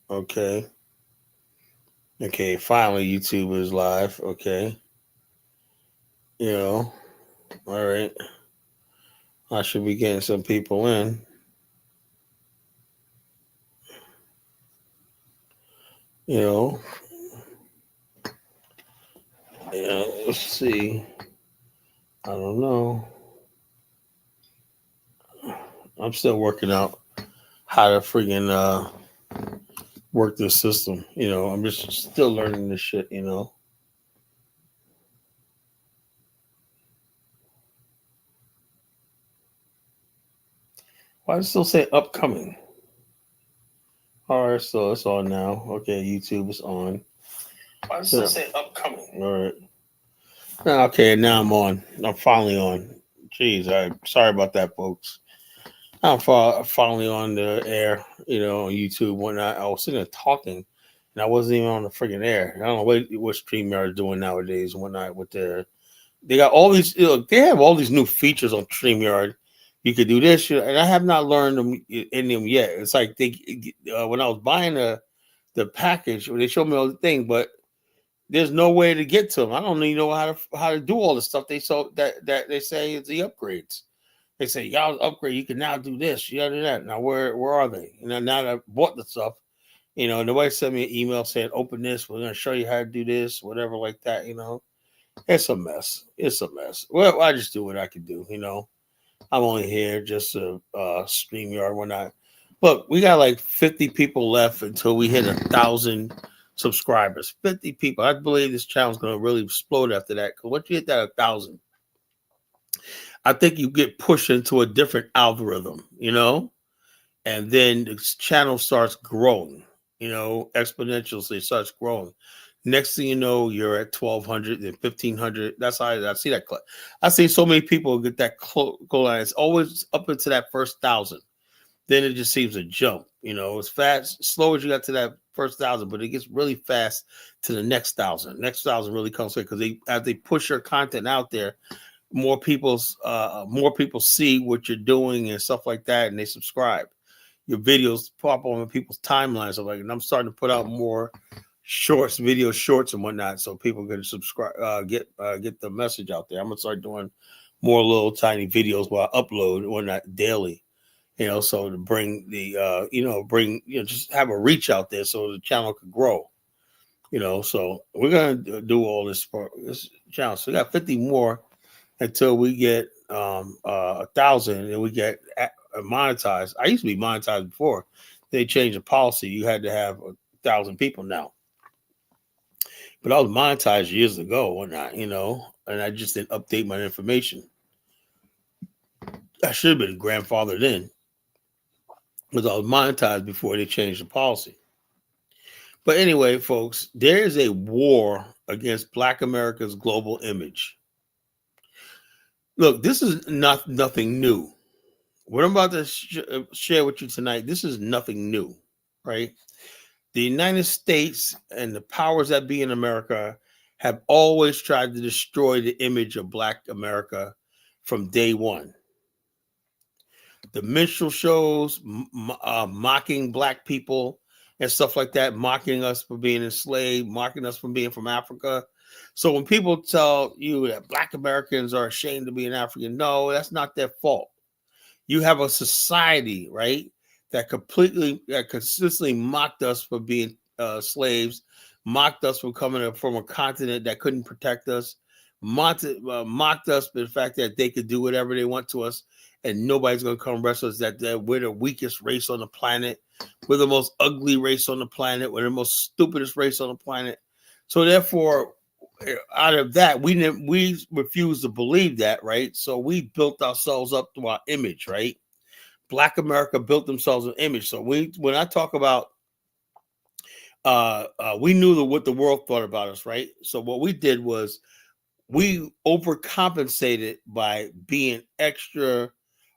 Okay. Okay. Finally, YouTube is live. Okay. You know. All right. I should be getting some people in. You know. Let's see. I don't know. I'm still working out how to freaking work this system. I'm just still learning this shit. Why does it still say upcoming? All right, so it's on now. Okay, YouTube is on. Why does it still say upcoming? All right. Okay, now I'm on. I'm finally on. Jeez, sorry about that, folks. I'm finally on the air, on YouTube. When I was sitting there talking, and I wasn't even on the freaking air. I don't know what StreamYard is doing nowadays and whatnot with they got all these, they have all these new features on StreamYard. You could do this, and I have not learned them in them yet. It's like when I was buying the package, they showed me all the thing, but there's no way to get to them. I don't even know how to do all the stuff that they say is the upgrades. They say y'all upgrade. You can now do this. You gotta do that. Now where are they? Now that I bought the stuff, nobody sent me an email saying open this. We're gonna show you how to do this, whatever like that. It's a mess. It's a mess. Well, I just do what I can do. I'm only here just to StreamYard when I look. We got like 50 people left until we hit 1,000 subscribers. 50 people. I believe this channel's gonna really explode after that. Because once you hit that 1,000, I think you get pushed into a different algorithm. And then the channel starts growing. Exponentially starts growing. Next thing you know, you're at 1,200 and 1,500. That's how I see that. I see so many people get that go line. It's always up into that first 1,000. Then it just seems to jump. It's fast, slow as you got to that first 1,000, but it gets really fast to the next 1,000. Next 1,000 really comes quick because as they push your content out there, more people see what you're doing and stuff like that, and they subscribe. Your videos pop on people's timelines. And I'm starting to put out more video shorts and whatnot, so people can subscribe, get the message out there. I'm gonna start doing more little tiny videos while I upload and whatnot daily. So to bring just have a reach out there so the channel could grow. So we're gonna do all this for this channel. So we got 50 more until we get 1,000 and we get monetized. I used to be monetized before. They changed the policy. You had to have 1,000 people now. But I was monetized years ago, whatnot, and I just didn't update my information. I should have been grandfathered in because I was monetized before they changed the policy. But anyway, folks, there is a war against Black America's global image. Look, this is nothing new. What I'm about to share with you tonight, this is nothing new, right? The United States and the powers that be in America have always tried to destroy the image of Black America from day one. The minstrel shows mocking Black people and stuff like that, mocking us for being enslaved, mocking us for being from Africa. So when people tell you that Black Americans are ashamed to be an African, no, that's not their fault. You have a society, right, that consistently mocked us for being slaves, mocked us for coming from a continent that couldn't protect us, mocked us for the fact that they could do whatever they want to us, and nobody's going to come wrestle us. That we're the weakest race on the planet, we're the most ugly race on the planet, we're the most stupidest race on the planet. So therefore, out of that, we refuse to believe that, right? So we built ourselves up through our image, right? Black America built themselves an image. So when I talk about, we knew what the world thought about us, right? So what we did was we overcompensated by being extra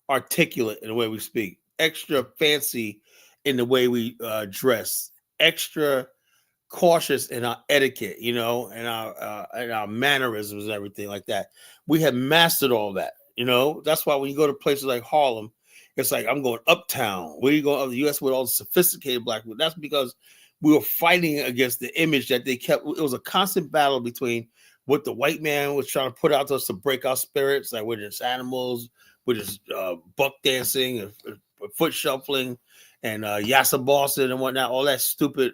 articulate in the way we speak, extra fancy in the way we dress, extra cautious in our etiquette, and our mannerisms and everything like that. We have mastered all that. That's why when you go to places like Harlem It's like I'm going uptown. Where you going? The U.S. with all the sophisticated black people. That's because we were fighting against the image that they kept. It was a constant battle between what the white man was trying to put out to us to break our spirits, like we're just animals, we're just buck dancing and foot shuffling and Yassa Boston and whatnot, all that stupid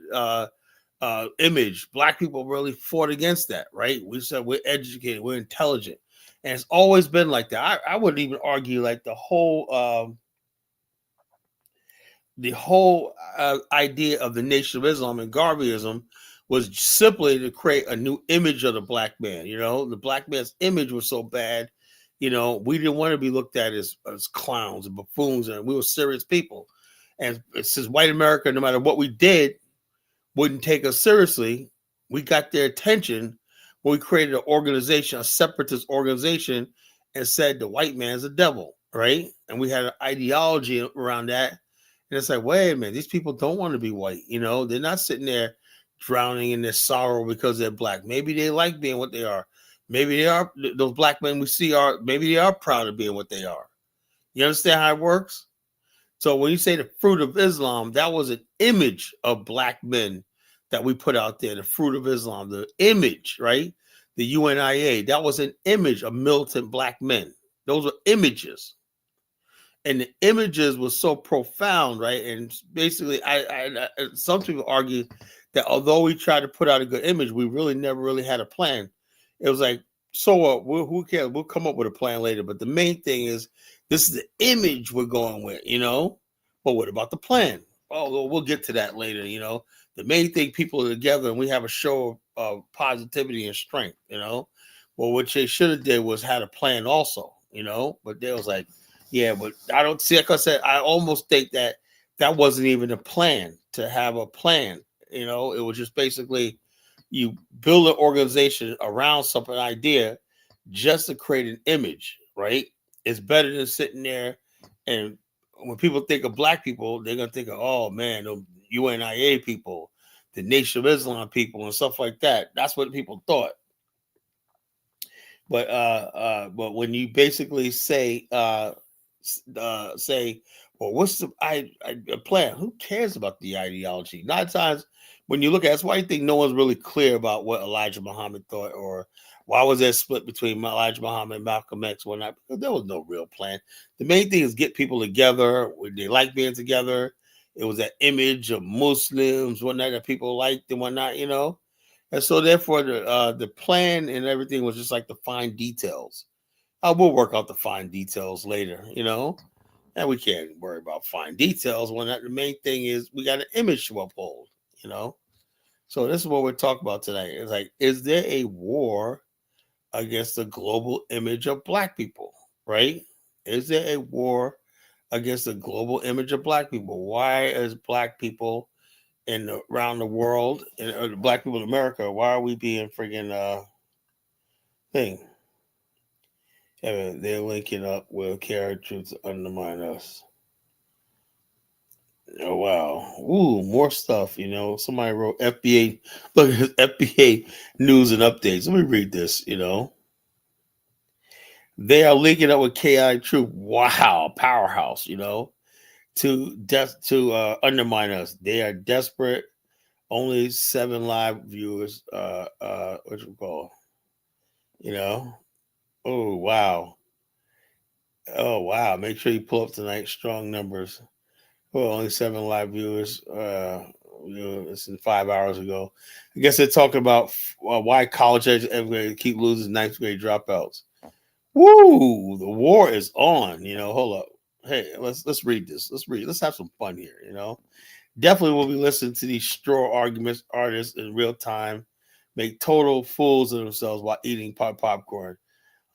image. Black people really fought against that, right? We said we're educated, we're intelligent. And it's always been like that. I wouldn't even argue like the whole idea of the Nation of Islam and Garveyism was simply to create a new image of the black man. You know, the black man's image was so bad. You know, we didn't want to be looked at as clowns and buffoons, and we were serious people. And since white America, no matter what we did, wouldn't take us seriously, we got their attention when we created an organization, a separatist organization, and said the white man's a devil, right? And we had an ideology around that. And it's like, wait a minute, these people don't want to be white. You know, they're not sitting there drowning in their sorrow because they're black. Maybe they like being what they are. Maybe they are, those black men we see are, maybe they are proud of being what they are. You understand how it works? So when you say the fruit of Islam, that was an image of black men that we put out there, the fruit of Islam, the image, right? The UNIA, that was an image of militant black men. Those were images. And the images were so profound, right? And basically, some people argue that although we tried to put out a good image, we really never really had a plan. It was like, so what? Who cares? We'll come up with a plan later. But the main thing is, this is the image we're going with, you know? But what about the plan? Oh, we'll get to that later, you know? The main thing, people are together and we have a show of positivity and strength, you know? Well, what they should have did was had a plan also, you know? But they was like, yeah, but I don't see, like I said, I almost think that wasn't even a plan to have a plan. You know, it was just basically you build an organization around something idea just to create an image, right? It's better than sitting there and when people think of black people, they're gonna think of, oh man, the UNIA people, the Nation of Islam people, and stuff like that. That's what people thought. But when you basically say, well, what's the plan? Who cares about the ideology? 9 times when you look at it, that's why I think no one's really clear about what Elijah Muhammad thought, or why was there split between Elijah Muhammad and Malcolm X, whatnot, because there was no real plan. The main thing is get people together. They like being together. It was that image of Muslims, whatnot, that people liked and whatnot, you know. And so therefore the plan and everything was just like the fine details. We'll work out the fine details later, you know. And we can't worry about fine details when the main thing is we got an image to uphold, you know. So this is what we're talking about tonight. It's like, is there a war against the global image of black people, right? Is there a war against the global image of black people? Why is black people around the world and black people in America, why are we being friggin' thing? Yeah, they're linking up with characters to undermine us. Oh wow. Ooh, more stuff, you know. Somebody wrote FBA, look at FBA news and updates. Let me read this, you know. They are linking up with KI Troop. Wow, powerhouse, you know, to undermine us. They are desperate. Only 7 live viewers. What you call? You know. Oh wow. Oh wow. Make sure you pull up tonight. Strong numbers. Well, only 7 live viewers. It's in 5 hours ago. I guess they're talking about why college educators keep losing 9th grade dropouts. Woo! The war is on. You know. Hold up. Hey, let's read this. Let's have some fun here. You know. Definitely will be listening to these straw arguments artists in real time make total fools of themselves while eating popcorn.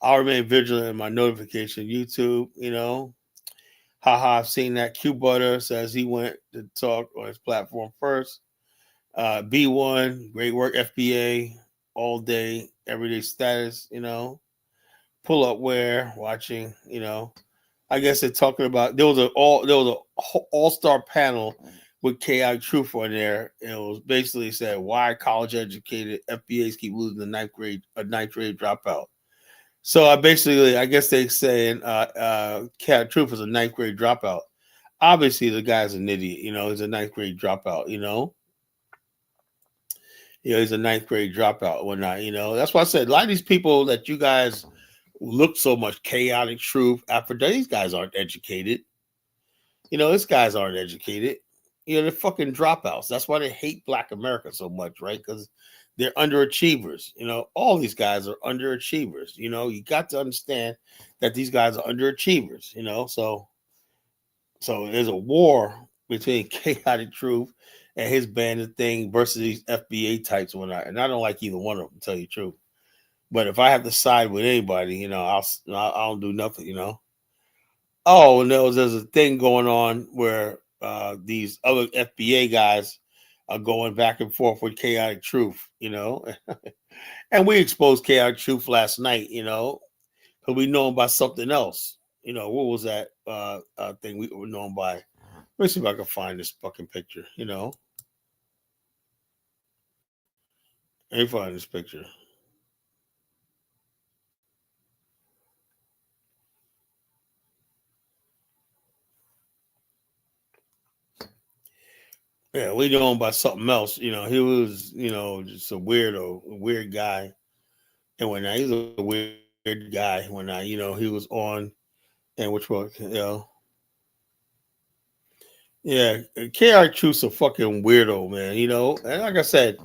I'll remain vigilant in my notification. YouTube, you know. Haha, I've seen that. Q Butter says he went to talk on his platform first. B1, great work, FBA, all day, everyday status, you know. Pull up where, watching, you know. I guess they're talking about there was a all-star panel with KI Truth on there. And it was basically said why college educated FBAs keep losing the 9th grade dropout. So I guess they saying Cat Truth is a ninth grade dropout. Obviously, the guy's an idiot. He's a ninth grade dropout. He's a ninth grade dropout or whatnot. That's why I said a lot of these people that you guys look so much Chaotic Truth, Aphrodite, these guys aren't educated. These guys aren't educated. They're fucking dropouts. That's why they hate Black America so much, right? Because they're underachievers. All these guys are underachievers. You got to understand that these guys are underachievers. So there's a war between Chaotic Truth and his bandit thing versus these FBA types and whatnot. And I don't like either one of them, to tell you the truth. But if I have to side with anybody, I don't do nothing. Oh, and there's a thing going on where these other FBA guys are going back and forth with Chaotic Truth, and we exposed Chaotic Truth last night, because we know him by something else. What was that thing we were known by? Let me see if I can find this fucking picture, Let me find this picture. Yeah, we know him by something else. He was, just a weirdo, a weird guy. And when he's a weird guy, when he was on, and which one, yeah, KR Truth's a fucking weirdo, man. And like I said,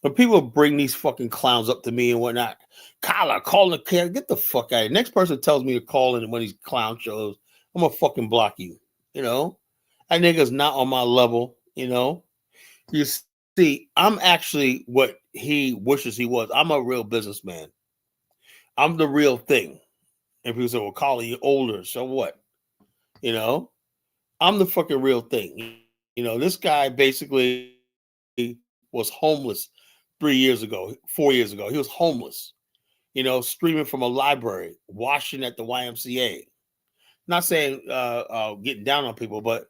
when people bring these fucking clowns up to me and whatnot, Kyler, call the kid, get the fuck out of here. Next person tells me to call in one of these clown shows, I'm gonna fucking block you. That nigga's not on my level. You see, I'm actually what he wishes he was. I'm a real businessman. I'm the real thing. And people say, well, Carly, you're older. So what? I'm the fucking real thing. This guy basically was homeless 3 years ago, 4 years ago. He was homeless, streaming from a library, washing at the YMCA. Not saying getting down on people, but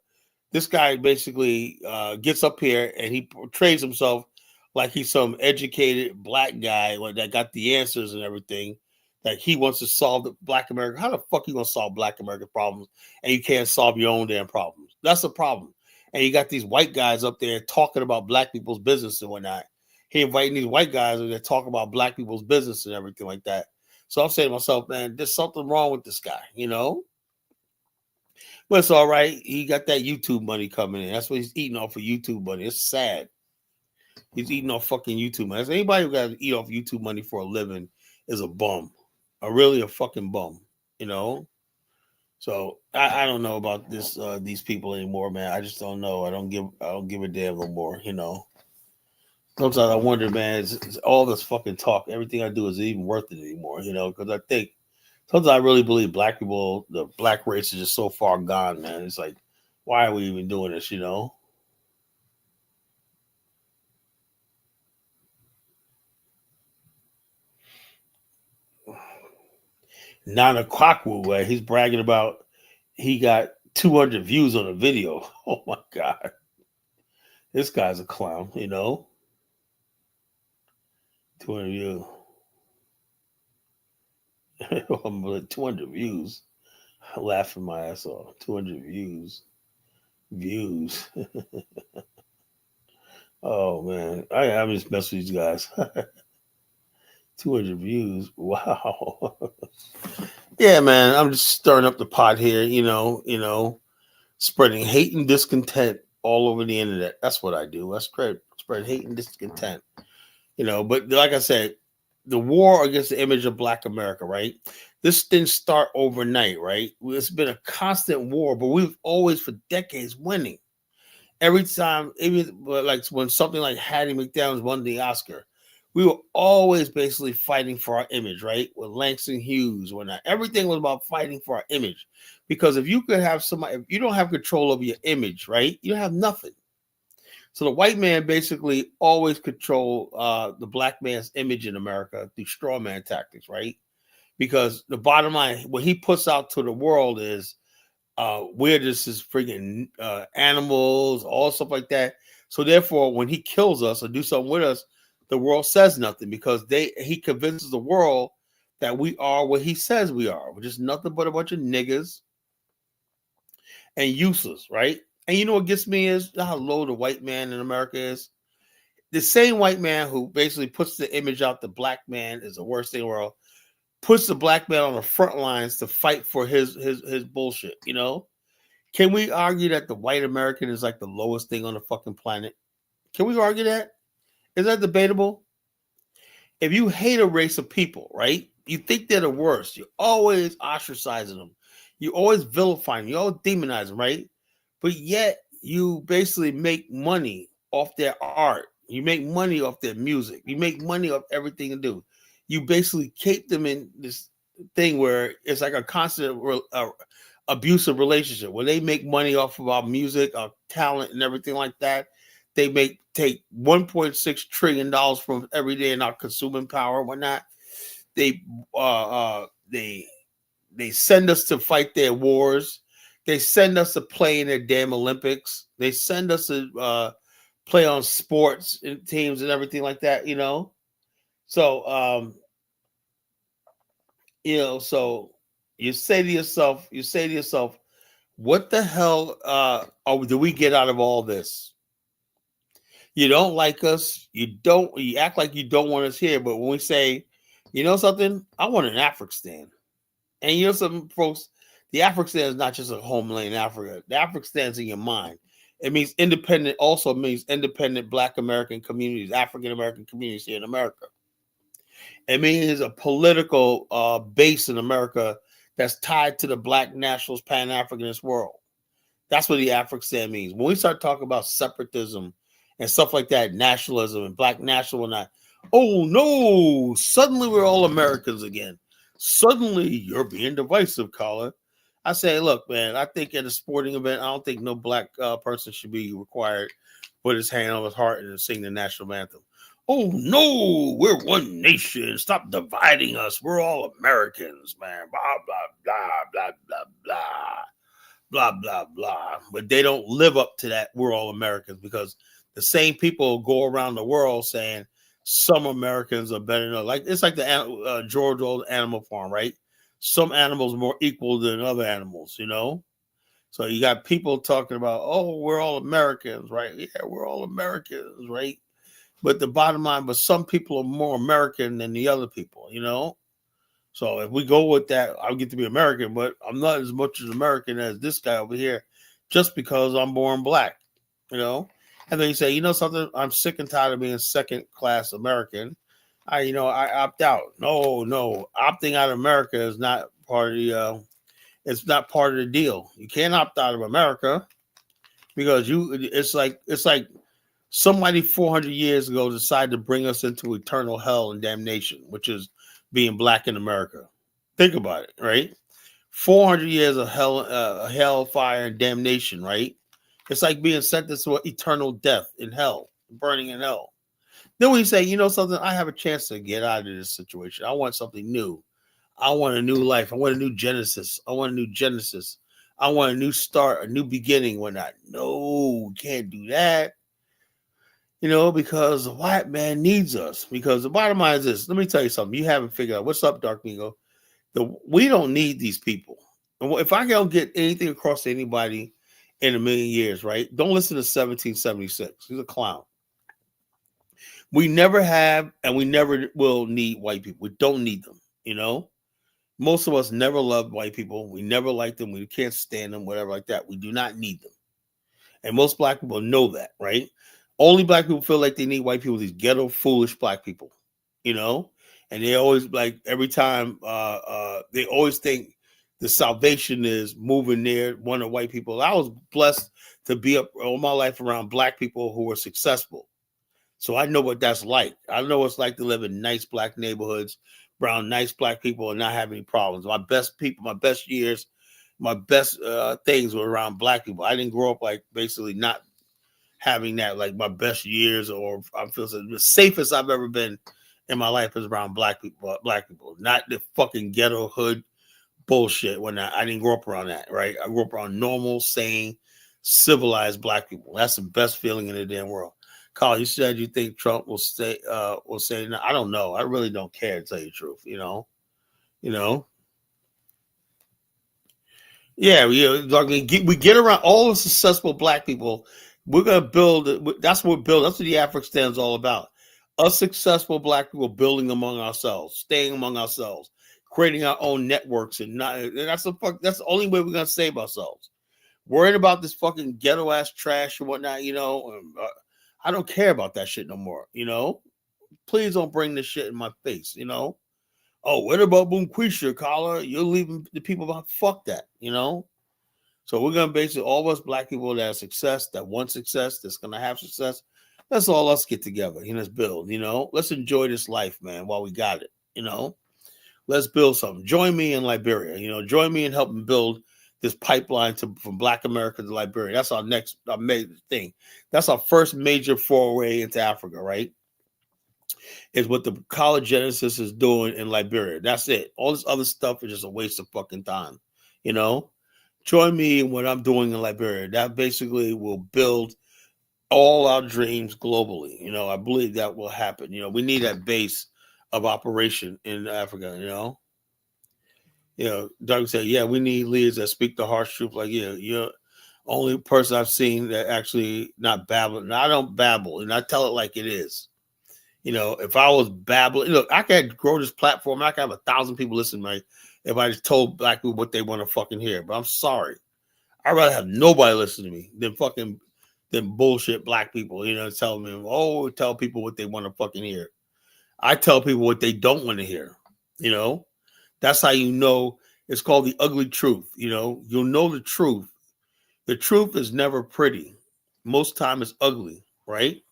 this guy basically gets up here and he portrays himself like he's some educated Black guy that got the answers and everything. That he wants to solve the Black America. How the fuck you gonna solve Black American problems and you can't solve your own damn problems? That's the problem. And you got these white guys up there talking about Black people's business and whatnot. He inviting these white guys and they're talking about Black people's business and everything like that. So I'm saying to myself, man, there's something wrong with this guy, But it's all right. He got that YouTube money coming in. That's what he's eating off of YouTube money. It's sad. He's eating off fucking YouTube money. So anybody who got to eat off YouTube money for a living is a bum. Really a fucking bum, So I don't know about these people anymore, man. I just don't know. I don't give a damn no more, Sometimes I wonder, man, is all this fucking talk, everything I do is even worth it anymore, because I think sometimes I really believe Black people, the Black race is just so far gone, man. It's like, why are we even doing this, 9 o'clock where he's bragging about he got 200 views on a video. Oh my God. This guy's a clown, 200 views. 200 views. Laughing my ass off. 200 views. Oh man. I'm just messing with these guys. 200 views. Wow. Yeah, man. I'm just stirring up the pot here, spreading hate and discontent all over the internet. That's what I do. I spread hate and discontent. But like I said, the war against the image of Black America, right? This didn't start overnight, right? It's been a constant war, but we've always for decades winning. Every time, even like when something like Hattie McDaniels won the Oscar, we were always basically fighting for our image, right? With Langston Hughes, whatnot. Everything was about fighting for our image. Because if you could have somebody, if you don't have control over your image, right? You have nothing. So the white man basically always control the Black man's image in America through straw man tactics, right? Because the bottom line, what he puts out to the world is where this is freaking animals, all stuff like that. So therefore, when he kills us or do something with us, the world says nothing because he convinces the world that we are what he says we are. We're just nothing but a bunch of niggas and useless, right? And you know what gets me is how low the white man in America is. The same white man who basically puts the image out the black man is the worst thing in the world, puts the black man on the front lines to fight for his bullshit, you know? Can we argue that the white American is like the lowest thing on the fucking planet? Can we argue that? Is that debatable? If you hate a race of people, right? You think they're the worst. You're always ostracizing them. You always vilifying them. You always demonize them, right? But yet you basically make money off their art. You make money off their music. You make money off everything they do. You basically keep them in this thing where it's like a constant abusive relationship where they make money off of our music, our talent, and everything like that. They take $1.6 trillion from every day in our consuming power and whatnot. They send us to fight their wars. They send us to play in their damn Olympics. They send us to play on sports and teams and everything like that, you know? So, so you say to yourself, what the hell do we get out of all this? You don't like us. You act like you don't want us here. But when we say, you know something, I want an Afrikstan. And you know some folks, the Afrikstan is not just a homeland in Africa. The Afrikstan's in your mind. It means independent, also means independent Black American communities, African American communities here in America. It means a political base in America that's tied to the Black nationalist Pan-Africanist world. That's what the Afrikstan means. When we start talking about separatism and stuff like that, nationalism and Black national and that, oh no, suddenly we're all Americans again. Suddenly you're being divisive, caller. I say, look, man, I think at a sporting event, I don't think no Black person should be required to put his hand on his heart and sing the national anthem. Oh no, we're one nation. Stop dividing us. We're all Americans, man. Blah, blah, blah, blah, blah, blah. Blah, blah, blah. But they don't live up to that. We're all Americans because the same people go around the world saying some Americans are better than others. Like it's like the George Old Animal Farm, right? Some animals are more equal than other animals, you know? So you got people talking about, oh, we're all Americans, right? Yeah, we're all Americans, right? But the bottom line, but some people are more American than the other people, you know? So if we go with that, I'll get to be American, but I'm not as much as American as this guy over here just because I'm born Black, you know? And then you say, you know something? I'm sick and tired of being second-class American. I opt out. No. Opting out of America is not part of the it's not part of the deal. You can't opt out of America because it's like somebody 400 years ago decided to bring us into eternal hell and damnation, which is being Black in America. Think about it, right? 400 years of hell, fire, and damnation, right? It's like being sentenced to eternal death in hell, burning in hell. Then we say, you know something, I have a chance to get out of this situation. I want something new. I want a new life. I want a new Genesis. I want a new start, a new beginning, whatnot. No, we can't do that. You know, because the white man needs us. Because the bottom line is this. Let me tell you something. You haven't figured out. What's up, Dark Mingo? We don't need these people. And if I don't get anything across to anybody in a million years, right? Don't listen to 1776. He's a clown. We never have and we never will need white people. We don't need them, you know? Most of us never loved white people. We never liked them. We can't stand them, whatever like that. We do not need them. And most Black people know that, right? Only Black people feel like they need white people, these ghetto, foolish Black people, you know? And they always, like, every time, they always think the salvation is moving near one of white people. I was blessed to be up all my life around Black people who were successful. So I know what that's like. I know what it's like to live in nice Black neighborhoods, around nice Black people and not have any problems. My best people, my best years, my best things were around Black people. I didn't grow up like basically not having that, like my best years, or I feel the safest I've ever been in my life is around Black people, not the fucking ghetto hood bullshit. When I didn't grow up around that, right? I grew up around normal, sane, civilized Black people. That's the best feeling in the damn world. Carl, you said you think Trump will say no. I don't know. I really don't care, to tell you the truth, you know. You know. Yeah, we get around all the successful black people. We're gonna build. That's what we're building. That's what the Afghanistan is all about. Us successful black people building among ourselves, staying among ourselves, creating our own networks, and not. And that's the fuck. That's the only way we're gonna save ourselves. Worrying about this fucking ghetto ass trash and whatnot. I don't care about that shit no more. Please don't bring this shit in my face. Oh, what about Boomquisha, Kala? You're leaving the people behind. Fuck that. So we're gonna basically all of us black people that have success, that want success, that's gonna have success. Let's all us get together. Let's build. Let's enjoy this life, man, while we got it. Let's build something. Join me in Liberia. Join me in helping build this pipeline from Black America to Liberia. That's our major thing. That's our first major foray into Africa, right? Is what the College Genesis is doing in Liberia. That's it. All this other stuff is just a waste of fucking time. Join me in what I'm doing in Liberia. That basically will build all our dreams globally. I believe that will happen. We need that base of operation in Africa. Doug said, yeah, we need leaders that speak the harsh truth. Like, you're only person I've seen that actually not babble. And I don't babble, and I tell it like it is. If I was babbling, look, I could grow this platform. I could have 1,000 people listen to me if I just told black people what they want to fucking hear. But I'm sorry. I'd rather have nobody listen to me than bullshit black people, telling me, tell people what they want to fucking hear. I tell people what they don't want to hear. That's how it's called the ugly truth. You'll know the truth. The truth is never pretty. Most time it's ugly, right?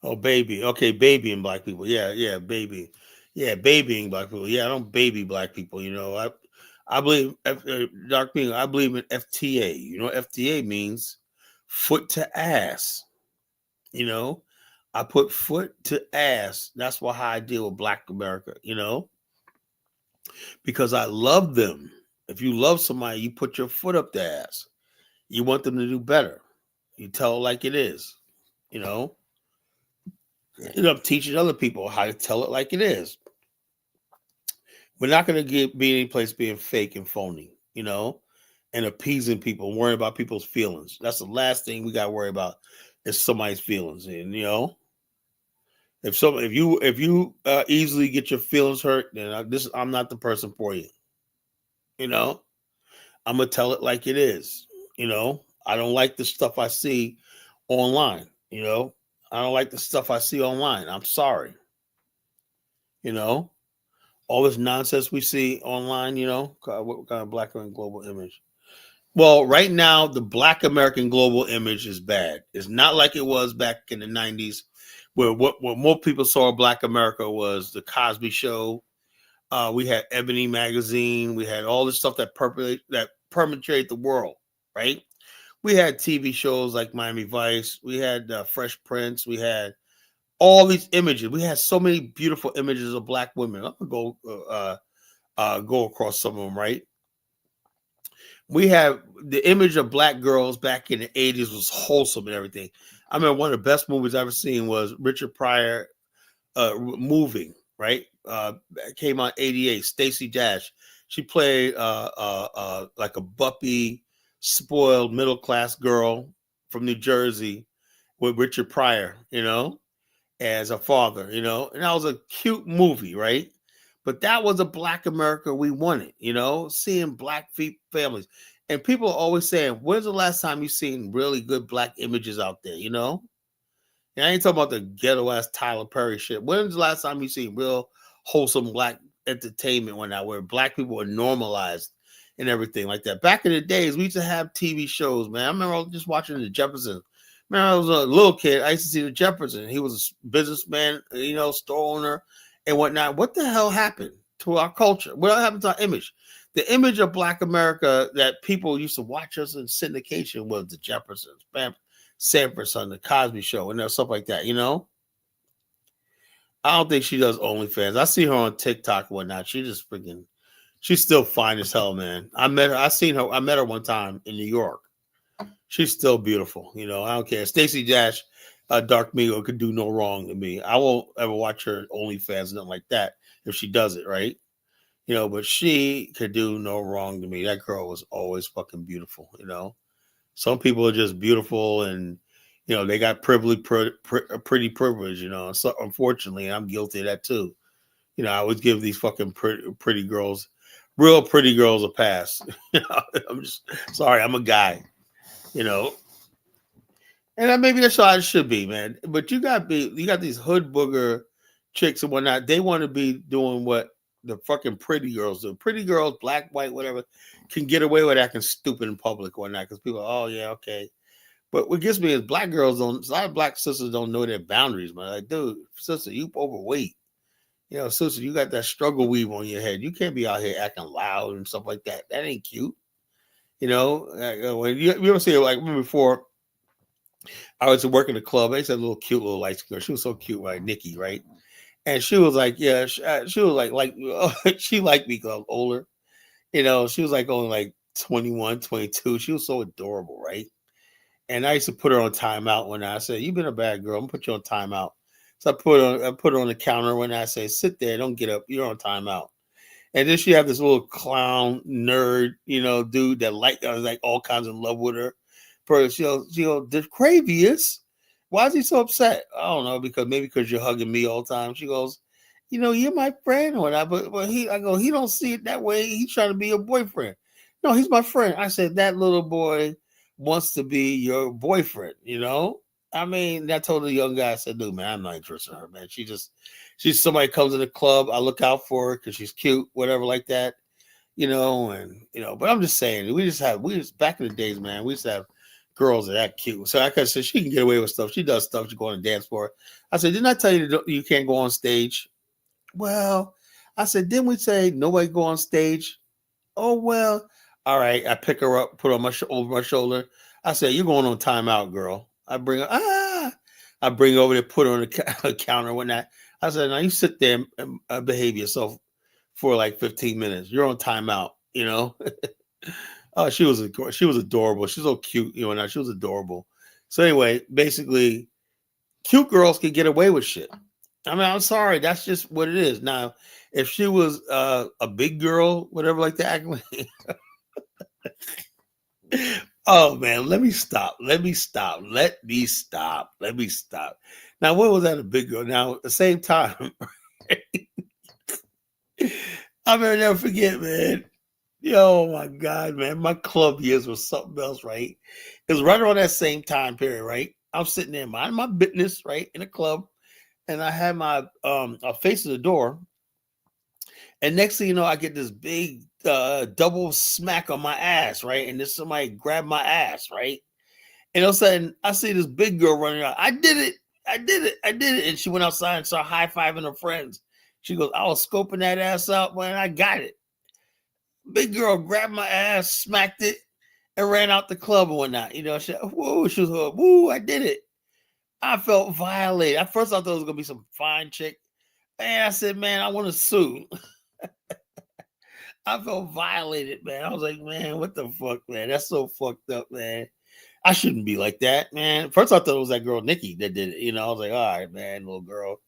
Oh, baby. Okay, babying black people. Yeah, baby. Yeah, babying black people. Yeah, I don't baby black people. I believe, Dark Being, I believe in FTA. FTA means foot to ass. I put foot to ass. That's how I deal with Black America, because I love them. If you love somebody, you put your foot up their ass. You want them to do better. You tell it like it is, I'm teaching other people how to tell it like it is. We're not going to be any place being fake and phony, and appeasing people, worrying about people's feelings. That's the last thing we got to worry about is somebody's feelings. And, if you easily get your feelings hurt, then I'm not the person for you. I'm going to tell it like it is. I don't like the stuff I see online. I don't like the stuff I see online. I'm sorry. All this nonsense we see online, what kind of Black American global image? Well, right now, the Black American global image is bad. It's not like it was back in the 90s, where what more people saw of Black America was the Cosby Show. We had Ebony Magazine. We had all this stuff that permeated the world, right? We had TV shows like Miami Vice. We had Fresh Prince. We had all these images. We had so many beautiful images of Black women. I'm gonna go across some of them, right? We have the image of Black girls back in the 80s was wholesome and everything. I remember one of the best movies I've ever seen was Richard Pryor Moving, right? Came out 88. Stacey Dash. She played like a bumpy, spoiled middle-class girl from New Jersey with Richard Pryor, as a father, and that was a cute movie, right? But that was a Black America we wanted, seeing Black families. And people are always saying, when's the last time you've seen really good Black images out there, And I ain't talking about the ghetto-ass Tyler Perry shit. When's the last time you seen real wholesome Black entertainment where Black people were normalized and everything like that? Back in the days, we used to have TV shows, man. I remember just watching The Jeffersons. Man, I was a little kid. I used to see The Jeffersons. He was a businessman, store owner and whatnot. What the hell happened to our culture? What happened to our image? The image of Black America that people used to watch us in syndication was The Jeffersons, Sanford Son, The Cosby Show, and stuff like that, I don't think she does OnlyFans. I see her on TikTok and whatnot. She's still fine as hell, man. I met her one time in New York. She's still beautiful, I don't care. Stacey Dash, Dark Migo could do no wrong to me. I won't ever watch her OnlyFans, nothing like that, if she does it, right? But she could do no wrong to me. That girl was always fucking beautiful. Some people are just beautiful and, they got privilege, pretty privilege. So unfortunately, I'm guilty of that too. I always give these fucking pretty girls, real pretty girls, a pass. I'm just sorry. I'm a guy, and maybe that's how it should be, man. But you got these hood booger chicks and whatnot. They want to be doing what the fucking pretty girls do. Pretty girls, black, white, whatever, can get away with acting stupid in public or not because people are, oh yeah, okay. But what gets me is black girls don't. A lot of black sisters don't know their boundaries, man. Like, dude, sister, you overweight. Sister, you got that struggle weave on your head. You can't be out here acting loud and stuff like that. That ain't cute. When you ever see it, like before, I was working the club. I used to have a little cute little light girl. She was so cute, right? Nikki, right? And she was like, yeah, she was like she liked me because I was older. She was like only like 21, 22. She was so adorable, right? And I used to put her on timeout when I said, "You've been a bad girl. I'm gonna put you on timeout." So I put her on the counter when I say, "Sit there, don't get up. You're on timeout." And then she had this little clown nerd, dude that was like all kinds of love with her. She'll Degravius, why is he so upset? I don't know, because you're hugging me all the time. She goes, you're my friend or not, but I go, he don't see it that way. He's trying to be your boyfriend. No, he's my friend. I said, that little boy wants to be your boyfriend, I mean, I told the young guy, I said, dude, man, I'm not interested in her, man. She's somebody comes to the club. I look out for her because she's cute, whatever like that, but I'm just saying, we just back in the days, man, we used to have girls that act cute. So like I said, she can get away with stuff. She does stuff. She go on a dance floor. I said, didn't I tell you you can't go on stage? Well, I said, didn't we say nobody go on stage? Oh, well, all right. I pick her up, put her on over my shoulder. I said, you're going on timeout, girl. I bring her over there, put her on the counter and whatnot. I said, now you sit there and behave yourself for like 15 minutes. You're on timeout, Oh, she was adorable. She's so cute, she was adorable. So anyway, basically, cute girls can get away with shit. I mean, I'm sorry, that's just what it is. Now, if she was a big girl, whatever like that, oh man, let me stop. Now, what was that, a big girl? Now, at the same time, I'll never forget, man. Oh my God, man. My club years was something else, right? It was right around that same time period, right? I'm sitting there minding my business, right, in a club, and I had my facing the door. And next thing you know, I get this big double smack on my ass, right? And then somebody grabbed my ass, right? And all of a sudden, I see this big girl running out. I did it. And she went outside and started high-fiving her friends. She goes, I was scoping that ass out, man. I got it. Big girl grabbed my ass, smacked it, and ran out the club and whatnot. She was woo, I did it. I felt violated. At first, I thought it was going to be some fine chick. And I said, man, I want to sue. I felt violated, man. I was like, man, what the fuck, man? That's so fucked up, man. I shouldn't be like that, man. First, I thought it was that girl, Nikki, that did it. I was like, all right, man, little girl.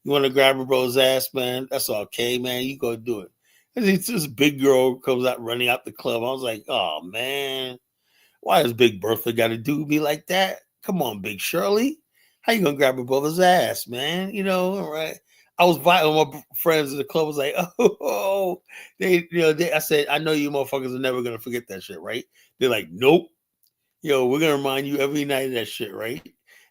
You want to grab her bro's ass, man? That's okay, man. You go do it. And this big girl comes out running out the club. I was like, oh, man. Why does Big Bertha got to do me like that? Come on, Big Shirley. How you going to grab her brother's ass, man? Right? I was violent. My friends in the club was like, oh, I said, I know you motherfuckers are never going to forget that shit, right? They're like, nope. We're going to remind you every night of that shit, right?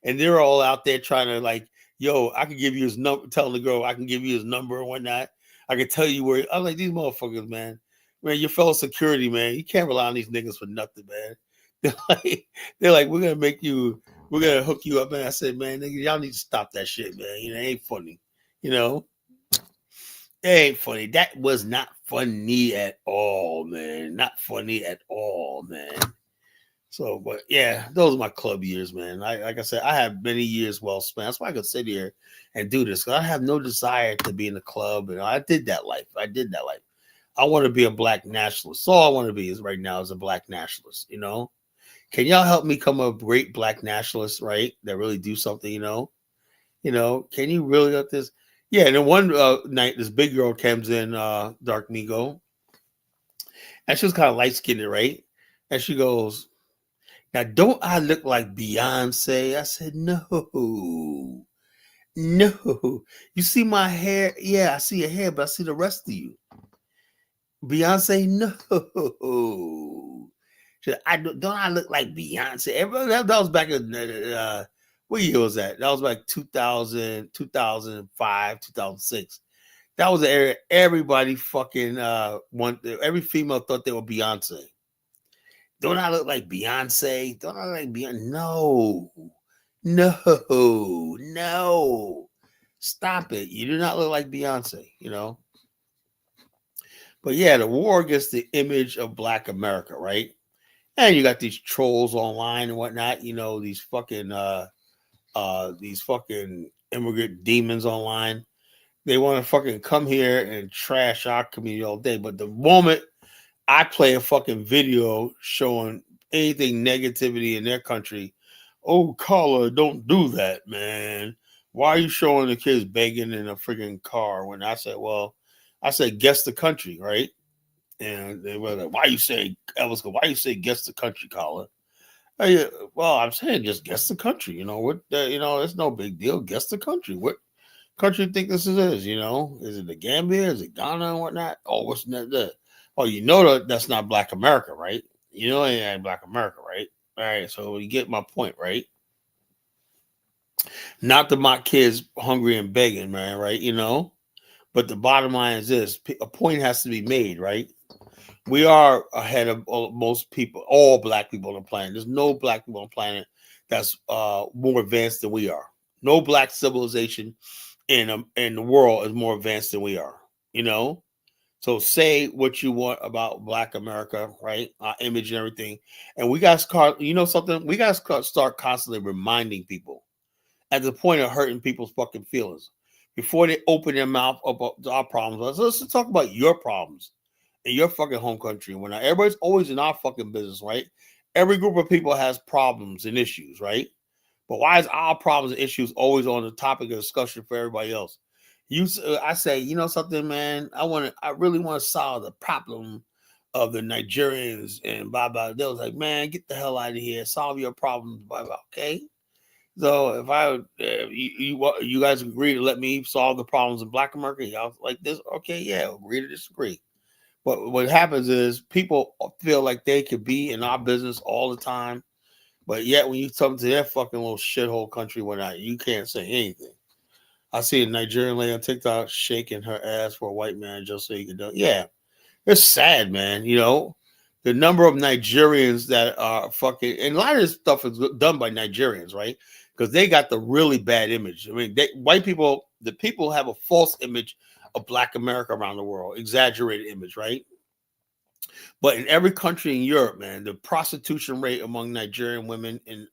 And they're all out there trying to like, I can give you his number, telling the girl, I can give you his number and whatnot. I can tell you where. I'm like, these motherfuckers, man, your fellow security, man, you can't rely on these niggas for nothing, man. They're like, we're going to hook you up, man. I said, man, nigga, y'all need to stop that shit, man. It ain't funny. It ain't funny. That was not funny at all, man. Not funny at all, man. So, but yeah, those are my club years, man. Like I said, I have many years well spent. That's why I could sit here and do this. I have no desire to be in the club. I did that life. I want to be a black nationalist. So all I want to be is right now is a black nationalist, Can y'all help me come up with great black nationalists, right? That really do something, can you really got this? Yeah, and then one night, this big girl comes in, Dark Migo, and she was kind of light skinned, right? And she goes, "Now, don't I look like Beyonce?" I said, "No, no. You see my hair? Yeah, I see your hair, but I see the rest of you." Beyonce, no. She said, don't I look like Beyonce? Everybody, that was back in what year was that? That was like 2000, 2005, 2006. That was the era everybody fucking every female thought they were Beyonce. Don't I look like Beyonce? Don't I look like Beyonce? No. No. Stop it. You do not look like Beyonce, But yeah, the war against the image of Black America, right? And you got these trolls online and whatnot, these fucking immigrant demons online. They want to fucking come here and trash our community all day. But the moment I play a fucking video showing anything negativity in their country, oh, Carla, don't do that, man. Why are you showing the kids begging in a freaking car? When I said, guess the country, right? And they were like, why you say, Elvis, why you say guess the country, Carla? Well, I'm saying just guess the country. It's no big deal. Guess the country. What country do you think this is? Is it the Gambia? Is it Ghana and whatnot? Oh, what's that? Oh, that's not Black America, right? It ain't Black America, right? All right, so you get my point, right? Not to mock kids hungry and begging, man, right? But the bottom line is this: a point has to be made, right? We are ahead of most people, all Black people on the planet. There's no Black people on the planet that's more advanced than we are. No Black civilization in the world is more advanced than we are. So say what you want about Black America, right? Our image and everything, and we got to something. We got to start constantly reminding people at the point of hurting people's fucking feelings before they open their mouth about our problems. Let's talk about your problems in your fucking home country. When everybody's always in our fucking business, right? Every group of people has problems and issues, right? But why is our problems and issues always on the topic of discussion for everybody else? I say, something, man. I really want to solve the problem of the Nigerians and blah blah. They was like, man, get the hell out of here. Solve your problems, blah blah. Okay. So you guys agree to let me solve the problems in Black America, y'all like this? Okay, yeah, agree to disagree. But what happens is people feel like they could be in our business all the time, but yet when you come to their fucking little shithole country, you can't say anything. I see a Nigerian lady on TikTok shaking her ass for a white man just so he can do it. Yeah, it's sad, man. The number of Nigerians that are fucking, and a lot of this stuff is done by Nigerians, right? Because they got the really bad image. I mean, the people have a false image of Black America around the world, exaggerated image, right? But in every country in Europe, man, the prostitution rate among Nigerian women in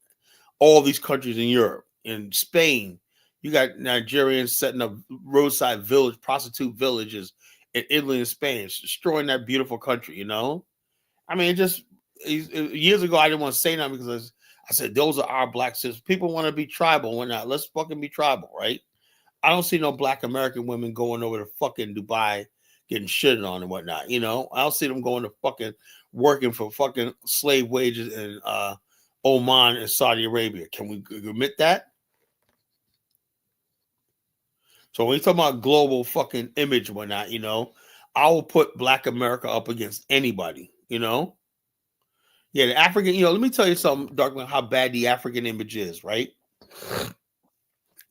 all these countries in Europe, in Spain, you got Nigerians setting up roadside prostitute villages in Italy and Spain, destroying that beautiful country, I mean, years ago, I didn't want to say nothing because I said, those are our Black sisters. People want to be tribal. We're not. Let's fucking be tribal, right? I don't see no Black American women going over to fucking Dubai getting shitted on and whatnot. I don't see them going to fucking working for fucking slave wages in Oman and Saudi Arabia. Can we admit that? So when you talk about global fucking image and whatnot, I will put Black America up against anybody, Yeah, the African, let me tell you something, Darkman, how bad the African image is, right?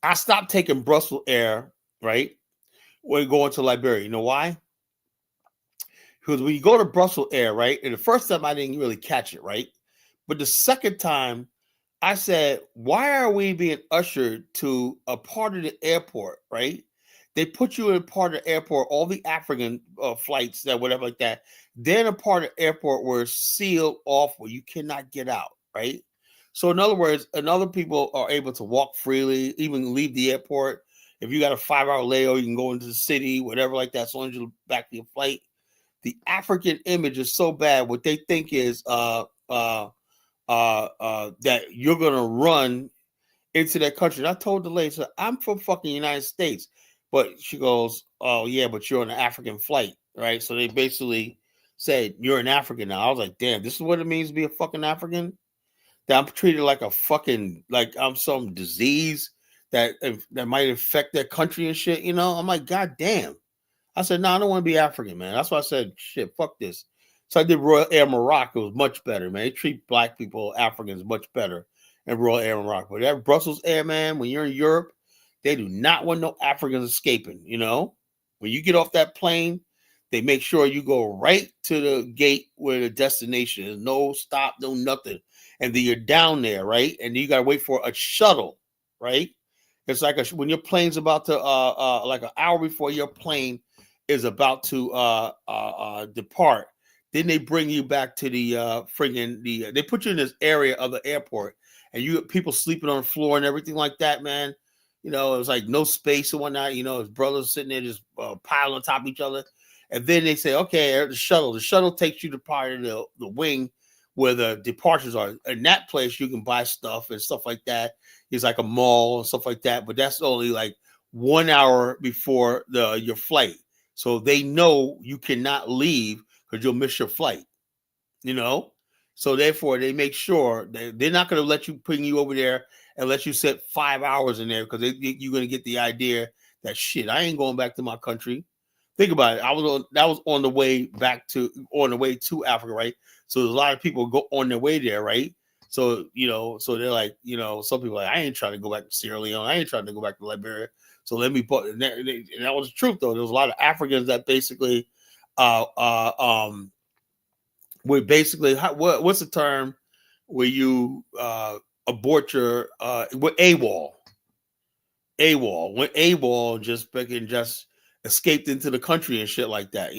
I stopped taking Brussels Air, right? When going to Liberia. You know why? Because when you go to Brussels Air, right? And the first time I didn't really catch it, right? But the second time, I said, why are we being ushered to a part of the airport, right? They put you in a part of the airport, all the African flights, that whatever like that. Then a part of the airport where it's sealed off where you cannot get out, right? So in other words, other people are able to walk freely, even leave the airport. If you got a 5-hour layover, you can go into the city, whatever like that, as long as you're back to your flight. The African image is so bad. What they think is that you're gonna run into that country. And I told the lady, so I'm from fucking United States, but she goes, "Oh yeah, but you're on an African flight, right?" So they basically said you're an African now. I was like, "Damn, this is what it means to be a fucking African." That I'm treated like a fucking like I'm some disease that might infect their country and shit. You know, I'm like, God damn. I said, no, I don't want to be African, man. That's why I said, shit, fuck this. So I did Royal Air Morocco. It was much better, man. They treat black people, Africans, much better in Royal Air Morocco. But that Brussels Air, man, when you're in Europe, they do not want no Africans escaping, you know? When you get off that plane, they make sure you go right to the gate where the destination is. No stop, no nothing. And then you're down there, right? And you got to wait for a shuttle, right? It's like when your plane's about to, like an hour before your plane is about to depart. Then they bring you back to the they put you in this area of the airport, and you people sleeping on the floor and everything like that, man. You know, it was like no space and whatnot. You know, his brothers sitting there just piling on top of each other. And then they say, okay, the shuttle takes you to part of the wing where the departures are. In that place, you can buy stuff and stuff like that. It's like a mall and stuff like that, but that's only like 1 hour before your flight. So they know you cannot leave because you'll miss your flight, you know? So therefore, they make sure they're not going to let you bring you over there and let you sit 5 hours in there because you're going to get the idea that shit, I ain't going back to my country. Think about it. That was on the way to Africa, right? So there's a lot of people go on their way there, right? So so they're like, some people are like, I ain't trying to go back to Sierra Leone. I ain't trying to go back to Liberia. So let me put, and that was the truth though. There was a lot of Africans that basically, would basically, what's the term where you abort your with AWOL? Went AWOL just fucking just escaped into the country and shit like that,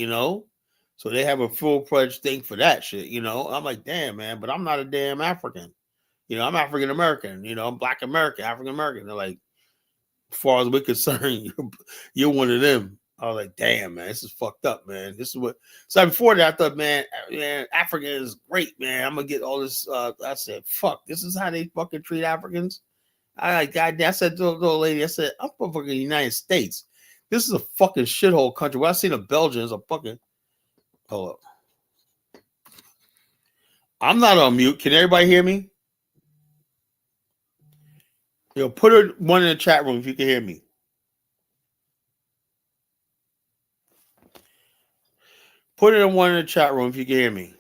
So they have a full-fledged thing for that shit, I'm like, damn, man, but I'm not a damn African. I'm African American, I'm Black American, African American. They're like, as far as we're concerned, you're one of them. I was like, damn, man, this is fucked up, man. This is what. So before that, I thought, man, Africa is great, man. I'm gonna get all this. I said, fuck, this is how they fucking treat Africans. I said to the lady, I said, I'm from fucking United States. This is a fucking shithole country. When I see the Belgians, a fucking. Hold up. I'm not on mute. Can everybody hear me? Put one in the chat room if you can hear me. Put it in one in the chat room if you can hear me.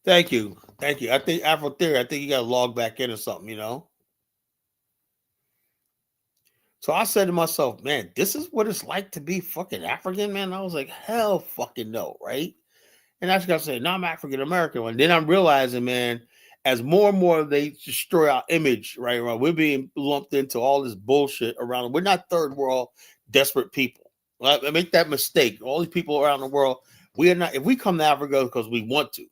Thank you. I think Afro Theory, I think you got to log back in or something, So I said to myself, man, this is what it's like to be fucking African, man. I was like, hell fucking no, right? And I just got to say, no, I'm African American. And then I'm realizing, man, as more and more they destroy our image, right? We're being lumped into all this bullshit around. We're not third world desperate people. I make that mistake. All these people around the world, we are not. If we come to Africa because we want to,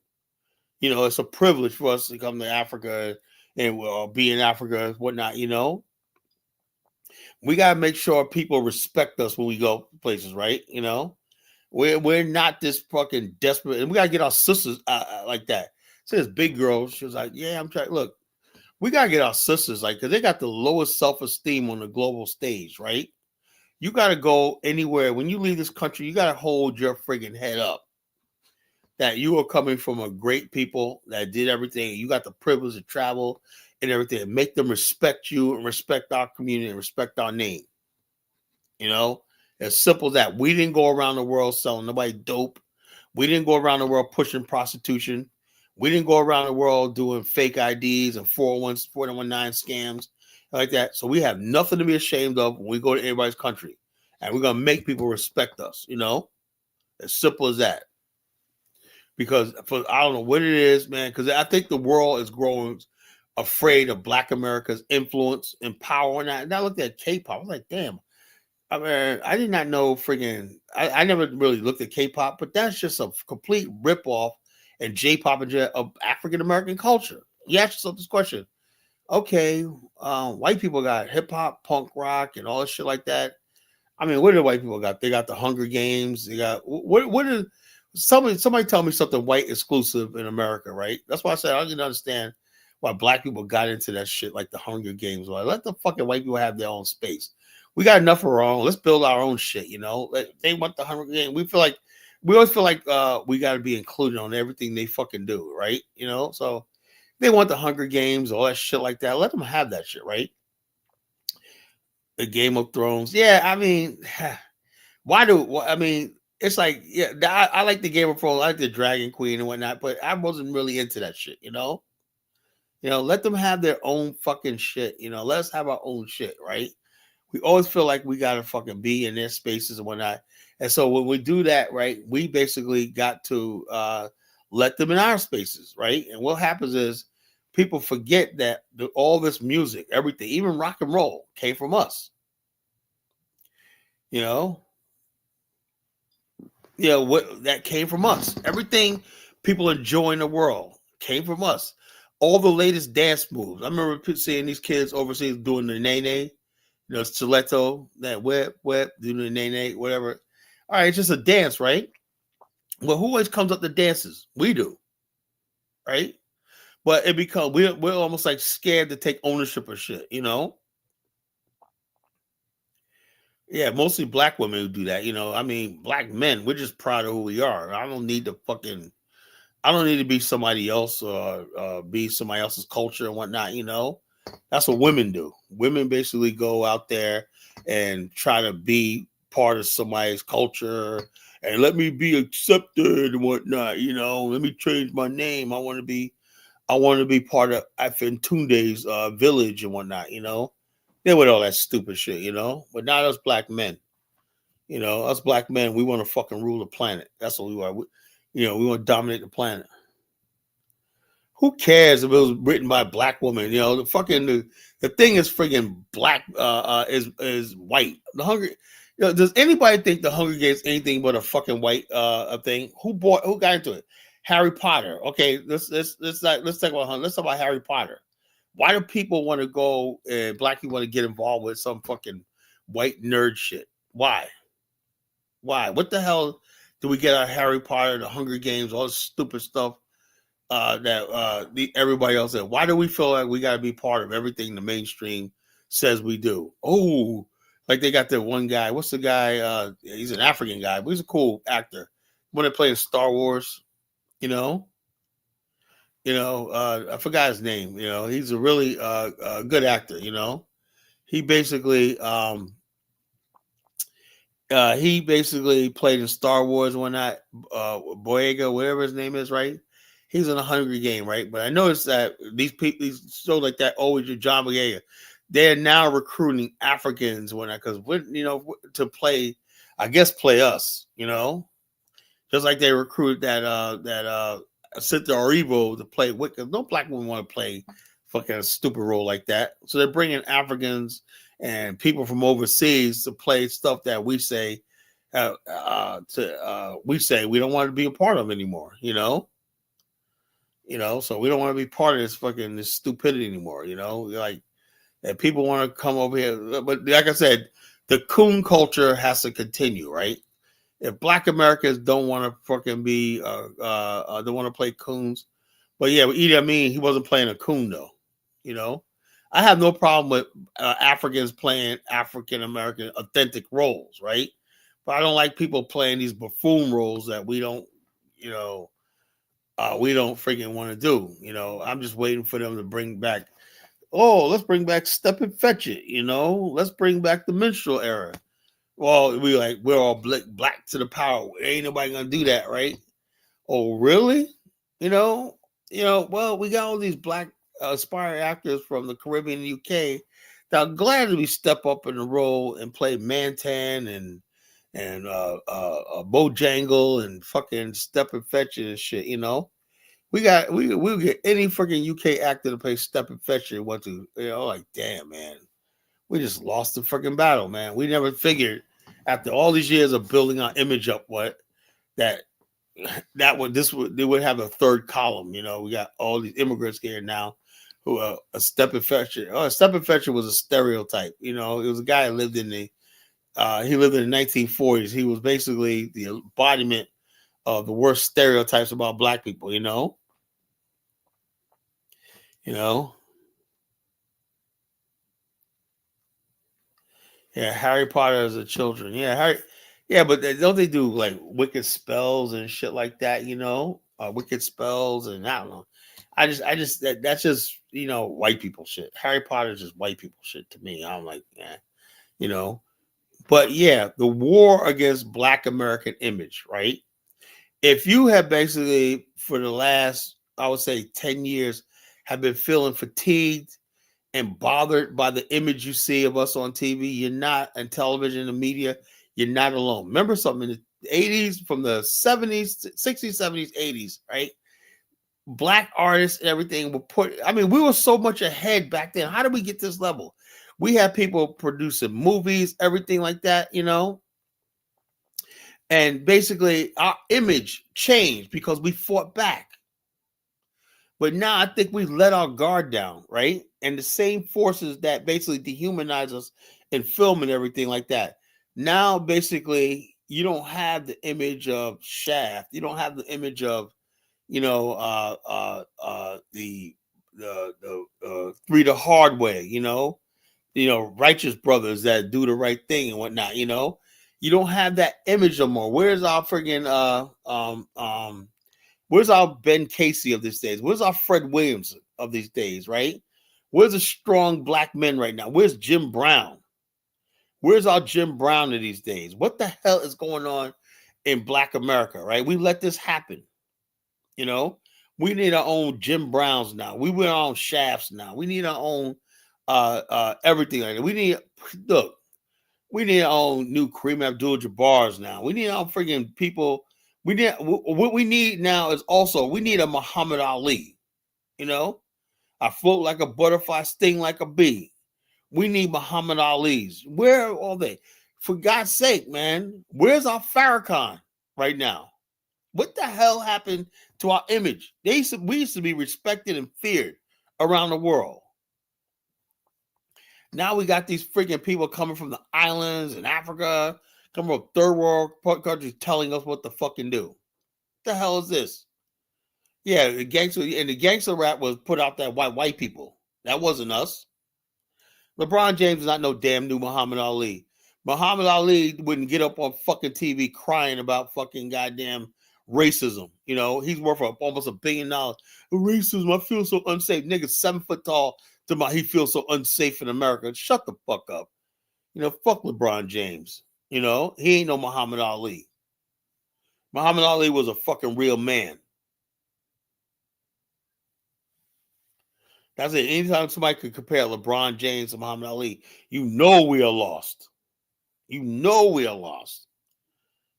it's a privilege for us to come to Africa and be in Africa and whatnot, We got to make sure people respect us when we go places, right? We're not this fucking desperate, and we got to get our sisters like that. So this big girl, she was like, yeah, I'm trying. Look, we got to get our sisters, like, because they got the lowest self-esteem on the global stage, right? You got to go anywhere. When you leave this country, you got to hold your friggin' head up. That you are coming from a great people that did everything. You got the privilege to travel and everything. Make them respect you and respect our community and respect our name. As simple as that. We didn't go around the world selling nobody dope. We didn't go around the world pushing prostitution. We didn't go around the world doing fake IDs and 419 scams like that. So we have nothing to be ashamed of when we go to anybody's country. And we're going to make people respect us, As simple as that. Because I don't know what it is, man. Because I think the world is growing afraid of Black America's influence and power. And I looked at K-pop. I was like, damn. I mean, I did not know friggin'. I never really looked at K-pop, but that's just a complete ripoff and J-pop of African American culture. You ask yourself this question: okay, white people got hip hop, punk rock, and all this shit like that. I mean, what do the white people got? They got the Hunger Games. They got what is somebody tell me something white exclusive in America, right? That's why I said I didn't understand why black people got into that shit like the Hunger Games. Like, let the fucking white people have their own space. We got enough of our own. Let's build our own shit, you know. Like, they want the Hunger Games. We always feel like we got to be included on everything they fucking do, right? You know, so they want the Hunger Games, all that shit like that. Let them have that shit, right? The Game of Thrones. Yeah, I mean, I mean, it's like, yeah, I like the Game of Thrones. I like the Dragon Queen and whatnot, but I wasn't really into that shit, you know? You know, let them have their own fucking shit, you know? Let's have our own shit, right? We always feel like we got to fucking be in their spaces and whatnot. And so when we do that, right, we basically got to let them in our spaces, right? And what happens is people forget that all this music, everything, even rock and roll came from us. You know, what that came from us. Everything people enjoy in the world came from us. All the latest dance moves. I remember seeing these kids overseas doing the nay, stiletto, that whip, doing the nay, whatever. All right, it's just a dance, right? Well, who always comes up to dances? We do, right? But it becomes we're almost like scared to take ownership of shit, you know? Yeah, mostly black women who do that, you know. I mean, black men, we're just proud of who we are. I don't need to be somebody else or be somebody else's culture and whatnot, you know. That's what women do. Women basically go out there and try to be part of somebody's culture and let me be accepted and whatnot, you know. Let me change my name. I want to be part of Afintunde's village and whatnot, you know. They with all that stupid shit, you know. But not us black men. You know, us black men, we want to fucking rule the planet. That's what we are. We want to dominate the planet. Who cares if it was written by a black woman? You know, the thing is friggin' black is white. The Hunger, does anybody think the Hunger Games anything but a fucking white thing? Who got into it? Harry Potter. Okay, let's talk about Harry Potter. Why do people want to go and black people want to get involved with some fucking white nerd shit? Why? What the hell do we get our Harry Potter, the Hunger Games, all this stupid stuff that everybody else said? Why do we feel like we got to be part of everything the mainstream says we do? Oh, like they got that one guy. What's the guy? He's an African guy, but he's a cool actor. When they play in Star Wars, you know. I forgot his name. You know, he's a really good actor. You know, he basically played in Star Wars and whatnot. Boyega, whatever his name is, right? He's in a Hungry Game, right? But I noticed that these shows like that, always John Boyega, they're now recruiting Africans and whatnot because to play, I guess play us. You know, just like they recruited that Cynthia Erivo to play Wicked. No black woman want to play fucking stupid role like that. So they're bringing Africans and people from overseas to play stuff that we say we say we don't want to be a part of anymore. You know, so we don't want to be part of this stupidity anymore. You know, like that people want to come over here, but like I said, the coon culture has to continue, right? If black Americans don't want to fucking be, don't want to play coons. But yeah, Idi Amin, he wasn't playing a coon though. You know, I have no problem with Africans playing African American authentic roles, right? But I don't like people playing these buffoon roles that we don't freaking want to do. You know, I'm just waiting for them to bring back. Oh, let's bring back Step and Fetch It. You know, let's bring back the minstrel era. Well, we're all black to the power. Ain't nobody gonna do that, right? Oh, really? Well, we got all these black aspiring actors from the Caribbean and UK that are glad to step up in the role and play Mantan and Bojangle and fucking Step and Fetch It and shit. You know, we'll get any freaking UK actor to play Step and Fetch It and want to. Like damn, man. We just lost the freaking battle, man. We never figured after all these years of building our image up, they would have a third column. You know, we got all these immigrants here now who a Step and Fetcher. Oh, a Step and Fetcher was a stereotype. You know, it was a guy who lived in the he lived in the 1940s. He was basically the embodiment of the worst stereotypes about black people. You know. Yeah, Harry Potter as a children. Yeah, Harry. Yeah, but don't they do like wicked spells and shit like that? Wicked spells and I don't know. That's just white people shit. Harry Potter is just white people shit to me. I'm like, yeah, you know. But yeah, the war against Black American image, right? If you have basically for the last, I would say, 10 years, have been feeling fatigued and bothered by the image you see of us on TV, you're not, and television and media, you're not alone. Remember something in the 80s, from the 70s, 60s, 70s, 80s, right? Black artists and everything were we were so much ahead back then. How did we get this level? We had people producing movies, everything like that, and basically our image changed because we fought back. But now I think we let our guard down, right? And the same forces that basically dehumanize us in film and everything like that. Now, basically, you don't have the image of Shaft. You don't have the image of, the Three the Hard Way. Righteous brothers that do the right thing and whatnot. You don't have that image no more. Where's our friggin' where's our Ben Casey of these days? Where's our Fred Williams of these days, right? Where's the strong black men right now? Where's Jim Brown? Where's our Jim Brown of these days? What the hell is going on in Black America, right? We let this happen, We need our own Jim Browns now. We need our own Shafts now. We need our own everything like that. We need our own new Kareem Abdul-Jabbars now. We need our freaking people. What we need now is also we need a Muhammad Ali. I float like a butterfly, sting like a bee. We need Muhammad Ali's. Where are all they? For God's sake, man, where's our Farrakhan right now? What the hell happened to our image? We used to be respected and feared around the world. Now we got these freaking people coming from the islands in Africa, coming from third world countries telling us what to fucking do. What the hell is this? Yeah, the gangster rap was put out that white people. That wasn't us. LeBron James is not no damn new Muhammad Ali. Muhammad Ali wouldn't get up on fucking TV crying about fucking goddamn racism. He's worth almost $1 billion. Racism, I feel so unsafe. Nigga 7 foot tall. He feels so unsafe in America. Shut the fuck up. Fuck LeBron James. He ain't no Muhammad Ali. Muhammad Ali was a fucking real man. That's it. Anytime somebody could compare LeBron James to Muhammad Ali, we are lost. We are lost.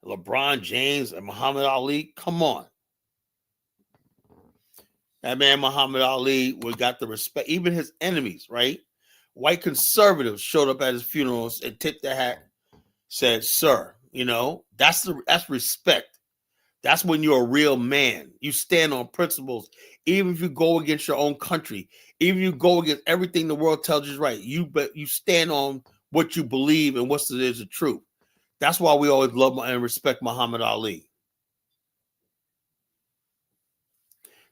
LeBron James and Muhammad Ali, come on. That man Muhammad Ali got the respect. Even his enemies, right? White conservatives showed up at his funerals and tipped their hat, said, "Sir," that's respect. That's when you're a real man. You stand on principles, even if you go against your own country, even if you go against everything the world tells you is right. You stand on what you believe and is the truth. That's why we always love and respect Muhammad Ali.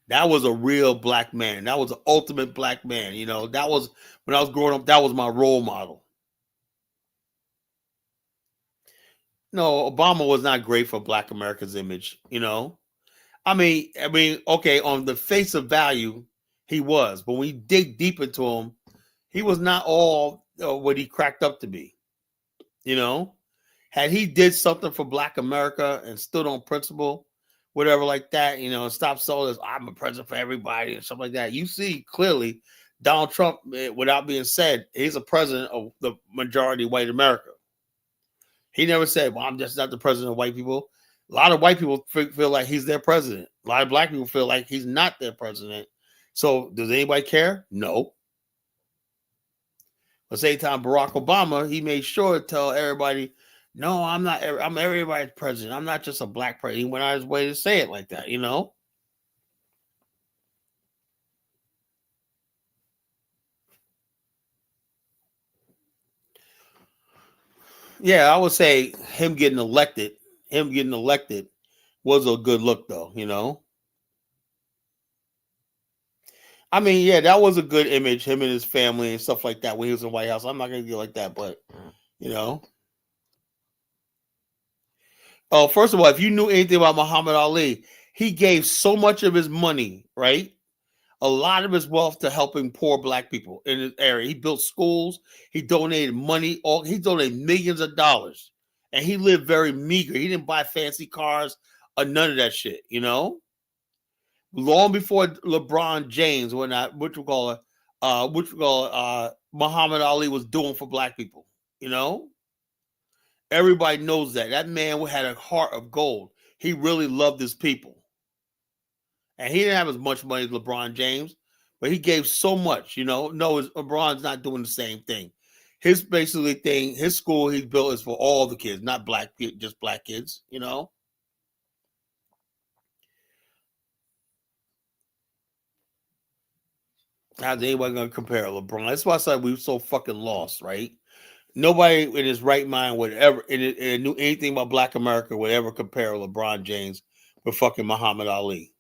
That was a real black man. That was the ultimate black man. That was when I was growing up. That was my role model. No, Obama was not great for Black America's image. Okay, on the face of value, he was, but when you dig deep into him, he was not all what he cracked up to be. Had he did something for Black America and stood on principle, whatever like that, and stop selling this, I'm a president for everybody and stuff like that. You see clearly Donald Trump, without being said, he's a president of the majority of white America. He never said, well, I'm just not the president of white people. A lot of white people feel like he's their president. A lot of black people feel like he's not their president. So does anybody care? No. At the same time, Barack Obama, he made sure to tell everybody, no, I'm not. I'm everybody's president. I'm not just a black president. He went out his way to say it like that, Yeah, I would say him getting elected was a good look, though. I mean, yeah, that was a good image. Him and his family and stuff like that when he was in the White House. I'm not gonna get like that, but you know. Oh, first of all, if you knew anything about Muhammad Ali, he gave so much of his money, right? A lot of his wealth to helping poor black people in his area. He built schools. He donated money. He donated millions of dollars, and he lived very meager. He didn't buy fancy cars or none of that shit. Long before LeBron James, Muhammad Ali was doing for black people. Everybody knows that man had a heart of gold. He really loved his people. And he didn't have as much money as LeBron James, but he gave so much, No, LeBron's not doing the same thing. His school he built is for all the kids, not just black kids, How's anybody going to compare LeBron? That's why I said we were so fucking lost, right? Nobody in his right mind would ever, and knew anything about Black America would ever compare LeBron James with fucking Muhammad Ali.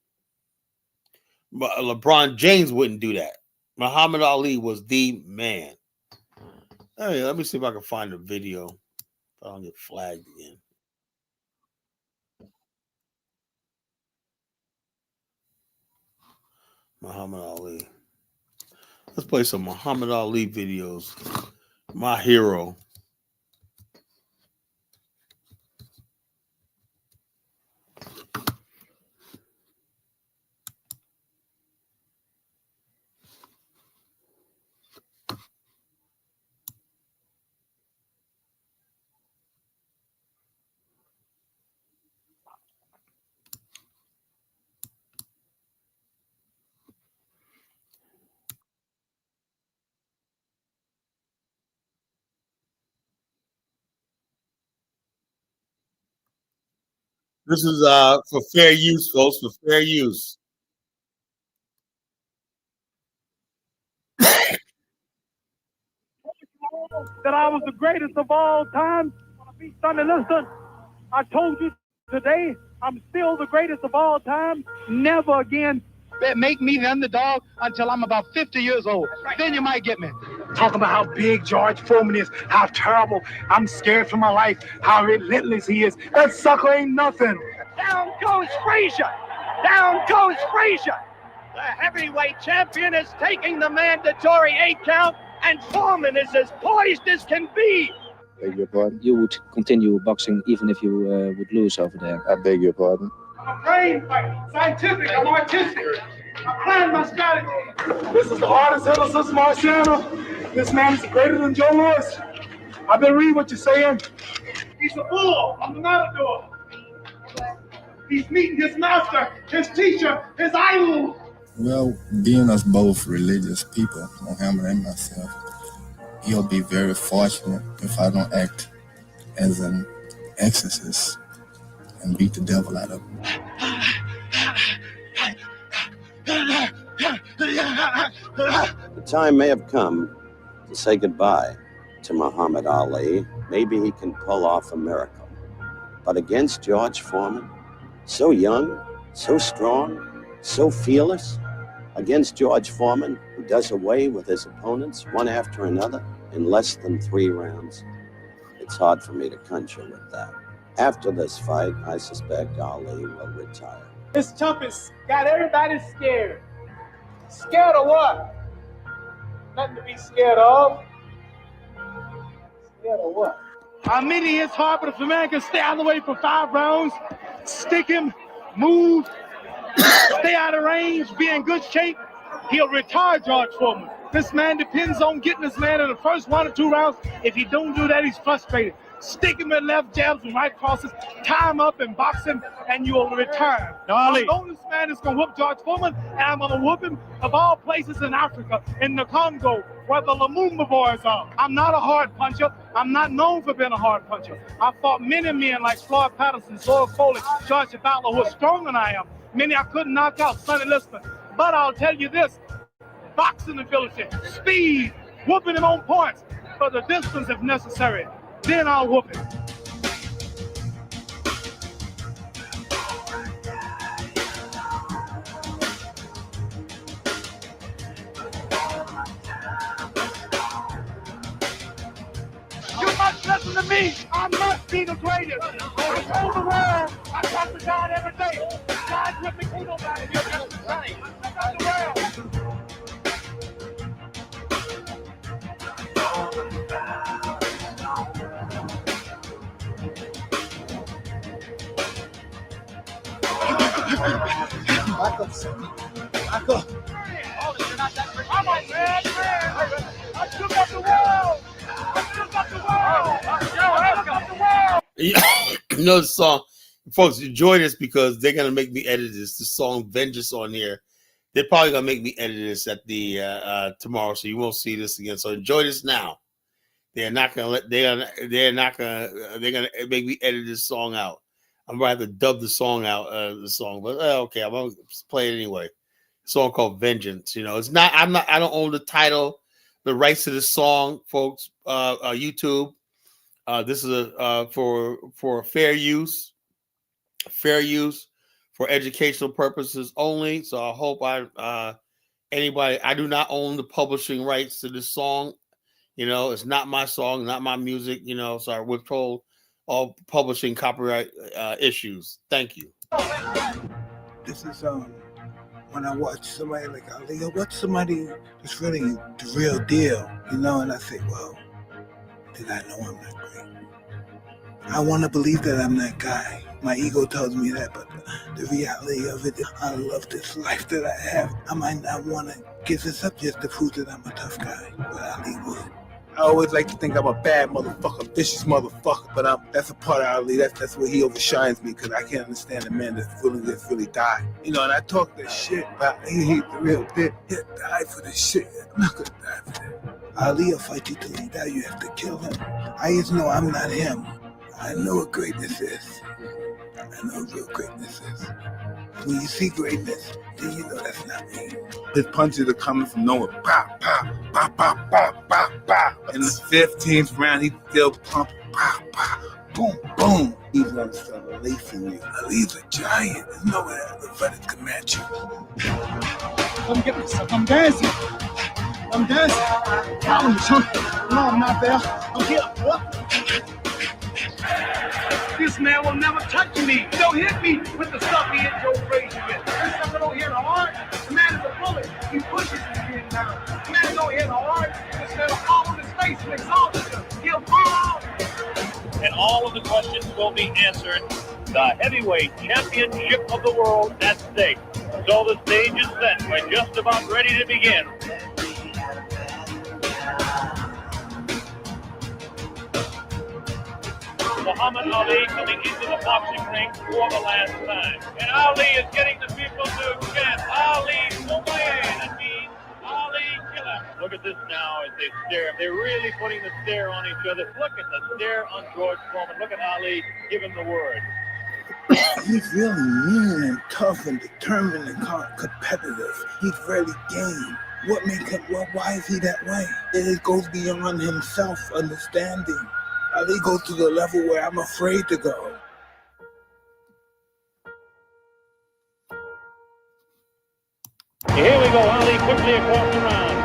But LeBron James wouldn't do that. Muhammad Ali was the man. Hey, let me see if I can find a video. If I don't get flagged again. Muhammad Ali. Let's play some Muhammad Ali videos. My hero. This is for fair use, folks, for fair use. That I was the greatest of all time. When I beat Sonny Liston, I told you today I'm still the greatest of all time. Never again make me the underdog until I'm about 50 years old. Right. Then you might get me. Talking about how big George Foreman is, how terrible. I'm scared for my life, how relentless he is. That sucker ain't nothing. Down goes Frazier. Down goes Frazier. The heavyweight champion is taking the mandatory 8 count, and Foreman is as poised as can be. Beg your pardon? You would continue boxing even if you would lose over there. I beg your pardon? I'm a brain fighter, scientific, I'm artistic. I plan my strategy. This is the hardest hitter since Marciano. This man is greater than Joe Louis. I've been reading what you're saying. He's a bull. I'm the matador. He's meeting his master, his teacher, his idol. Well, being us both religious people, Muhammad and myself, he'll be very fortunate if I don't act as an exorcist and beat the devil out of him. The time may have come to say goodbye to Muhammad Ali. Maybe he can pull off a miracle. But against George Foreman, so young, so strong, so fearless, against George Foreman, who does away with his opponents one after another in less than 3 rounds, it's hard for me to conjure with that. After this fight, I suspect Ali will retire. This toughest got everybody scared. Scared of what? Nothing to be scared of. Scared of what? How many hits hard, but if a man can stay out of the way for 5 rounds, stick him, move, stay out of range, be in good shape, he'll retire George Foreman. This man depends on getting this man in the first 1 or 2 rounds. If he don't do that, he's frustrated. Stick him in left jabs and right crosses, tie him up and box him, and you will retire. I'm the only man that's going to whoop George Foreman, and I'm going to whoop him of all places in Africa, in the Congo, where the Lumumba boys are. I'm not a hard puncher. I'm not known for being a hard puncher. I fought many men like Floyd Patterson, Zoe Foley, George Fowler, who are stronger than I am. Many I couldn't knock out, Sonny Liston. But I'll tell you this, boxing ability, speed, whooping him on points, for the distance if necessary. then I'll whoop him. You must listen to me. I must be the greatest. I rule the world. I talk to God every day. God's with me. Who nobody? You're just the same. I got the world. Back up, son. Back up. I'm a bad man. I took up the world. I took up the world. I took up the world. You know the song, folks. Enjoy this because they're gonna make me edit this. The song "Vengeance" on here. They're probably gonna make me edit this at the tomorrow, so you won't see this again. So enjoy this now. They're not gonna let. They're gonna make me edit this song out. I'm gonna have to dub the song out. The song, but okay, I'm gonna play it anyway. A song called "Vengeance." You know, it's not. I don't own the title, the rights to this song, folks. YouTube. This is for fair use for educational purposes only. So I hope anybody. I do not own the publishing rights to this song. You know, it's not my song, not my music. You know, so I withhold all publishing copyright issues. Thank you. This is when I watch somebody like Ali, I watch somebody that's really the real deal, you know, and I say, well, did I know I'm not great? I want to believe that I'm that guy. My ego tells me that, but the reality of it is I love this life that I have. I might not want to give this up just to prove that I'm a tough guy, but Ali would. I always like to think I'm a bad motherfucker, vicious motherfucker, but that's a part of Ali. That's where he overshines me, because I can't understand a man that's really died. You know, and I talk that shit about he the real thing. He'll die for this shit. I'm not gonna die for that. Ali will fight you till he die. You have to kill him. I just know I'm not him. I know what greatness is. I know what real greatness is. When you see greatness, then you know that's not me. His punches are coming from nowhere. Pow, pow, pow, pow, pow, pow, pow. In the 15th round, he still pumping. Pow, pow, boom, boom. He's gonna start releasing you. Ali's a giant. There's no way that the fighters can match you. Come get me, son. I'm dancing. I'm dancing. No, I'm not there. I'm here. What? This man will never touch me. Don't hit me with the stuff he hit Joe Frazier with. This sucker don't hit hard. The man is a bullet. He pushes his head down. The man don't hit hard. This man will fall on his face and exalt him. He'll fall out. And all of the questions will be answered. The heavyweight championship of the world at stake. So the stage is set. We're just about ready to begin. Muhammad Ali coming into the boxing ring for the last time. And Ali is getting the people to chant, Ali Muhammad. That means Ali Killer. Look at this now as they stare. They're really putting the stare on each other. Look at the stare on George Foreman. Look at Ali giving the word. He's really mean and tough and determined and competitive. He's really game. What makes him? Why is he that way? It goes beyond himself understanding. Ali goes to the level where I'm afraid to go. Here we go, Ali quickly across the round.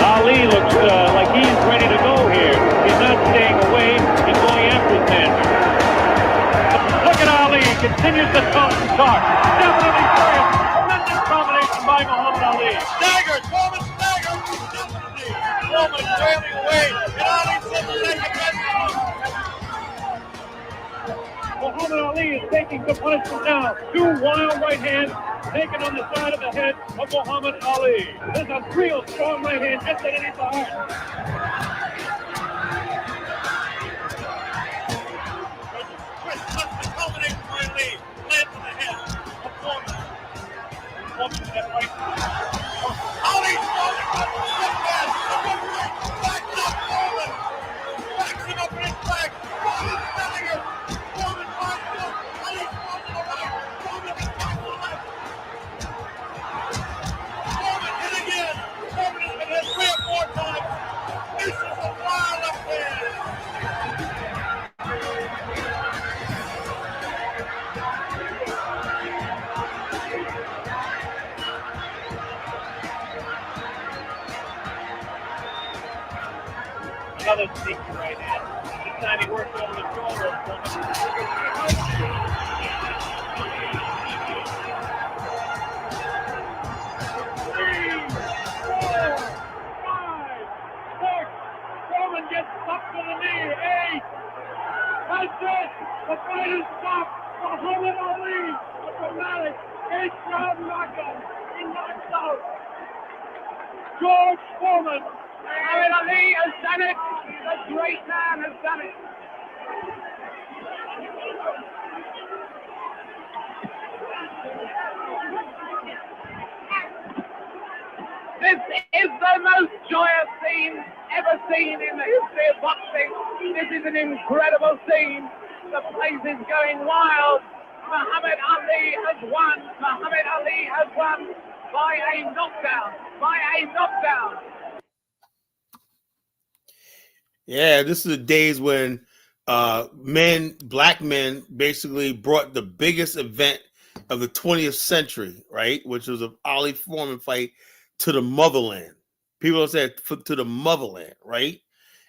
Ali looks like he's ready to go here. He's not staying away, he's going after his man. Look at Ali, he continues to talk. Definitely brilliant. Tremendous combination by Muhammad Ali. Staggered, Foreman staggered. Foreman trailing away, and Ali said the second best. Muhammad Ali is taking the punishment now. Two wild right hands taken on the side of the head of Muhammad Ali. There's a real strong right hand just underneath the heart. The combination by Ali lands on the head of Foreman. Foreman to that right. Ali Foreman comes to the head. Backs up Foreman. Backs him up in his back. Foreman selling it. Foreman finds him. Ali Foreman to the right. Foreman to the left. Foreman hit again. Foreman has been hit 3 or 4 times. another sneaky right hand. This time he worked over the shoulder of Foreman. Foreman gets stuck to the knee. 8. That's it. The fight is stopped. Muhammad Ali, a dramatic 8th-round knockout. He knocks out George Foreman. Muhammad Ali has done it. The great man has done it. This is the most joyous scene ever seen in the history of boxing. This is an incredible scene. The place is going wild. Muhammad Ali has won. Muhammad Ali has won by a knockdown. By a knockdown. Yeah, this is the days when black men basically brought the biggest event of the 20th century, right? Which was an Ali Foreman fight to the motherland. People said to the motherland, right?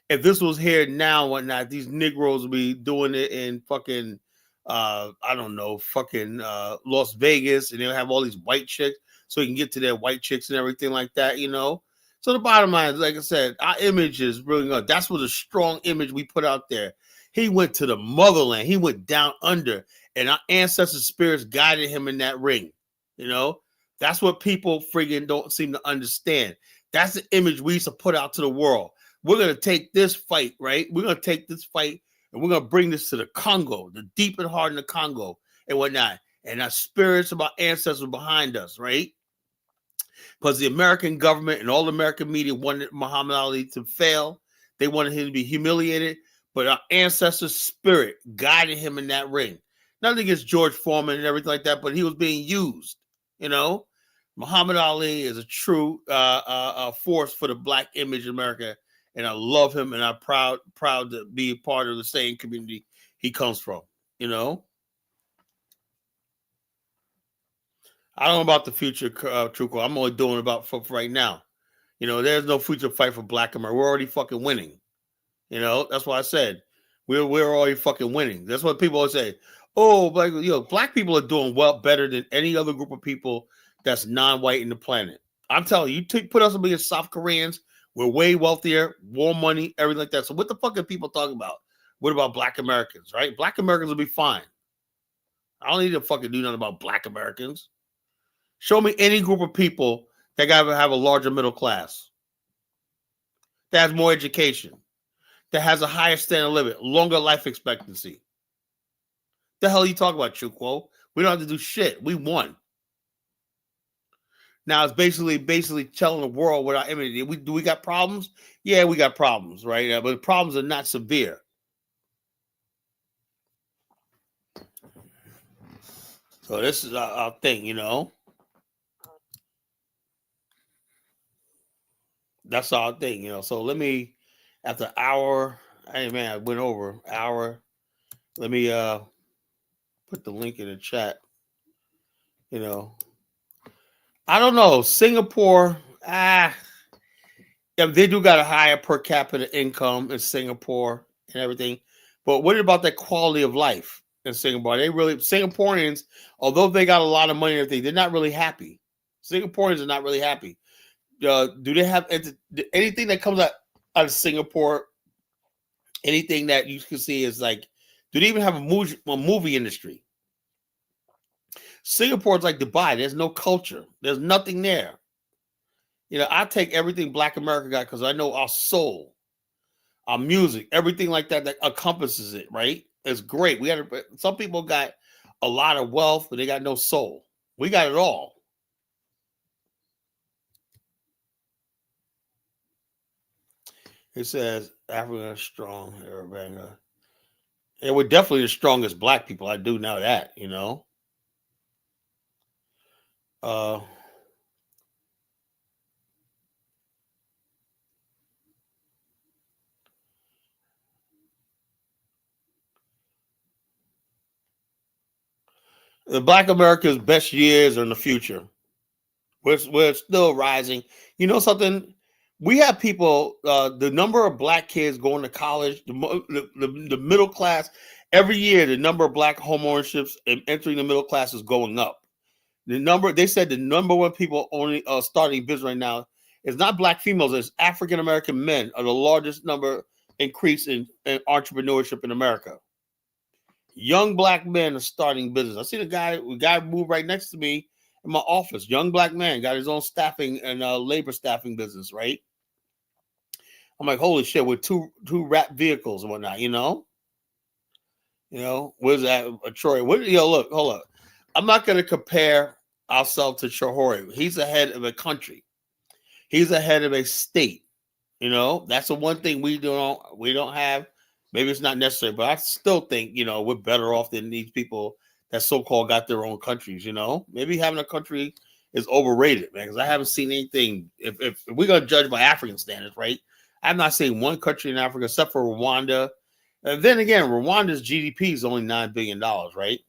If this was here now, whatnot, these Negroes would be doing it in fucking, I don't know, fucking Las Vegas, and they'll have all these white chicks so you can get to their white chicks and everything like that, you know? So the bottom line is, like I said, our image is really good. That's what a strong image we put out there. He went to the motherland. He went down under, and our ancestors' spirits guided him in that ring, you know? That's what people friggin' don't seem to understand. That's the image we used to put out to the world. We're going to take this fight, right? We're going to take this fight and we're going to bring this to the Congo, the deep and hard in the Congo and whatnot. And our spirits of our ancestors behind us, right? Because the American government and all the American media wanted Muhammad Ali to fail. They wanted him to be humiliated. But our ancestors' spirit guided him in that ring. Nothing against George Foreman and everything like that, but he was being used, you know? Muhammad Ali is a true force for the black image in America, and I love him, and I'm proud to be a part of the same community he comes from. You know, I don't know about the future, Truco. I'm only doing about for right now. You know, there's no future fight for black America. We're already fucking winning. You know, that's why I said we're already fucking winning. That's what people always say. Oh, black people are doing better than any other group of people that's non-white in the planet. I'm telling you, put us against South Koreans, we're way wealthier, more money, everything like that. So what the fuck are people talking about? What about black Americans, right? Black Americans will be fine. I don't need to fucking do nothing about black Americans. Show me any group of people that gotta have a larger middle class, that has more education, that has a higher standard of living, longer life expectancy. The hell are you talking about, Chukwo? We don't have to do shit. We won. Now it's basically telling the world what our image is. Do we got problems? Yeah, we got problems, right? But the problems are not severe. So this is our thing, you know. That's our thing, you know. So let me, after hour, hey man, I went over hour. Let me put the link in the chat. You know. I don't know. Singapore, yeah, they do got a higher per capita income in Singapore and everything. But what about that quality of life in Singapore? Singaporeans, although they got a lot of money and everything, they're not really happy. Singaporeans are not really happy. Do they have anything that comes out of Singapore? Anything that you can see is like, do they even have a movie industry? Singapore is like Dubai. There's no culture. There's nothing there. You know, I take everything Black America got because I know our soul, our music, everything like that encompasses it, right? It's great. Some people got a lot of wealth, but they got no soul. We got it all. It says Africa is strong. And we're definitely the strongest black people. I do know that, you know. The Black America's best years are in the future. We're still rising. You know something? We have people, the number of black kids going to college, the middle class, every year, the number of black home ownerships and entering the middle class is going up. They said the number one people only starting business right now is not black females, it's African American men are the largest number increase in entrepreneurship in America. Young black men are starting business. I see the guy moved right next to me in my office. Young black man got his own staffing and labor staffing business, right? I'm like, holy shit, with two wrap vehicles and whatnot, you know? Where's that? Troy? Look, hold up. I'm not going to compare ourselves to Chahori. He's the head of a country. He's the head of a state. That's the one thing we don't have. Maybe it's not necessary, but I still think, we're better off than these people that so-called got their own countries, Maybe having a country is overrated, man, because I haven't seen anything. If we're going to judge by African standards, right? I'm not saying one country in Africa except for Rwanda. And then again, Rwanda's GDP is only $9 billion, right?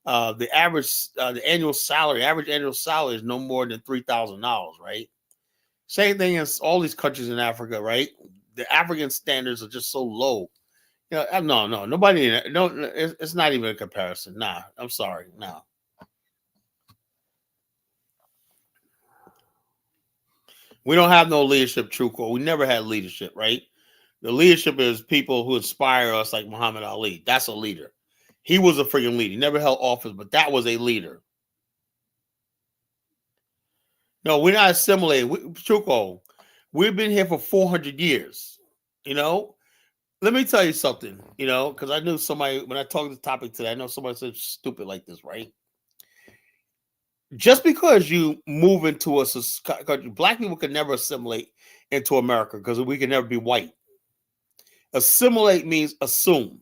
The average annual salary is no more than $3,000, right? Same thing as all these countries in Africa, right? The African standards are just so low. No, nobody. No, it's not even a comparison. Nah, I'm sorry. No. We don't have no leadership, Truco. We never had leadership, right? The leadership is people who inspire us, like Muhammad Ali. That's a leader. He was a freaking leader. He never held office, but that was a leader. No, we're not assimilating. Truco, we've been here for 400 years. Let me tell you something, because I knew somebody, when I talked the topic today, I know somebody said stupid like this, right? Just because you move into a country, black people can never assimilate into America because we can never be white. Assimilate means assume.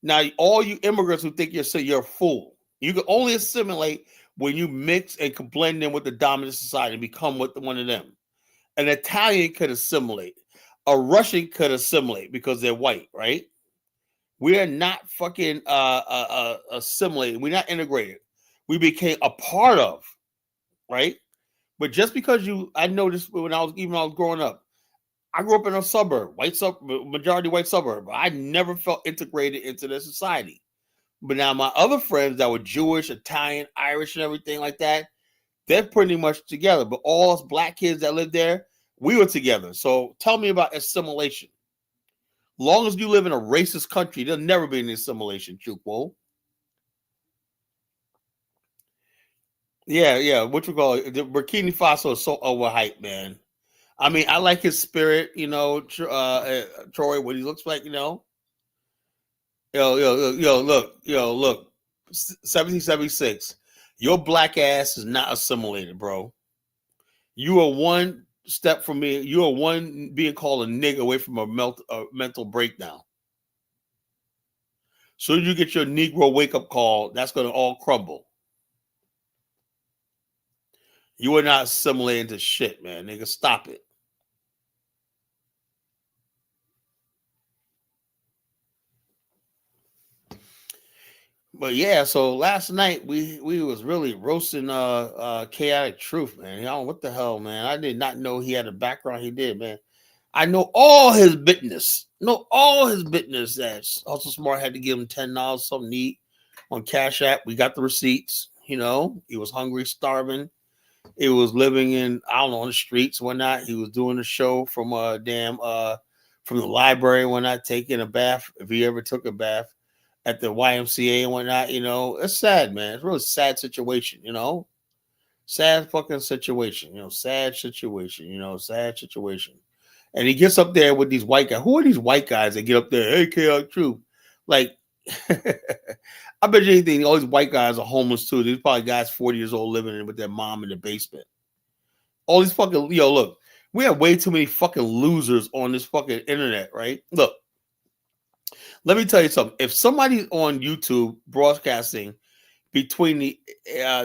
Now, all you immigrants who think you're a fool. You can only assimilate when you mix and can blend in with the dominant society and become one of them. An Italian could assimilate. A Russian could assimilate because they're white, right? We are not fucking assimilated. We're not integrated. We became a part of, right? But just because I noticed when I was growing up, I grew up in a suburb, majority white suburb. I never felt integrated into the society. But now my other friends that were Jewish, Italian, Irish, and everything like that, they're pretty much together. But all us black kids that lived there, we were together. So tell me about assimilation. Long as you live in a racist country, there'll never be any assimilation, Chukwo. Yeah. What you call it? The Burkina Faso is so overhyped, man. I mean, I like his spirit, Troy, what he looks like, Yo, look, 1776. Your black ass is not assimilated, bro. You are one step from me. You are one being called a nigga away from a mental breakdown. So you get your Negro wake-up call, that's going to all crumble. You are not assimilating to shit, man. Nigga, stop it. But yeah, so last night we was really roasting Chaotic Truth, man. What the hell, man? I did not know he had a background he did, man. I know all his business. That Also Smart had to give him $10, something neat on Cash App. We got the receipts. He was hungry, starving. He was living on the streets, whatnot. He was doing a show from from the library, whatnot, taking a bath, if he ever took a bath at the YMCA and whatnot. It's sad, man. It's a really sad situation, sad fucking situation, sad situation, sad situation. And he gets up there with these white guys. Who are these white guys that get up there? Hey, Chaotic Truth. Like, I bet you anything, all these white guys are homeless too. These probably guys 40 years old living with their mom in the basement. All these fucking, look, we have way too many fucking losers on this fucking internet, right? Look, let me tell you something. If somebody's on YouTube broadcasting between the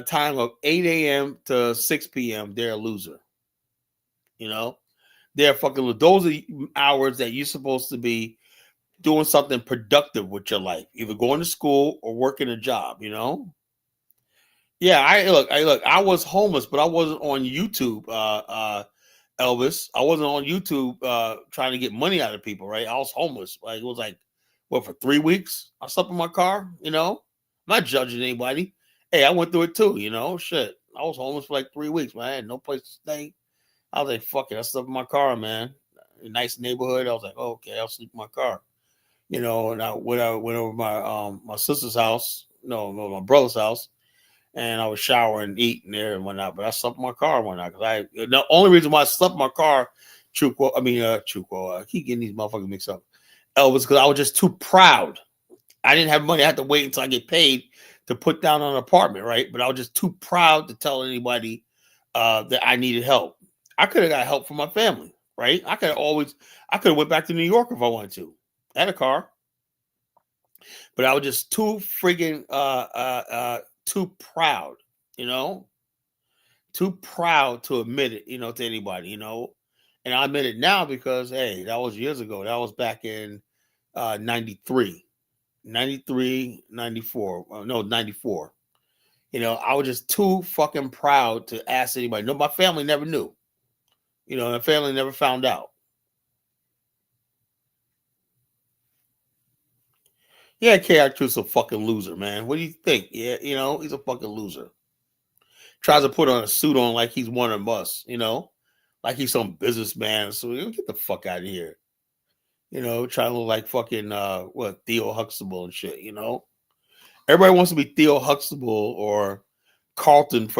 time of 8 a.m. to 6 p.m., they're a loser. They're fucking, those are hours that you're supposed to be doing something productive with your life, either going to school or working a job, Yeah, I was homeless, but I wasn't on YouTube Elvis. I wasn't on YouTube trying to get money out of people, right? I was homeless. Like, it was like, what, for 3 weeks? I slept in my car, you know? I'm not judging anybody. Hey, I went through it too, you know? Shit. I was homeless for like 3 weeks, man. I had no place to stay. I was like, fuck it. I slept in my car, man. A nice neighborhood. I was like, oh, okay, I'll sleep in my car. You know, and I went over my sister's house, my brother's house, and I was showering, eating there and whatnot. But I slept in my car and whatnot. The only reason why I slept in my car, Chuko, I keep getting these motherfuckers mixed up. Elvis, because I was just too proud. I didn't have money. I had to wait until I get paid to put down an apartment, right? But I was just too proud to tell anybody that I needed help. I could have got help from my family, right? I could have went back to New York if I wanted to. I had a car. But I was just too friggin' too proud, you know? Too proud to admit it, to anybody, And I admit it now because, hey, that was years ago. That was back in 93, 94. No, 94. I was just too fucking proud to ask anybody. No, my family never knew. My family never found out. Yeah, K.I. Truth's a fucking loser, man. What do you think? Yeah, he's a fucking loser. Tries to put on a suit on like he's one of us, like he's some businessman. So get the fuck out of here. Trying to look like fucking Theo Huxtable and shit, Everybody wants to be Theo Huxtable or Carlton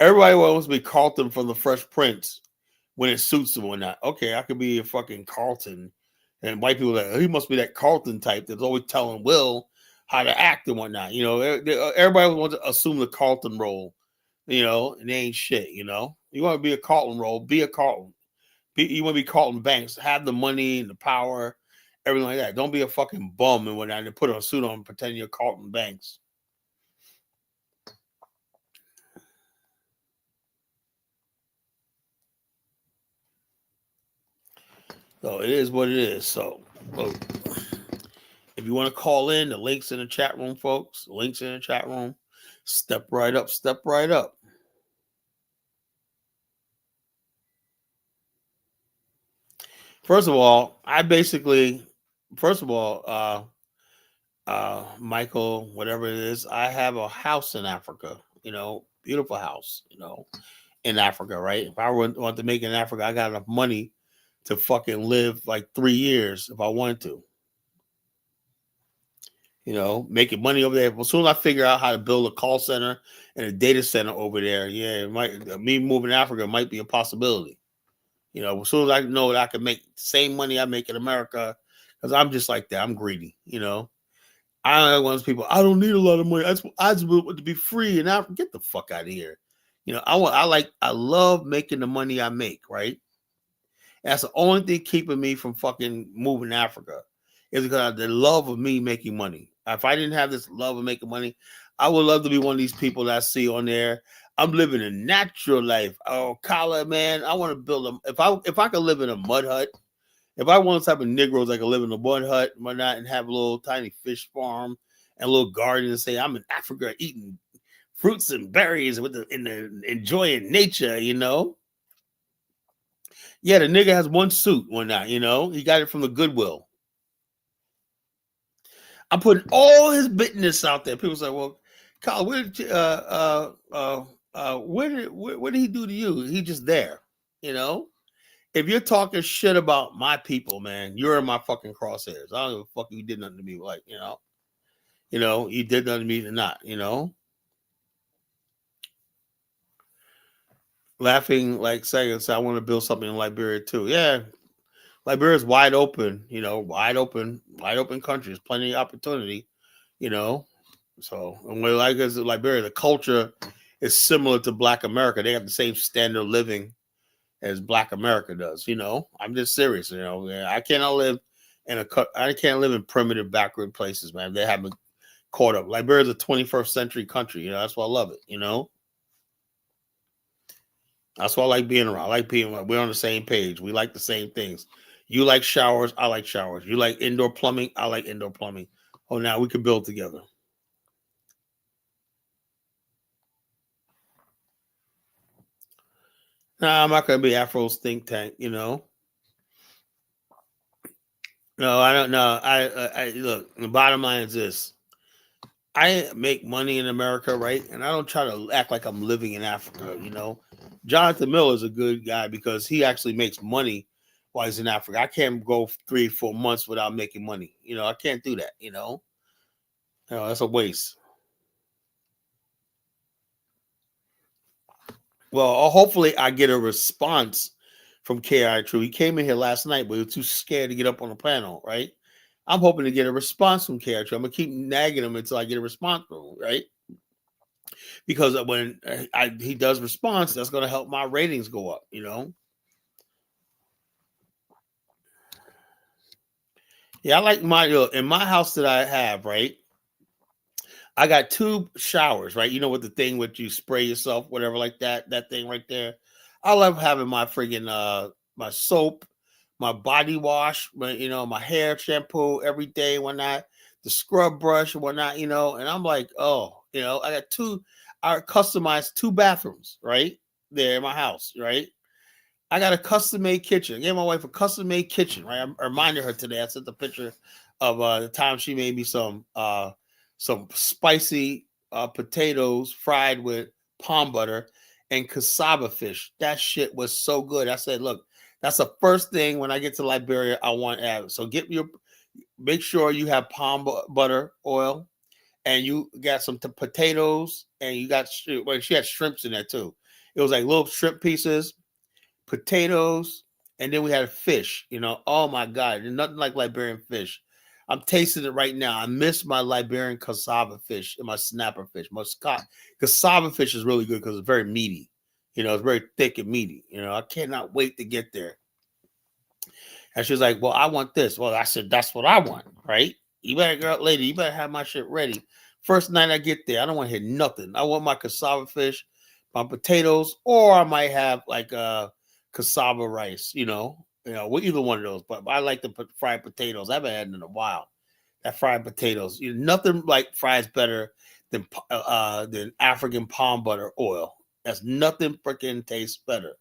everybody wants to be Carlton from the Fresh Prince when it suits them or not. Okay, I could be a fucking Carlton. And white people he must be that Carlton type that's always telling Will how to act and whatnot. Everybody wants to assume the Carlton role, and they ain't shit, You want to be a Carlton role, be a Carlton. You want to be Carlton Banks, have the money and the power, everything like that. Don't be a fucking bum and whatnot and put a suit on and pretend you're Carlton Banks. So it is what it is. So if you want to call in, the link's in the chat room, folks. The link's in the chat room. Step right up. Step right up. First of all, Michael, whatever it is, I have a house in Africa, beautiful house, in Africa, right? If I want to make it in Africa, I got enough money to fucking live like 3 years if I wanted to. Making money over there. As soon as I figure out how to build a call center and a data center over there, me moving to Africa might be a possibility. As soon as I know that I can make the same money I make in America, because I'm just like that. I'm greedy, I don't know one of those people. I don't need a lot of money. I just want to be free and Africa. Get the fuck out of here. I love making the money I make, right? And that's the only thing keeping me from fucking moving to Africa is because of the love of me making money. If I didn't have this love of making money, I would love to be one of these people that I see on there. I'm living a natural life. Oh, Kala, man, I want to build if I could live in a mud hut, if I want to type of Negroes, I could live in a mud hut and whatnot and have a little tiny fish farm and a little garden and say I'm in Africa eating fruits and berries enjoying nature, Yeah, the nigga has one suit, whatnot, he got it from the Goodwill. I'm putting all his business out there. People say, "Well, Kyle, what did he do to you?" He just there, If you're talking shit about my people, man, you're in my fucking crosshairs. I don't give a fuck if you did nothing to me, like you did nothing to me or not, Laughing like saying, I want to build something in Liberia too. Yeah. Liberia is wide open, wide open country. There's plenty of opportunity, So, and what I like is Liberia, the culture is similar to Black America. They have the same standard of living as Black America does, I'm just serious, I cannot live in primitive backward places, man. They haven't caught up. Liberia is a 21st century country, that's why I love it, That's why I like being around. I like being we're on the same page. We like the same things. You like showers, I like showers. You like indoor plumbing, I like indoor plumbing. Oh, now we can build together. Nah, I'm not gonna be Afro's think tank. You know. No, I don't know. I look. The bottom line is this: I make money in America, right? And I don't try to act like I'm living in Africa. You know, Jonathan Miller is a good guy because he actually makes money while he's in Africa. I can't go 3-4 months without making money. You know, I can't do that. You know, that's a waste. Well, hopefully I get a response from KI True. He came in here last night, but he was too scared to get up on the panel, right? I'm hoping to get a response from KI True. I'm going to keep nagging him until I get a response from him, right? Because when he does response, that's going to help my ratings go up, you know? Yeah, I like in my house that I have, right? I got 2 showers, right? You know what the thing with you spray yourself, whatever like that thing right there. I love having my friggin' my soap, my body wash, my hair shampoo every day, whatnot, the scrub brush and whatnot, and I'm like, oh, I customized 2 bathrooms, right? There in my house, right? I got a custom made kitchen. I gave my wife a custom made kitchen, right? I reminded her today. I sent the picture of the time she made me some spicy potatoes fried with palm butter and cassava fish. That shit was so good. I said, look, that's the first thing when I get to Liberia I want to have. So make sure you have palm butter oil, and you got some potatoes, and you got she had shrimps in there too. It was like little shrimp pieces, potatoes, and then we had fish. Oh my God, nothing like Liberian fish. I'm tasting it right now. I miss my Liberian cassava fish and my snapper fish. My cassava fish is really good because it's very meaty. It's very thick and meaty. I cannot wait to get there. And she was like, well, I want this. Well, I said, that's what I want, right? You better have my shit ready. First night I get there, I don't want to hear nothing. I want my cassava fish, my potatoes, or I might have like cassava rice, either one of those. But I like the fried potatoes. I haven't had it in a while. That fried potatoes, nothing like fries better than African palm butter oil. That's nothing freaking tastes better.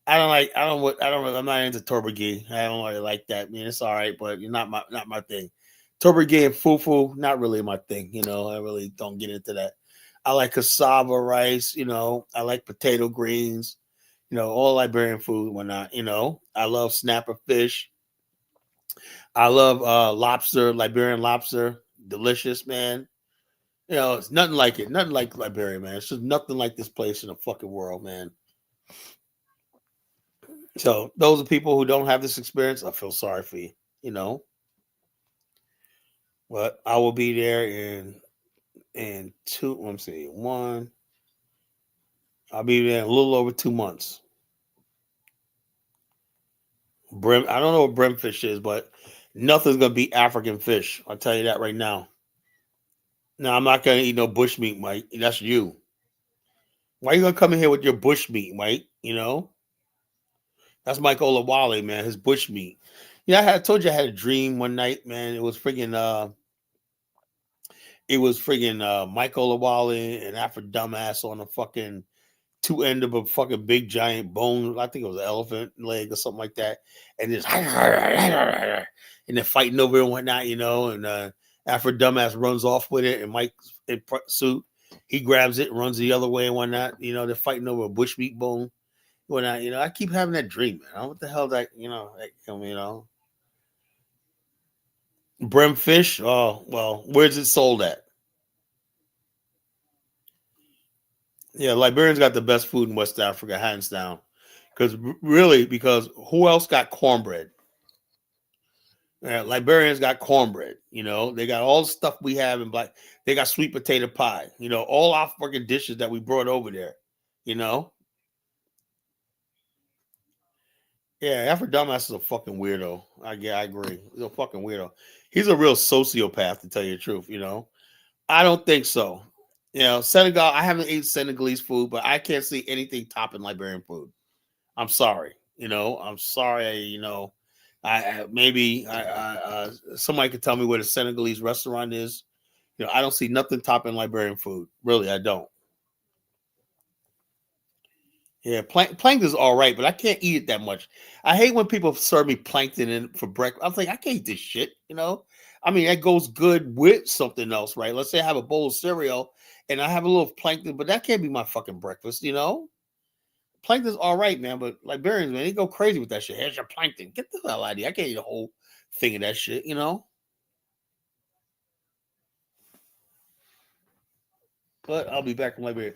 I'm not into turbogi. I don't really like that. I mean, it's all right, but not my thing. Turbogi and fufu, not really my thing. I really don't get into that. I like cassava rice. I like potato greens. All Liberian food, whatnot. I love snapper fish. I love lobster, Liberian lobster. Delicious, man. It's nothing like it. Nothing like Liberia, man. It's just nothing like this place in the fucking world, man. So those are people who don't have this experience. I feel sorry for you, But I will be there in 2. Let me see, 1. I'll be there in a little over 2 months. I don't know what brimfish is, but nothing's gonna beat African fish. I'll tell you that right now. Now I'm not gonna eat no bush meat, Mike. That's you. Why are you gonna come in here with your bush meat, Mike? That's Mike Olawale, man. His bush meat. I told you I had a dream one night, man. It was friggin' Mike Olawale and Afro Dumbass on a fucking 2 end of a fucking big giant bone. I think it was an elephant leg or something like that. And just and they're fighting over it and whatnot, and Afro Dumbass runs off with it, and Mike's in suit, he grabs it and runs the other way and whatnot. They're fighting over a bushmeat bone. Whatnot, I keep having that dream, man. I don't know what the hell brim fish. Oh, well, where's it sold at? Yeah, Liberians got the best food in West Africa, hands down. Because who else got cornbread? Liberians got cornbread. They got all the stuff we have in black. They got sweet potato pie. All our fucking dishes that we brought over there. Yeah, Afro Dumbass is a fucking weirdo. I agree. He's a fucking weirdo. He's a real sociopath, to tell you the truth. I don't think so. Senegal. I haven't eaten Senegalese food, but I can't see anything topping Liberian food. I'm sorry. I'm sorry. Maybe somebody could tell me where the Senegalese restaurant is. I don't see nothing topping Liberian food. Really, I don't. Yeah, plankton's all right, but I can't eat it that much. I hate when people serve me plankton in for breakfast. I was like, I can't eat this shit, you know? I mean, that goes good with something else, right? Let's say I have a bowl of cereal and I have a little plankton, but that can't be my fucking breakfast, you know? Plankton's all right, man, but Liberians, man, they go crazy with that shit. Here's your plankton. Get the hell out of here. I can't eat a whole thing of that shit, you know? But I'll be back from Liberia.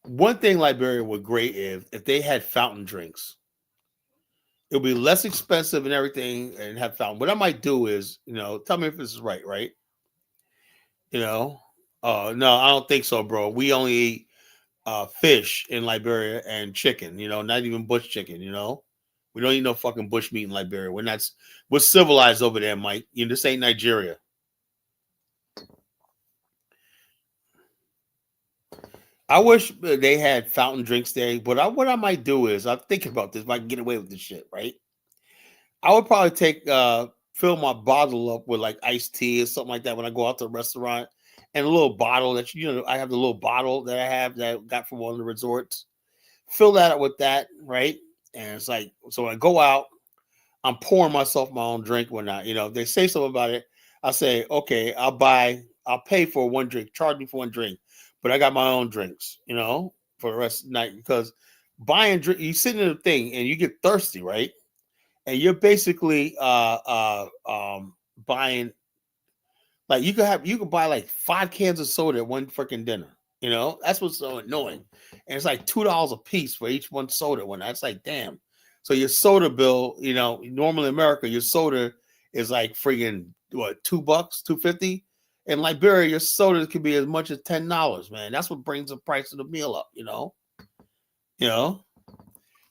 One thing Liberia would great if they had fountain drinks. It would be less expensive and everything and have fountain. What I might do is, you know, tell me if this is right, right? You know? No, I don't think so, bro. We only eat fish in Liberia and chicken, you know, not even bush chicken, you know. We don't eat no fucking bush meat in Liberia. We're civilized over there, Mike. You know, this ain't Nigeria. I wish they had fountain drinks there, but what I might do is I'm thinking about this. If I can get away with this shit, right? I would probably fill my bottle up with like iced tea or something like that when I go out to a restaurant, and a little bottle that I have the little bottle that I got from one of the resorts. Fill that up with that, right? And it's like, so when I go out, I'm pouring myself my own drink, whatnot. You know, if they say something about it, I say, okay, I'll pay for one drink, charge me for one drink, but I got my own drinks, you know, for the rest of the night, because buying drink, you sit in a thing and you get thirsty, right? And you're basically buying, like you could buy like 5 cans of soda at one freaking dinner. You know, that's what's so annoying. And it's like $2 a piece for each one soda. That's like, damn. So your soda bill, you know, normally in America, your soda is like friggin' what, $2, $2.50. In Liberia, your soda could be as much as $10, man. That's what brings the price of the meal up, you know. You know?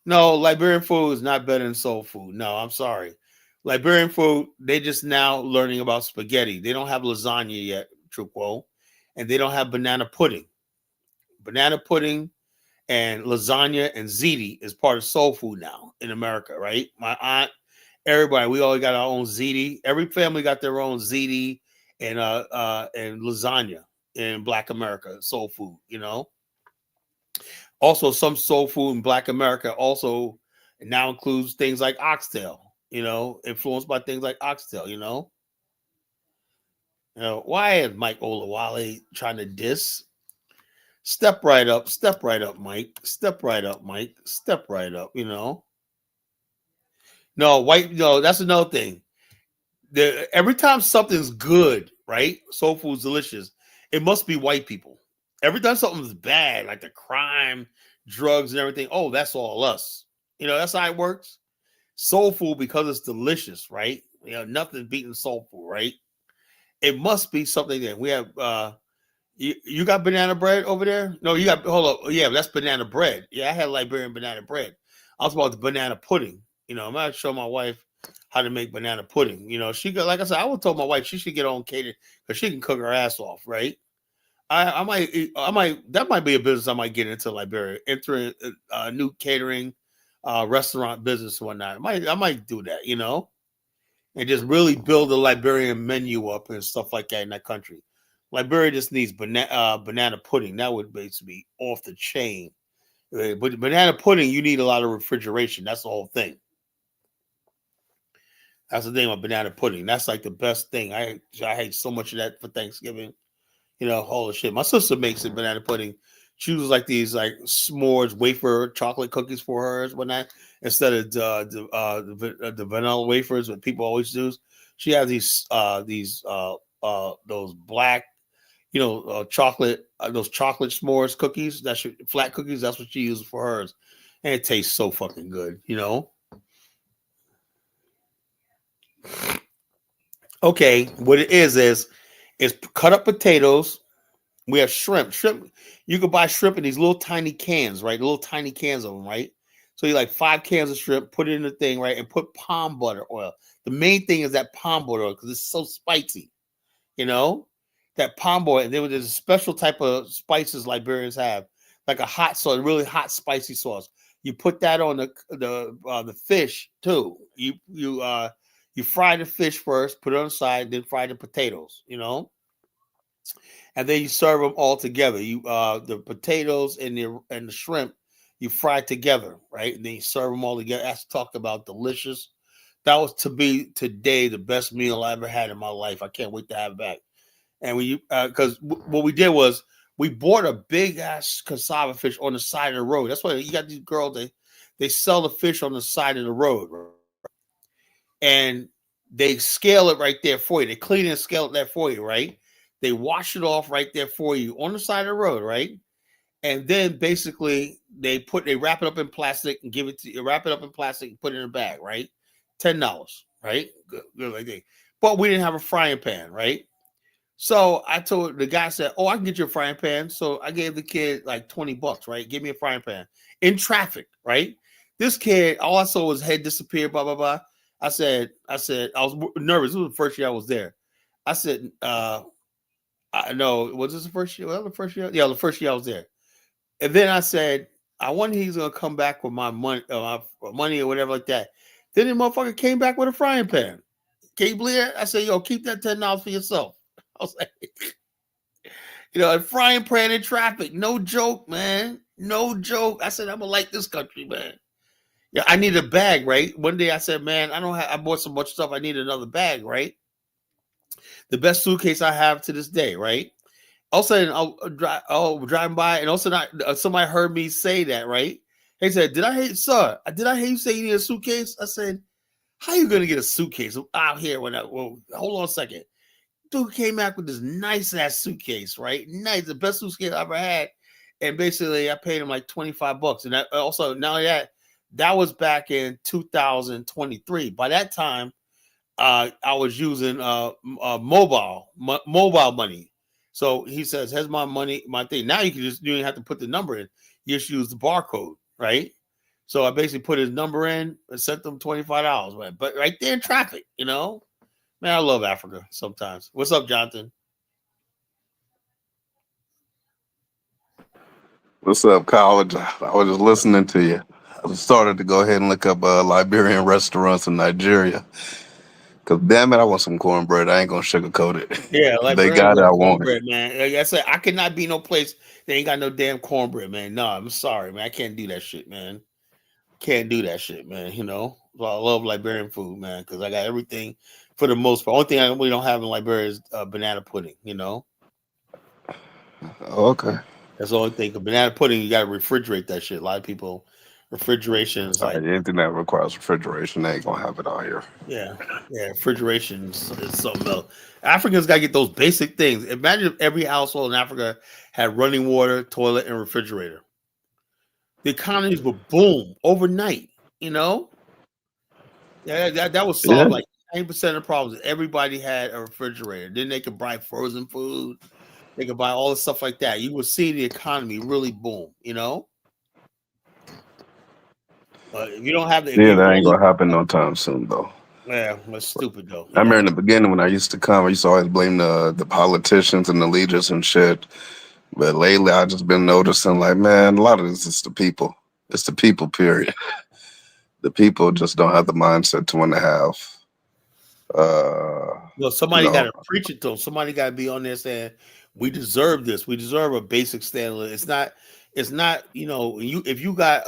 No, Liberian food is not better than soul food. No, I'm sorry. Liberian food, they just now learning about spaghetti. They don't have lasagna yet, true quote, and they don't have banana pudding. Banana pudding and lasagna and ziti is part of soul food now in America, right? My aunt, everybody, we all got our own ziti. Every family got their own ziti and lasagna in Black America, soul food, you know. Also, some soul food in Black America also now includes things like oxtail, you know, influenced by things like oxtail, you know. You know, why is Mike Olawale trying to diss? Step right up, Mike. Step right up, Mike. Step right up, you know. No, that's another thing. Every time something's good, right? Soul food's delicious, it must be white people. Every time something's bad, like the crime, drugs, and everything, oh, that's all us. You know, that's how it works. Soul food, because it's delicious, right? You know, nothing's beating soul food, right? It must be something that we have. You got banana bread over there? No, you got, hold up. Yeah, that's banana bread. Yeah, I had Liberian banana bread. I was about the banana pudding. You know, I'm going to show my wife how to make banana pudding. You know, like I said, I would tell my wife she should get on cater because she can cook her ass off, right? I might, that might be a business I might get into Liberia, entering a new catering restaurant business or whatnot. I might do that, you know, and just really build a Liberian menu up and stuff like that in that country. Liberia just needs banana pudding. That would basically be off the chain. But banana pudding, you need a lot of refrigeration. That's the whole thing. That's the thing with banana pudding. That's like the best thing. I hate so much of that for Thanksgiving. You know, holy shit. My sister makes it banana pudding. She uses like these like s'mores wafer chocolate cookies for hers whatnot, instead of the vanilla wafers that people always use. She has these those black, you know, chocolate, those chocolate s'mores cookies. That's flat cookies. That's what she uses for hers, and it tastes so fucking good. You know. Okay, what it is cut up potatoes. We have shrimp. Shrimp, you can buy shrimp in these little tiny cans, right? Little tiny cans of them, right? So you like 5 cans of shrimp, put it in the thing, right? And put palm butter oil. The main thing is that palm butter oil because it's so spicy, you know? That palm butter. And there's a special type of spices Liberians have, like a hot sauce, really hot, spicy sauce. You put that on the fish too. You fry the fish first, put it on the side, then fry the potatoes, you know? And then you serve them all together. You the potatoes and the shrimp, you fry it together, right? And then you serve them all together. That's talked about delicious. That was to be today the best meal I ever had in my life. I can't wait to have it back. And we, because what we did was we bought a big ass cassava fish on the side of the road. That's why you got these girls, they sell the fish on the side of the road, and they scale it right there for you. They clean and scale it there for you, right? They wash it off right there for you on the side of the road, right? And then basically they wrap it up in plastic and give it to you. Wrap it up in plastic and put it in a bag, right? $10, right? Good like that. But we didn't have a frying pan, right? So I told the guy, said, "Oh, I can get you a frying pan." So I gave the kid like $20, right? Give me a frying pan in traffic, right? This kid, all I saw was head disappear, blah, blah, blah. I said, I was nervous. This was the first year I was there. I said, I know, was this the first year? Well, the first year? Yeah, the first year I was there. And then I said, I wonder he's going to come back with my money or whatever like that. Then the motherfucker came back with a frying pan. Can you believe it? I said, yo, keep that $10 for yourself. I was like, a frying pan in traffic. No joke, man. No joke. I said, I'm going to like this country, man. Yeah, I need a bag, right? One day I said, man, I bought so much stuff. I need another bag, right? The best suitcase I have to this day, right? All of a sudden, I'll driving by, and all of a sudden, somebody heard me say that, right? He said, did I hear you say you need a suitcase? I said, how you going to get a suitcase out here? Hold on a second. Dude came back with this nice-ass suitcase, right? Nice, the best suitcase I ever had. And basically, I paid him like $25. And also, not only that was back in 2023. By that time, I was using mobile money. So he says, "Here's my money, my thing." Now you don't have to put the number in. You just use the barcode, right? So I basically put his number in and sent them $25, man. But right there in traffic, man, I love Africa sometimes. What's up, Jonathan? What's up, Kyle? I was just listening to you. I started to go ahead and look up Liberian restaurants in Nigeria. Because damn it, I want some cornbread. I ain't going to sugarcoat it. Yeah, they got it, I want it. Man. Like I said, I cannot be no place that ain't got no damn cornbread, man. No, I'm sorry, man. I can't do that shit, man. Can't do that shit, man. So I love Liberian food, man, because I got everything for the most part. Only thing we don't have in Liberia is banana pudding, Okay. That's the only thing. Banana pudding, you got to refrigerate that shit. A lot of people, refrigeration is like anything that requires refrigeration, they ain't gonna have it out here. Yeah, refrigeration is something else. Africans got to get those basic things. Imagine if every household in Africa had running water, toilet, and refrigerator. The economies would boom overnight. Yeah, that would solve like 90% of the problems. Everybody had a refrigerator. Then they could buy frozen food. They could buy all the stuff like that. You would see the economy really boom. If you don't have the, that ain't gonna happen no time soon, though. Yeah, that's stupid though. I remember in the beginning when I used to come, I used to always blame the politicians and the leaders and shit. But lately, I just been noticing, like, man, a lot of this is the people. It's the people, period. The people just don't have the mindset to want to have. Somebody got to preach it to them. Somebody got to be on there saying, "We deserve this. We deserve a basic standard." It's not. If you got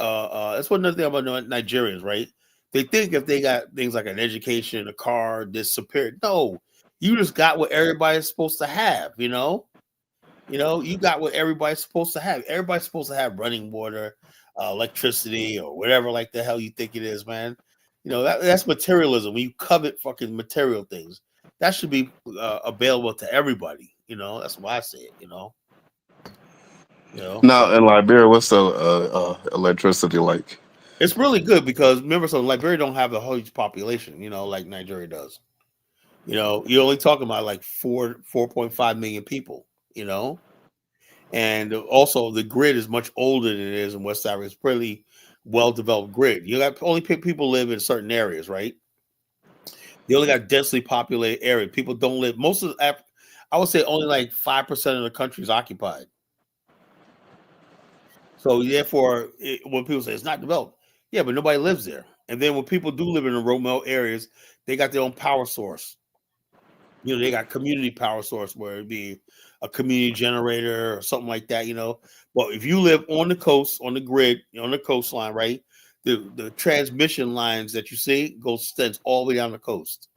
that's one other thing about Nigerians, right? They think if they got things like an education, a car, this superior. No, you just got what everybody's supposed to have. You got what everybody's supposed to have. Everybody's supposed to have running water, electricity, or whatever like the hell you think it is, man. That's materialism. When you covet fucking material things, that should be available to everybody. That's why I say it. Now in Liberia, what's the electricity like? It's really good because remember, so Liberia don't have a huge population, like Nigeria does. You're only talking about like 4.5 million people, and also the grid is much older than it is in West Africa. It's pretty well-developed grid. You got only people live in certain areas, right? They only got densely populated areas. People don't live. Most of Africa, I would say, only like 5% of the country is occupied. So therefore, when people say it's not developed, yeah, but nobody lives there. And then when people do live in the remote areas, they got their own power source. They got community power source where it'd be a community generator or something like that, you know. But if you live on the coast, on the grid, on the coastline, right, the transmission lines that you see extends all the way down the coast.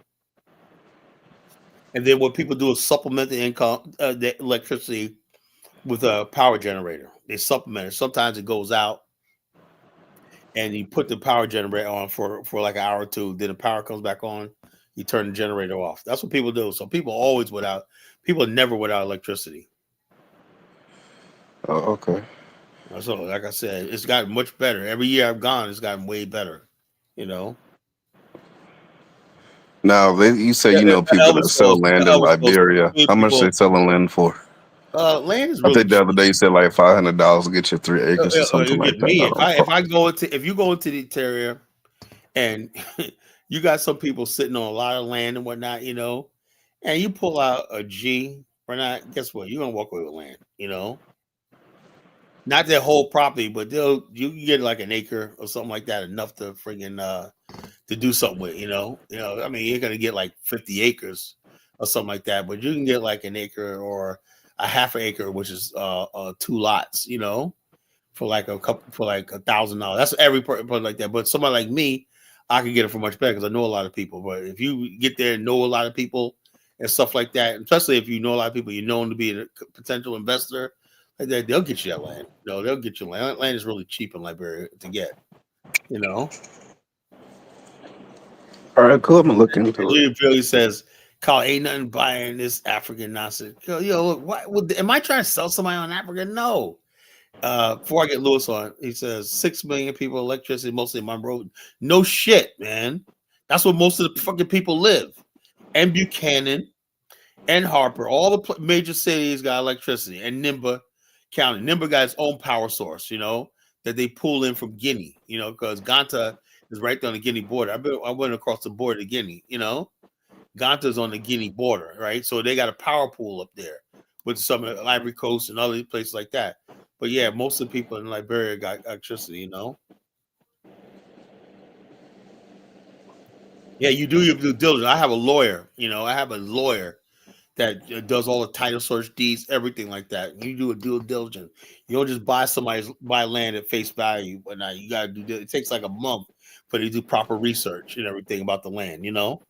And then what people do is supplement the income, the electricity with a power generator. They supplement it. Sometimes it goes out, and you put the power generator on for like an hour or two. Then the power comes back on. You turn the generator off. That's what people do. So people are never without electricity. Oh, okay. So like I said, it's gotten much better. Every year I've gone, it's gotten way better. You know. Now, you say you know people that sell land in Liberia. How much they selling land for? Land is I really think the other day you said like $500 to get you 3 acres or something like that. If you go into the interior and you got some people sitting on a lot of land and whatnot, you know, and you pull out a G or not, guess what? You're gonna walk away with land, you know. Not their whole property, but you can get like an acre or something like that, enough to friggin' to do something with, you know. I mean, you're gonna get like 50 acres or something like that, but you can get like an acre or a half an acre, which is 2 lots, you know, for like $1,000. That's every person like that. But somebody like me, I can get it for much better because I know a lot of people. But if you get there and know a lot of people and stuff like that, especially if you know a lot of people, you're known to be a potential investor, like that, they'll get you that land. No, they'll get you land. Land is really cheap in Liberia to get, you know. All right, cool. I'm looking into it. Billy says, "Carl, ain't nothing buying this African nonsense." Yo, look, what? Am I trying to sell somebody on Africa? No. Before I get Lewis on, he says 6 million people, electricity, mostly in Monroe. No shit, man. That's where most of the fucking people live. And Buchanan and Harper, all the major cities got electricity. And Nimba County. Nimba got its own power source, you know, that they pull in from Guinea, you know, because Ganta is right there on the Guinea border. I went across the border to Guinea, you know. Ganta's on the Guinea border, right? So they got a power pool up there with some of the Ivory Coast and other places like that. But yeah, most of the people in Liberia got electricity, you know. Yeah, you do your due diligence. I have a lawyer, you know. I have a lawyer that does all the title search, deeds, everything like that. You do a due diligence. You don't just buy land at face value, but now you gotta do. It takes like a month for you to do proper research and everything about the land, you know.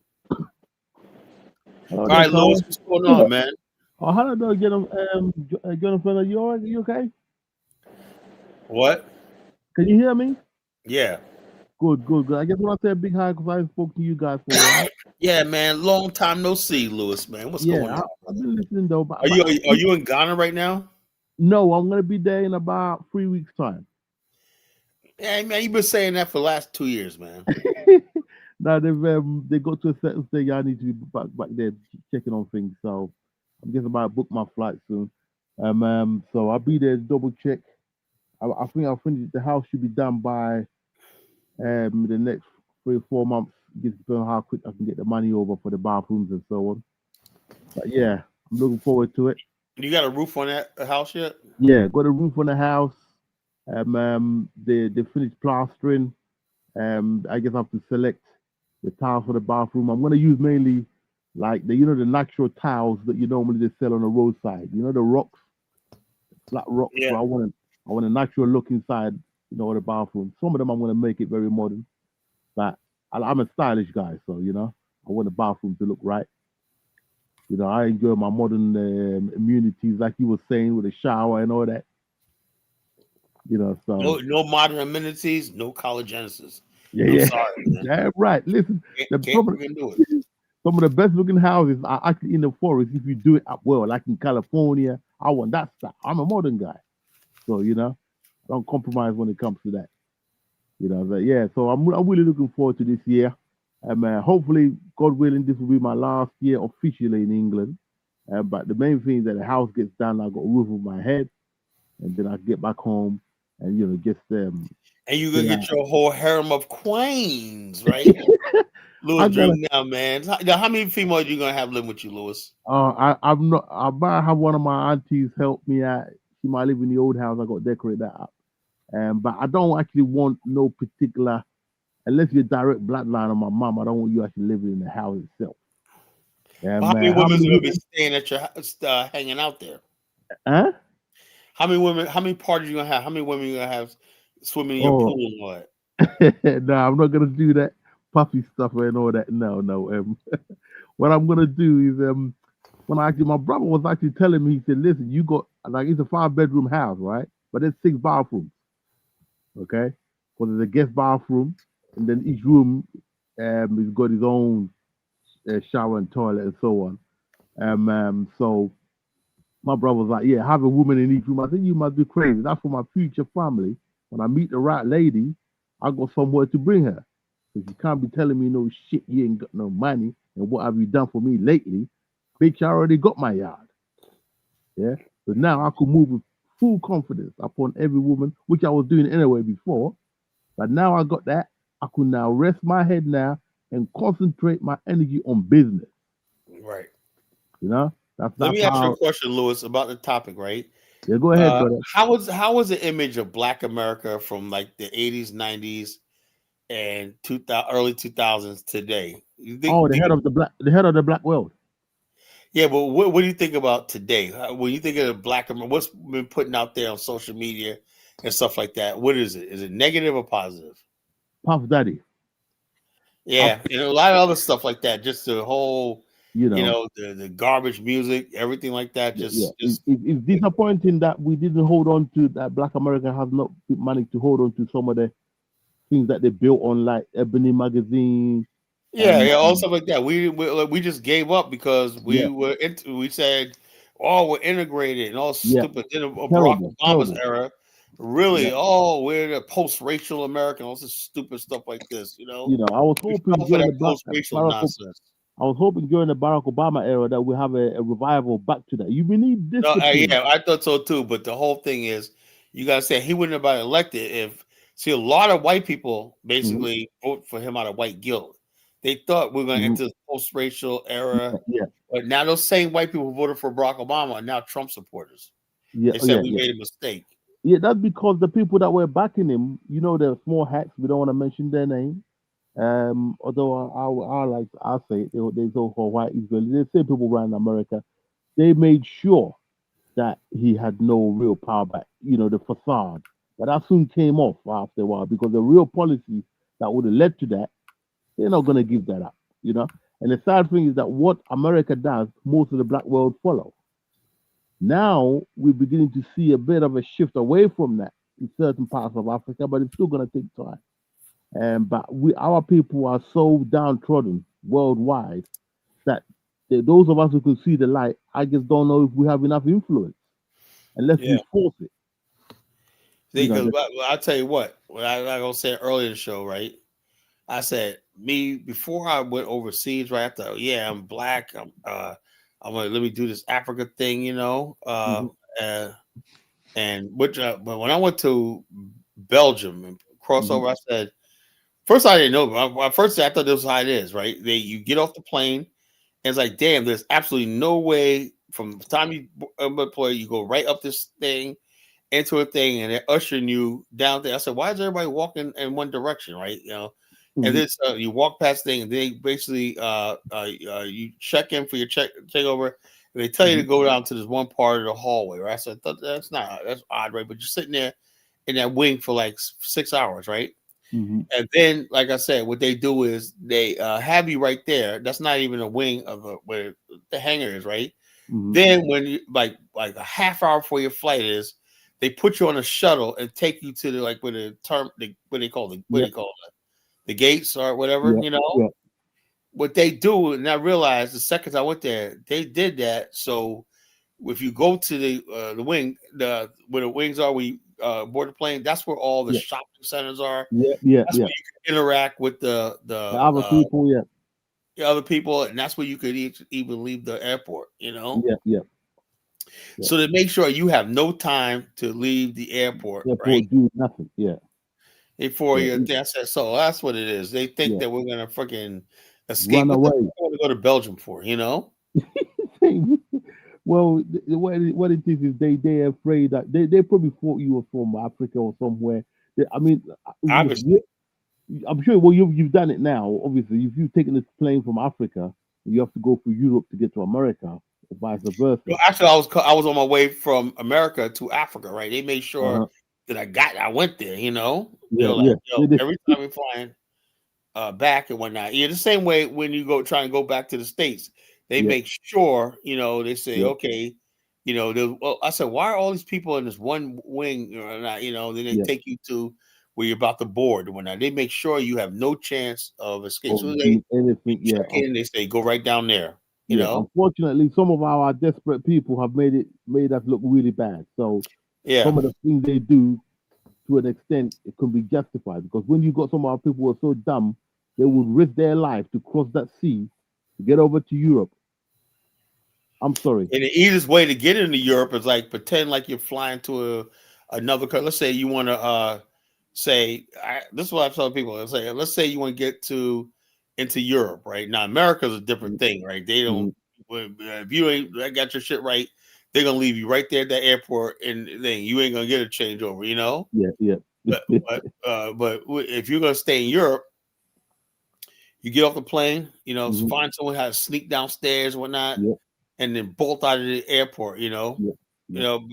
All right, Lewis, what's going on, man? Oh, how did I get him? Jonathan, are you okay? What? Can you hear me? Yeah. Good. I just want to say a big hi because I haven't spoken to you guys for a while. Yeah, man. Long time no see, Lewis, man. What's going on? I've been listening though. Are you in Ghana right now? No, I'm gonna be there in about 3 weeks' time. Yeah, man, you've been saying that for the last 2 years, man. Now they go to a certain stage. I need to be back there checking on things. So I'm just about to book my flight soon. So I'll be there to double check. I think I'll finish. The house should be done by the next 3 or 4 months. Just depending on how quick I can get the money over for the bathrooms and so on. But yeah, I'm looking forward to it. You got a roof on that house yet? Yeah, got a roof on the house. They finished plastering. I guess I have to select the tiles for the bathroom. I'm gonna use mainly like the natural tiles that you normally just sell on the roadside. You know, the rocks, flat rocks. Yeah. So I want a natural look inside, you know, the bathroom. Some of them I'm gonna make it very modern, but I'm a stylish guy, so you know, I want the bathroom to look right. You know, I enjoy my modern amenities, like you were saying, with a shower and all that. You know, so no modern amenities, no collagenesis. Yeah. Sorry, man. Yeah, right. Listen, Can't even do it. Some of the best looking houses are actually in the forest if you do it up well, like in California. I want that stuff. I'm a modern guy. So, you know, I don't compromise when it comes to that. You know, but yeah, so I'm really looking forward to this year. Hopefully, God willing, this will be my last year officially in England. But the main thing is that the house gets done, I got a roof over my head, and then I get back home and, you know, just and you're gonna get your whole harem of queens, right? Louis, dream now, man. How many females are you gonna have living with you, Louis? I'm not. I might have one of my aunties help me out. She might live in the old house. I got to decorate that up. But I don't actually want no particular, unless you're direct bloodline of my mom. I don't want you actually living in the house itself. How many women are gonna be staying at your house, hanging out there? Huh? How many women? How many parties you gonna have? How many women you gonna have swimming in your Oh, pool and all that? no, I'm not gonna do that puppy stuff and all that. No, no. What I'm gonna do is when my brother was actually telling me, he said, "Listen, you got like it's a 5-bedroom house, right? But there's 6 bathrooms, okay? Because there's a guest bathroom, and then each room has got his own shower and toilet and so on. So my brother was like, "Yeah, have a woman in each room." I said, "You must be crazy. That's for my future family. When I meet the right lady, I got somewhere to bring her. Because you can't be telling me no shit. You ain't got no money, and what have you done for me lately? Bitch, I already got my yard. Yeah. But now I could move with full confidence upon every woman, which I was doing anyway before. But now I got that. I could now rest my head now and concentrate my energy on business. Right. You know, Let that's me ask you how. a question, Lewis, about the topic. Right. Yeah, go ahead, brother. How was the image of Black America from like the 80s, 90s, and early 2000s today? You think? Oh, the head of the black world. Yeah, but what do you think about today? When you think of the Black America, what's been putting out there on social media and stuff like that? What is it? Is it negative or positive? Puff Daddy. Yeah, a lot of other stuff like that. Just the whole, You know, the garbage music, everything like that. yeah. It's disappointing that we didn't hold on to that. Black America has not managed to hold on to some of the things that they built on, like Ebony magazine. Yeah, all stuff like that. We just gave up because we said, "Oh, we're integrated," and all stupid. In Barack Obama's era, really, we're the post-racial American, all this stupid stuff like this. You know, I was hoping during the post-racial nonsense. I was hoping during the Barack Obama era that we have a revival back to that. You need discipline. Yeah, I thought so too. But the whole thing is, you gotta say he wouldn't have been elected if. See, a lot of white people basically vote for him out of white guilt. They thought we were going to enter the post-racial era, but now those same white people who voted for Barack Obama are now Trump supporters. They said we made a mistake. Yeah, that's because the people that were backing him, you know, the small hats. We don't want to mention their name. Although I say it, they so called white Israelis. They say people around America. They made sure that he had no real power back. You know, the facade. But that soon came off after a while because the real policies that would have led to that, they're not going to give that up, you know. And the sad thing is that what America does, most of the black world follow. Now we're beginning to see a bit of a shift away from that in certain parts of Africa, but it's still going to take time. But our people are so downtrodden worldwide that those of us who can see the light, I just don't know if we have enough influence unless we force it. Because I'll tell you what, I gonna say earlier in the show, right? I said before I went overseas, right? After I'm black, I'm gonna let me do this Africa thing, you know. And which but when I went to Belgium and crossover, I said first I didn't know, but first I thought this was how it is, right? You get off the plane, and it's like, damn, there's absolutely no way from the time you employ, you go right up this thing into a thing and they're ushering you down there. I said, why is everybody walking in one direction, right? You know, and then you walk past thing and they basically you check in for your check over, and they tell you to go down to this one part of the hallway, right? So I thought that's odd, right? But you're sitting there in that wing for like 6 hours, right? And then, like I said, what they do is they have you right there. That's not even a wing of where the hangar is, right? Then when you like a half hour before your flight is, they put you on a shuttle and take you to the gates or whatever, you know. What they do, and I realized the seconds I went there, they did that. So if you go to the wing, where the wings are, we board the plane. That's where all the shopping centers are. That's where you can interact with the other people, the other people, and that's where you could even leave the airport. You know. So to make sure you have no time to leave the airport, right? Do nothing, Before you, so that's what it is. They think that we're gonna freaking escape. Run away. What to go to Belgium for, you know? Well, what it is they're afraid that they probably thought you were from Africa or somewhere. Obviously. I'm sure. Well, you've done it now. Obviously, if you've taken this plane from Africa, you have to go through Europe to get to America. vice versa. Well, actually, I was on my way from America to Africa, right? They made sure that I went there. You know, Yeah, like, yeah. every time we're flying back and whatnot. Yeah, the same way when you try and go back to the States, they make sure, they say, okay, well, I said, why are all these people in this one wing or not? Then they take you to where you're about to board and whatnot. They make sure you have no chance of escape. So they check in, they say, go right down there. You know, unfortunately, some of our desperate people have made us look really bad. So some of the things they do, to an extent, it can be justified, because when you got some of our people who are so dumb, they would risk their life to cross that sea to get over to Europe. I'm sorry. And the easiest way to get into Europe is like pretend like you're flying to another country. Let's say you want to this is what I tell people. Let's say you want to get into Europe, right? Now America's a different thing, right? They don't if you ain't got your shit right, they're gonna leave you right there at the airport, and then you ain't gonna get a changeover, Yeah. But if you're gonna stay in Europe, you get off the plane, find someone how to sneak downstairs and whatnot, and then bolt out of the airport,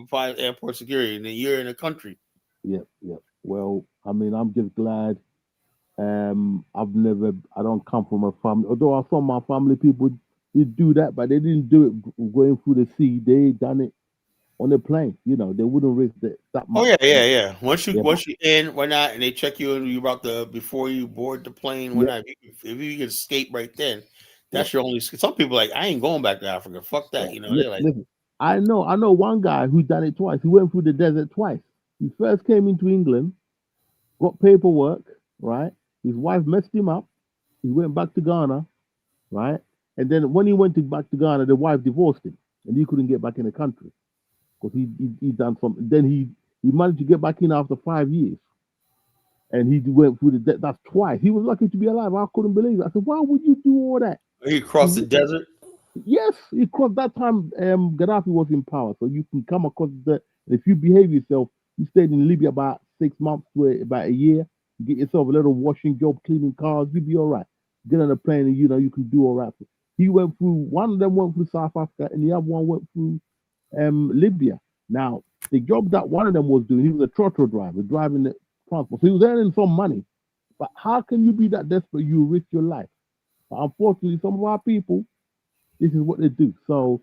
find airport security, and then you're in the country. Yeah. Well, I mean, I'm just glad. I don't come from a family, although some of my family people did do that, but they didn't do it going through the sea. They done it on the plane. They wouldn't risk that much. Oh yeah. Once you in, why not? And they check you in. You before you board the plane. Why not? If you can escape right then, that's your only. Some people like, I ain't going back to Africa. Fuck that. They're like, listen, I know one guy who done it twice. He went through the desert twice. He first came into England, got paperwork, right? His wife messed him up. He went back to Ghana, right? And then when he went back to Ghana, the wife divorced him, and he couldn't get back in the country because he done something. Then he managed to get back in after 5 years, and he went through that's twice. He was lucky to be alive. I couldn't believe it. I said, why would you do all that? He crossed the desert. Yes, he crossed. That time Gaddafi was in power, so you can come across the. If you behave yourself, you stayed in Libya about 6 months to about a year. You get yourself a little washing job, cleaning cars, you'll be all right. Get on a plane and you can do all right. He went through, one of them went through South Africa and the other one went through Libya. Now, the job that one of them was doing, he was a trotro driver, driving the transport. So he was earning some money. But how can you be that desperate you risk your life? But unfortunately, some of our people, this is what they do. So,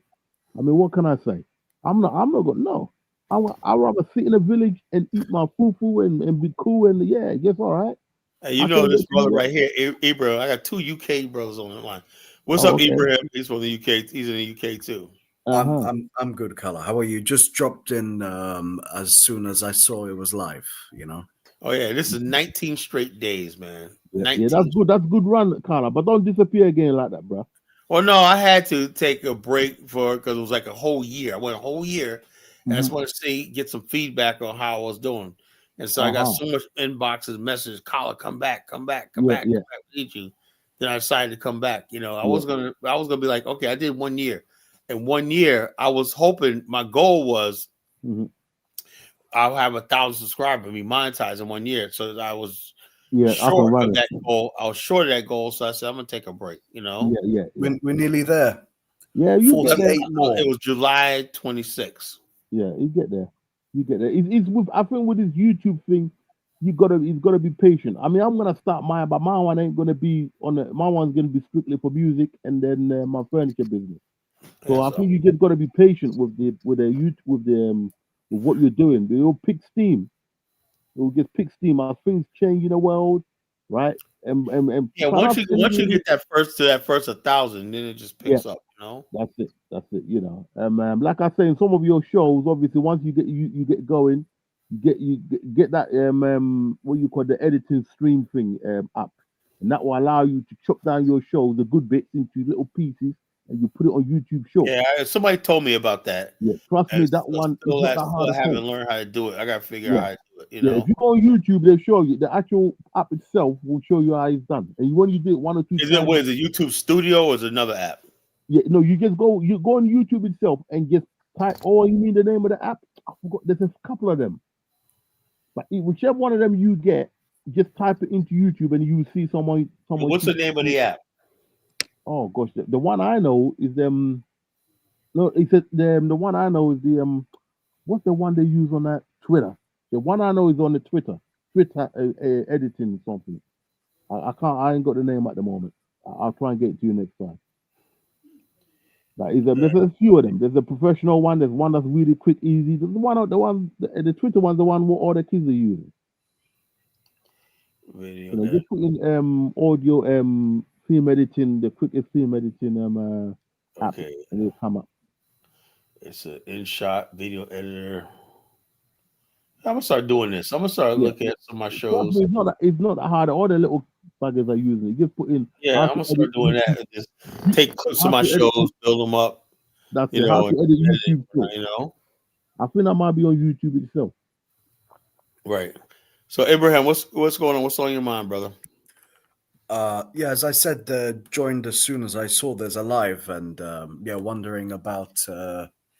I mean, what can I say? I'm not going, no. I'd rather sit in a village and eat my fufu and be cool and yes, all right. Hey, this brother right here, Ibrahim. I got 2 UK brothers on the line. What's up, okay. Ibrahim? He's from the UK. He's in the UK too. I'm good, Color. How are you? Just dropped in as soon as I saw it was live. Oh yeah, this is 19 straight days, man. Yeah, that's good. That's good run, Color. But don't disappear again like that, bro. Well, no, I had to take a break because it was like a whole year. I went a whole year. I just want to get some feedback on how I was doing. And so I got so much inboxes, messages, Collar, come back, need you. Then I decided to come back. I was gonna be like, okay, I did 1 year. And 1 year, I was hoping, my goal was I'll have 1,000 subscribers, be monetized in 1 year. So I was short of that goal. I was short of that goal. So I said, I'm gonna take a break, Yeah. We're nearly there. Yeah, you 48 more. It was July 26th. Yeah, you get there. It's with, I think with this YouTube thing, it's gotta be patient. I mean, I'm gonna start mine, but my one ain't gonna be my one's gonna be strictly for music and then my furniture business. So I think you just gotta be patient with what you're doing. It'll pick steam. It will just pick steam. Our things change in the world, right? And once you get that first 1,000, then it just picks up. That's it. And like I say, in some of your shows, obviously, once you get going, you get that what you call the editing stream thing up, and that will allow you to chop down your shows, the good bits, into little pieces, and you put it on YouTube Shorts. Yeah, somebody told me about that. Yeah, trust me, that one. I haven't learned how to do it. I got to figure out how to do it. If you go on YouTube, they'll show you the actual app itself. Will show you how it's done, and when you do it 1 or 2 times. Is it YouTube Studio or is it another app? Yeah, no, you go on YouTube itself and just type. Oh, you mean the name of the app? I forgot. There's a couple of them, but whichever one of them you get, just type it into YouTube and you see someone. What's the name of the app? Oh gosh, the one I know is No, he said the one I know is the what's the one they use on that Twitter? The one I know is on the Twitter editing something. I can't. I ain't got the name at the moment. I'll try and get it to you next time. Like, there's a few of them. There's a professional one. There's one that's really quick, easy. There's the Twitter one's the one what all the kids are using. Video. You know, just put in audio film editing, the quickest film editing app, Okay. and it'll come up. It's an InShot video editor. I'm gonna start doing this. I'm gonna start Yeah. looking at some of my Trust shows. me, it's not that hard. All the little buggers are using it. Just put in. Yeah, how I'm to gonna start edit doing YouTube. that. Just take clips of How my to edit shows, build them up. That's You it. How know, to edit edit it, YouTube short. you know. I think that might be on YouTube itself. Right. So Abraham, what's going on? What's on your mind, brother? Yeah, as I said, joined as soon as I saw there's a live, and yeah, wondering about.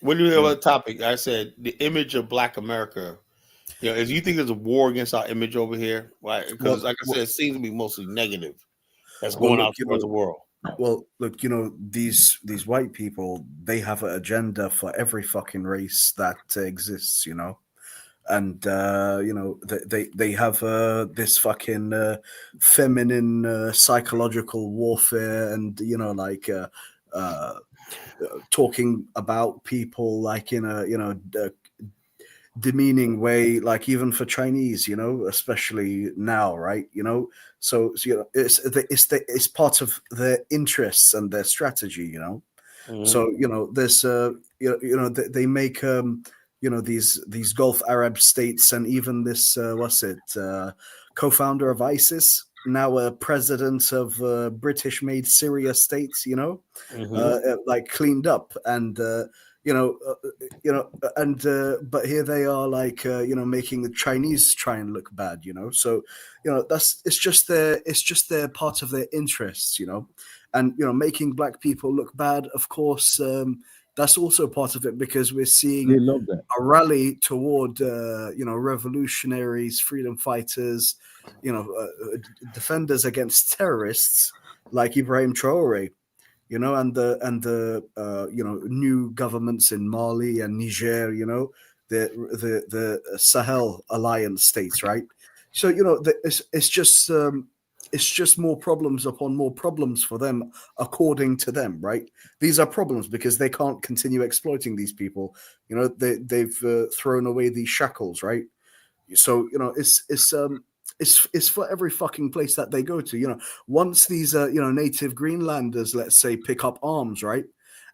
When you hear about the topic, I said the image of Black America. You know, if you think there's a war against our image over here, right? Because, like I said, it seems to be mostly negative. That's going out towards the world. Well, look, these white people, they have an agenda for every fucking race that exists, and they have this fucking feminine psychological warfare, and talking about people like in a demeaning way, like even for Chinese, especially now, right? So it's part of their interests and their strategy, Mhm. So there's they make these Gulf Arab states, and even this co-founder of ISIS, now a president of British-made Syria states, like cleaned up, and but here they are, like making the Chinese try and look bad, so it's just their part of their interests, and making black people look bad, of course. That's also part of it, because we're seeing They love that. a rally toward revolutionaries, freedom fighters, defenders against terrorists like Ibrahim Traore, and the new governments in Mali and Niger, the Sahel alliance states, right? So it's just more problems upon more problems for them, according to them, right? These are problems because they can't continue exploiting these people. They've thrown away these shackles, right? So it's for every fucking place that they go to. Once these native Greenlanders, let's say, pick up arms, right,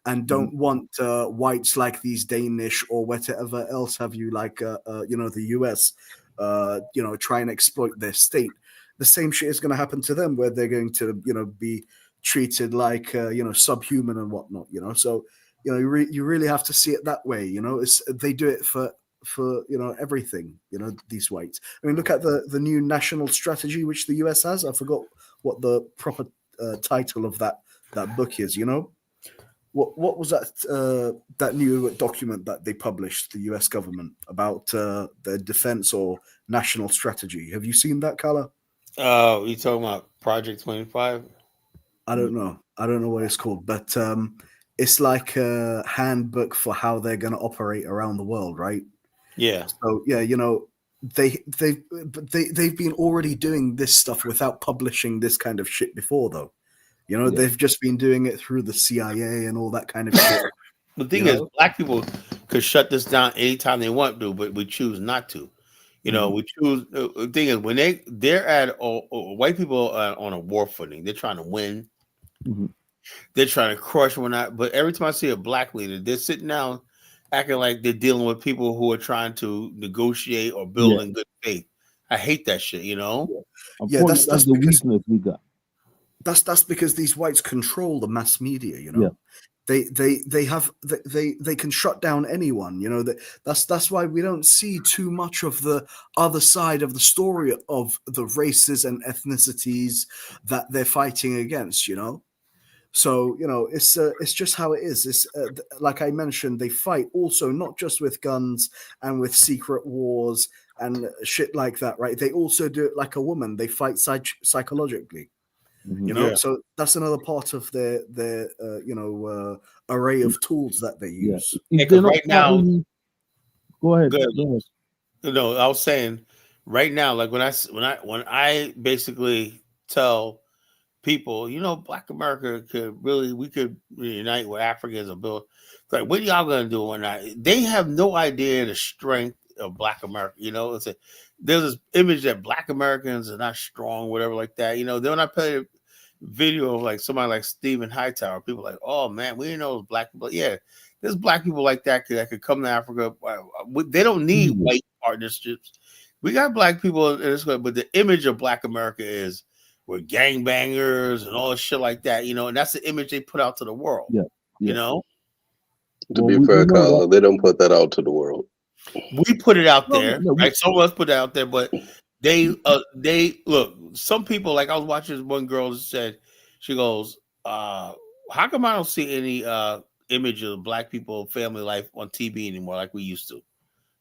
and don't want whites like these Danish or whatever else have you, like the US, try and exploit their state. The same shit is going to happen to them, where they're going to be treated like subhuman and whatnot. So you really have to see it that way. They do it for everything. These whites. I mean, look at the new national strategy which the US has. I forgot what the proper title of that book is. What was that new document that they published, the US government, about their defense or national strategy? Have you seen that, Kala? You talking about Project 25? I don't know what it's called, but it's like a handbook for how they're going to operate around the world, right? Yeah. So yeah, they've been already doing this stuff without publishing this kind of shit before, though. They've just been doing it through the CIA and all that kind of shit. The thing is, black people could shut this down anytime they want to, but we choose not to. We choose. The thing is, when they're at white people are on a war footing, they're trying to win. Mm-hmm. They're trying to crush one out. But every time I see a black leader, they're sitting down, acting like they're dealing with people who are trying to negotiate or build in good faith. I hate that shit. Yeah, that's the weakness we got. That's because these whites control the mass media. Yeah. They can shut down anyone. That's why we don't see too much of the other side of the story of the races and ethnicities that they're fighting against. So it's just how it is. It's like I mentioned, they fight also not just with guns and with secret wars and shit like that, right? They also do it like a woman. They fight psychologically. You know, Yeah. so that's another part of their array of tools that they Yeah. use. If they're not right now, fighting you, go ahead. good. Go ahead. No, I was saying right now, like when I basically tell people, Black America we could reunite with Africans and build. Like, what are y'all gonna do when they have no idea the strength of Black America? There's this image that Black Americans are not strong, whatever, like that. Then when I play a video of like somebody like Stephen Hightower, people are like, oh man, we didn't know it was Black people. Yeah, there's Black people like that could come to Africa. They don't need white partnerships. We got Black people in this way, but the image of Black America is we're gangbangers and all this shit like that, and that's the image they put out to the world. Yeah. To be fair, Carla, they don't put that out to the world. We put it out there, no, right? Some of us put it out there, but they look. Some people, like I was watching this one girl that said, she goes, "How come I don't see any image of Black people family life on TV anymore like we used to?"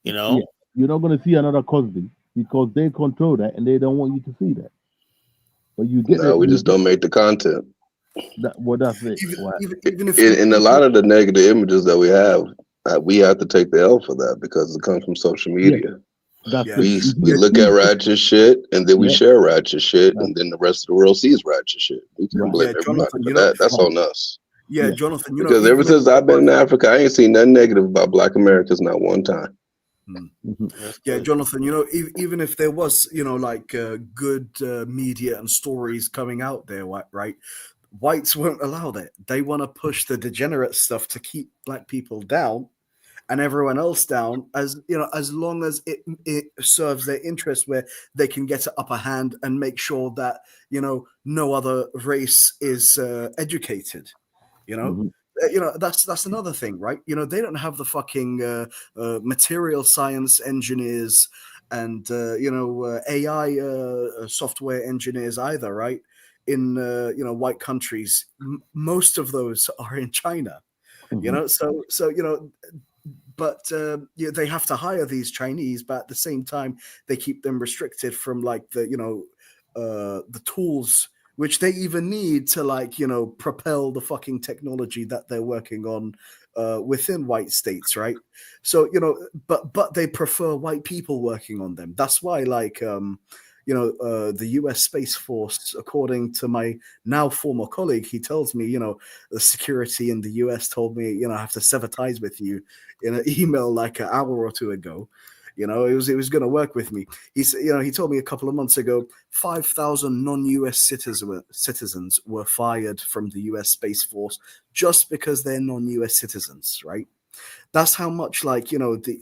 Yeah. You're not going to see another Cosby because they control that and they don't want you to see that. But you get we just don't make the content. That's it. Even if In a lot of the negative images that we have to take the L for that because it comes from social media. We look at ratchet shit and then we share ratchet shit and then the rest of the world sees ratchet shit. We can't blame everybody for that. That's on us. Yeah, Jonathan. Because ever since I've been in Africa, I ain't seen nothing negative about Black Americans not one time. Yeah, Jonathan, even if there was, good media and stories coming out there, right? Whites won't allow that. They want to push the degenerate stuff to keep Black people down and everyone else down, as long as it serves their interest, where they can get an upper hand and make sure that no other race is educated. That's another thing, right? They don't have the fucking material science engineers and AI software engineers either, right? In white countries, most of those are in China. But they have to hire these Chinese, but at the same time they keep them restricted from like the tools which they even need to propel the fucking technology that they're working on within white states, right? So but they prefer white people working on them. That's why the US Space Force, according to my now former colleague, he tells me, the security in the US told me, I have to sever ties with you in an email like an hour or two ago. It was going to work with me. He told me a couple of months ago, 5,000 non-US citizens were fired from the US Space Force just because they're non-US citizens, right? That's how much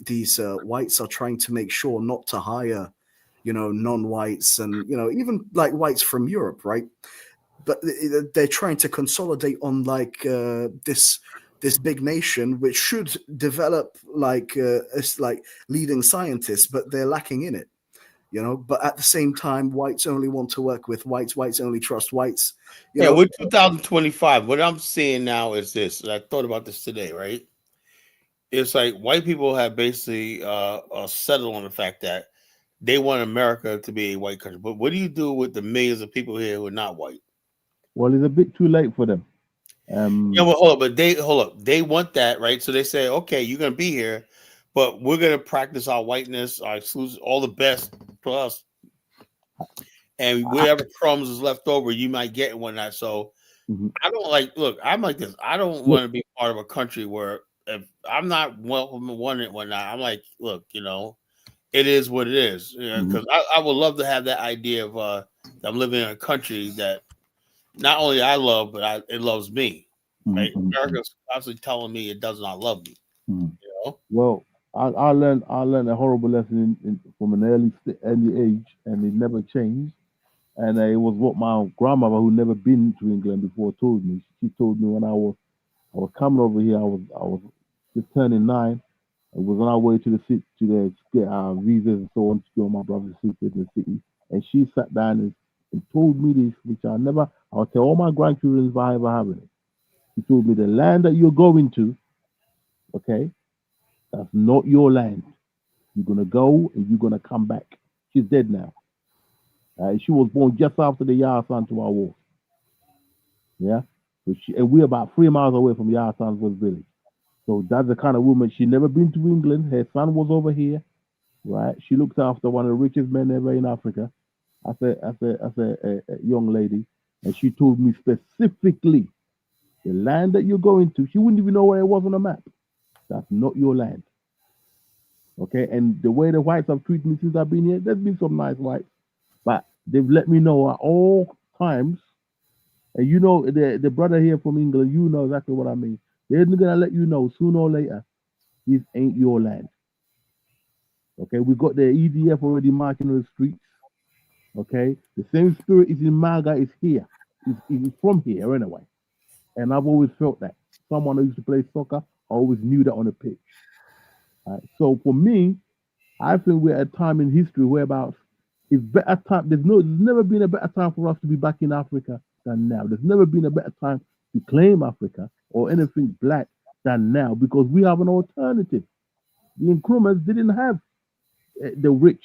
these whites are trying to make sure not to hire non-whites and even like whites from Europe, right? But they're trying to consolidate on this big nation which should develop leading scientists, but they're lacking in it, but at the same time whites only want to work with whites only trust whites. With 2025, what I'm seeing now is this, and I thought about this today, right? It's like white people have basically settled on the fact that they want America to be a white country. But what do you do with the millions of people here who are not white? Well, it's a bit too late for them. Hold up. They want that, right? So they say, okay, you're going to be here, but we're going to practice our whiteness, our exclusion, all the best for us. And whatever crumbs is left over, you might get and whatnot. So I don't I'm like this. I don't want to be part of a country where if I'm not welcome and wanted and whatnot. I'm like, look, it is what it is. Because I would love to have that idea of I'm living in a country that not only I love, but it loves me. Right? America's constantly telling me it does not love me. Well, I learned a horrible lesson from an early age, and it never changed. And it was what my grandmother, who never been to England before, told me. She told me when I was coming over here. I was just turning 9. I was on our way to the city to get our visas and so on to go. My brother's sister in the city, and she sat down and told me this, which I'll tell all my grandchildren if I ever have it. She told me the land that you're going to, okay, that's not your land. You're gonna go and you're gonna come back. She's dead now. She was born just after the Yar Santuar War. Yeah, and we're about 3 miles away from Yard Sandsworth village. So that's the kind of woman. She never been to England. Her son was over here, right? She looked after one of the richest men ever in Africa. As a young lady, and she told me specifically the land that you're going to. She wouldn't even know where it was on the map. That's not your land. Okay, and the way the whites have treated me since I've been here, there's been some nice whites, but they've let me know at all times. And you know, the brother here from England, you know exactly what I mean. They're gonna let you know sooner or later, this ain't your land. Okay, we got the EDF already marching on the streets. Okay, the same spirit is in Maga is here. Is from here anyway. And I've always felt that. Someone who used to play soccer, I always knew that on the pitch. So for me, I think we're at a time in history whereabouts it's better time. There's never been a better time for us to be back in Africa than now. There's never been a better time to claim Africa or anything black than now because we have an alternative. The Nkrumahs didn't have the rich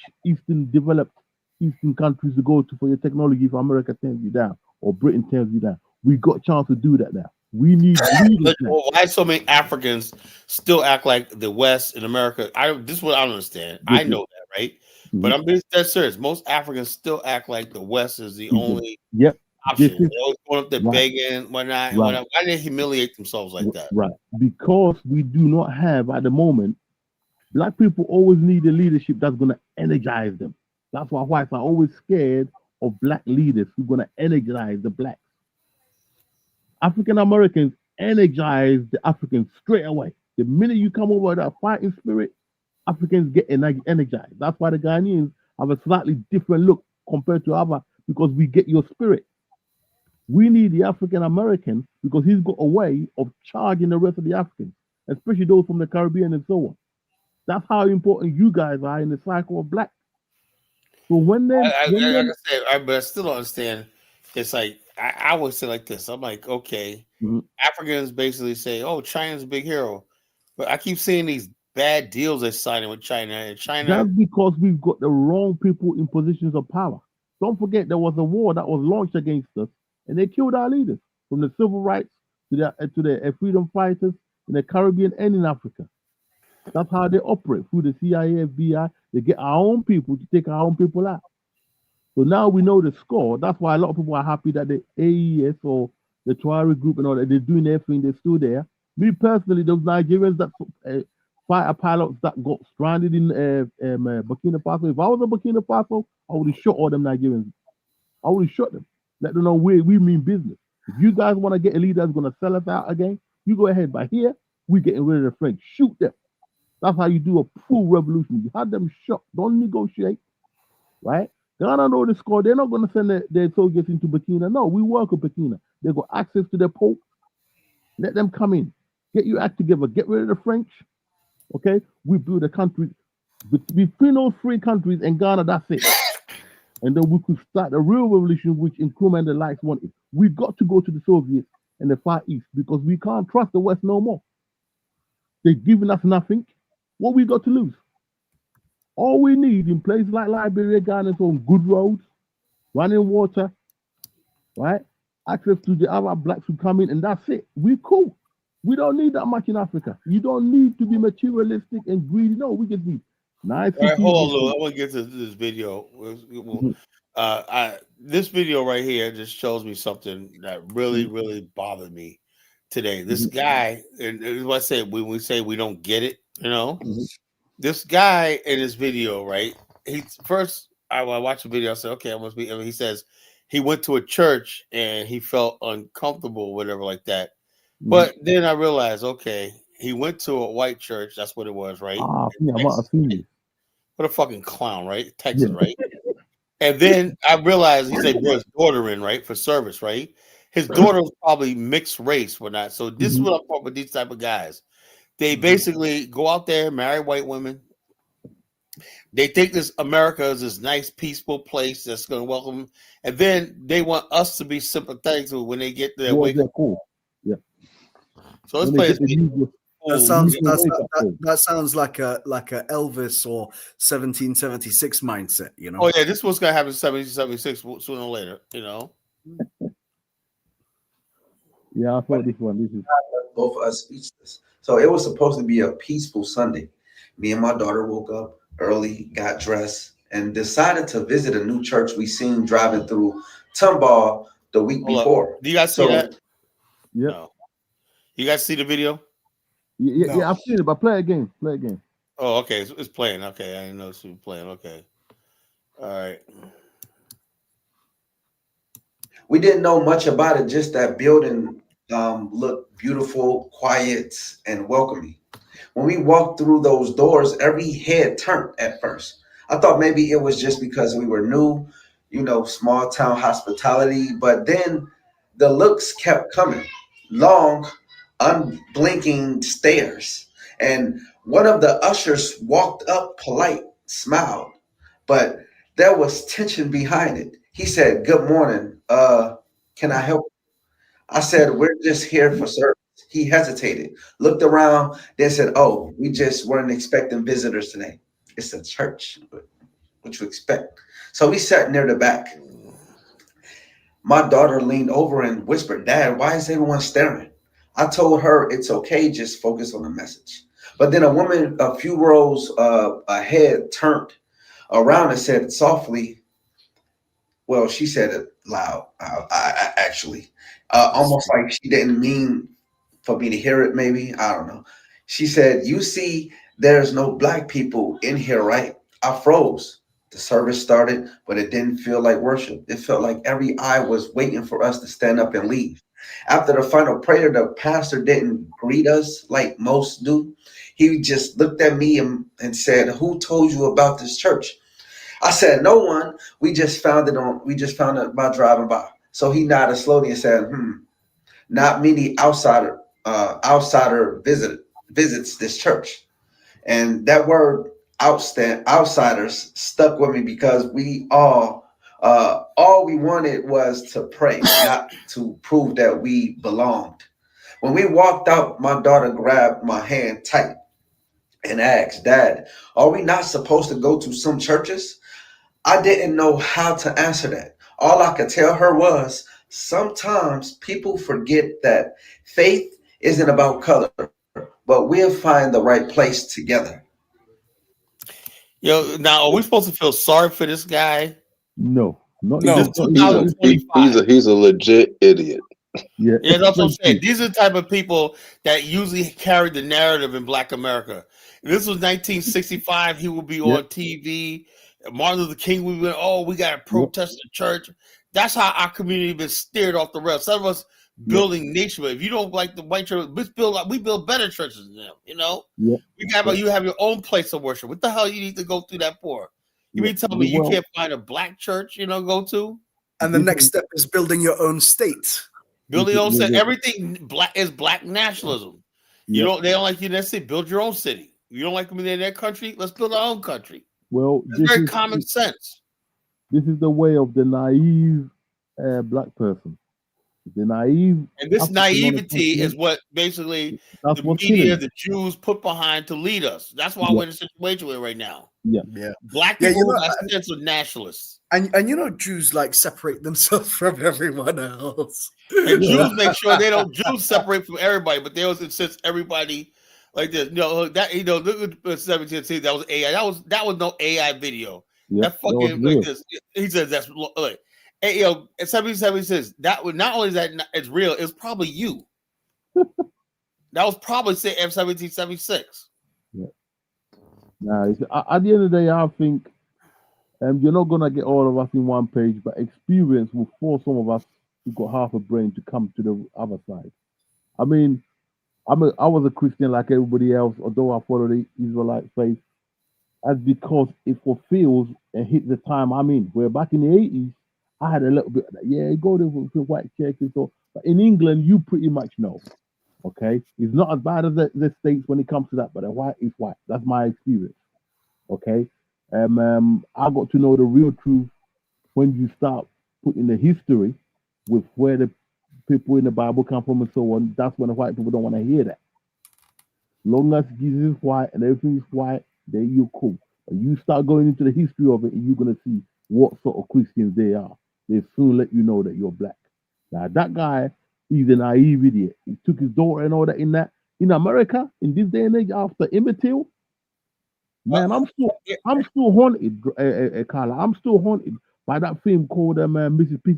developed Eastern countries to go to for your technology if America turns you down or Britain turns you down. We got a chance to do that now. We need leaders now. Why so many Africans still act like the West in America? This is what I don't understand. I know that, right? But I'm being dead serious. Most Africans still act like the West is the only option. They're always going up there begging, whatnot. Why do they humiliate themselves like that? Right. Because we do not have at the moment. Black people always need a leadership that's going to energize them. That's why whites are always scared of black leaders who are going to energize the blacks. African Americans energize the Africans straight away. The minute you come over with that fighting spirit, Africans get energized. That's why the Ghanaians have a slightly different look compared to other, because we get your spirit. We need the African American because he's got a way of charging the rest of the Africans, especially those from the Caribbean and so on. That's how important you guys are in the cycle of black. So when they, but I still don't understand. It's like I always say like this. I'm like, okay, Africans basically say, "Oh, China's a big hero," but I keep seeing these bad deals they're signing with China. And China. That's because we've got the wrong people in positions of power. Don't forget there was a war that was launched against us, and they killed our leaders, from the civil rights to the freedom fighters in the Caribbean and in Africa. That's how they operate through the CIA, FBI. They get our own people to take our own people out. So now we know the score. That's why a lot of people are happy that the AES or the Tuareg group and all that, they're doing everything. They're still there. Me personally, those Nigerians that fighter pilots that got stranded in Burkina Faso. If I was in Burkina Faso, I would have shot all them Nigerians. I would have shot them. Let them know we mean business. If you guys want to get a leader that's going to sell us out again, you go ahead. But here, we're getting rid of the French. Shoot them. That's how you do a full revolution. You have them shot. Don't negotiate, right? Ghana know the score. They're not going to send their soldiers into Burkina. No, we work with Burkina. They got access to their Pope. Let them come in. Get your act together. Get rid of the French. Okay? We build a country. Between those three countries and Ghana, that's it. And then we could start a real revolution, which Nkrumah and the likes wanted. We've got to go to the Soviets and the Far East because we can't trust the West no more. They've given us nothing. What we got to lose? All we need in places like Liberia, Ghana, on good roads, running water, right? Access to the other blacks who come in, and that's it. We're cool. We don't need that much in Africa. You don't need to be materialistic and greedy. No, we just need nice. All right, hold on, Lou. I want to get to this video. This video right here just shows me something that really, really bothered me today. This guy, and what I say when we say we don't get it, you know, this guy in this video, right? I watched the video. I said, okay, I must be. I mean, he says he went to a church and he felt uncomfortable, whatever, like that. But then I realized, okay, he went to a white church. That's what it was, right? What a fucking clown, right? Texas, right? And then I realized he said brought his daughter in, right, for service, right? His daughter was probably mixed race, whatnot. So this is what I'm talking about with these type of guys. They basically go out there, marry white women. They think this America is this nice, peaceful place that's going to welcome them. And then they want us to be sympathetic to when they get there. Cool. Yeah. So let's play this. That sounds like a Elvis or 1776 mindset, you know. Oh yeah, this was gonna happen in 1776 sooner or later, you know. Yeah, I thought this one. This is both of us speechless. So it was supposed to be a peaceful Sunday. Me and my daughter woke up early, got dressed, and decided to visit a new church we seen driving through Tomball the week Hold up. before. Do you guys see So that? yeah, No. You guys see the video? yeah. I've seen it, but play again. Play again. Oh, okay. It's playing. Okay, I didn't know it was playing. Okay. All right. we didn't know much about it, just that building looked beautiful, quiet, and welcoming. When we walked through those doors, every head turned at first. I thought maybe it was just because we were new, small town hospitality, but then the looks kept coming. Long, unblinking stares. And one of the ushers walked up polite, smiled, but there was tension behind it. He said, "Good morning. Can I help?" I said, "We're just here for service." He hesitated, looked around, then said, "Oh, we just weren't expecting visitors today. It's a church. What you expect?" So we sat near the back. My daughter leaned over and whispered, "Dad, why is everyone staring?" I told her it's okay, just focus on the message. But then a woman a few rows ahead turned around and said softly, well, she said it loud, actually, almost like she didn't mean for me to hear it, maybe. I don't know. She said, "You see, there's no black people in here, right?" I froze. The service started, but it didn't feel like worship. It felt like every eye was waiting for us to stand up and leave. After the final prayer, the pastor didn't greet us like most do. He just looked at me and said, "Who told you about this church?" I said, "No one. We just found it by driving by." So he nodded slowly and said, "Not many outsider visits this church." And that word outsiders stuck with me because we all we wanted was to pray, not to prove that we belonged. When we walked out, my daughter grabbed my hand tight and asked, "Dad, are we not supposed to go to some churches?" I didn't know how to answer that. All I could tell her was sometimes people forget that faith isn't about color, but we'll find the right place together. Yo, now are we supposed to feel sorry for this guy? No, not This even. is Not even 2025. He's a legit idiot. yeah. Yeah, that's what I'm Thank saying. you. These are the type of people that usually carry the narrative in Black America. If this was 1965, he would be Yeah. on TV. Martin Luther King would be, "Oh, we got to protest the church." That's how our community been steered off the rails. Some of us building nation. If you don't like the white church, we build better churches than them. Yeah. You have your own place of worship. What the hell you need to go through that for? You mean tell me you Well, can't find a black church, go to? And the This next is- step is building your own state. Billy O said yeah. everything black is black nationalism. They don't like you in their city. Build your own city. You don't like them in their country. Let's build our own country. Well, It's very common sense. This is the way of the naive black person. The naive. And this African naivety on a is what basically That's the what's media, killing. the Jews put behind to lead us. That's why Yeah. we're in the situation we're in right now. Yeah. Black Yeah, people you know, have a sense of nationalists. And Jews like separate themselves from everyone else. And Jews make sure Jews separate from everybody, but they also insist everybody like this. Look at 17, that was AI. That was no AI video. Yeah, That fucking was like real. this. He says that's like, hey, 77 says that was not only is that it's real, it's probably you. That was probably say F1776. Nah, at the end of the day, I think you're not gonna get all of us in one page, but experience will force some of us who got half a brain to come to the other side. I mean, I was a Christian like everybody else, although I follow the Israelite faith. That's because it fulfills and hit the time I'm in. Where back in the 80s, I had a little bit of that. Yeah, go to white churches. But in England, you pretty much know. Okay? It's not as bad as the States when it comes to that, but the white is white. That's my experience. Okay? I got to know the real truth when you start putting the history with where the people in the Bible come from and so on. That's when the white people don't want to hear that. Long as Jesus is white and everything is white, then you're cool. And you start going into the history of it, and you're gonna see what sort of Christians they are. They soon let you know that you're black. Now that guy He's a naive idiot. He took his daughter and all that in that. In America, in this day and age, after Emmett Till, man, I'm still haunted, Carla. I'm still haunted by that film called Mississippi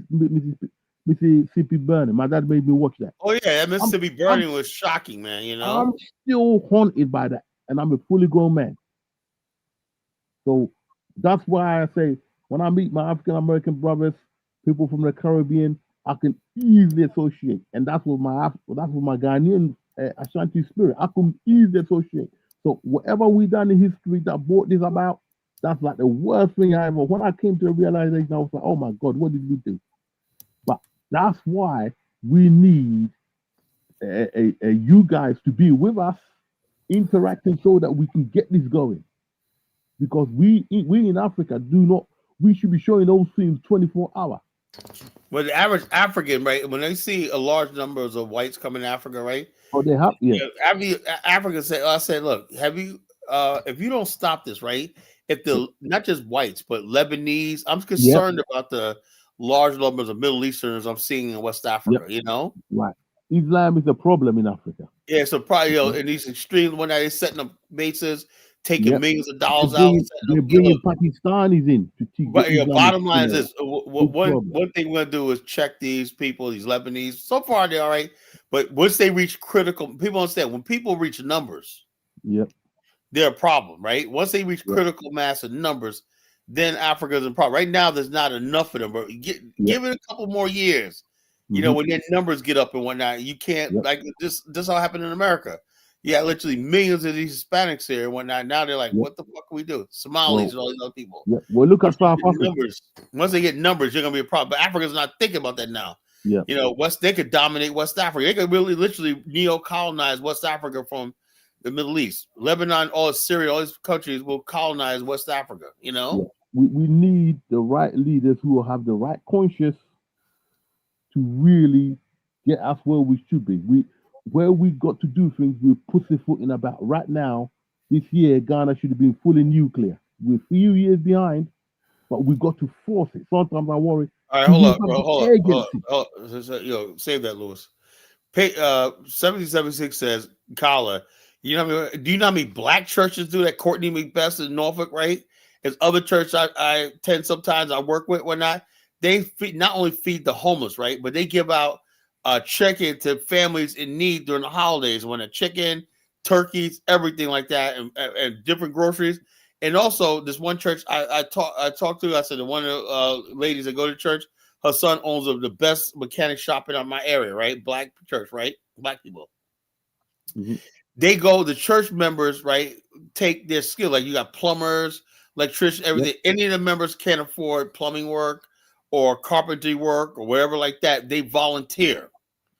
Burning. My dad made me watch that. Oh yeah, that Mississippi Burning was shocking, man. You know, I'm still haunted by that, and I'm a fully grown man. So that's why I say when I meet my African American brothers, people from the Caribbean, I can easily associate, and that's with my Ghanaian Ashanti spirit. I can easily associate. So whatever we done in history that brought this about, that's like the worst thing I ever. When I came to the realization, I was like, oh my God, what did we do? But that's why we need you guys to be with us, interacting so that we can get this going. Because we in Africa we should be showing those films 24 hours. Well, the average African, right, when they see a large numbers of whites coming to Africa, right? Oh, they have, yeah. Africa say, I said, look, have you, if you don't stop this, right? If the not just whites, but Lebanese, I'm concerned about the large numbers of Middle Easterners I'm seeing in West Africa. You know, right? Islam is a problem in Africa. Yeah, so probably in these extreme when they're setting up bases, taking millions of dollars out. They're bringing Pakistanis in to teach. But bottom line is this: one thing we're gonna do is check these people, these Lebanese. So far, they're all right, but once they reach critical, people understand when people reach numbers, they're a problem, right? Once they reach critical mass of numbers, then Africa's a problem. Right now, there's not enough of them, but give it a couple more years. You know, when their numbers get up and whatnot, you can't like this. This all happened in America. Yeah, literally millions of these Hispanics here and whatnot. Now they're like, what the fuck can we do? Somalis and all these other people. Yeah. Well, look at South Africa. Numbers. Once they get numbers, you're gonna be a problem. But Africa's not thinking about that now. Yeah. You know, they could dominate West Africa. They could really literally neo-colonize West Africa from the Middle East. Lebanon, all Syria, all these countries will colonize West Africa, you know? Yeah. We need the right leaders who will have the right conscience to really get us where we should be. Where we got to do things, we're pussyfooting about. Right now, this year, Ghana should have been fully nuclear. We're a few years behind, but we got to force it. Sometimes I worry. All right, hold up. Yo, save that, Lewis. 7076 says, Kala, do you know how many black churches do that? Courtney McBeth in Norfolk, right? There's other churches I attend sometimes, I work with, whatnot. They not only feed the homeless, right, but they give out chicken to families in need during the holidays, when a chicken, turkeys, everything like that, and different groceries. And also, this one church I talked to, I said, one of the ladies that go to church, her son owns the best mechanic shop in my area, right? Black church, right? Black people. Mm-hmm. They go, the church members, right, take their skill. Like you got plumbers, electricians, everything. Any of the members can't afford plumbing work or carpentry work or whatever like that. They volunteer.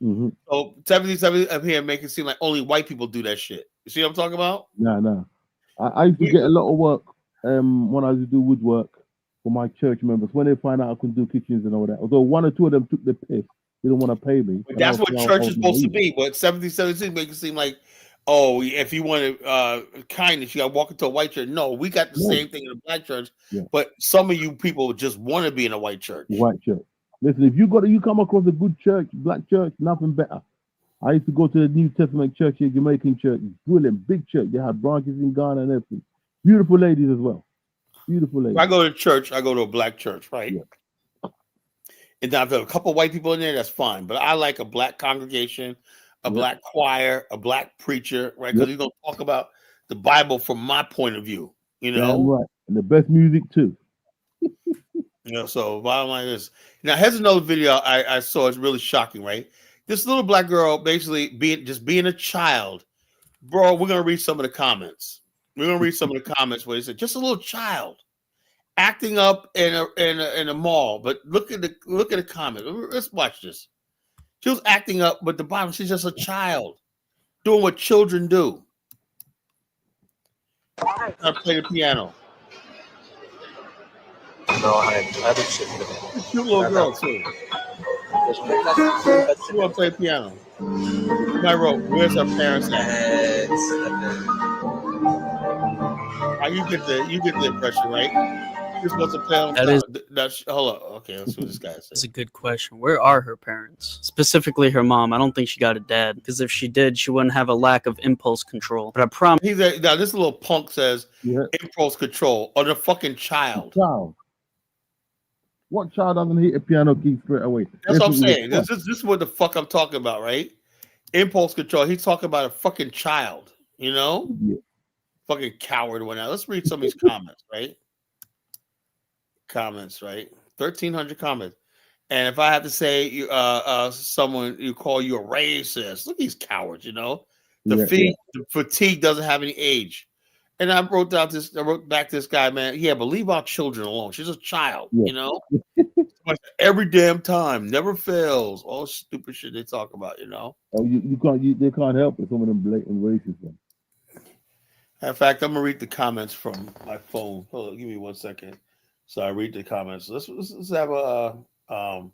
Mm-hmm. So 77 up here make it seem like only white people do that shit. You see what I'm talking about? No. I used to get a lot of work when I used to do woodwork for my church members when they find out I can do kitchens and all that. Although one or two of them took the piss, they didn't want to pay me. But that's what church is supposed to be. But 1776 make it seem like, oh, if you want kindness, you got to walk into a white church. No, we got the same thing in a black church. Yeah. But some of you people just want to be in a white church. White church. Listen, if you come across a good church, black church, nothing better. I used to go to the New Testament church here, Jamaican church. Brilliant, big church. They had branches in Ghana and everything. Beautiful ladies as well. Beautiful ladies. If I go to church, I go to a black church, right? Yeah. And now if there are a couple of white people in there, that's fine. But I like a black congregation, a black choir, a black preacher, right? Because he's going to talk about the Bible from my point of view, you know? Yeah, right. And the best music, too. You know, so bottom line is, now here's another video I saw. It's really shocking, right? This little black girl basically being a child. Bro, we're going to read some of the comments. We're going to read some of the comments where they said, just a little child acting up in a mall. But look at the comment. Let's watch this. She was acting up, but the bottom, she's just a child doing what children do. I play the piano. No, I haven't shit for that. Cute little girl too. She want to play piano. I wrote, "Where's her parents at?" You get the impression, right? just wants to play on That is- that's hold on. Okay, let's see what this guy That's says. a good question. Where are her parents? Specifically her mom. I don't think she got a dad, because if she did, she wouldn't have a lack of impulse control. But I promise. Now this little punk says Yeah. impulse control on a fucking child. Child. What child doesn't hit a piano key straight away? That's what I'm what we saying. This is what the fuck I'm talking about, right? Impulse control. He's talking about a fucking child, you know? Yeah. Fucking coward went out. Let's read some of these comments, right? Comments, right? 1,300 comments. And if I have to say you someone you call you a racist, look at these cowards, you know. The fatigue doesn't have any age. And I wrote back this guy, man. Yeah, but leave our children alone. She's a child, you know. Every damn time, never fails. All stupid shit they talk about, you know. Oh, they can't help it. Some of them blatant racist ones. In fact, I'm gonna read the comments from my phone. Hold on, give me 1 second. So I read the comments. Let's have a I'm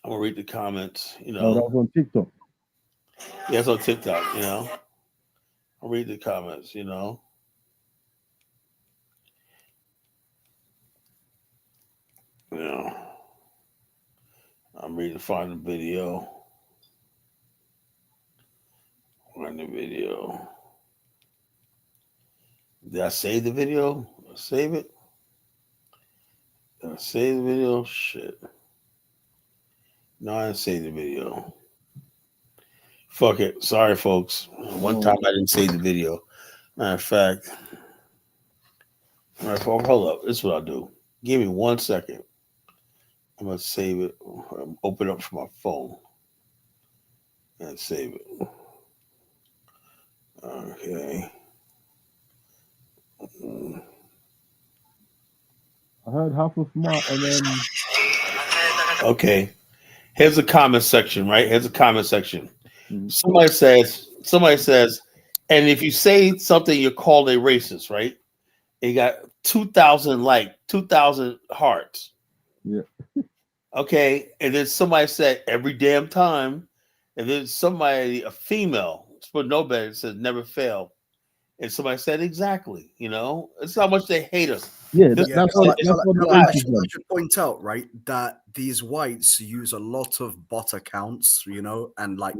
gonna read the comments. You know, Oh, that was on TikTok. Yeah, it's on TikTok. You know, I'll read the comments. You know, I'm reading. Find the video. Find the video. Did I save the video? Save it. Did I save the video? Shit. No, I didn't save the video. Fuck it. Sorry, folks. One time I didn't save the video. Matter of fact, all right, folks, hold up. This is what I'll do. Give me 1 second. I'm going to save it. Open up from my phone and save it. Okay. I heard Hustle Smart and then. Okay. Here's the comment section, right? Here's the comment section. Mm-hmm. Somebody says, and if you say something, you're called a racist, right? And you got 2,000 hearts. Yeah. Okay. And then somebody said every damn time. And then somebody, a female, but no better, says never fail. And somebody said exactly, you know, it's how much they hate us. I should point out, right, that these whites use a lot of bot accounts, you know, and like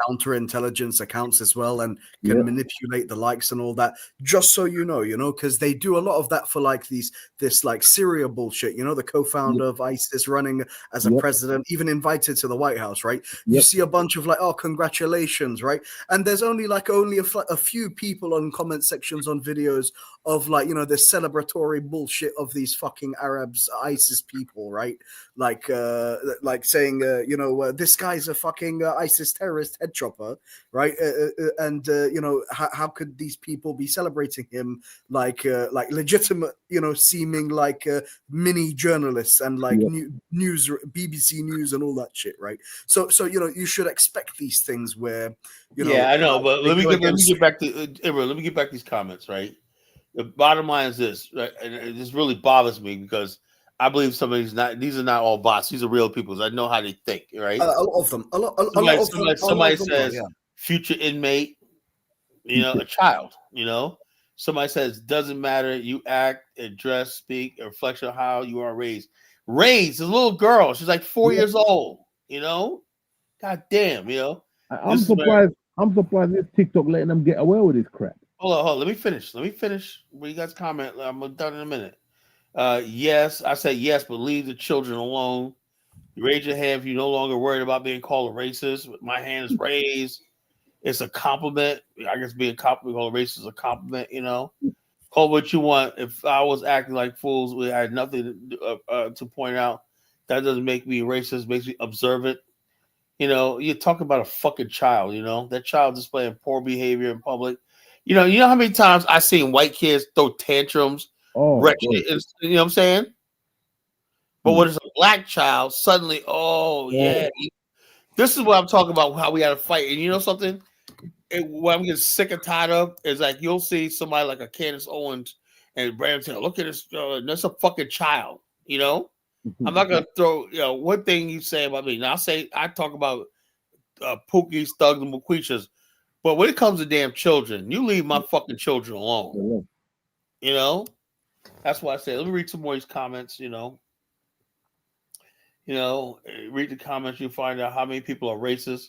counterintelligence accounts as well, and can manipulate the likes and all that. Just so you know, because they do a lot of that for like this like Syria bullshit. You know, the co-founder of ISIS running as a president, even invited to the White House, right? You see a bunch of like, oh, congratulations, right? And there's only a few people on comment sections on videos of like, this celebratory bullshit of these fucking Arabs, ISIS people, right? Like saying, this guy's a fucking ISIS terrorist head chopper, right? How could these people be celebrating him like legitimate, seeming like mini journalists and like news, BBC News and all that shit, right? So you should expect these things where, I know, but let me get back to these comments, right? The bottom line is this, right? And this really bothers me because I believe these are not all bots. These are real people. I know how they think, right? A lot of them. Somebody says future inmate, a child, Somebody says doesn't matter. You act, address, speak, a reflection of how you are raised. Raised, a little girl. She's like 4 years old, God damn, I'm surprised this TikTok letting them get away with this crap. Hold on. Let me finish. When you guys comment, I'm done in a minute. Yes, I said yes, but leave the children alone. You raise your hand if you're no longer worried about being called a racist. My hand is raised. It's a compliment. I guess being called a racist is a compliment, Call what you want. If I was acting like fools, I had nothing to point out. That doesn't make me racist. Makes me observant. You're talking about a fucking child, That child displaying poor behavior in public. You know how many times I've seen white kids throw tantrums, wretched, you know what I'm saying? But when it's a black child, suddenly, this is what I'm talking about, how we got to fight. And you know something? What I'm getting sick and tired of is like you'll see somebody like a Candace Owens and Brandon Taylor, look at this, that's a fucking child, I'm not going to throw, one thing you say about me. Now I talk about Pookie's, Thugs, and Moquishas. But when it comes to damn children, you leave my fucking children alone. That's why I said, let me read some more of these comments. Read the comments. You find out how many people are racist.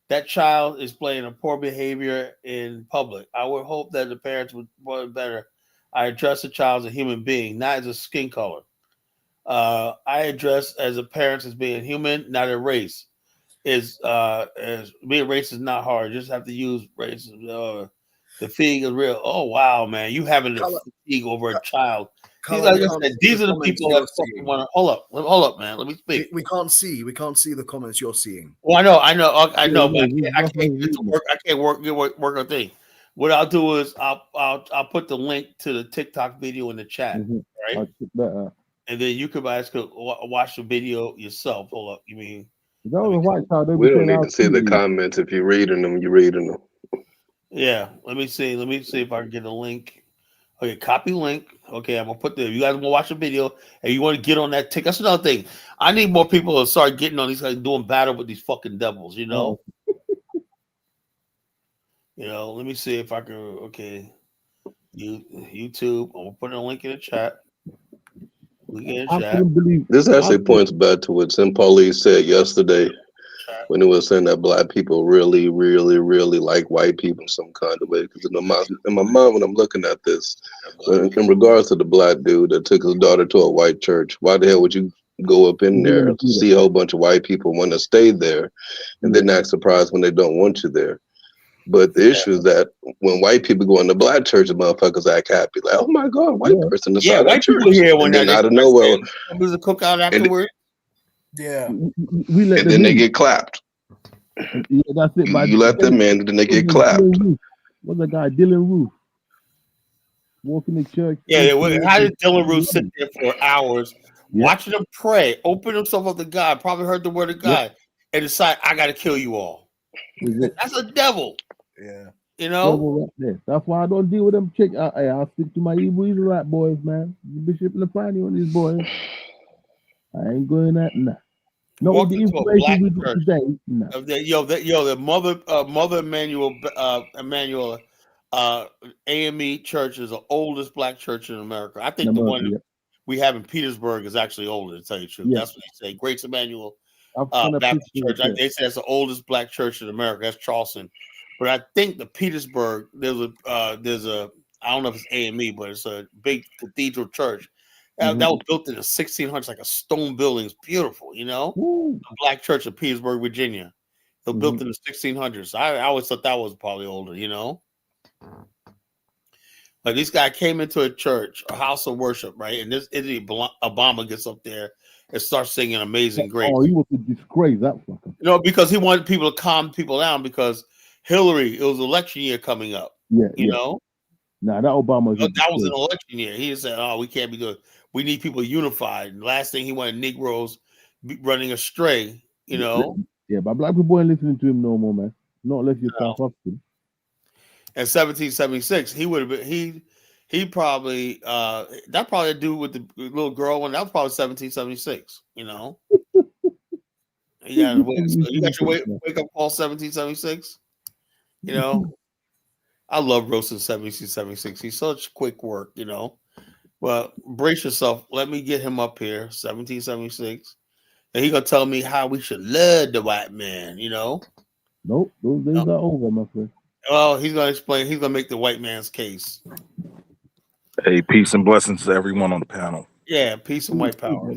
That child is playing a poor behavior in public. I would hope that the parents would better. I address the child as a human being, not as a skin color. I address as a parent as being human, not a race. As being racist is not hard. You just have to use race. The fatigue is real. Oh wow, man, you having the fatigue over a child. These are the people that fucking want to hold up, man. Let me speak. We can't see the comments you're seeing. Well, I know, but I can't get to work. I can't work a thing. What I'll do is I'll put the link to the TikTok video in the chat, right? And then you could watch the video yourself. Hold up, you mean? We don't need to see the comments. If you're reading them, you're reading them. Yeah, let me see if I can get a link. Okay, copy link. Okay, I'm gonna put you guys wanna watch the video and you want to get on that tick. That's another thing. I need more people to start getting on these guys doing battle with these fucking devils, let me see if I can. Okay, YouTube. I'm gonna put a link in the chat. This actually points back to what Tim Paulie said yesterday when he was saying that black people really, really, really like white people in some kind of way. Because in my mind, when I'm looking at this, in regards to the black dude that took his daughter to a white church, why the hell would you go up in there to see a whole bunch of white people want to stay there and then act surprised when they don't want you there? But the issue is that when white people go in the black church, the motherfuckers act happy, like, "Oh my god, white person inside that church!" And then out of nowhere, there's a cookout afterward. Yeah, and then they get clapped. Yeah, that's it. You let them in, and then they get clapped. What's that guy, Dylan Roof? Walking the church. Yeah. How did Dylan Roof sit there for hours watching them pray, open himself up to God, probably heard the word of God, and decide, "I got to kill you all." That's a devil. Yeah. That's why I don't deal with them chick. I'll stick to my Hebrew Israelite boys, man. The Bishop Lafani on these boys. I ain't going at nah. No, with the information we do today. Nah. The Mother Emmanuel AME Church is the oldest black church in America. I think the one we have in Petersburg is actually older, to tell you the truth. That's what they say. Grace Emmanuel Baptist Church. They say it's the oldest black church in America. That's Charleston. But I think the Petersburg, there's a I don't know if it's AME, but it's a big cathedral church. That was built in the 1600s, like a stone building. It's beautiful, A black church in Petersburg, Virginia. They were built in the 1600s. I always thought that was probably older, Like this guy came into a church, a house of worship, right? And this idiot Obama gets up there and starts singing Amazing Grace. Oh, he was a disgrace, that fucker. Because he wanted people to calm people down because Hillary, it was election year coming up. You know? Nah, that Obama. That was an election year. He said, "Oh, we can't be doing. We need people unified." And last thing he wanted Negroes running astray. Yeah, but black people ain't listening to him no more, man. Not unless you're South African. In 1776, he would have been. He probably that probably had to do with the little girl when that was probably 1776. You got your wake up call 1776. I love roasting 1776. He's such quick work, Well, brace yourself. Let me get him up here, 1776. And he's going to tell me how we should love the white man, Nope, those days are over, my friend. Well, he's going to explain. He's going to make the white man's case. Hey, peace and blessings to everyone on the panel. Yeah, peace and white power.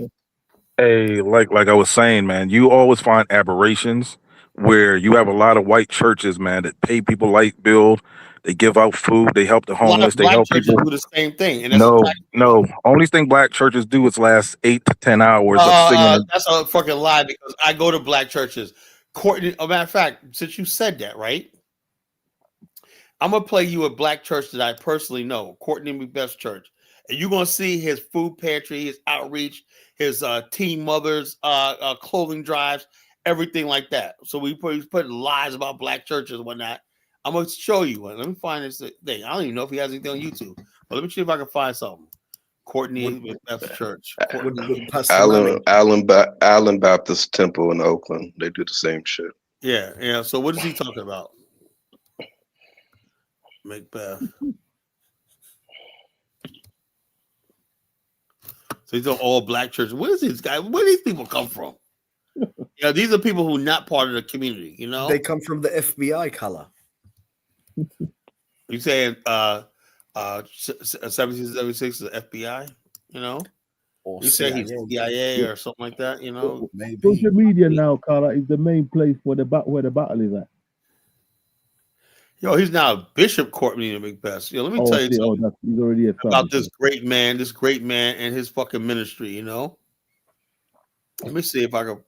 Hey, like I was saying, man, you always find aberrations where you have a lot of white churches, man, that pay people light bill. They give out food. They help the homeless. They help people do the same thing. And no. Only thing black churches do is last 8 to 10 hours of singing. That's a fucking lie because I go to black churches. Courtney, a matter of fact, since you said that, right? I'm gonna play you a black church that I personally know, Courtney McBeth's church, and you're gonna see his food pantry, his outreach, his teen mothers, clothing drives, everything like that. So he's putting lies about black churches and whatnot. I'm gonna show you one. Let me find this thing. I don't even know if he has anything on YouTube, but let me see if I can find something. Courtney McBeth's church. Allen Baptist Temple in Oakland. They do the same shit. Yeah. So what is he talking about? Macbeth. So these are all black churches. Where is these guys? Where do these people come from? These are people who are not part of the community. They come from the FBI color. You saying 1776 is the FBI? Or you say he's CIA or something like that. Maybe. Social media now, Carla, is the main place where the battle is at. He's now Bishop Courtney McBeth. Let me tell you something he's already about this great man and his fucking ministry. Let me see if I can.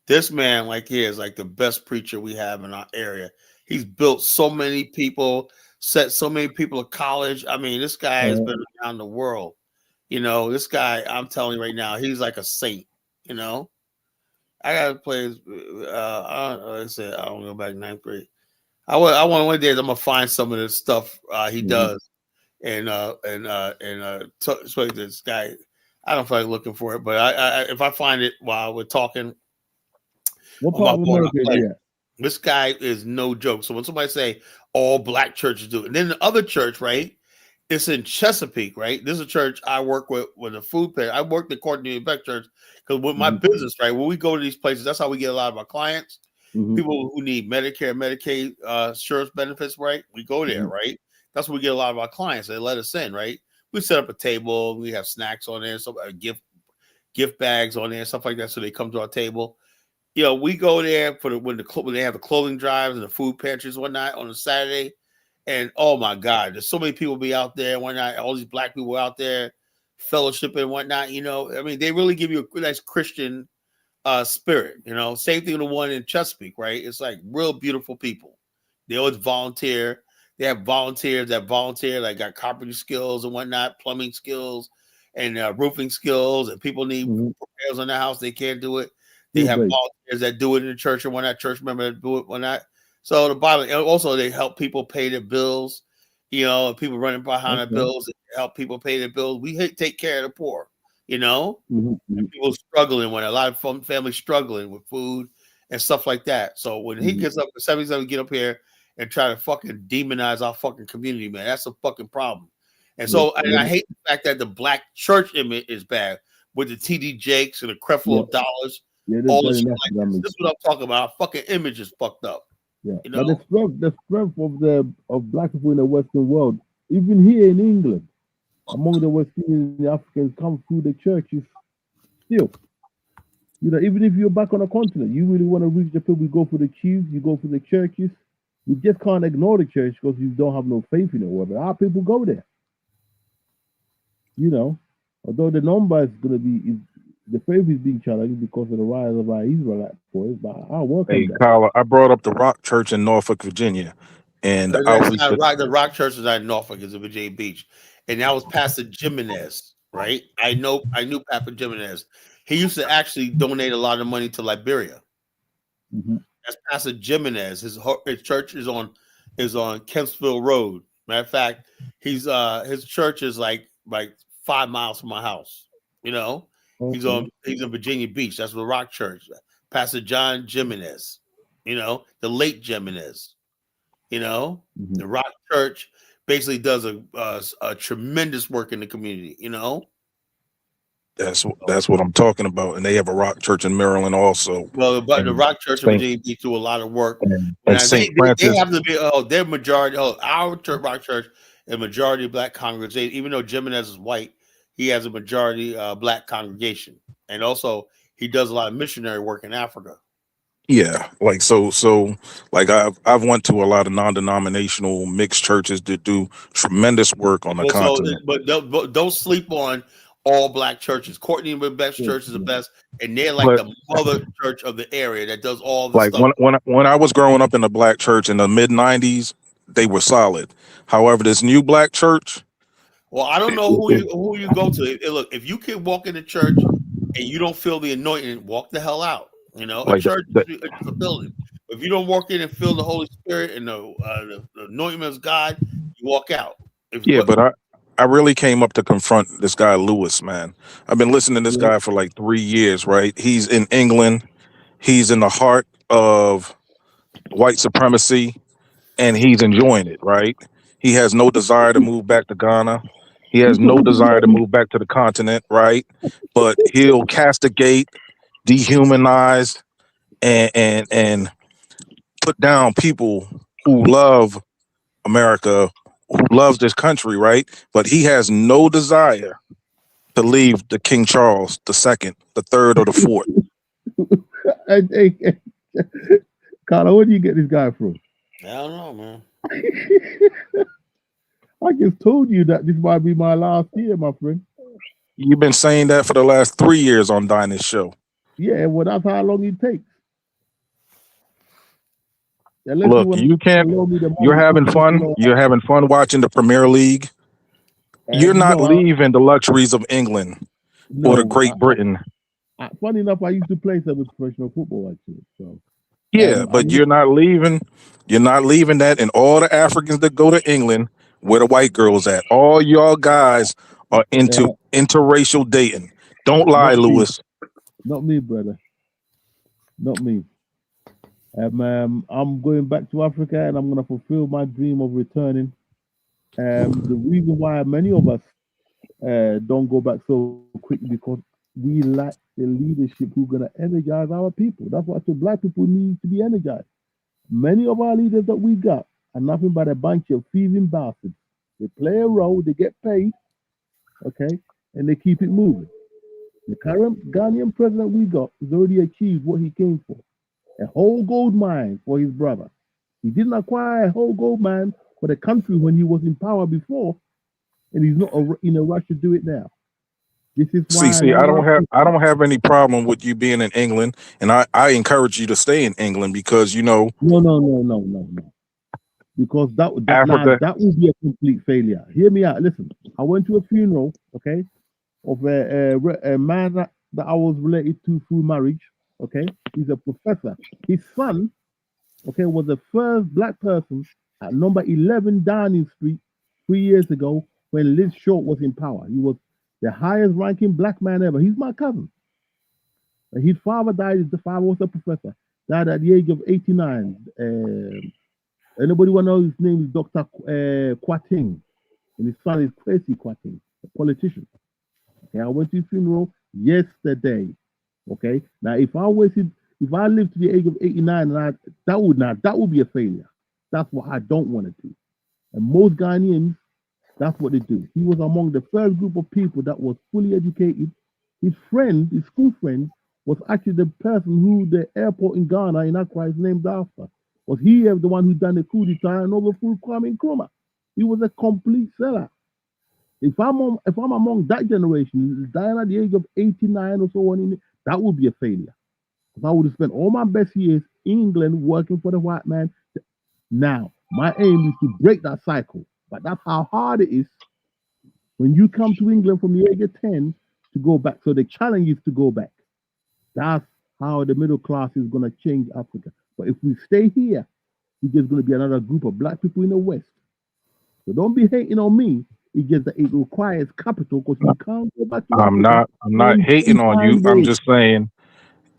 This man, he is like the best preacher we have in our area. He's built so many people, set so many people to college. I mean, this guy has been around the world. This guy, I'm telling you right now, he's like a saint. I gotta play his. I don't go back 9th grade. I want one day I'm gonna find some of the stuff he does, and so this guy. I don't feel like looking for it, but I if I find it while we're talking, what part of America is he at? This guy is no joke. So when somebody say all black churches do it, and then the other church, right? It's in Chesapeake, right? This is a church I work with a food pantry. I worked at Courtney Beck Church because with my business, right? When we go to these places, that's how we get a lot of our clients. People who need Medicare, Medicaid, insurance benefits, right? We go there, right? That's where we get a lot of our clients. They let us in, right? We set up a table. We have snacks on there, some gift bags on there, stuff like that. So they come to our table. We go there when they have the clothing drives and the food pantries and whatnot on a Saturday. And oh my God, there's so many people be out there and whatnot. All these black people out there fellowship and whatnot. I mean, they really give you a nice Christian spirit. Same thing with the one in Chesapeake, right? It's like real beautiful people. They always volunteer. They have volunteers that volunteer, like got carpentry skills and whatnot, plumbing skills and roofing skills. And people need repairs on their house. They can't do it. They have volunteers that do it in the church and whatnot, church members that do it, whatnot. So the Bible, and also they help people pay their bills, people running behind their bills, they help people pay their bills. We take care of the poor, and people struggling when a lot of families struggling with food and stuff like that. So when he gets up at 77, get up here and try to fucking demonize our fucking community, man, that's a fucking problem. And so and I hate the fact that the black church image is bad with the TD Jakes and the Creflo Dollars. All this, this is what I'm talking about. Our fucking image is fucked up. Yeah, but the strength of black people in the Western world, even here in England, among the West Indian Africans, come through the churches. Still, even if you're back on the continent, you really want to reach the people. You go for the queues, you go for the churches. You just can't ignore the church because you don't have no faith in it. But our people go there. Although the number is going to be. The faith is being challenged because of the rise of our Israelite boys, but I work on that. Kyle, I brought up the Rock Church in Norfolk, Virginia, and the Rock Church is not in Norfolk; it's in Virginia Beach, and that was Pastor Jimenez, right? I knew Pastor Jimenez. He used to actually donate a lot of money to Liberia. That's Pastor Jimenez. His church is on Kempsville Road. Matter of fact, his church is like 5 miles from my house. He's in Virginia Beach. That's the Rock Church. Pastor John Jimenez, the late Jimenez, the Rock Church basically does a tremendous work in the community, That's what I'm talking about. And they have a Rock Church in Maryland also. Well, but the Rock Church in Virginia Beach do a lot of work. And St. Francis. They have to be, their majority, our church, Rock Church, a majority black congregation, even though Jimenez is white, he has a majority black congregation, and also he does a lot of missionary work in Africa. Yeah, I've went to a lot of non-denominational mixed churches that do tremendous work on the continent. But don't sleep on all black churches. Courtney Beck Church is the best, and they're like the mother church of the area that does all the stuff. When I was growing up in the black church in the mid '90s, they were solid. However, this new black church. Well, I don't know who you go to. Look, if you can walk in the church and you don't feel the anointing, walk the hell out. A church is a building. If you don't walk in and feel the Holy Spirit and the anointment of God, you walk out. But I really came up to confront this guy Lewis, man. I've been listening to this guy for like 3 years, right? He's in England. He's in the heart of white supremacy, and he's enjoying it, right? He has no desire to move back to Ghana. He has no desire to move back to the continent, right? But he'll castigate, dehumanize, and put down people who love America, who loves this country, right? But he has no desire to leave the King Charles II, the third or the fourth. Hey, Carla, where do you get this guy from? I don't know, man. I just told you that this might be my last year, my friend. You've been saying that for the last 3 years on Dinah's show. Yeah, well, that's how long it takes. Unless Look, wanna you can't. allow me the You're money, having you fun. know, You're having fun watching the Premier League. You're not no, leaving the luxuries of England or the Great Britain. Funny enough, I used to play some professional football actually. So Yeah, but you're not leaving. You're not leaving that. And all the Africans that go to England, where the white girls at, all y'all guys are into interracial dating. Don't lie, Not me. Lewis. Not me, brother. Not me. I'm going back to Africa and I'm going to fulfill my dream of returning. The reason why many of us don't go back so quick because we lack the leadership who's going to energize our people. That's why so black people need to be energized. Many of our leaders that we got are nothing but a bunch of thieving bastards. They play a role, they get paid, okay, and they keep it moving. The current Ghanaian president we got has already achieved what he came for. A whole gold mine for his brother. He didn't acquire a whole gold mine for the country when he was in power before, and he's not in a rush to do it now. This is why See, I don't have any problem with you being in England, and I encourage you to stay in England because No. Because that would be a complete failure. Hear me out. Listen, I went to a funeral, okay, of a man that I was related to through marriage. Okay, he's a professor. His son, okay, was the first black person at number 11 Downing Street 3 years ago when Liz Short was in power. He was the highest ranking black man ever. He's my cousin. His father died. The father was a professor. Died at the age of 89. Anybody want to know his name is Dr. Kwating, and his son is Kwesi Kwating, a politician. Okay, I went to his funeral yesterday. Okay, now if I lived to the age of 89, that would be a failure. That's what I don't want to do. And most Ghanaians, that's what they do. He was among the first group of people that was fully educated. His friend, his school friend, was actually the person who the airport in Ghana in Accra is named after. Was he the one who done the coup d'etat and overthrew Kwame Nkrumah? He was a complete sellout. If I'm among that generation, dying at the age of 89 or so on, that would be a failure. If I would have spent all my best years in England working for the white man. Now, my aim is to break that cycle. But that's how hard it is when you come to England from the age of 10 to go back. So the challenge is to go back. That's how the middle class is going to change Africa. But if we stay here, we're just going to be another group of black people in the West. So don't be hating on me. It's just that it requires capital because you can't go back to I'm Africa. not hating on you. I'm just saying,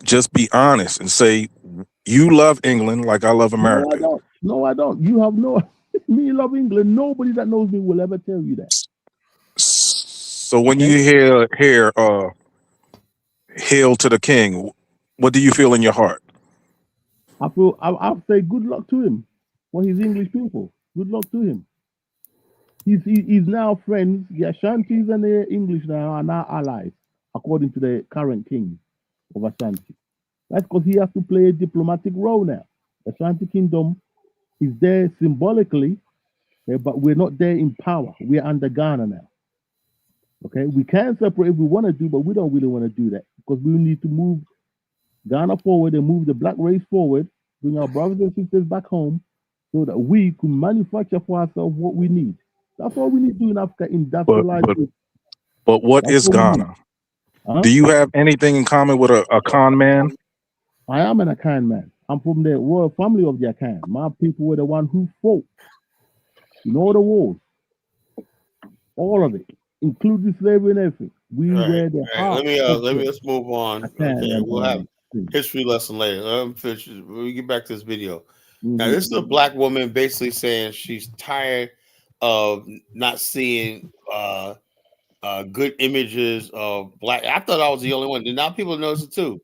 just be honest and say you love England like I love America. No, I don't. You have no. Me love England. Nobody that knows me will ever tell you that. So when you hear "Hail to the King," what do you feel in your heart? I'll say good luck to him for his English people. Good luck to him. He's now friends. The Ashantis and the English now are now allies, according to the current king of Ashanti. That's because he has to play a diplomatic role now. The Ashanti Kingdom is there symbolically, but we're not there in power. We're under Ghana now. Okay, we can separate if we want to do, but we don't really want to do that because we need to move Ghana forward and move the black race forward, bring our brothers and sisters back home so that we can manufacture for ourselves what we need. That's all we need to do in Africa, industrialize. But what is Ghana? Do you have anything in common with a Akan man? I am an Akan man. I'm from the royal family of the Akan. My people were the one who fought in all the wars. All of it, including slavery and everything. We were the heart. Let's move on. Okay, we'll have history lesson later. We get back to this video. Now, this is a black woman basically saying she's tired of not seeing good images of black. I thought I was the only one. And now people notice it too.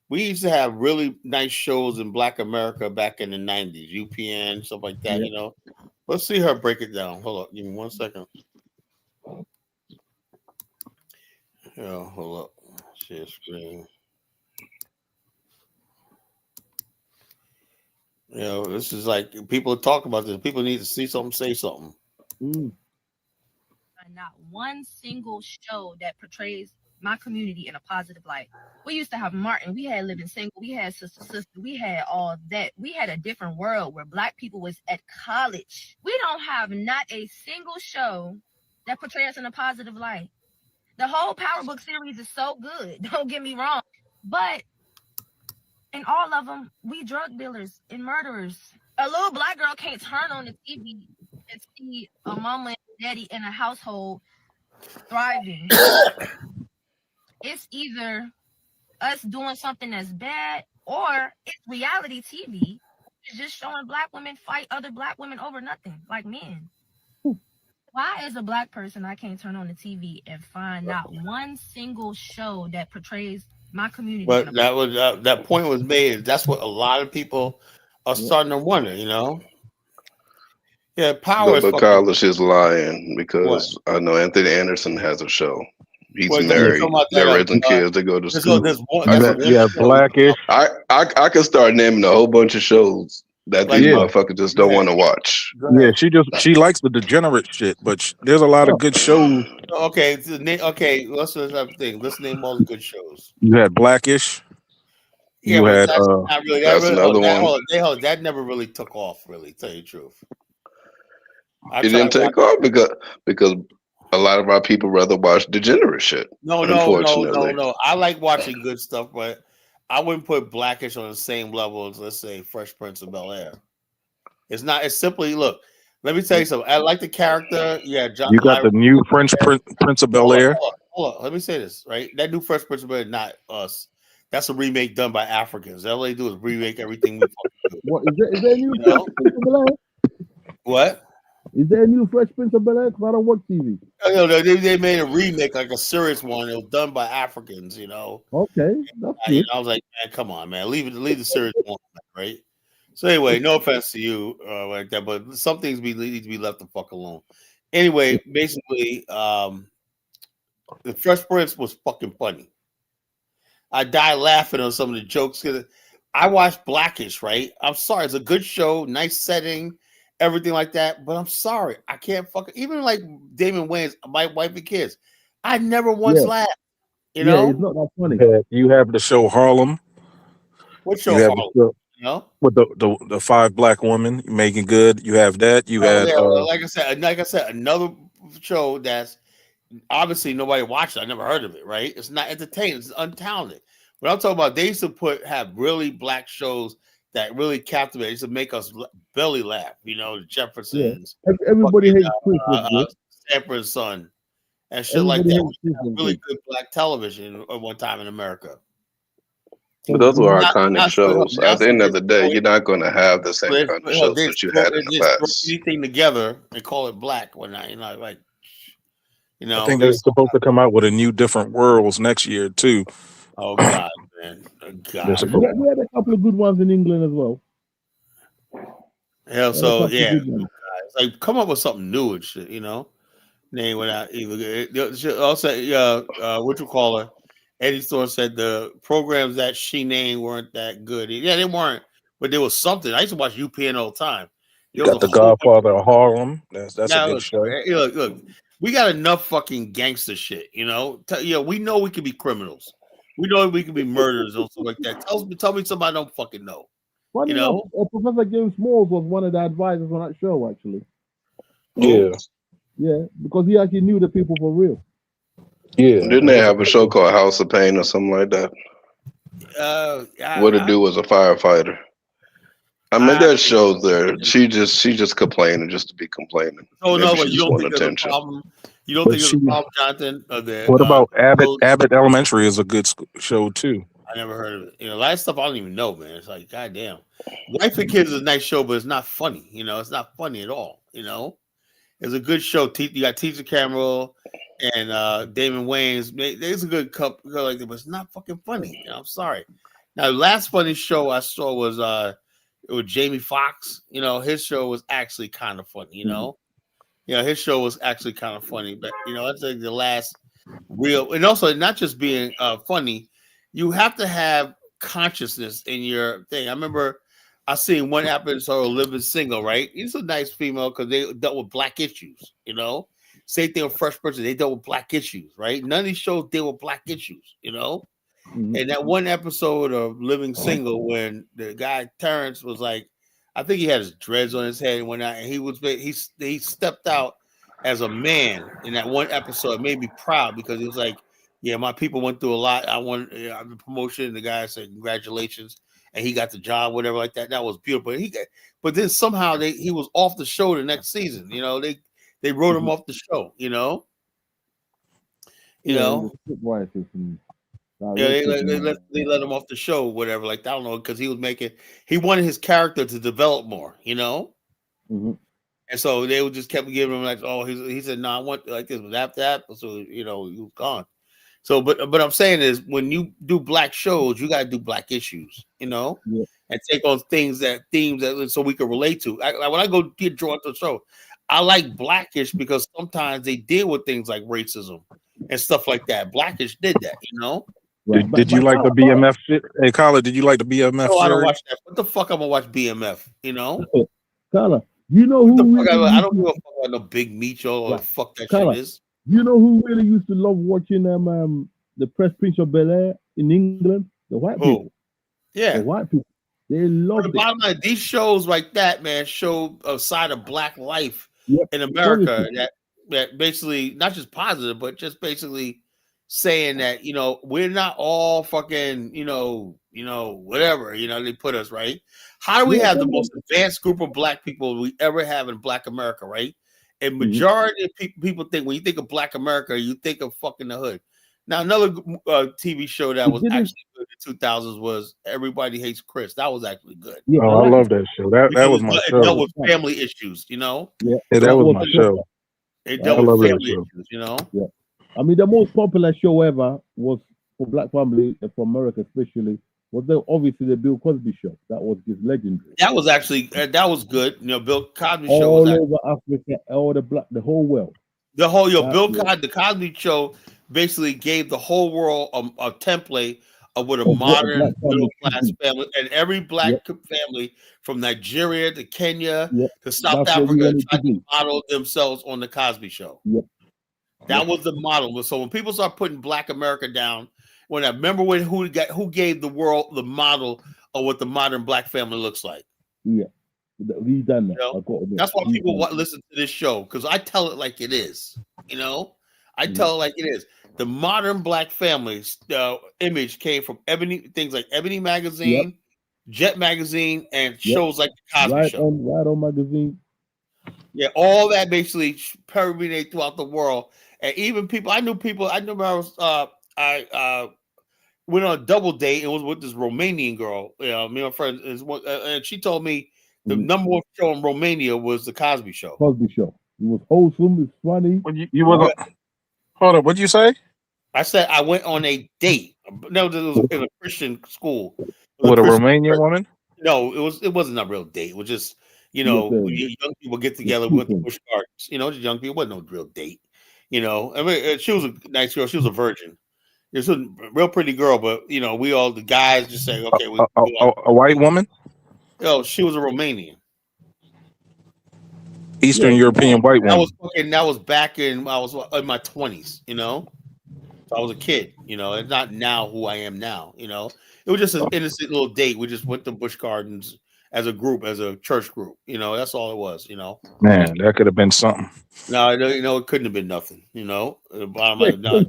We used to have really nice shows in Black America back in the 90s, UPN, stuff like that, Yeah. you know. Let's see her break it down. Hold up. Give me 1 second. Yeah, hold up. Share screen. You know, this is like people talk about this. People need to see something, say something. Not one single show that portrays my community in a positive light. We used to have Martin, we had Living Single, we had Sister, we had all that. We had a different world where Black people was at college. We don't have not a single show that portrays us in a positive light. The whole Power Book series is so good, don't get me wrong, but in all of them, we drug dealers and murderers. A little Black girl can't turn on the TV and see a mama and daddy in a household thriving. It's either us doing something that's bad or it's reality TV. It's just showing Black women fight other Black women over nothing, like men. Why, as a Black person, I can't turn on the TV and find not one single show that portrays my community? But that was that point was made. That's what a lot of people are starting to wonder, you know. Yeah, power is But fucking. Carlos is lying because I know Anthony Anderson has a show. He's married. They're raising kids. They go to school. Blackish. I can start naming a whole bunch of shows that these motherfuckers just don't want to watch. Yeah, she likes the degenerate shit, but there's a lot of good shows. Okay, okay. Let's have a thing. Let's name all the good shows. You had Blackish. Yeah, You but had that's not really. that's another one. That never really took off. Really, tell you the truth. It didn't take off because a lot of our people rather watch degenerate shit. No. I like watching good stuff, but I wouldn't put Blackish on the same level as, let's say, Fresh Prince of Bel-Air. It's not. It's simply, look. Let me tell you something. I like the character. Yeah, John. You got the new Prince of Bel-Air. Hold on. Let me say this, right? That new Fresh Prince of Bel-Air, not us. That's a remake done by Africans. All they do is remake everything we fucking do. What is there a new Fresh Prince of Bel-Air? What? Is there a new Fresh Prince of Bel-Air? Because I don't watch TV. No, they made a remake, like a serious one. It was done by Africans, you know. Okay, that's good. I was like, man, come on, man, leave the serious one, right? So anyway, no offense to you, like that, but some things need to be left the fuck alone. Anyway, basically, the Fresh Prince was fucking funny. I died laughing on some of the jokes. I watched Blackish, right? I'm sorry, it's a good show, nice setting, everything like that. But I'm sorry, I can't fucking even like Damon Wayans, my wife and kids. I never once laughed. You know, it's not that funny. You have the show Harlem. What show? You have Harlem? the show, You know, with the 5 Black women making good. You have that. You had like I said, another show that's obviously nobody watched it. I never heard of it. Right? It's not entertaining. It's untalented. But I'm talking about, they used to have really Black shows that really captivate. Used to make us belly laugh. You know, the Jeffersons. Yeah. Everybody hates Chris. Sanford Son and shit like that. Really good Black television at one time in America. But those were iconic not- shows. not- At the end of the day, you're not going to have the same They- kind of they- shows they that you throw- had in they the just throw past. anything together and call it Black when I, like, you know. I think they're supposed to come out with a new Different Worlds next year too. Oh God, man! Oh, God. We had a couple of good ones in England as well. Yeah, so couple of yeah, good ones. it's like come up with something new and shit, you know. Name without even also what you call her. Eddie Thorne said the programs that she named weren't that good. Yeah, they weren't, but there was something. I used to watch UPN all the time. You got the Godfather of Harlem. That's Now, a good look, show. look, we got enough fucking gangster shit, you know. We know we can be criminals. We know we can be murderers or something like that. Tell me somebody I don't fucking know. Funny You know? enough, Professor James Smalls was one of the advisors on that show, actually. Yeah. Yeah, because he actually knew the people for real. Yeah. Didn't they have a show called House of Pain or something like that? What to do was a firefighter. I mean, there's shows there. She just complaining just to be complaining. Oh Maybe no, she but you just don't want think there's a attention. problem? You don't But think there's a problem, Jonathan? What about Abbott Elementary is a good show too. I never heard of it. You know, a lot of stuff I don't even know, man. It's like, goddamn. Wife and Kids is a nice show, but it's not funny. You know, it's not funny at all. You know, It's a good show. You got Tisha Campbell and Damon Wayans. There's a good couple, like that, but it's not fucking funny. You know, I'm sorry. Now, the last funny show I saw was with Jamie Foxx. You know, his show was actually kind of funny. You know, his show was actually kind of funny. But you know, that's like the last real, and also not just being funny. You have to have consciousness in your thing. I remember I seen one episode of Living Single. Right, he's a nice female because they dealt with black issues. You know, same thing with Fresh Prince. They dealt with black issues. Right, none of these shows deal with black issues. You know. And that one episode of Living Single, when the guy Terrence was like, I think he had his dreads on his head and went out, and he stepped out as a man in that one episode. It made me proud because he was like, yeah, my people went through a lot. I won the promotion. And the guy said, congratulations, and he got the job, whatever like that. That was beautiful. But then somehow he was off the show the next season. You know, they wrote him off the show. You know. Yeah, they let him off the show, whatever. Like I don't know, because he wanted his character to develop more, you know. And so they would just kept giving him like, oh, he said, no, I want like this. But after that, so you know, he was gone. So, but I'm saying is when you do black shows, you gotta do black issues, you know, and take on themes that so we can relate to. When I go get drawn to the show, I like Blackish because sometimes they deal with things like racism and stuff like that. Blackish did that, you know. Did you like the BMF shit? Hey, Carla, did you like the BMF? No, I don't watch that. What the fuck I'm gonna watch BMF? You know, Carla, you know who? I don't give a fuck about no Big Mecho or fuck that Carla, shit is. You know who really used to love watching the Fresh Prince of Bel-Air in England? The white people. Yeah, the white people. They loved the bottom line, these shows like that, man, show a side of black life in America that basically not just positive, but just basically saying that, you know, we're not all fucking, you know, whatever, you know, they put us, right? How do we have the most advanced group of black people we ever have in Black America, right? And majority of people think when you think of Black America, you think of fucking the hood. Now, another TV show that was actually good in the 2000s was Everybody Hates Chris. That was actually good. I love that show. That was my show. It dealt with family issues, you know? Yeah, that was my show. It dealt with family issues, you know? Yeah. I mean, the most popular show ever was for black family from America, especially, was obviously the Bill Cosby show. That was just legendary. That was actually that was good. You know, Bill Cosby show all was over Africa, all the whole world. The Cosby show basically gave the whole world a template of what a modern middle class family, and every black family from Nigeria to Kenya to South Africa tried to model themselves on the Cosby Show. That was the model. So when people start putting Black America down, when I remember who gave the world the model of what the modern black family looks like. Yeah, we done that. You know? That's why people listen to this show, because I tell it like it is. You know, I tell it like it is. The modern black family's image came from things like Ebony Magazine, Jet Magazine, and shows like the Cosby Show. Right on Magazine. Yeah, all that basically permeated throughout the world. And even I remember I went on a double date. It was with this Romanian girl. You know, me and my friend and she told me the number one show in Romania was the Cosby Show. Cosby Show. It was wholesome. It's funny. Hold up. What'd you say? I said I went on a date. No, it was in a Christian school. With a Romanian woman? No, it wasn't a real date. It was just, you know, young people get together with the Busch Gardens. You know, just young people. It wasn't no real date. You know, I mean, she was a nice girl. She was a virgin. She was a real pretty girl, but you know, the guys just say, okay, a white woman. No, she was a Romanian, Eastern European white woman. That was back in I was in my 20s. You know, so I was a kid. You know, it's not now who I am now. You know, it was just an innocent little date. We just went to Busch Gardens as a group, as a church group. You know, that's all it was. You know, man, that could have been something. No, you know, it couldn't have been nothing. You know, the bottom line, no.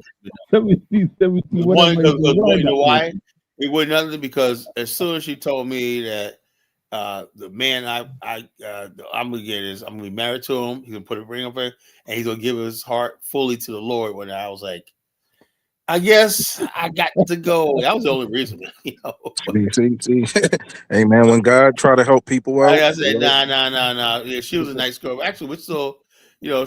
Let me see. You know why? It wasn't nothing, because as soon as she told me that the man I'm gonna get is I'm gonna be married to him, he's gonna put a ring on her, and he's gonna give his heart fully to the Lord. When I was like, I guess I got to go. That was the only reason, you know. See. Hey man, when God try to help people out, I said, nah. Yeah, she was a nice girl. Actually, we're still, You know,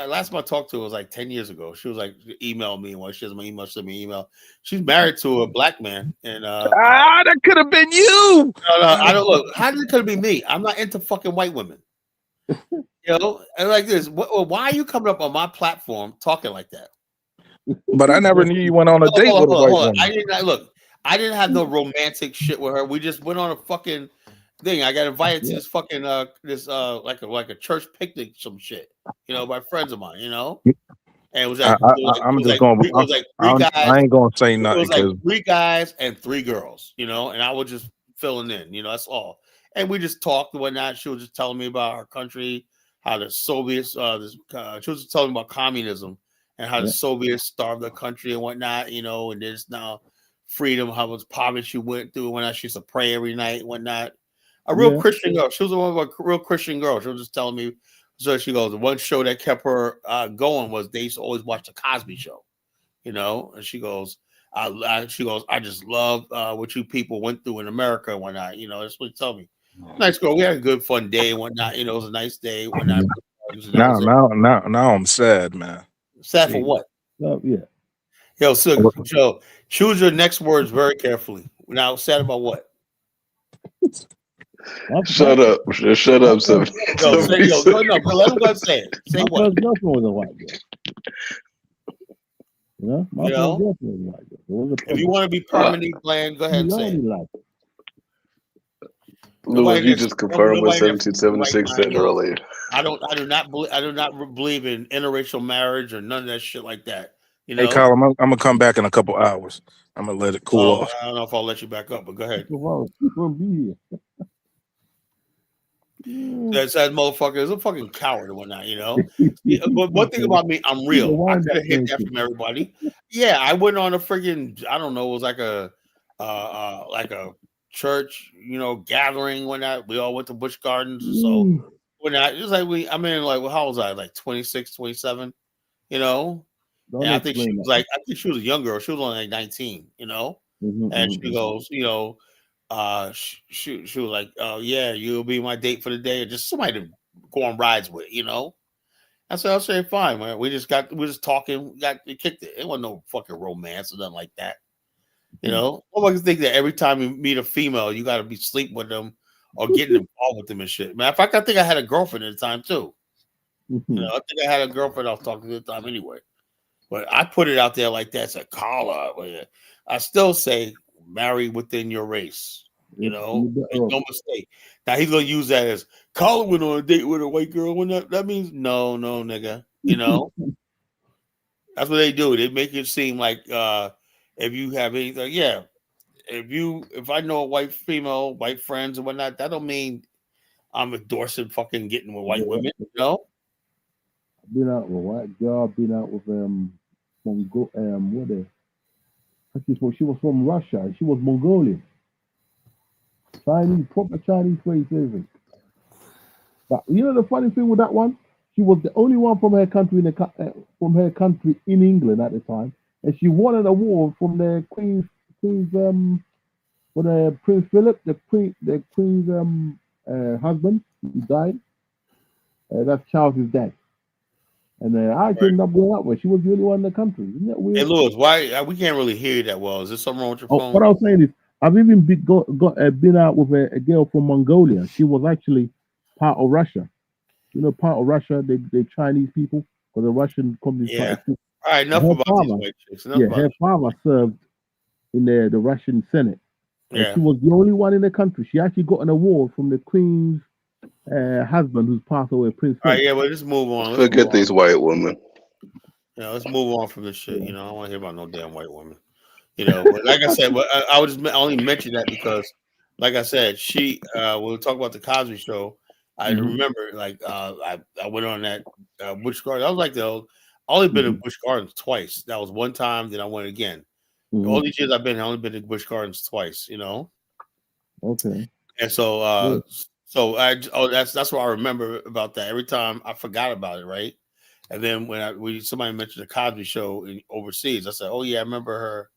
last time I talked to her was like 10 years ago. She was like, email me, and when she has my email, send me an email. She's married to a black man, and that could have been you. No, I don't look. How did it could be me? I'm not into fucking white women. You know, and like this. Why are you coming up on my platform talking like that? But I never knew you went on a date with a white woman. I didn't have no romantic shit with her. We just went on a fucking thing. I got invited to this fucking like a church picnic, some shit. You know, by friends of mine. You know, and it was like I ain't gonna say nothing. It was like 3 guys and 3 girls. You know, and I was just filling in. You know, that's all. And we just talked and whatnot. She was just telling me about our country, how the Soviets. She was just telling me about communism and how the Soviets starved the country and whatnot. You know, and there's now freedom. How much poverty she went through when she used to pray every night and whatnot. A real Christian girl. She was one of a real Christian girl. She was just telling me. So she goes, the one show that kept her going was they used to always watch the Cosby Show, you know. And she goes, I just love what you people went through in America and whatnot. You know, that's what she told me. Nice girl. We had a good fun day and whatnot. You know, it was a nice day. Whatnot. Now I'm sad, man. Sad for what? Yeah. Yo, so Joe, choose your next words very carefully. Now, sad about what? Shut up. Shut up, no, let him go say it. Say what? My first girlfriend was a white girl. You know? My first girlfriend was a white girl. If you want to be permanently bland, go ahead and say it. Louis, you just confirmed what 1776 said earlier. I do not believe in interracial marriage or none of that shit like that. You know? Hey, Kyle, I'm gonna come back in a couple hours. I'm gonna let it cool off. I don't know if I'll let you back up, but go ahead. That motherfucker is a fucking coward and whatnot, you know. But one thing about me, I'm real. I could have hit that from everybody. Yeah, I went on a freaking, I don't know, it was like a church, you know, gathering when we all went to Busch Gardens. So when how old was I? Like 26, 27, you know? And I think she was a young girl. She was only like 19, you know? And she goes, you know, she was like, oh yeah, you'll be my date for the day, or just somebody to go on rides with, you know. I said, I'll say fine, man. We just talking, kicked it. It wasn't no fucking romance or nothing like that. You know, nobody think that every time you meet a female, you gotta be sleeping with them or getting involved with them and shit. Matter of fact, I think I had a girlfriend at the time too. You know, I think I had a girlfriend I was talking to at the time anyway. But I put it out there like that, said call her. I still say marry within your race. You know, no mistake. Now he's gonna use that as Colin went on a date with a white girl. When that means no, nigga. You know, that's what they do. They make it seem like if you have anything, yeah. If I know a white female, white friends and whatnot, that don't mean I'm endorsing fucking getting with white women. You know, I've been out with a white girl. I've been out with she was from Russia. She was Mongolian. Chinese, proper Chinese racism. But you know the funny thing with that one, she was the only one from her country in England at the time, and she won an award from the Queen's for the Prince Philip, the Queen's husband who died. That's Charles's dad. And I couldn't up going up with. She was the only one in the country. Isn't that weird? Hey, Louis, why we can't really hear you that well? Is there something wrong with your phone? What I was saying is, I've even been out with a girl from Mongolia. She was actually part of Russia. You know, part of Russia, they Chinese people, or the Russian communist. Yeah. All right, enough about these white chicks. Her father served in the Russian Senate. And she was the only one in the country. She actually got an award from the Queen's husband who's passed away, Prince Philip. All right, yeah, but let's move on. Forget these white women. Yeah, let's move on from this shit. You know, I don't want to hear about no damn white women. You know, but like I said, I only mention that because, like I said, when we talk about the Cosby Show, I remember I went on that Busch Gardens. I was like, I only been in Busch Gardens twice. That was one time. Then I went again. All these years I've been, I only been to Busch Gardens twice. You know. Okay. And so, that's what I remember about that. Every time I forgot about it, right? And then when somebody mentioned the Cosby Show overseas, I said, "Oh yeah, I remember her."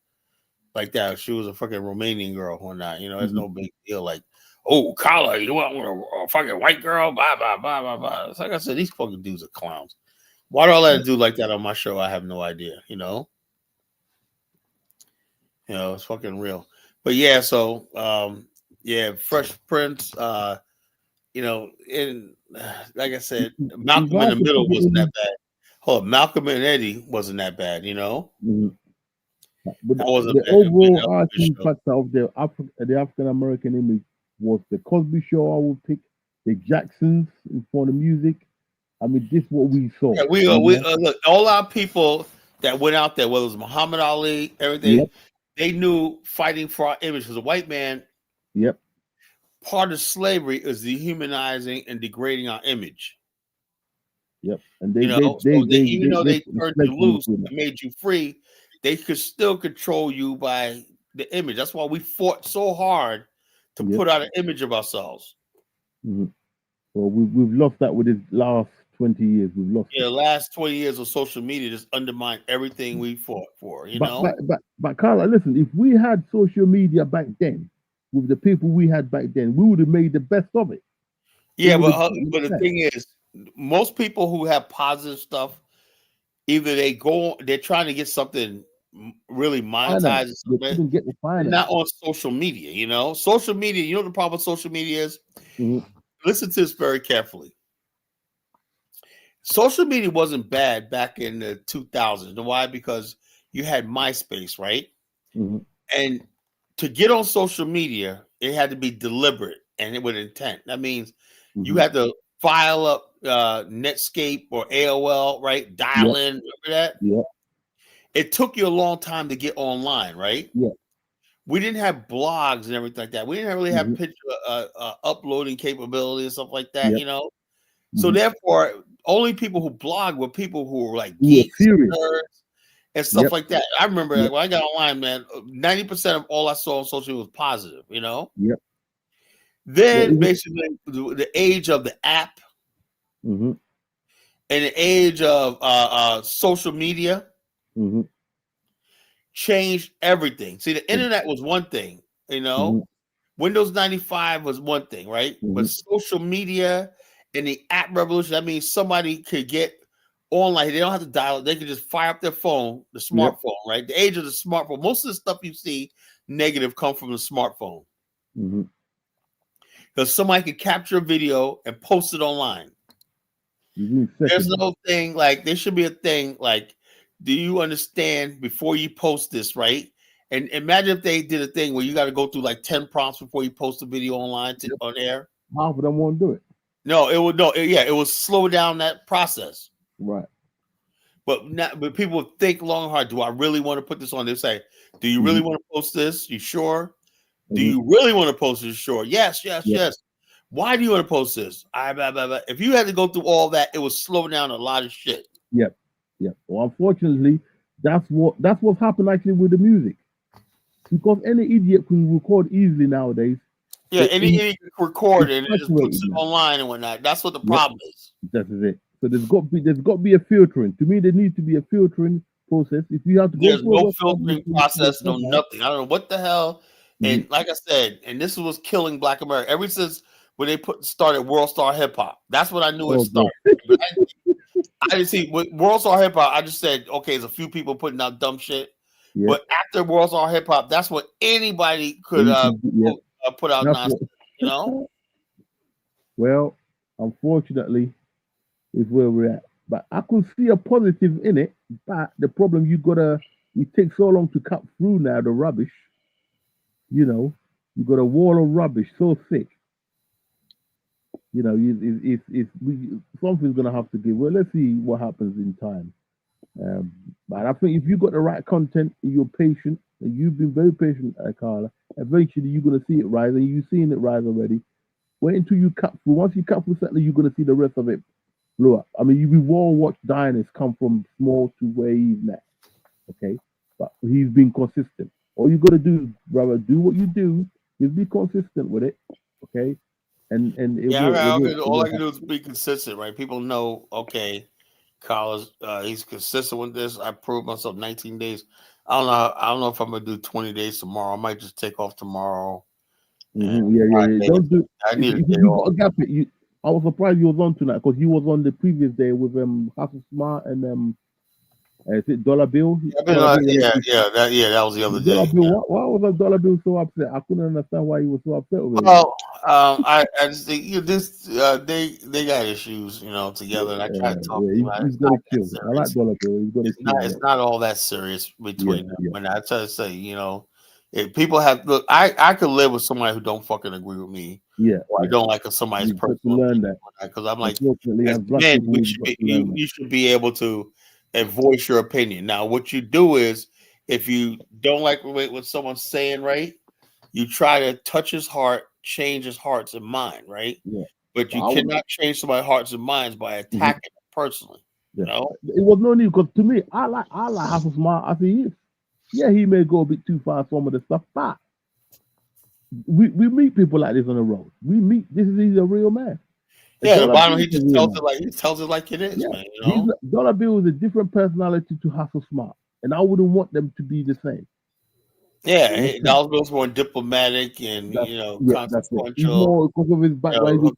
Like that, she was a fucking Romanian girl or not. You know, it's no big deal. Like, oh, Kala, you want a fucking white girl? Blah blah blah blah blah. It's like I said, these fucking dudes are clowns. Why do I let it do like that on my show? I have no idea. You know, it's fucking real. But yeah, so Fresh Prince. In like I said, Malcolm in the Middle wasn't that bad. Hold on, Malcolm and Eddie wasn't that bad. But that wasn't the bad. overall arching factor of the African American image was the Cosby Show. I would pick the Jacksons for the music. I mean, this is what we saw. Yeah, we look, all our people that went out there, whether it was Muhammad Ali, everything, they knew fighting for our image. Because a white man, part of slavery is dehumanizing and degrading our image. Yep, and even though they turned you loose and made you free, they could still control you by the image. That's why we fought so hard to put out an image of ourselves. Mm-hmm. Well, we've lost that with this last 20 years. We've lost. Yeah, the last 20 years of social media just undermined everything we fought for. But Carla, listen, if we had social media back then, with the people we had back then, we would have made the best of it. Yeah, but the thing is, most people who have positive stuff, either they're trying to get something really monetized. Not on social media, Social media, the problem with social media is, listen to this very carefully. Social media wasn't bad back in the 2000s. You know why? Because you had MySpace, right? And to get on social media, it had to be deliberate and with intent. That means you had to file up Netscape or AOL, right? Dial in, remember that? Yeah. It took you a long time to get online, right? Yeah. We didn't have blogs and everything like that. We didn't really have picture uploading capability and stuff like that, So therefore, only people who blog were people who were like geeks, nerds, and stuff like that. I remember when I got online, man, 90% of all I saw on social was positive, Yep. Then basically the age of the app and the age of social media changed everything. See, the internet was one thing, Windows 95 was one thing, right? But social media and the app revolution, that means somebody could get online. They don't have to dial it. They can just fire up their phone, the smartphone, right? The age of the smartphone. Most of the stuff you see negative come from the smartphone. Because somebody could capture a video and post it online. There's no thing like, there should be a thing like, do you understand before you post this, right? And imagine if they did a thing where you got to go through like 10 prompts before you post a video online on air. Half of them won't do it. No, it would it will slow down that process. Right. But people would think long and hard. Do I really want to put this on? They say, do you really want to post this? You sure? Do you really want to post this? Sure. Yes. Why do you want to post this? If you had to go through all that, it would slow down a lot of shit. Yep. Well, unfortunately, that's what's happened actually with the music. Because any idiot can record easily nowadays. Yeah, any idiot can record and just puts it online and whatnot. That's what the problem is. That is it. So there's got to be a filtering. To me, there needs to be a filtering process. If you have to go there's no filtering process, no nothing. I don't know what the hell. And like I said, and this was killing Black America ever since when they started World Star Hip Hop. That's what I knew it started. I didn't see with World Star Hip Hop. I just said, okay, there's a few people putting out dumb shit. But after World Star Hip Hop, that's what anybody could put out nonsense. Well, unfortunately, is where we're at. But I could see a positive in it. But the problem it takes so long to cut through now the rubbish. You got a wall of rubbish so thick. Something's gonna have to give. Well, let's see what happens in time. But I think if you got the right content and you're patient, and you've been very patient, Carla, eventually you're gonna see it rise, and you've seen it rise already. Wait until you cut through. Once you cut through something, you're gonna see the rest of it blow up. I mean, we've all watched Dynasty come from small to where he's now. Okay, but he's been consistent. All you gotta do, brother, do what you do. Just be consistent with it. Okay. And all I can do is be consistent, right? People know, okay, Carlos, he's consistent with this. I proved myself 19 days. I don't know if I'm gonna do 20 days tomorrow. I might just take off tomorrow. Don't do. I need if you got a gap, I was surprised he was on tonight because he was on the previous day with Hustle Smart and is it Dollar Bill? That was the other Dollar day. Bill. Why was that Dollar Bill so upset? I couldn't understand why he was so upset with it. Well, I just think they got issues, together. And I tried to talk to him. He's gonna kill. I like Dollar Bill. He's gonna kill. It's not all that serious between them. And I try to say, if people have look, I could live with somebody who don't fucking agree with me. Yeah, or I don't like somebody's personal. Learn that because I'm like, as men, you should be able to voice your opinion. Now, what you do is, if you don't like what someone's saying, right, you try to touch his heart, change his hearts and mind, right? Yeah. But you cannot change somebody's hearts and minds by attacking them personally. Yeah. It was no need because to me, I like Hustle Smart as he is. Yeah, he may go a bit too far some of the stuff, but we meet people like this on the road. He's a real man. Yeah, the bottom he just tells it like it is, man. Dollar Bill is a different personality to Hustle Smart, and I wouldn't want them to be the same. Yeah, Dollar Bill's more diplomatic and consequential. He's more because of his background.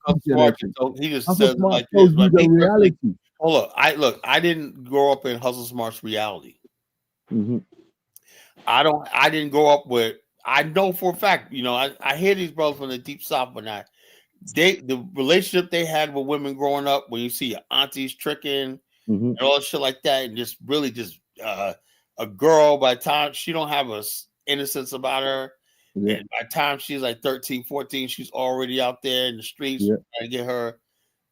He just says it like this. But reality. I didn't grow up in Hustle Smart's reality. Mm-hmm. I didn't grow up with. I know for a fact, I hear these brothers from the deep south, but not the relationship they had with women growing up. When you see your aunties tricking and all shit like that, and just really just a girl by the time she don't have a innocence about her, and by the time she's like 13, 14, she's already out there in the streets trying to get her,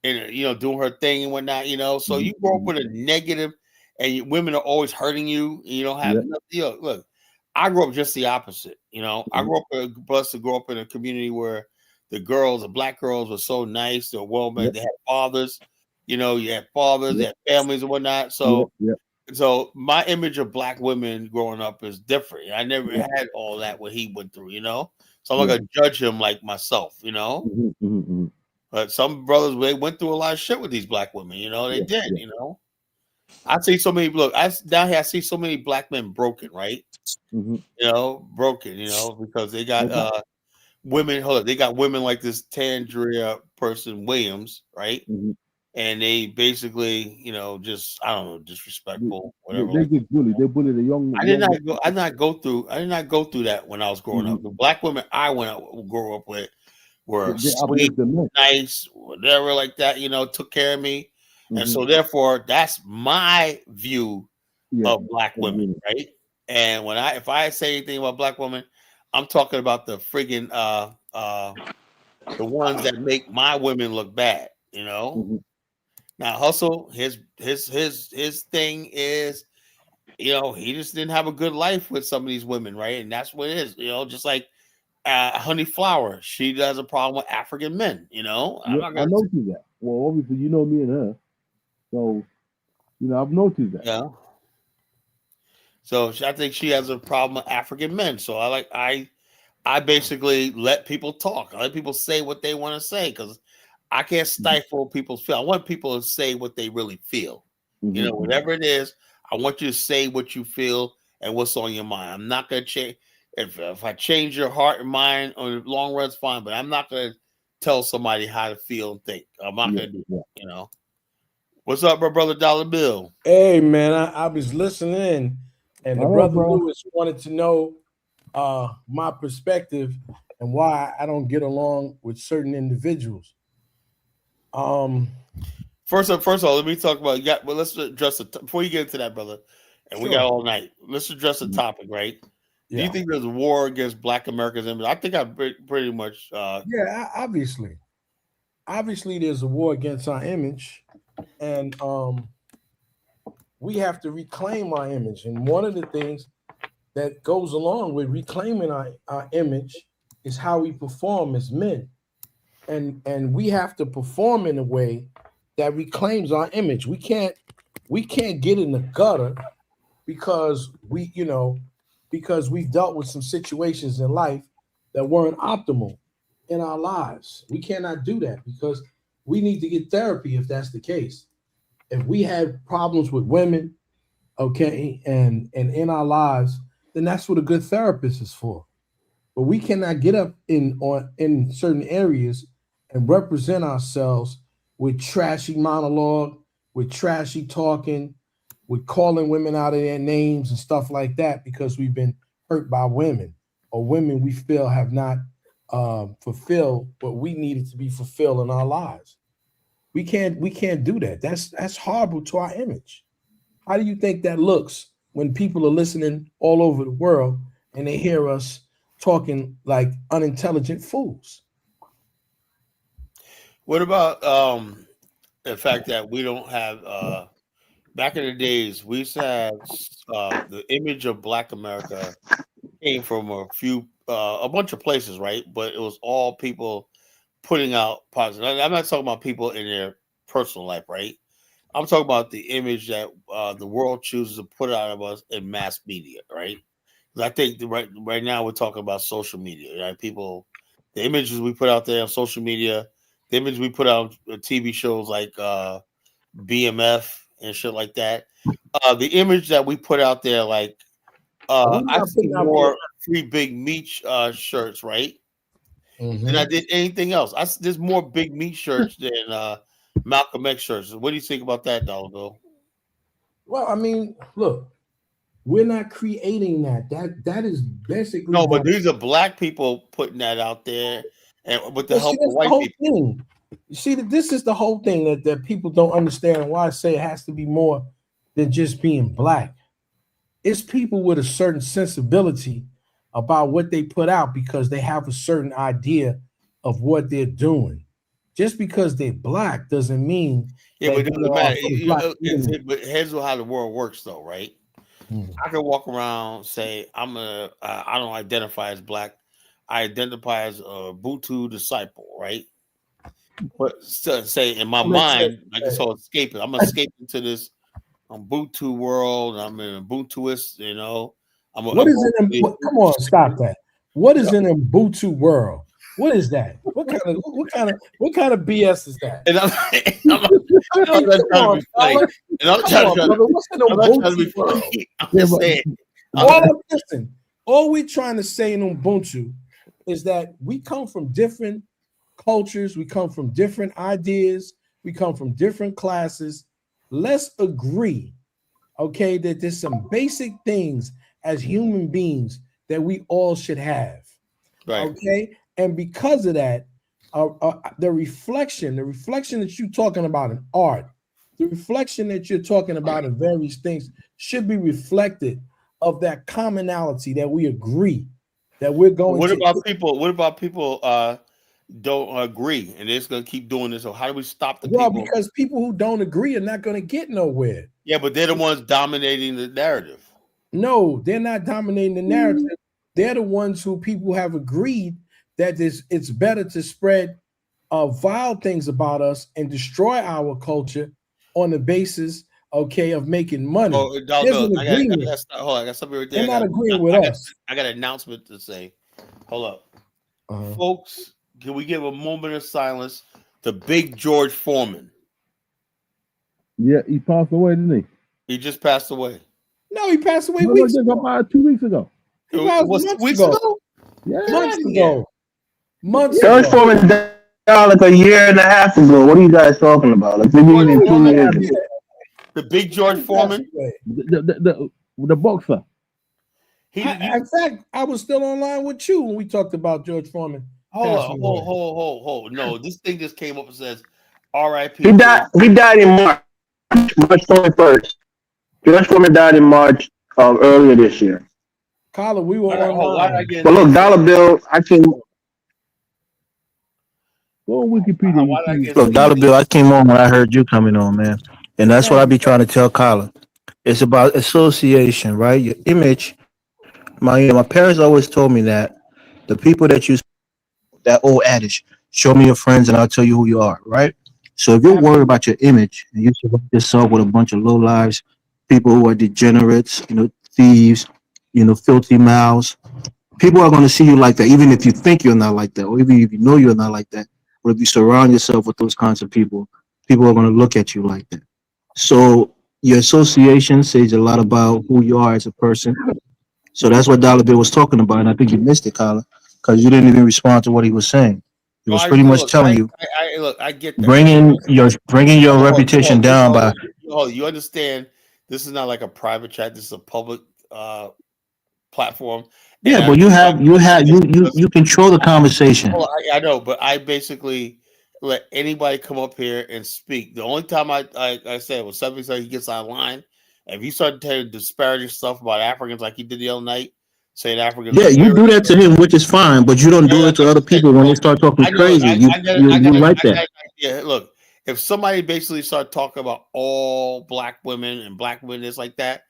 and doing her thing and whatnot. So you grow up with a negative, and women are always hurting you. And you don't have nothing. Look. I grew up just the opposite, I grew up blessed to grow up in a community where the black girls were so nice, they're well made, they had fathers, you had fathers, they had families and whatnot. So so my image of black women growing up is different. I never had all that what he went through, So I'm not gonna judge him like myself, But some brothers they went through a lot of shit with these black women, they did, I see so many down here I see so many black men broken, right? Broken, because they got women. Hold up, they got women like this Tandria person Williams, right? And they basically, just I don't know, disrespectful, whatever. They get bullied. They bully the young. I did not go through that when I was growing up. The black women I grew up with were sweet, nice, whatever like that. Took care of me. And so, therefore, that's my view of black women, right? And if I say anything about black women, I'm talking about the friggin' the ones that make my women look bad, Now, Hustle, his thing is, he just didn't have a good life with some of these women, right? And that's what it is, just like Honey Flower, she does a problem with African men, I noticed that. Well, obviously, you know me and her. So, I've noticed that. Yeah. So I think she has a problem with African men. So I basically let people talk. I let people say what they want to say because I can't stifle people's feel. I want people to say what they really feel. Whatever it is, I want you to say what you feel and what's on your mind. I'm not gonna change. If I change your heart and mind on the long run, it's fine. But I'm not gonna tell somebody how to feel and think. I'm not gonna do that. What's up, my brother Dollar Bill? Hey, man, I was listening, and the brother Lewis wanted to know my perspective and why I don't get along with certain individuals. First of all, let me talk about. Let's address it before you get into that, brother. And we got all night. Let's address the topic, right? Do you think there's a war against Black Americans? I think I pretty much. Yeah, obviously. Obviously, there's a war against our image. And we have to reclaim our image. And one of the things that goes along with reclaiming our image is how we perform as men. And we have to perform in a way that reclaims our image. We can't get in the gutter because we've dealt with some situations in life that weren't optimal in our lives. We cannot do that because we need to get therapy if that's the case. If we have problems with women, okay, and in our lives, then that's what a good therapist is for. But we cannot get up in certain areas and represent ourselves with trashy monologue, with trashy talking, with calling women out of their names and stuff like that because we've been hurt by women or women we feel have not fulfilled what we needed to be fulfilled in our lives. We can't do that. That's horrible to our image. How do you think that looks when people are listening all over the world and they hear us talking like unintelligent fools? What about the fact that we don't have back in the days we used to have the image of Black America came from a bunch of places, right? But it was all people putting out positive. I'm not talking about people in their personal life, right? I'm talking about the image that the world chooses to put out of us in mass media, right? I think right now we're talking about social media, right? People, the images we put out there on social media, the image we put out on TV shows like BMF and shit like that. The image that we put out there, like I see more Free Big Meat shirts, right? Than I did anything else. There's more Big Meat shirts than Malcolm X shirts. What do you think about that, Dollar Bill? Well, I mean, look, we're not creating that. That is basically no, but these are Black people putting that out there, and with the help of white people. You see, this is the whole thing that people don't understand, and why I say it has to be more than just being Black. It's people with a certain sensibility about what they put out because they have a certain idea of what they're doing. Just because they're Black doesn't mean but it doesn't matter. But here's how the world works, though, right? I can walk around say I don't identify as Black. I identify as a Ubuntu disciple, right? But say in my mind, like it's all escaping. I'm escaping to this Ubuntu world. I'm an Ubuntuist, you know. What is it? Come on, stop that. What is an Ubuntu world? What is that? What kind of BS is that? And I'm just saying. All we're trying to say in Ubuntu is that we come from different cultures, we come from different ideas, we come from different classes. Let's agree, okay, that there's some basic things as human beings that we all should have, right? Okay, and because of that, the reflection that you're talking about in art, the reflection that you're talking about in various things should be reflected of that commonality that we agree that we're going. What about people don't agree and they're just going to keep doing this? So how do we stop the people? Well, because people who don't agree are not going to get nowhere. Yeah, but they're the ones dominating the narrative. No, they're not dominating the narrative. They're the ones who people have agreed that it's better to spread vile things about us and destroy our culture on the basis, okay, of making money. Oh, I got something right there. They're not agreeing with us. I got an announcement to say. Hold up. Folks, can we give a moment of silence to Big George Foreman? Yeah, he passed away, didn't he? He just passed away. No, he passed away weeks ago. 2 weeks ago. It was weeks ago? Yeah. Months ago. George Foreman died like a year and a half ago. What are you guys talking about? Like maybe even 2 years ago. The Big George Foreman? The boxer. In fact, I was still online with you when we talked about George Foreman. Hold. No, this thing just came up and says R.I.P. He died in March 21st. George Foreman died in March earlier this year. Carla, we were online. But look, Dollar Bill, I came. Go on Wikipedia. Look, Dollar Bill, I came on when I heard you coming on, man. And that's what I be trying to tell Carla. It's about association, right? Your image. My parents always told me that the people that you, that old adage, show me your friends and I'll tell you who you are, right? So if you're worried about your image and you surround yourself with a bunch of low lives, people who are degenerates, thieves, filthy mouths, people are going to see you like that, even if you think you're not like that, or even if you know you're not like that. But if you surround yourself with those kinds of people, people are going to look at you like that. So your association says a lot about who you are as a person. So that's what Dollar Bill was talking about, and I think you missed it, Carla, because you didn't even respond to what he was saying. He was pretty much telling you. look, I get that. bringing your Hold on, reputation down by you understand this is not like a private chat. This is a public platform. And yeah, but you control the conversation. Well, I know, but I basically let anybody come up here and speak. The only time I said was something so he gets online. If you start telling disparaging stuff about Africans like he did the other night, saying Africans, Yeah, you do that to him, which is fine, but you don't do it to other people when they start talking crazy. You like that. Yeah, look, if somebody basically start talking about all black women and black women is like that,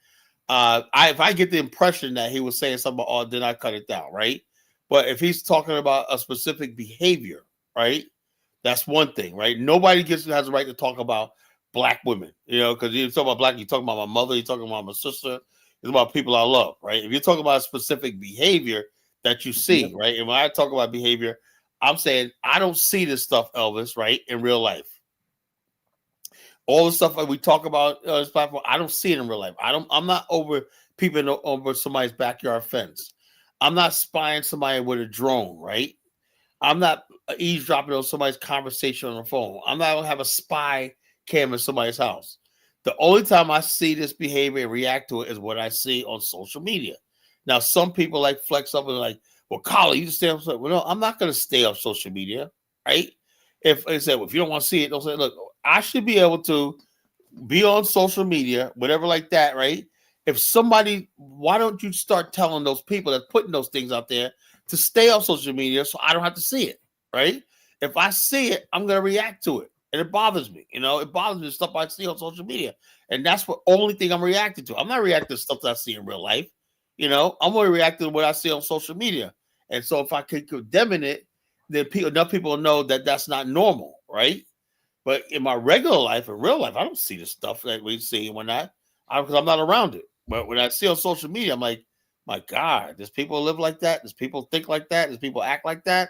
if I get the impression that he was saying something about, then I cut it down, right? But if he's talking about a specific behavior, right, that's one thing, right? Nobody has the right to talk about black women, because you talk about black, you're talking about my mother, you're talking about my sister, it's about people I love, right? If you're talking about a specific behavior that you see, right? And when I talk about behavior, I'm saying I don't see this stuff, Elvis, right, in real life. All the stuff that we talk about on this platform, I don't see it in real life. I'm not peeping over somebody's backyard fence. I'm not spying somebody with a drone, right? I'm not eavesdropping on somebody's conversation on the phone. I'm not gonna have a spy cam in somebody's house. The only time I see this behavior and react to it is what I see on social media. Now, some people like flex up and like, well, Colin, you just stay on social media. Well, no, I'm not gonna stay on social media, right? If I said, well, if you don't want to see it, don't say, look, I should be able to be on social media, whatever like that, right? If somebody, why don't you start telling those people that putting those things out there to stay on social media so I don't have to see it, right? If I see it, I'm going to react to it. And it bothers me, it bothers me, the stuff I see on social media. And that's the only thing I'm reacting to. I'm not reacting to stuff that I see in real life. I'm going to react to what I see on social media. And so if I could condemn it, then enough people know that that's not normal, right? But in my regular life, in real life, I don't see the stuff that we see because I'm not around it. But when I see on social media, I'm like, my God, there's people live like that. There's people think like that. There's people act like that,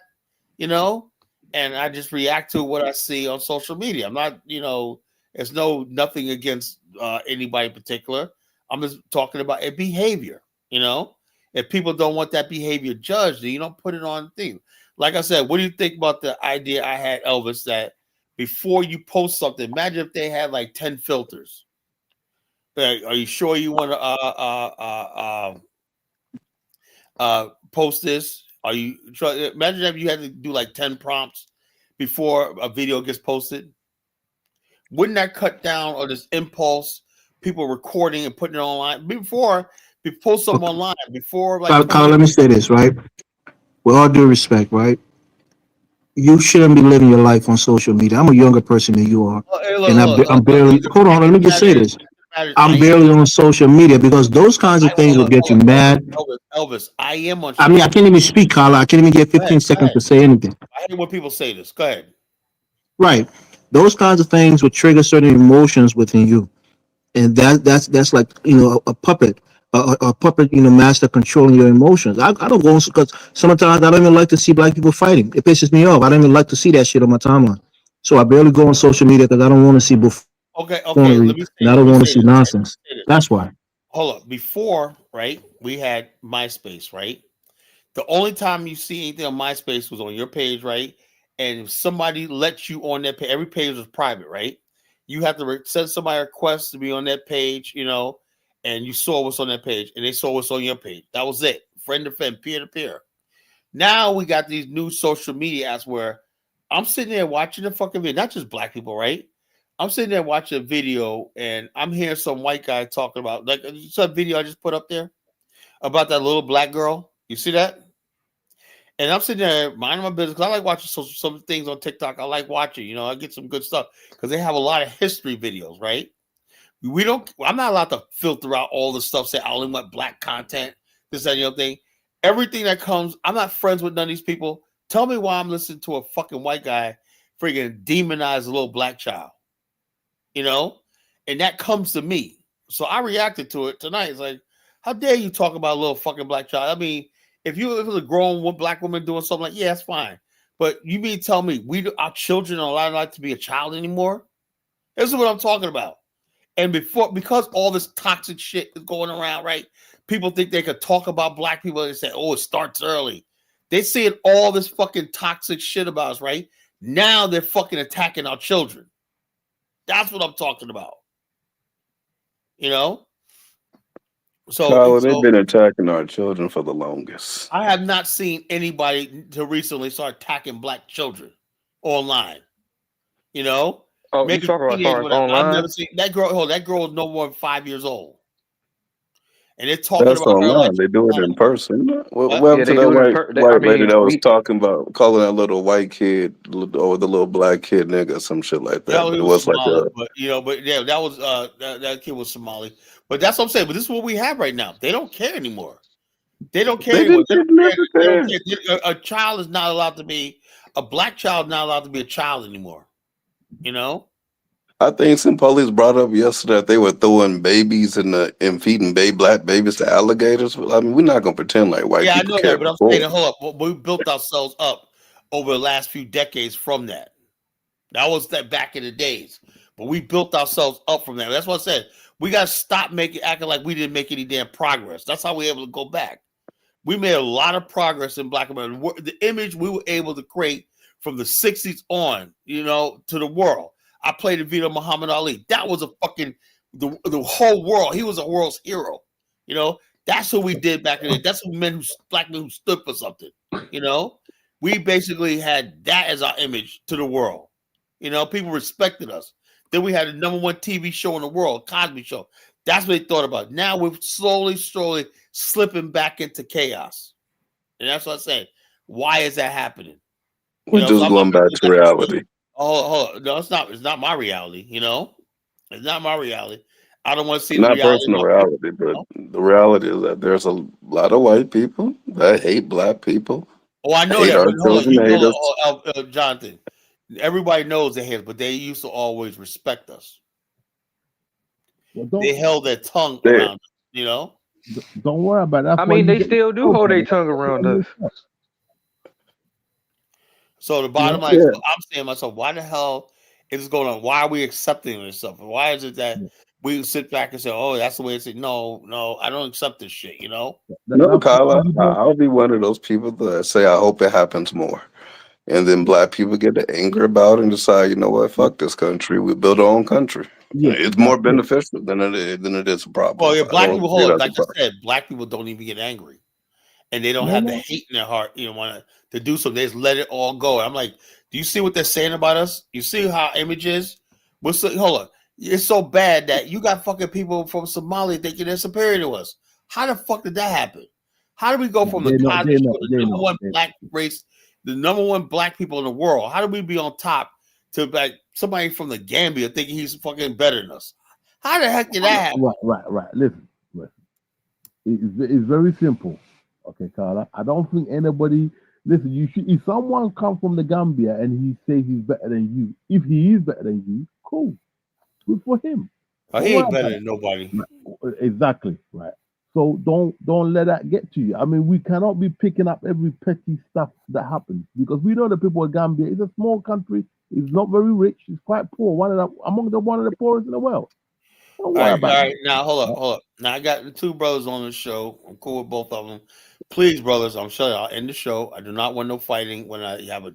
and I just react to what I see on social media. I'm not, there's nothing against anybody in particular. I'm just talking about a behavior, If people don't want that behavior judged, then you don't put it on things. Like I said, what do you think about the idea I had, Elvis, that before you post something, imagine if they had like 10 filters. Are you sure you want to post this? Imagine if you had to do like 10 prompts before a video gets posted. Wouldn't that cut down on this impulse, people recording and putting it online? Before we post something online, before like Kyle, let me say this, right? With all due respect, right? You shouldn't be living your life on social media. I'm a younger person than you are. I'm barely, hold on, let me just say this. I'm barely on social media because those kinds of things will get you mad. Elvis, I am on. I mean, I can't even speak, Kyle. I can't even get 15 seconds to say anything. I hate when people say this. Go ahead. Right. Those kinds of things will trigger certain emotions within you. And that's like, a puppet. A puppet, master controlling your emotions. I don't go because sometimes I don't even like to see black people fighting. It pisses me off. I don't even like to see that shit on my timeline. So I barely go on social media because I don't want to see Okay. And I don't want to see nonsense. That's why. Hold up. Before, right, we had MySpace, right? The only time you see anything on MySpace was on your page, right? And if somebody lets you on that page, every page was private, right? You have to send somebody a request to be on that page, and you saw what's on that page, and they saw what's on your page. That was it. Friend to friend, peer to peer. Now we got these new social media apps where I'm sitting there watching the fucking video, not just black people, right? I'm sitting there watching a video, and I'm hearing some white guy talking about, like, you saw a video I just put up there about that little black girl. You see that? And I'm sitting there minding my business because I like watching some things on TikTok. I like watching, I get some good stuff because they have a lot of history videos, right? I'm not allowed to filter out all the stuff, say I only want black content, this, that, thing. Everything that comes, I'm not friends with none of these people. Tell me why I'm listening to a fucking white guy freaking demonize a little black child, and that comes to me. So I reacted to it tonight. It's like, how dare you talk about a little fucking black child? I mean, if it was a grown black woman doing something like, yeah, that's fine. But you mean tell me our children are allowed not to be a child anymore? This is what I'm talking about. And because all this toxic shit is going around, right? People think they could talk about black people and say, oh, it starts early. They seeing all this fucking toxic shit about us, right? Now they're fucking attacking our children. That's what I'm talking about. You know? Tyler, they've been attacking our children for the longest. I have not seen anybody to recently start attacking black children online. You know? Oh, you talking about as far as online? I've never seen that girl. That girl is no more than 5 years old. And they're talking That's about her online. like They do it in person. What What? happened Yeah, to they that do it in white I lady mean, that was we talking about calling that little white kid or the little black kid nigga, some shit like that? that But it was was like Somali, a but yeah, that was that kid was Somali. But that's what I'm saying. But this is what we have right now. They don't care anymore. They don't care they anymore. didn't They never don't care. care. A child is not allowed to be a black child. Not allowed to be a child anymore. You know. I think some police brought up yesterday that they were throwing babies and feeding black babies to alligators. I mean, we're not gonna pretend like white Yeah, I people know cared that, but I'm before. saying, hold up. We built ourselves up over the last few decades from that. That was that back in the days, but we built ourselves up from that. That's what I said. We got to stop acting like we didn't make any damn progress. That's how we're able to go back. We made a lot of progress in Black America. The image we were able to create from the 60s on, to the world. I played the video of Muhammad Ali. That was a fucking the whole world. He was a world's hero. That's what we did back in the day. That's what black men who stood for something. We basically had that as our image to the world. People respected us. Then we had the #1 TV show in the world, Cosby Show. That's what they thought about. Now we're slowly slipping back into chaos. And that's what I said. Why is that happening? We're just going back to reality. Oh, no, it's not. It's not my reality. It's not my reality. I don't want to see the Not reality. personal reality, but the reality is that there's a lot of white people that hate black people. Oh, I know hate that. our But hold children, hate us. on, Jonathan. Everybody knows they hate us, but they used to always respect us. They held their tongue around us. Don't worry about that. I mean, they still do hold their tongue around us. So the bottom line is, I'm saying to myself, why the hell is this going on? Why are we accepting this stuff? Why is it that we sit back and say, "Oh, that's the way it's." No, I don't accept this shit. No, Kyle, I'll be one of those people that say, I hope it happens more. And then black people get angry about it and decide, you know what, fuck this country. We build our own country. Yeah, it's more beneficial than it is a problem. Well, yeah, I black don't people, see hold it on, as a like I problem. said, black people don't even get angry, and they don't have the hate in their heart. Want to do something. They just let it all go. I'm like, do you see what they're saying about us? You see how our image is? Hold on, it's so bad that you got fucking people from Somalia thinking they're superior to us. How the fuck did that happen? How did we go from the Cosby Show, the #1 black race, the #1 black people in the world? How did we be on top to like somebody from the Gambia thinking he's fucking better than us? How the heck did that happen? Right. Listen. It's very simple. Okay, Carla. I don't think anybody. Listen, you should. If someone comes from the Gambia and he says he's better than you, if he is better than you, cool, good for him. Oh, he ain't better than nobody. Exactly right. So don't let that get to you. I mean, we cannot be picking up every petty stuff that happens because we know the people of Gambia is a small country. It's not very rich. It's quite poor. One of the poorest in the world. Don't worry All about right. it. Now hold up. Now I got the two brothers on the show. I'm cool with both of them. Please, brothers, I'm shutting I'll end the show. I do not want no fighting when I have a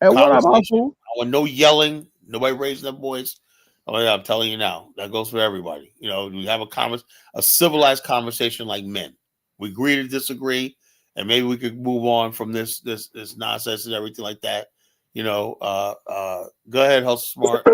And what about conversation. I want no yelling. Nobody raising their voice. Oh yeah, I'm telling you now. That goes for everybody. We have a civilized conversation like men. We agree to disagree, and maybe we could move on from this nonsense and everything like that. Go ahead, Hustle Smart.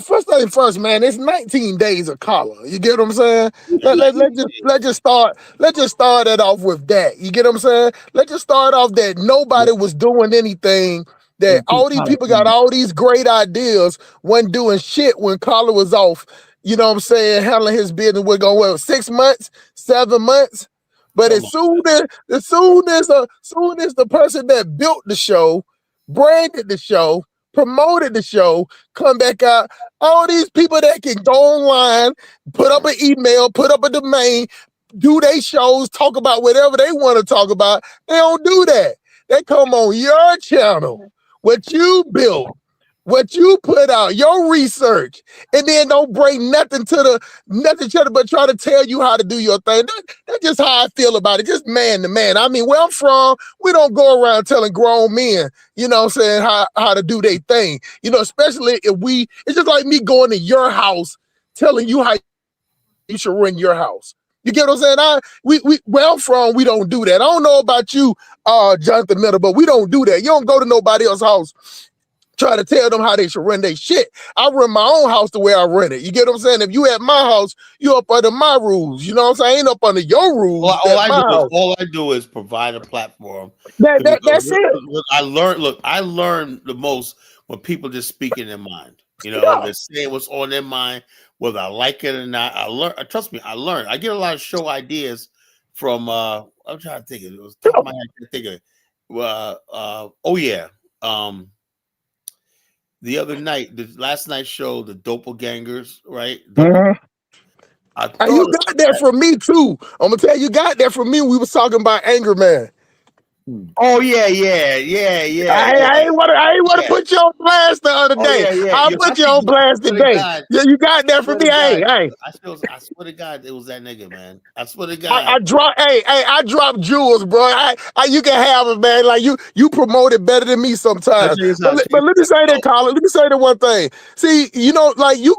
First thing first, man, it's 19 days of collar. You get what I'm saying? Let's just start it off with that. You get what I'm saying? Let's just start off that nobody was doing anything. That all these people got all these great ideas, wasn't doing shit when Collar was off. You know what I'm saying? Handling his business. We're going 6 months, 7 months. But as soon as the person that built the show, branded the show, promoted the show, come back out, all these people that can go online, put up an email, put up a domain, do their shows, talk about whatever they want to talk about, they don't do that. They come on your channel, what you built, what you put out, your research, and then don't bring nothing to but try to tell you how to do your thing. That's just how I feel about it. Just man to man. I mean, where I'm from, we don't go around telling grown men, you know what I'm saying, how to do their thing. You know, especially if it's just like me going to your house telling you how you should run your house. You get what I'm saying? Where I'm from, we don't do that. I don't know about you, Jonathan Miller, but we don't do that. You don't go to nobody else's house try to tell them how they should run their shit. I run my own house the way I run it. You get what I'm saying? If you at my house, you up under my rules. You know what I'm saying? I ain't up under your rules. All I do is provide a platform. That's it. Look, I learned the most when people just speak in their mind. You know, they're saying what's on their mind, whether I like it or not. I learn. Trust me, I learn. I get a lot of show ideas from. I'm trying to think of it. It was top of my head. I think of it. The other night, the last night's show, the Doppelgangers, right? You got that from me too. I'm gonna tell you, got that from me. We was talking about Anger Man. Oh yeah. I ain't want to put you on blast the other day. I put you on blast today. Yeah, you got that from me. Hey. I swear to God, it was that nigga, man. I swear to God. I dropped jewels, bro. You can have it, man. Like you promote it better than me sometimes. But let me say that, Colin. Let me say that one thing. See, you know, like you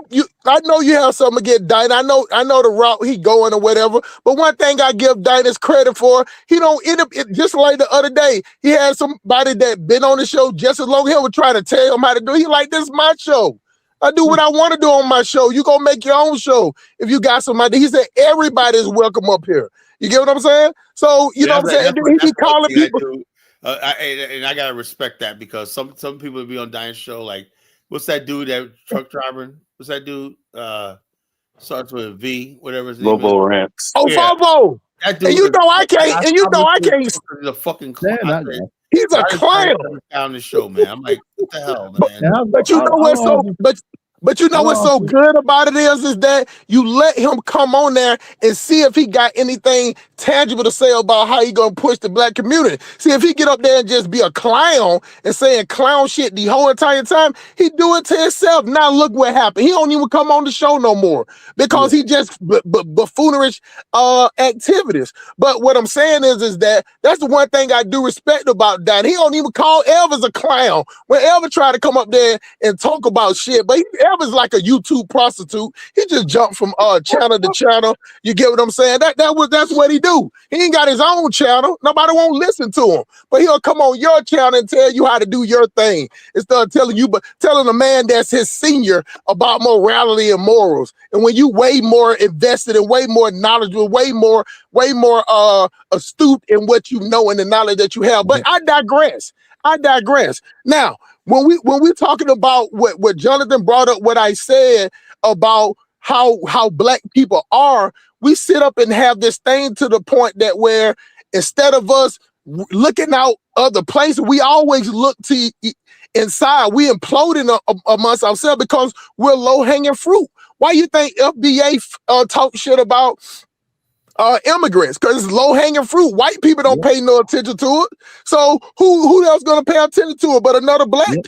I know you have something against Dyna. I know the route he going or whatever. But one thing I give Dyna's credit for, he don't end up just like the other day. He had somebody that been on the show just as long as he was trying to tell him how to do it. He like, this is my show. I do what I want to do on my show. You gonna make your own show if you got somebody. He said everybody is welcome up here. You get what I'm saying? So you know what I'm saying? He be calling people. And I gotta respect that because some people will be on Dyna's show. Like, what's that dude, that truck driver? What's that dude? Starts with a V, whatever his name is. Lobo Rants. Oh, yeah. Favo. And you know I can't. The fucking clown. He's a clown. On the show, man. I'm like, what the hell, man? But you know what's so but you know what's so good about it is that you let him come on there and see if he got anything tangible to say about how he gonna push the black community. See, if he get up there and just be a clown and saying clown shit the whole entire time, he do it to himself. Now look what happened. He don't even come on the show no more because he just buffoonerish activities. But what I'm saying is that that's the one thing I do respect about that. He don't even call Elvis a clown. When Elvis try to come up there and talk about shit, but Elvis like a YouTube prostitute. He just jumped from channel to channel. You get what I'm saying? That's what he do. He ain't got his own channel. Nobody won't listen to him. But he'll come on your channel and tell you how to do your thing instead of telling a man that's his senior about morality and morals. And when you way more invested and way more knowledgeable, way more astute in what you know and the knowledge that you have. But I digress. Now, when we're talking about what Jonathan brought up, what I said about how black people are, we sit up and have this thing to the point that where instead of us looking out other places, we always look to inside. We imploding amongst ourselves because we're low-hanging fruit. Why you think FBA talk shit about immigrants? Because it's low-hanging fruit. White people don't pay no attention to it. So who else gonna pay attention to it but another black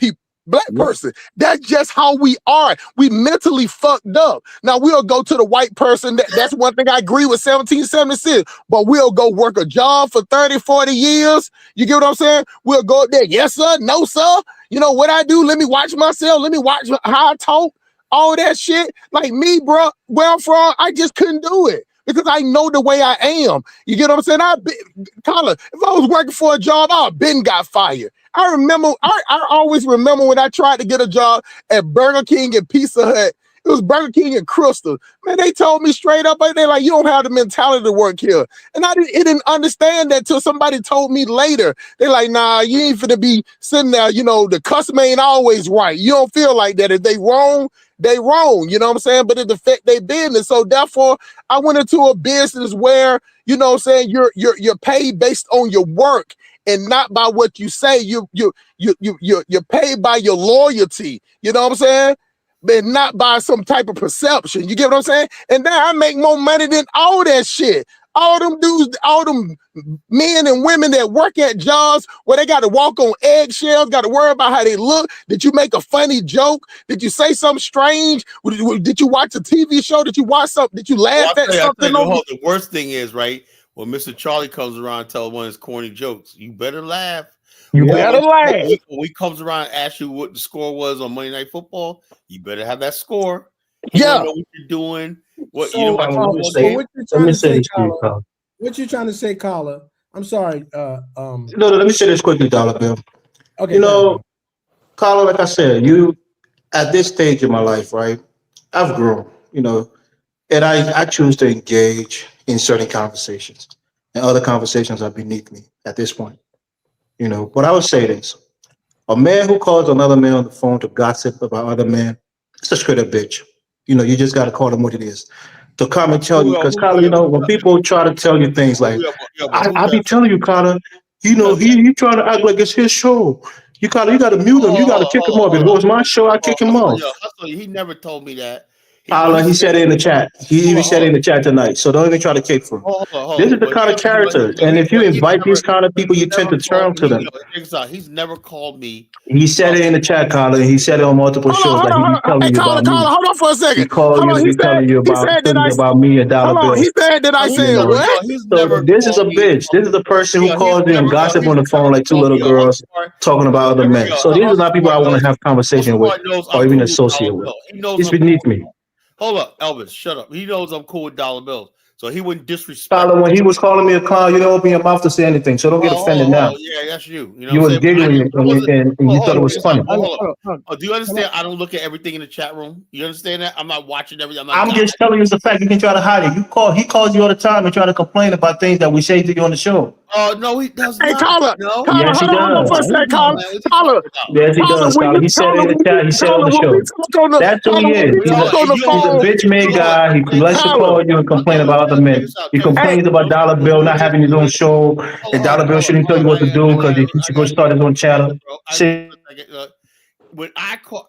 person? That's just how we are. We mentally fucked up. Now we'll go to the white person. That's one thing I agree with 1776. But we'll go work a job for 30, 40 years. You get what I'm saying? We'll go up there. Yes, sir. No, sir. You know what I do? Let me watch myself. Let me watch how I talk. All that shit. Like me, bro, where I'm from, I just couldn't do it. Because I know the way I am. You get what I'm saying? Colin, if I was working for a job, I would been got fired. I always remember when I tried to get a job at Burger King and Pizza Hut. It was Burger King and Crystal. Man, they told me straight up, they're like, you don't have the mentality to work here. And I didn't understand that till somebody told me later. They're like, nah, you ain't finna be sitting there, you know, the customer ain't always right. You don't feel like that. If they wrong, they wrong, you know what I'm saying? But it affect their business. So therefore, I went into a business where, you know what I'm saying, you're paid based on your work and not by what you say. You're paid by your loyalty, you know what I'm saying? But not by some type of perception. You get what I'm saying? And now I make more money than all that shit. all them dudes, all them men and women that work at jobs where they got to walk on eggshells, got to worry about how they look. Did you make a funny joke? Did you say something strange? Did you watch a TV show? Did you watch something? Did you laugh at something? The worst thing is, right, when Mr. Charlie comes around and tells one of his corny jokes, you better laugh. You better laugh. When he comes around and asks you what the score was on Monday Night Football, you better have that score. You don't know what you're doing. What you know? What you trying to say, Carla? I'm sorry. No, let me say this quickly, Dollar Bill. Okay, you know, Carla, like I said, you at this stage in my life, right? I've grown, you know, and I choose to engage in certain conversations, and other conversations are beneath me at this point. You know, but I would say this: a man who calls another man on the phone to gossip about other men, it's a straight up bitch. You know, you just got to call them what it is. To come and tell you, because Carla, you know, when people try to tell you things like, I be telling you, Carla, you know, he trying to act like it's his show. You got to mute him. You got to kick him off. If it was my show, I kick him off. He never told me that. Carla, he said it in the chat. He even said it in the chat tonight. So don't even try to kick for him. This is the kind of character. And if you invite these kind of people, you tend to turn to them. He's never called me. He said it in the chat, Carla. He said it on multiple shows. Like he be telling you about me. Hold on for a second. He called you. He telling you about me and Dollar Bill. He said that I said what? So this is a bitch. This is the person who calls you and gossip on the phone like two little girls talking about other men. So these are not people I want to have conversation with or even associate with. It's beneath me. Hold up, Elvis, shut up. He knows I'm cool with dollar bills, so he wouldn't disrespect. Tyler, when he was calling me a clown, you didn't open your mouth to say anything, so don't get offended now. Yeah, that's you. You know You was giggling and you thought it was funny. Do you understand? I don't look at everything in the chat room. You understand that? I'm not watching everything. I'm just telling you it's a fact. You can try to hide it. He calls you all the time and try to complain about things that we say to you on the show. No, he does not. Hey, Carla. No? Yes, he does. Carla. Yes, he does. Carla. He said it in the chat. He said on the show. That's who he is. He's a bitch-made guy. He likes to call you and complain about other men. He complains about Dollar Bill not having his own show, and Dollar Bill shouldn't tell you what to do because he should go start his own channel. When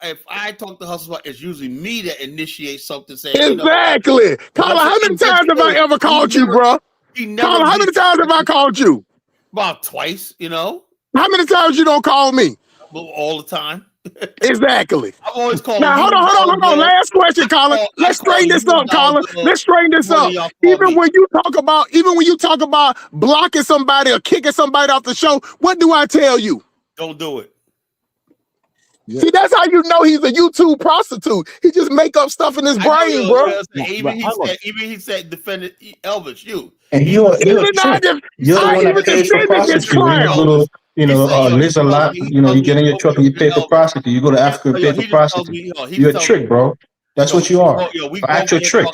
if I talk to Hustle, it's usually me that initiates something. Saying, Exactly. Carla, how many times have I ever called you, bro? Carla, how many times have I called you? About twice, you know. How many times you don't call me? All the time. Exactly. I'm always calling. Now, hold on. Last question, Colin. Let's straighten this up, Colin. Let's straighten this up. Even when you talk about blocking somebody or kicking somebody off the show, what do I tell you? Don't do it. Yeah. See, that's how you know he's a YouTube prostitute. He just make up stuff in his brain, bro. Even he said defended Elvis, you. And you're the one that pays for prostitute. Lives a lot. You know, you get in your truck and you pay for prostitute. You go to Africa and pay for prostitute. You're a trick, bro. That's what you are. An actual trick.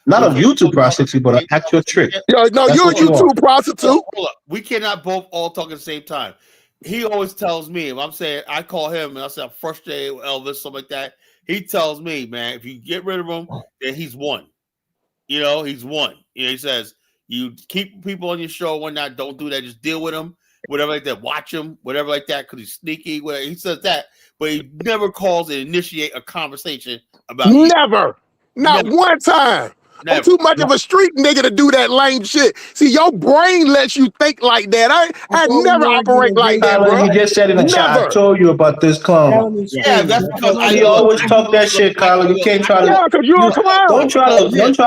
Not a YouTube prostitute, but an actual trick. No, you're a YouTube prostitute. Hold up. We cannot both all talk at the same time. He always tells me, if I'm saying, I call him and I say I'm frustrated with Elvis, something like that. He tells me, man, if you get rid of him, then he's won. You know, he's won. You know, he says, you keep people on your show, whatnot, don't do that. Just deal with him, whatever like that. Watch him, whatever like that, because he's sneaky. Whatever. He says that, but he never calls and initiate a conversation about Never. Not one time. I'm too much of a street nigga to do that lame shit. See, your brain lets you think like that. I never operate like that, bro. You just said in the chat, I told you about this clown. Yeah, that's because I always talk that shit, Kyler. You can't try to. Yeah, because you're a clown. Don't try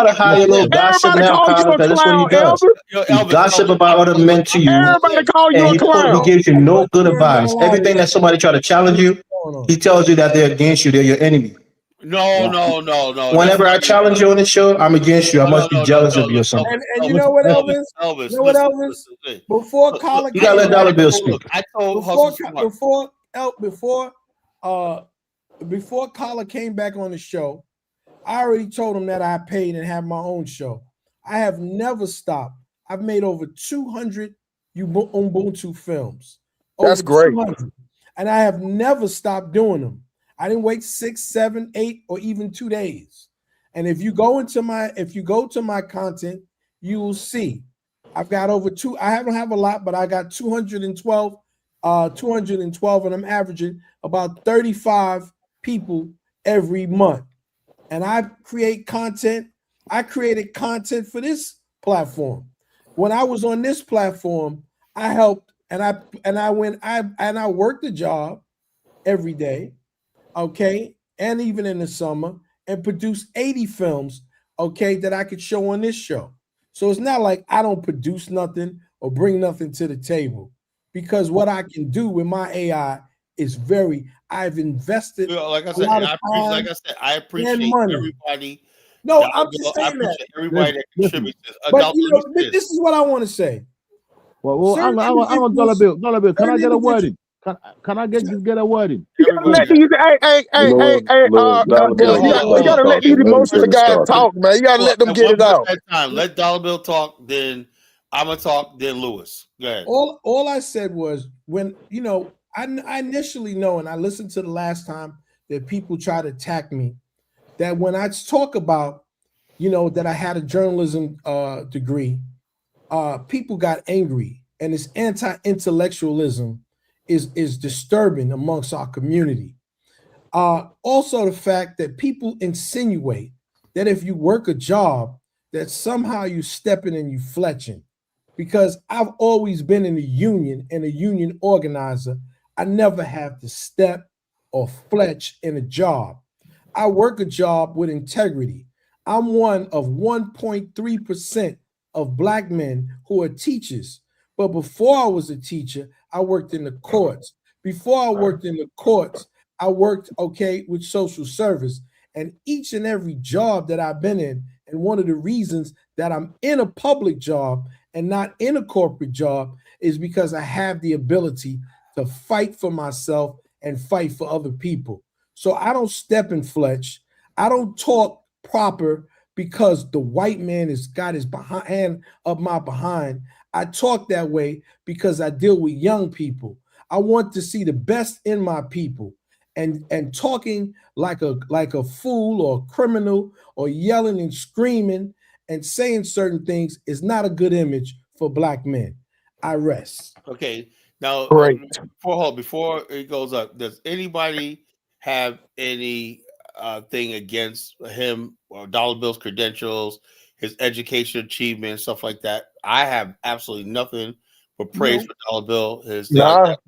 to hide your little gossip now, Kyler. That's what he does. He gossip about other men to you. Everybody call you a clown. He gives you no good advice. Everything that somebody try to challenge you, he tells you that they're against you. They're your enemy. No. Whenever I challenge you on the show, I'm against you. I must be jealous of you or something. And you know what, Elvis? You know what, Elvis? Before Colin, you gotta let Dollar Bill speak. I told before Colin came back on the show, I already told him that I paid and have my own show. I have never stopped. I've made over 200 Ubuntu films. That's great. 200. And I have never stopped doing them. I didn't wait 6, 7, 8, or even 2 days. And if you go to my content, you will see I've got over I don't have a lot, but I got 212, and I'm averaging about 35 people every month. And I create content. I created content for this platform. when I was on this platform, I helped and I worked the job every day, okay, and even in the summer, and produced 80 films, okay, that I could show on this show. So it's not like I don't produce nothing or bring nothing to the table, because what I can do with my AI is I've invested like I a said, lot of time I appreciate and money. everybody. No, Dollar I'm Bill, just I saying appreciate that. everybody that Listen, contributes. But Dollar, you let me know, say this is what I want to say. Well, Certain I'm on Dollar individuals, Bill. Can I certain get a word individuals. in? Can I get a word in? You gotta let everybody. these, You know what, Dollar Okay, Bill, you hold gotta on. let these Okay, one emotional person, guys talk, man. You gotta let them get one it out. person at a time. Let Dollar Bill talk, then I'm gonna talk, then Lewis. Go ahead. All I said was, when I initially know, and I listened to the last time that people try to attack me, that when I talk about that I had a journalism degree, people got angry, and this anti-intellectualism is disturbing amongst our community. Also, the fact that people insinuate that if you work a job, that somehow you stepping and you fletching. Because I've always been in the union and a union organizer, I never have to step or fletch in a job. I work a job with integrity. I'm one of 1.3% of Black men who are teachers. But before I was a teacher, I worked in the courts. Before I worked in the courts, I worked, with social service. And each and every job that I've been in, and one of the reasons that I'm in a public job and not in a corporate job, is because I have the ability to fight for myself and fight for other people. So I don't step and fletch. I don't talk proper because the white man has got his hand up my behind. I talk that way because I deal with young people. I want to see the best in my people. And talking like a fool or a criminal or yelling and screaming and saying certain things is not a good image for Black men. I rest. Okay. Now, Great. before it goes up, does anybody have any thing against him or Dollar Bill's credentials, his education achievement, stuff like that? I have absolutely nothing but praise for Dollar Bill. His thing like that.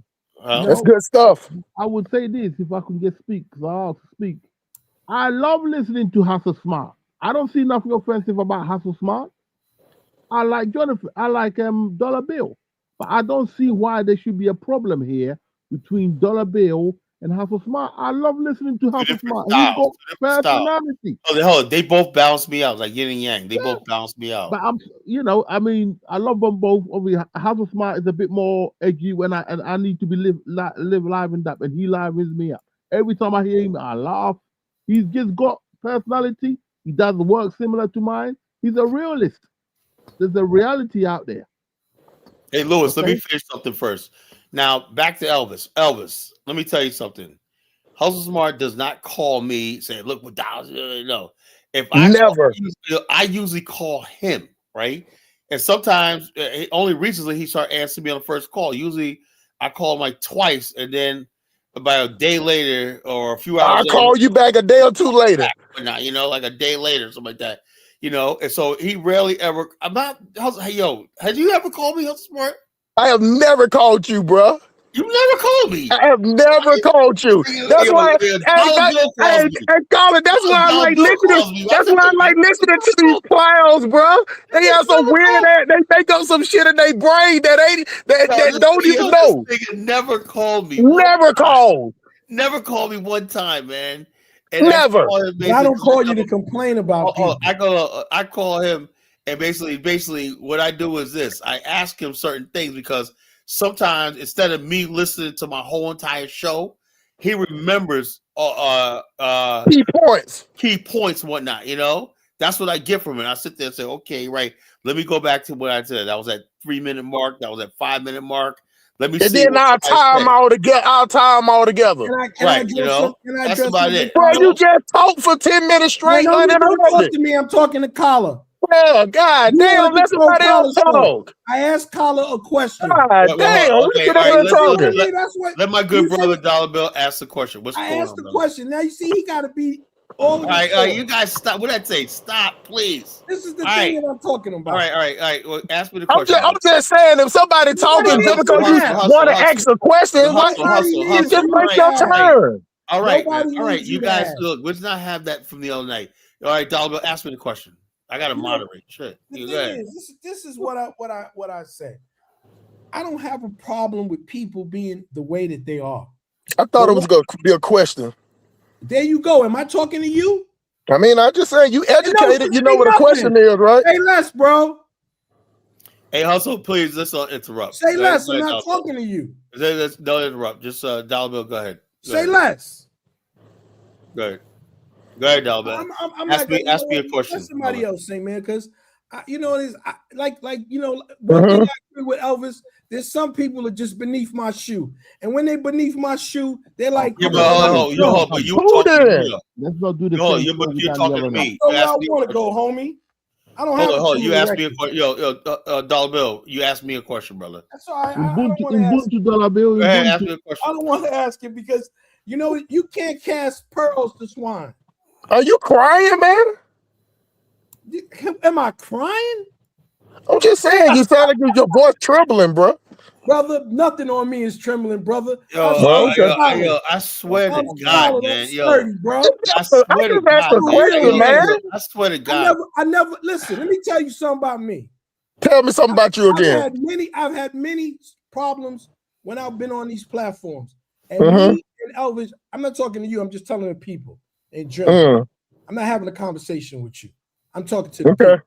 That's good stuff. I would say this, if I could just speak, because I have to speak. I love listening to Hustle Smart. I don't see nothing offensive about Hustle Smart. I like Jonathan. I like Dollar Bill. But I don't see why there should be a problem here between Dollar Bill and Hustle Smart. I love listening to Hustle Smart. He's got personality. Oh, they both balance me out like yin and yang. They both balance me out. But I love them both. Obviously, Hustle Smart is a bit more edgy when I need to be live livened up, and he livens me up. Every time I hear him, I laugh. He's just got personality. He does work similar to mine. He's a realist. There's a reality out there. Hey, Lewis, let me finish something first. Now, back to Elvis. Elvis, let me tell you something. Hustle Smart does not call me saying, look what dollars. No. If I usually call him, right? And sometimes, only recently, he started answering me on the first call. Usually, I call him like twice, and then about a day later or a few hours I'll call you back a day or two later. Like a day later, something like that. And so he rarely ever. Hey, has you ever called me, Hustle Smart? I have never called you, bro. You never called me. I have never called you. That's why, Colin, that's why I like listening. That's why I like listening to these clowns, bro. They have some weird ass. They make up some shit in their brain that don't even know. Never called me. Never called. Never called me one time, man. And never. I don't call you to complain about people. I call him, and basically what I do is this: I ask him certain things because sometimes instead of me listening to my whole entire show, he remembers key points, and whatnot. That's what I get from it. I sit there and say, okay, right. Let me go back to what I said. That was at 3-minute mark. That was at 5-minute mark. Let me see. And then I'll tie them all together. Right, that's about it. Bro, you just talk for 10 minutes straight. Don't talk to me. I'm talking to Kala. Well, God damn, let somebody else talk. I asked Kala a question. God damn, let my good brother Dollar Bill ask the question. What's going on? I asked the question. Now you see, he got to be all of right, this you guys stop. What did I say? Stop, please. This is the All thing right. that I'm talking about. All right. Well, ask me the I'm question. just saying, if somebody talking just because you want to ask a question, why you just make your turn? All right. Nobody needs You you to guys, ask. look, let's not have that from the other night. All right, Dollar, ask me the question. I got to moderate. Shit. The You thing go ahead. is, this is what I say. I don't have a problem with people being the way that they are. I thought it was going to be a question. There you go. Am I talking to you? I mean, I just saying you educated. You know what a question is, right? Say less, bro. Hey, Hustle, please, let's not interrupt. Say Go less. ahead, I'm Dollar not talking to you. Bill. Don't interrupt. Just Dollar Bill, go ahead. Say less. Go ahead. Go ahead, Dollar Bill. I'm ask like, me a question. Let somebody else say, man, because one Mm-hmm. thing I agree with Elvis. There's some people are just beneath my shoe, and when they beneath my shoe, they're like, Yeah, but you talking to me. Let's not do the No, same you're thing we talking done the to other me. night. where I want to go, homie. I don't have Hold on. You criminal asked me a record. question. Dollar Bill, you asked me a question, brother. That's all right. I don't want to ask. Ubuntu Dollar Bill. Go ahead, ask Ubuntu. me a question. I don't want to ask it because you can't cast pearls to swine. Are you crying, man? Am I crying? I'm just saying, you sound like your voice trembling, bro. Brother, nothing on me is trembling, brother. I swear to God, man. Bro. I swear to God, I swear to God. I never listen. Let me tell you something about me. Tell me something about you again. I've had many problems when I've been on these platforms. And Mm-hmm. me and Elvis, I'm not talking to you. I'm just telling the people in general. I'm not having a conversation with you. I'm talking to the people.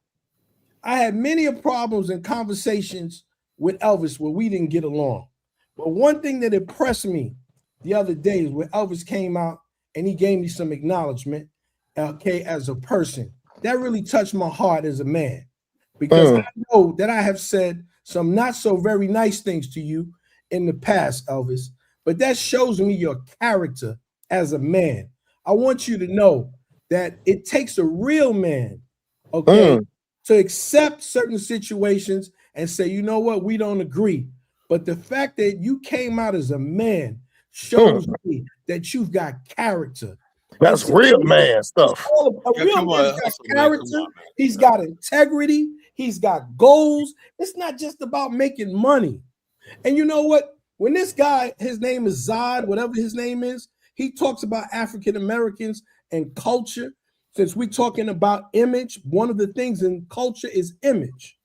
I had many problems and conversations with Elvis where we didn't get along. But one thing that impressed me the other day is when Elvis came out and he gave me some acknowledgement, as a person. That really touched my heart as a man, because I know that I have said some not so very nice things to you in the past, Elvis, but that shows me your character as a man. I want you to know that it takes a real man, to accept certain situations and say, you know what, we don't agree. But the fact that you came out as a man shows me that you've got character. That's real man stuff. A real man's got character. He's got integrity. He's got goals. It's not just about making money. And you know what? When this guy, his name is Zod, whatever his name is, he talks about African Americans and culture. Since we're talking about image, one of the things in culture is image.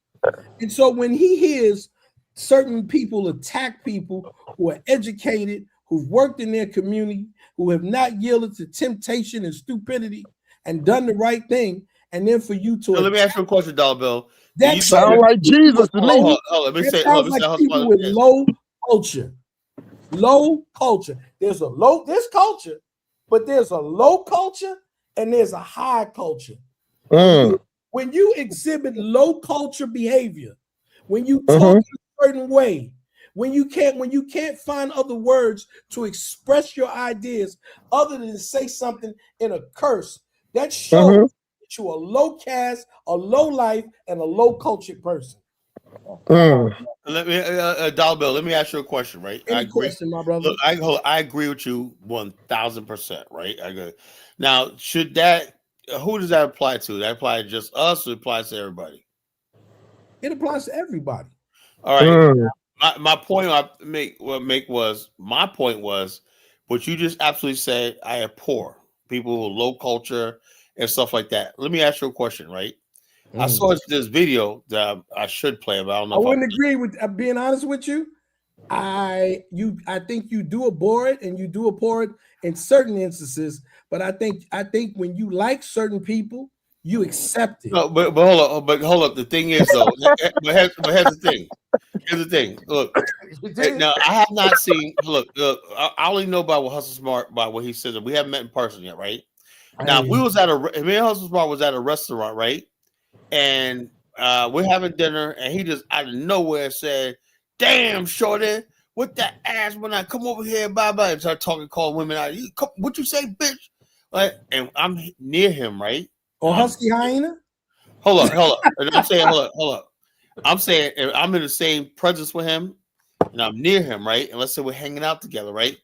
And so when he hears certain people attack people who are educated, who've worked in their community, who have not yielded to temptation and stupidity and done the right thing, and then for you to let me ask you a question, Dollar Bill. That sound like Jesus to me. Let me say people with low culture. Low culture. There's culture, but there's a low culture and there's a high culture. When you exhibit low culture behavior, when you talk in a certain way, when you can't find other words to express your ideas other than to say something in a curse, that shows that you're a low caste, a low life, and a low cultured person. Let me, Dollar Bill. Let me ask you a question, right? Any question, my brother. Look, I agree with you 1,000%, right? I agree. Now, who does that apply to? That apply to just us, or it applies to everybody? It applies to everybody. All right. My point was what you just absolutely said. I abhor people with low culture and stuff like that. Let me ask you a question, right? I saw this video that I should play, but I don't know. I wouldn't agree with being honest with you. I think you do abhor it, and you do abhor it in certain instances. But I think when you like certain people, you accept it. No, but hold up. The thing is though, but here's the thing. Here's the thing. Look, now I have not seen. Look, I only know about what Hustle Smart, by what he says. We haven't met in person yet, right? Now, if we was at me and Hustle Smart was at a restaurant, right? And we're having dinner, and he just out of nowhere said, "Damn, shorty, with that ass when I come over here, bye bye," and start talking, calling women out. What you say, bitch? Like, and I'm near him, right? Or husky hyena? Hold up. And I'm saying, hold up. I'm saying, if I'm in the same presence with him, and I'm near him, right? And let's say we're hanging out together, right?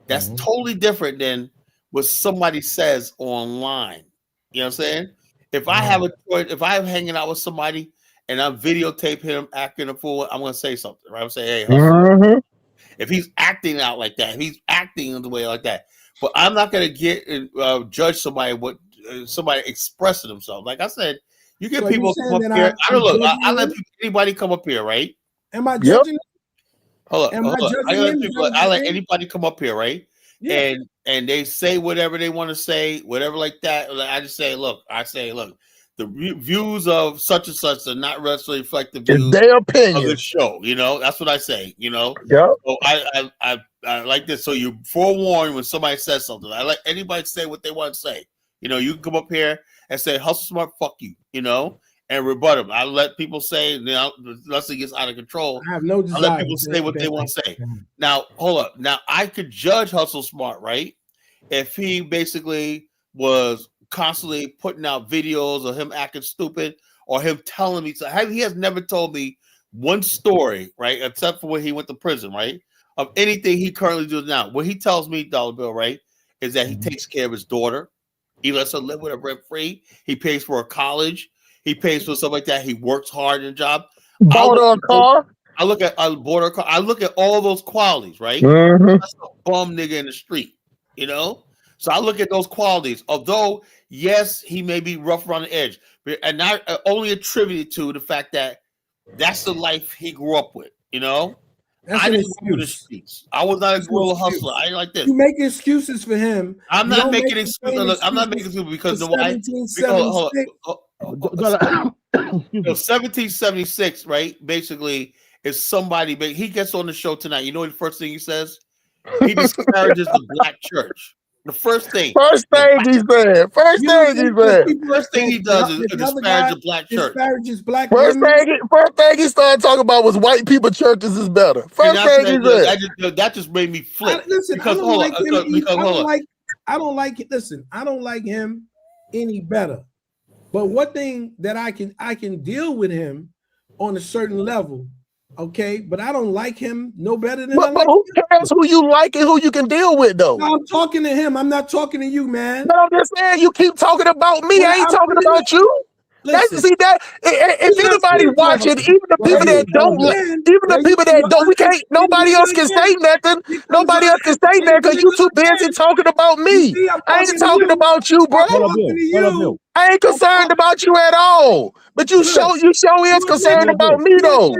That's totally different than what somebody says online. You know what I'm saying? If I have a choice, if I'm hanging out with somebody and I videotape him acting a fool, I'm gonna say something, right? I'm saying, hey, hustle. If he's acting out like that, if he's acting in the way like that, but I'm not gonna get judge somebody what somebody expressing themselves. Like I said, you get So people you come saying up that here. I don't look. judging I let him? anybody come up here, right? Am I judging? Hold up, Am I hold up. judging him? Is that what I you're let saying? anybody come up here, right? Yeah. And they say whatever they want to say, whatever like that. Like, I just say, look, the views of such and such are not necessarily reflect the It's views their of opinion. the show. You know, that's what I say. You know, Yep. so I like this. So you forewarn when somebody says something. I let anybody say what they want to say. You know, you can come up here and say, hustle smart, fuck you, you know, and rebut them. I let people say, you know, unless it gets out of control, I have no I desire. let people say what they want to say. Now, hold up. Now, I could judge Hustle Smart, right? If he basically was constantly putting out videos of him acting stupid or him telling me something. He has never told me one story, right, except for when he went to prison, right, of anything he currently does now. What he tells me, Dollar Bill, right, is that he takes care of his daughter. He lets her live with her rent free. He pays for her college. He pays for stuff like that. He works hard in a job. Bought her a car. I look at bought her car. I look at all those qualities, right? Mhm. That's a bum nigga in the street, you know. So I look at those qualities. Although, yes, he may be rough around the edge, and not only attributed to the fact that that's the life he grew up with, you know. That's I an didn't grow up in the excuse. streets. I was not a That's an guerrilla excuse. hustler. I ain't like this. You make excuses for him. I'm You not don't making make excuses. the same Look, I'm not making excuses excuses because for the why? Because, 1776, right? Basically, is somebody. He gets on the show tonight. You know what the first thing he says? He disparages the black church. The first thing. First thing he said. First You don't thing he think that said. people First thing he does is that the other disparage guy the black church. disparages black First women? thing he started talking about was white people churches is better. And First thing he said. that just made me flip. Listen, because I don't like him. I don't like it. Listen, I don't like him any better. But one thing that I can deal with him on a certain level, okay? But I don't like him no better than I But like who him. cares who you like and who you can deal with, though? No, I'm talking to him. I'm not talking to you, man. But I'm just saying, you keep talking about me. I ain't talking about you. That's Listen, see that if anybody watching, even the people that don't, we can't. Nobody else can say nothing. Nobody else can say nothing because you too busy talking about me. I ain't talking about you, bro. I ain't concerned about you at all. But you show is concerned about me though.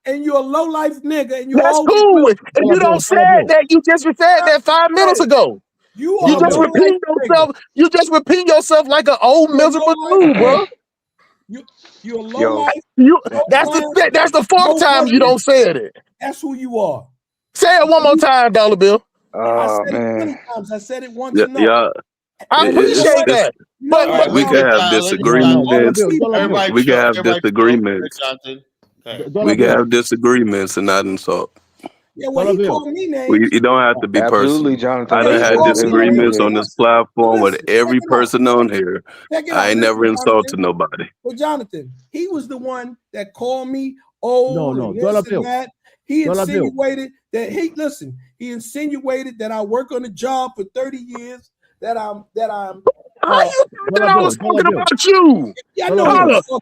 And you're a low life nigga, and you That's always cool. will. And you don't say that. You just said that 5 minutes ago. You just repeat yourself. You just repeat yourself like an old miserable fool, bro. You're a low life. That's the fourth time you don't say it. That's who you are. Say it one more time, Dollar Bill. I said it 20 times. I said it once enough. Yeah. I appreciate that. But we can have disagreements. We can have disagreements. We can have disagreements and not insult. Yeah, well, he called me names. You don't have to be Absolutely, personal. Jonathan. I done had Absolutely. disagreements on this platform with every person on here. I ain't never insulted nobody. Well, Jonathan, he was the one that called me old. No, and Dollar this Bill. and that. He Dollar Bill. insinuated that he insinuated that I work on the job for 30 years. That I'm. How you think I was talking about you? Yeah, I know.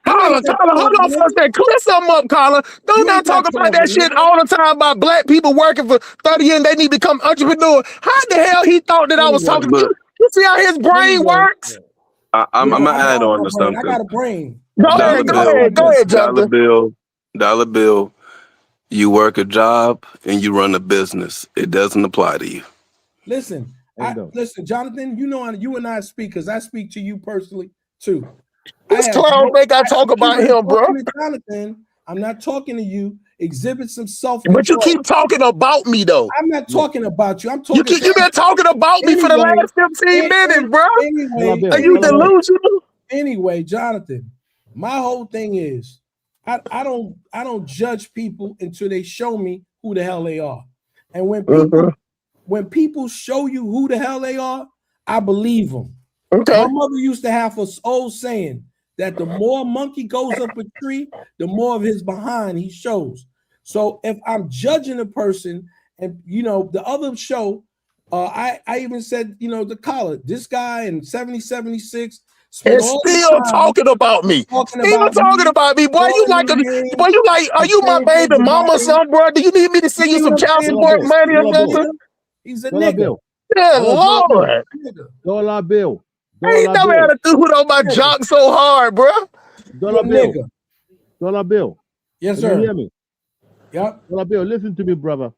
Carla, hold on for a second. Clear something up, Carla. Don't not talk about that shit all the time about black people working for 30 years and they need to become entrepreneurs. How the hell he thought that I was talking to you? You see how his brain works? I'm gonna add on to something. I got a brain. Go ahead, Jonathan. Dollar Bill, you work a job and you run a business. It doesn't apply to you. Listen, Jonathan. You know, you and I speak because I speak to you personally too. This clown think I talk about him, bro. Jonathan, I'm not talking to you. Exhibit some self. But you keep talking about me though. I'm not talking about you. I'm talking. You been talking about me for the last 15 minutes, bro. Are you delusional? Anyway, Jonathan, my whole thing is I don't judge people until they show me who the hell they are. And when people show you who the hell they are, I believe them. Okay. My mother used to have an old saying that the more a monkey goes up a tree, the more of his behind he shows. So if I'm judging a person, and you know, the other show, I even said, the collar, this guy in 70-76 And still talking about me. Still talking about me. Boy, you like are you my baby mama or something, bro? Do you need me to send you some child support money or something? He's a nigga. Yeah, Lord. Dollar bill. I ain't never had a dude on my jock so hard, bro. Dollar bill. Dollar bill. Yes, Can sir. you hear me? Yep. Dollar bill, listen to me, brother.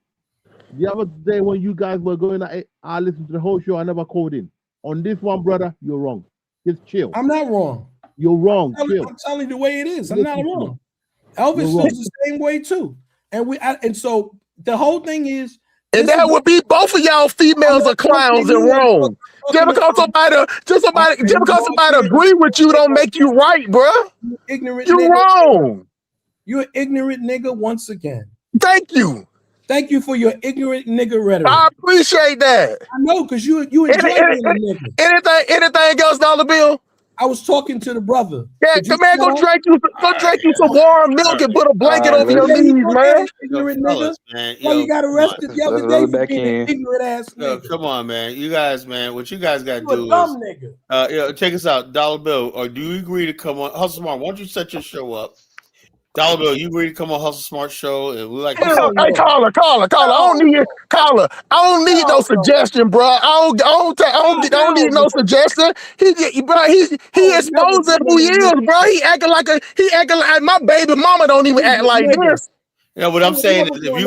The other day when you guys were going at it, I listened to the whole show. I never called in. On this one, brother, you're wrong. Just chill. I'm not wrong. You're wrong. Chill. I'm telling you the way it is. I'm not Listen to me. wrong. Elvis You're feels wrong. the same way too. And so the whole thing is, And that would be both of y'all females are clowns and wrong. Just because somebody agree with you don't make you right, bro. Ignorant. You're nigga. wrong. You're an ignorant nigga once again. Thank you. Thank you for your ignorant nigga rhetoric. I appreciate that. I know, because you enjoy being a nigga. Anything else, Dollar Bill? I was talking to the brother. Yeah, come man, go drink you some warm milk and put a blanket over your knees, man. Ignorant Fellas, nigga. man, Well, yo, you got arrested the other day for being an ignorant ass Yo, nigga. come on, man. You guys, man, what you guys got to You a do dumb is, nigga. check us out, Dollar Bill. Or do you agree to come on Hustle Smart? Why don't you set your show up? Dollar Bill, you agree to come on Hustle Smart show? And we like, Hey, caller. I don't need no suggestion, bro. I don't need no suggestion. He exposing who he is, bro. He acting like my baby mama don't even act like this. Yeah, what I'm saying is, if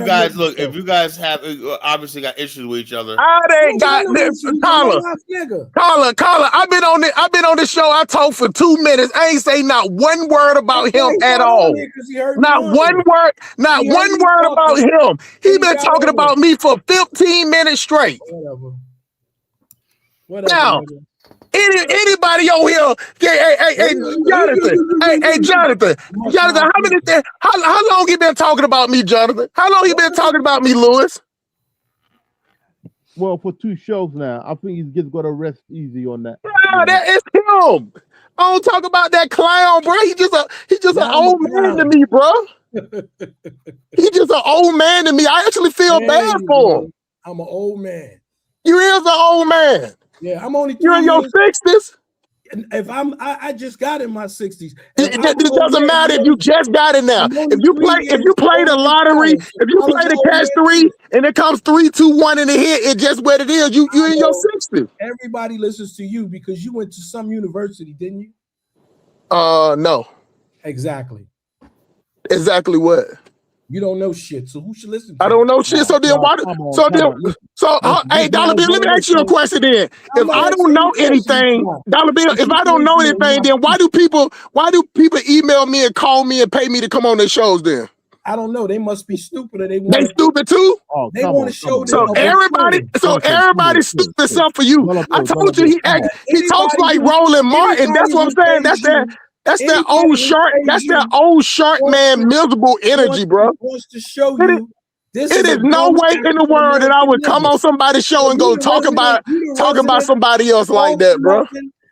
you guys have obviously got issues with each other, I ain't got this. Caller. I've been on this show. I talked for 2 minutes. I ain't say not one word about him at all. Not one word about him. He been talking about me for 15 minutes straight. Whatever. Now, anybody on here? Hey, Jonathan. How long you been talking about me, Jonathan? How long you been talking about me, Lewis? Well, for 2 shows now. I think he's just got to rest easy on that. No, that is him. I don't talk about that clown, bro. He just an old man to me, bro. He just an old man to me. I actually feel bad for him. I'm an old man. You is an old man. Yeah, I'm only. You're in your 60s. If I just got in my 60s. It doesn't matter if you just got it now. If you play the lottery, if you play the cash 3 and it comes 3, 2, 1 in the hit, it's just what it is. You in your 60s. Everybody listens to you because you went to some university, didn't you? No. Exactly. Exactly what? You don't know shit, so who should listen to I you? don't know shit. So then why? Hey, Dollar Bill, let me ask you a question then. If I don't know anything, Dollar Bill, if I don't know anything, then why do people email me and call me and pay me to come on their shows then? I don't know. They must be stupid or they stupid too? They want to show So everybody stupid stuff for you. I told you he talks like Roland Martin. That's what I'm saying. That's that old shark. That's that old shark man miserable energy, bro. Wants to show you. It is no way in the world that I would come on somebody's show and go talk about somebody else like that, bro.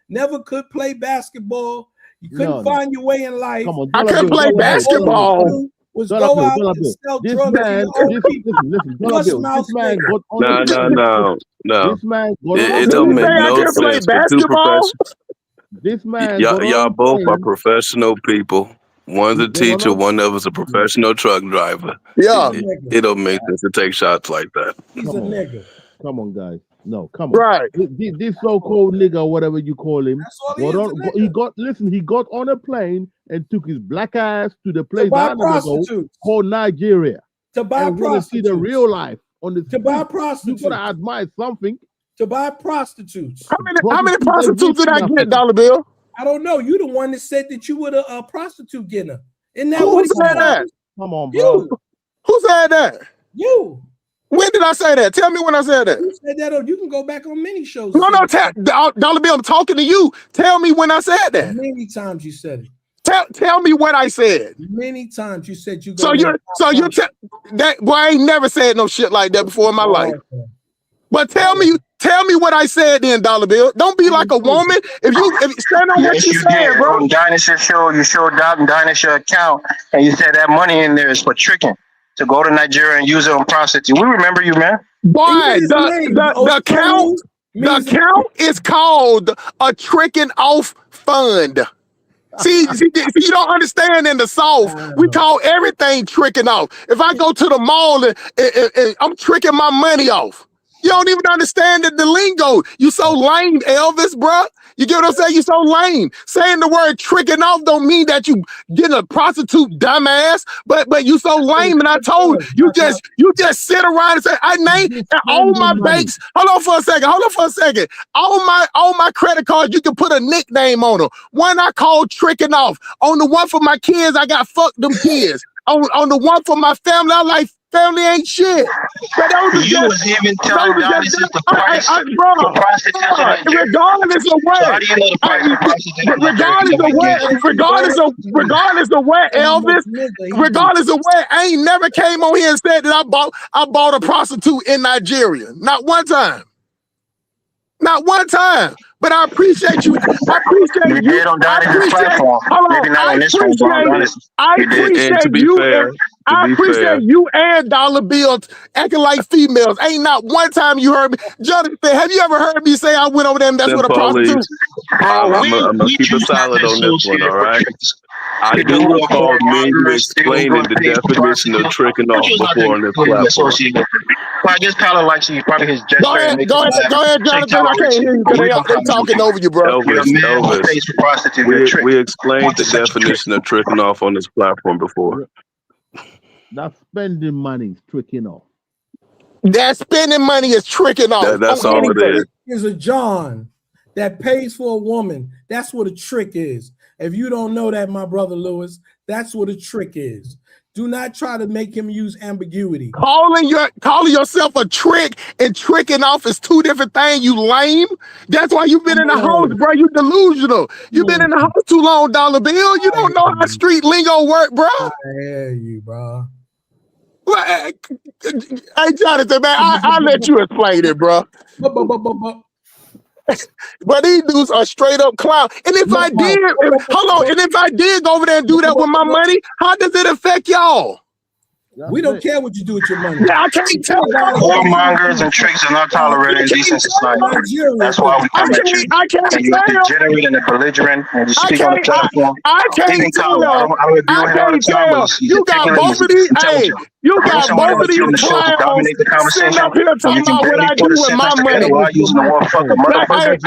Never could play basketball. You couldn't find your way in life. I couldn't play basketball. Was go out and sell drugs. No. It don't make no sense. For 2 professionals. This man, y'all both are professional people. One's a teacher, one of us a professional truck driver. Yeah, it don't make sense to take shots like that. He's a nigga. Come on, guys. No, come on. Right. This so-called nigga, or whatever you call him, he got on a plane and took his black ass to the place called Nigeria. To buy prostitutes. See the real life on the to buy prostitutes. You gotta admire something. To buy prostitutes. How many prostitutes did I get, Dollar Bill? I don't know. You the one that said that you were a prostitute getter. Isn't that Who said that? Come on, bro. Who said that? You. When did I say that? Tell me when I said that. You said that. You can go back on many shows. No, Dollar Bill, I'm talking to you. Tell me when I said that. Many times you said it. Tell me what I said. Many times you said you. That boy, I ain't never said no shit like that before in my life. But tell me what I said then, Dollar Bill. Don't be like a woman. If you stand on what you said, bro. On Dinosaur show, you showed Dinosaur account, and you said that money in there is for tricking. to go to Nigeria and use it on prostitutes. We remember you, man. Boy, the count is called a tricking off fund. See, you don't understand in the South, we call everything tricking off. If I go to the mall and I'm tricking my money off, you don't even understand the lingo. You so lame, Elvis, bruh. You get what I'm saying? You so lame. Saying the word tricking off don't mean that you getting a prostitute, dumbass. But you so lame, and I told you just sit around and say, I name all my banks. Hold on for a second. All my credit cards, you can put a nickname on them. One I call tricking off. On the one for my kids, I got fuck them kids. On the one for my family, I like family ain't shit. But you was even telling God this is the price for prostitution. Regardless of what, regardless of what, I ain't never came on here and said that I bought a prostitute in Nigeria. Not one time. Not one time. But I appreciate you. I appreciate you. I appreciate you and Dollar Bill acting like females. Ain't not one time you heard me. Jonathan, have you ever heard me say I went over there and that's what a prostitute? I'm gonna keep it solid on this one, all right? I do recall me you explaining the definition of tricking off before on this platform. I guess Tyler likes you. Probably his gesture. Go ahead, Jonathan. I can't hear you because they talking over you, bro. Elvis, we explained the definition of tricking off on this platform before. That spending money is tricking off. That spending money is tricking off. That's all it is. Is a John that pays for a woman. That's what a trick is. If you don't know that, my brother Lewis, that's what a trick is. Do not try to make him use ambiguity. Calling yourself a trick and tricking off is two different things, you lame. That's why you've been in the house, bro. You delusional. You've been in the house too long, Dollar Bill. You don't know how street lingo work, bro. I hear you, bro. Hey, Jonathan, man, I'll let you explain it, bro. But these dudes are straight up clown. And if I did go over there and do that with my money, how does it affect y'all? We don't care what you do with your money. Yeah, I can't tell. Whoremongers and tricks are not tolerated in decent society. That's why we come at you. I can't and you're degenerate and a belligerent and you speak on the platform. I can't tell. You got both of these. Hey, you got both of these clowns sitting up here talking about what I do with my money.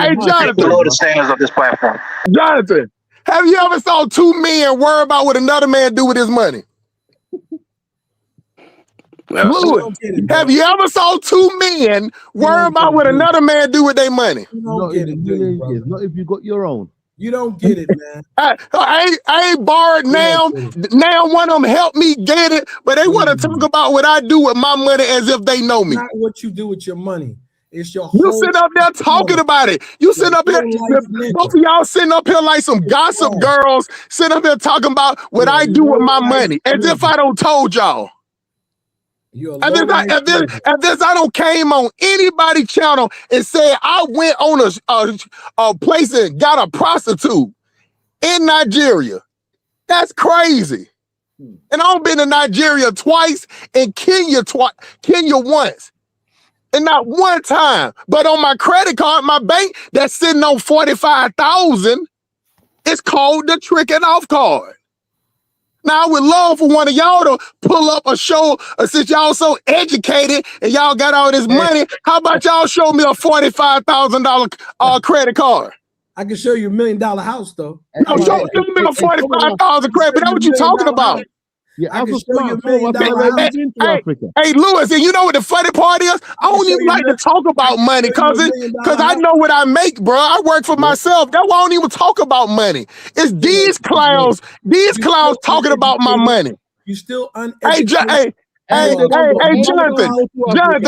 Hey, Jonathan. Below the standards of this platform. Jonathan, have you ever saw two men worry about what another man do with his money? Lewis, have you ever saw two men worry about what another man do with their money? Not if you got your own. You don't get it, man. I ain't borrowed now. Now one of them helped me get it, but they want to talk about what I do with my money as if they know me. Not what you do with your money. It's your you sit up there talking about it. You sit up here, both of y'all sitting up here like some gossip girls, sitting up here talking about what I do with my money, as if I don't told y'all. And this I don't came on anybody's channel and said I went on a place and got a prostitute in Nigeria. That's crazy. And I've been to Nigeria twice and Kenya once. And not one time. But on my credit card, my bank that's sitting on 45,000, it's called the tricking off card. Now, I would love for one of y'all to pull up a show, since y'all so educated and y'all got all this money, how about y'all show me a $45,000 credit card? I can show you $1 million house, though. Show me a $45,000 credit, but that's what you talking about. Yeah, I can show you $1 million house. Hey, Lewis, and you know what the funny part is? I don't even like to talk about money because I know what I make, bro. I work for myself. That's why I don't even talk about money. It's these clowns talking about my money. You still uneducated. Hey, Jonathan,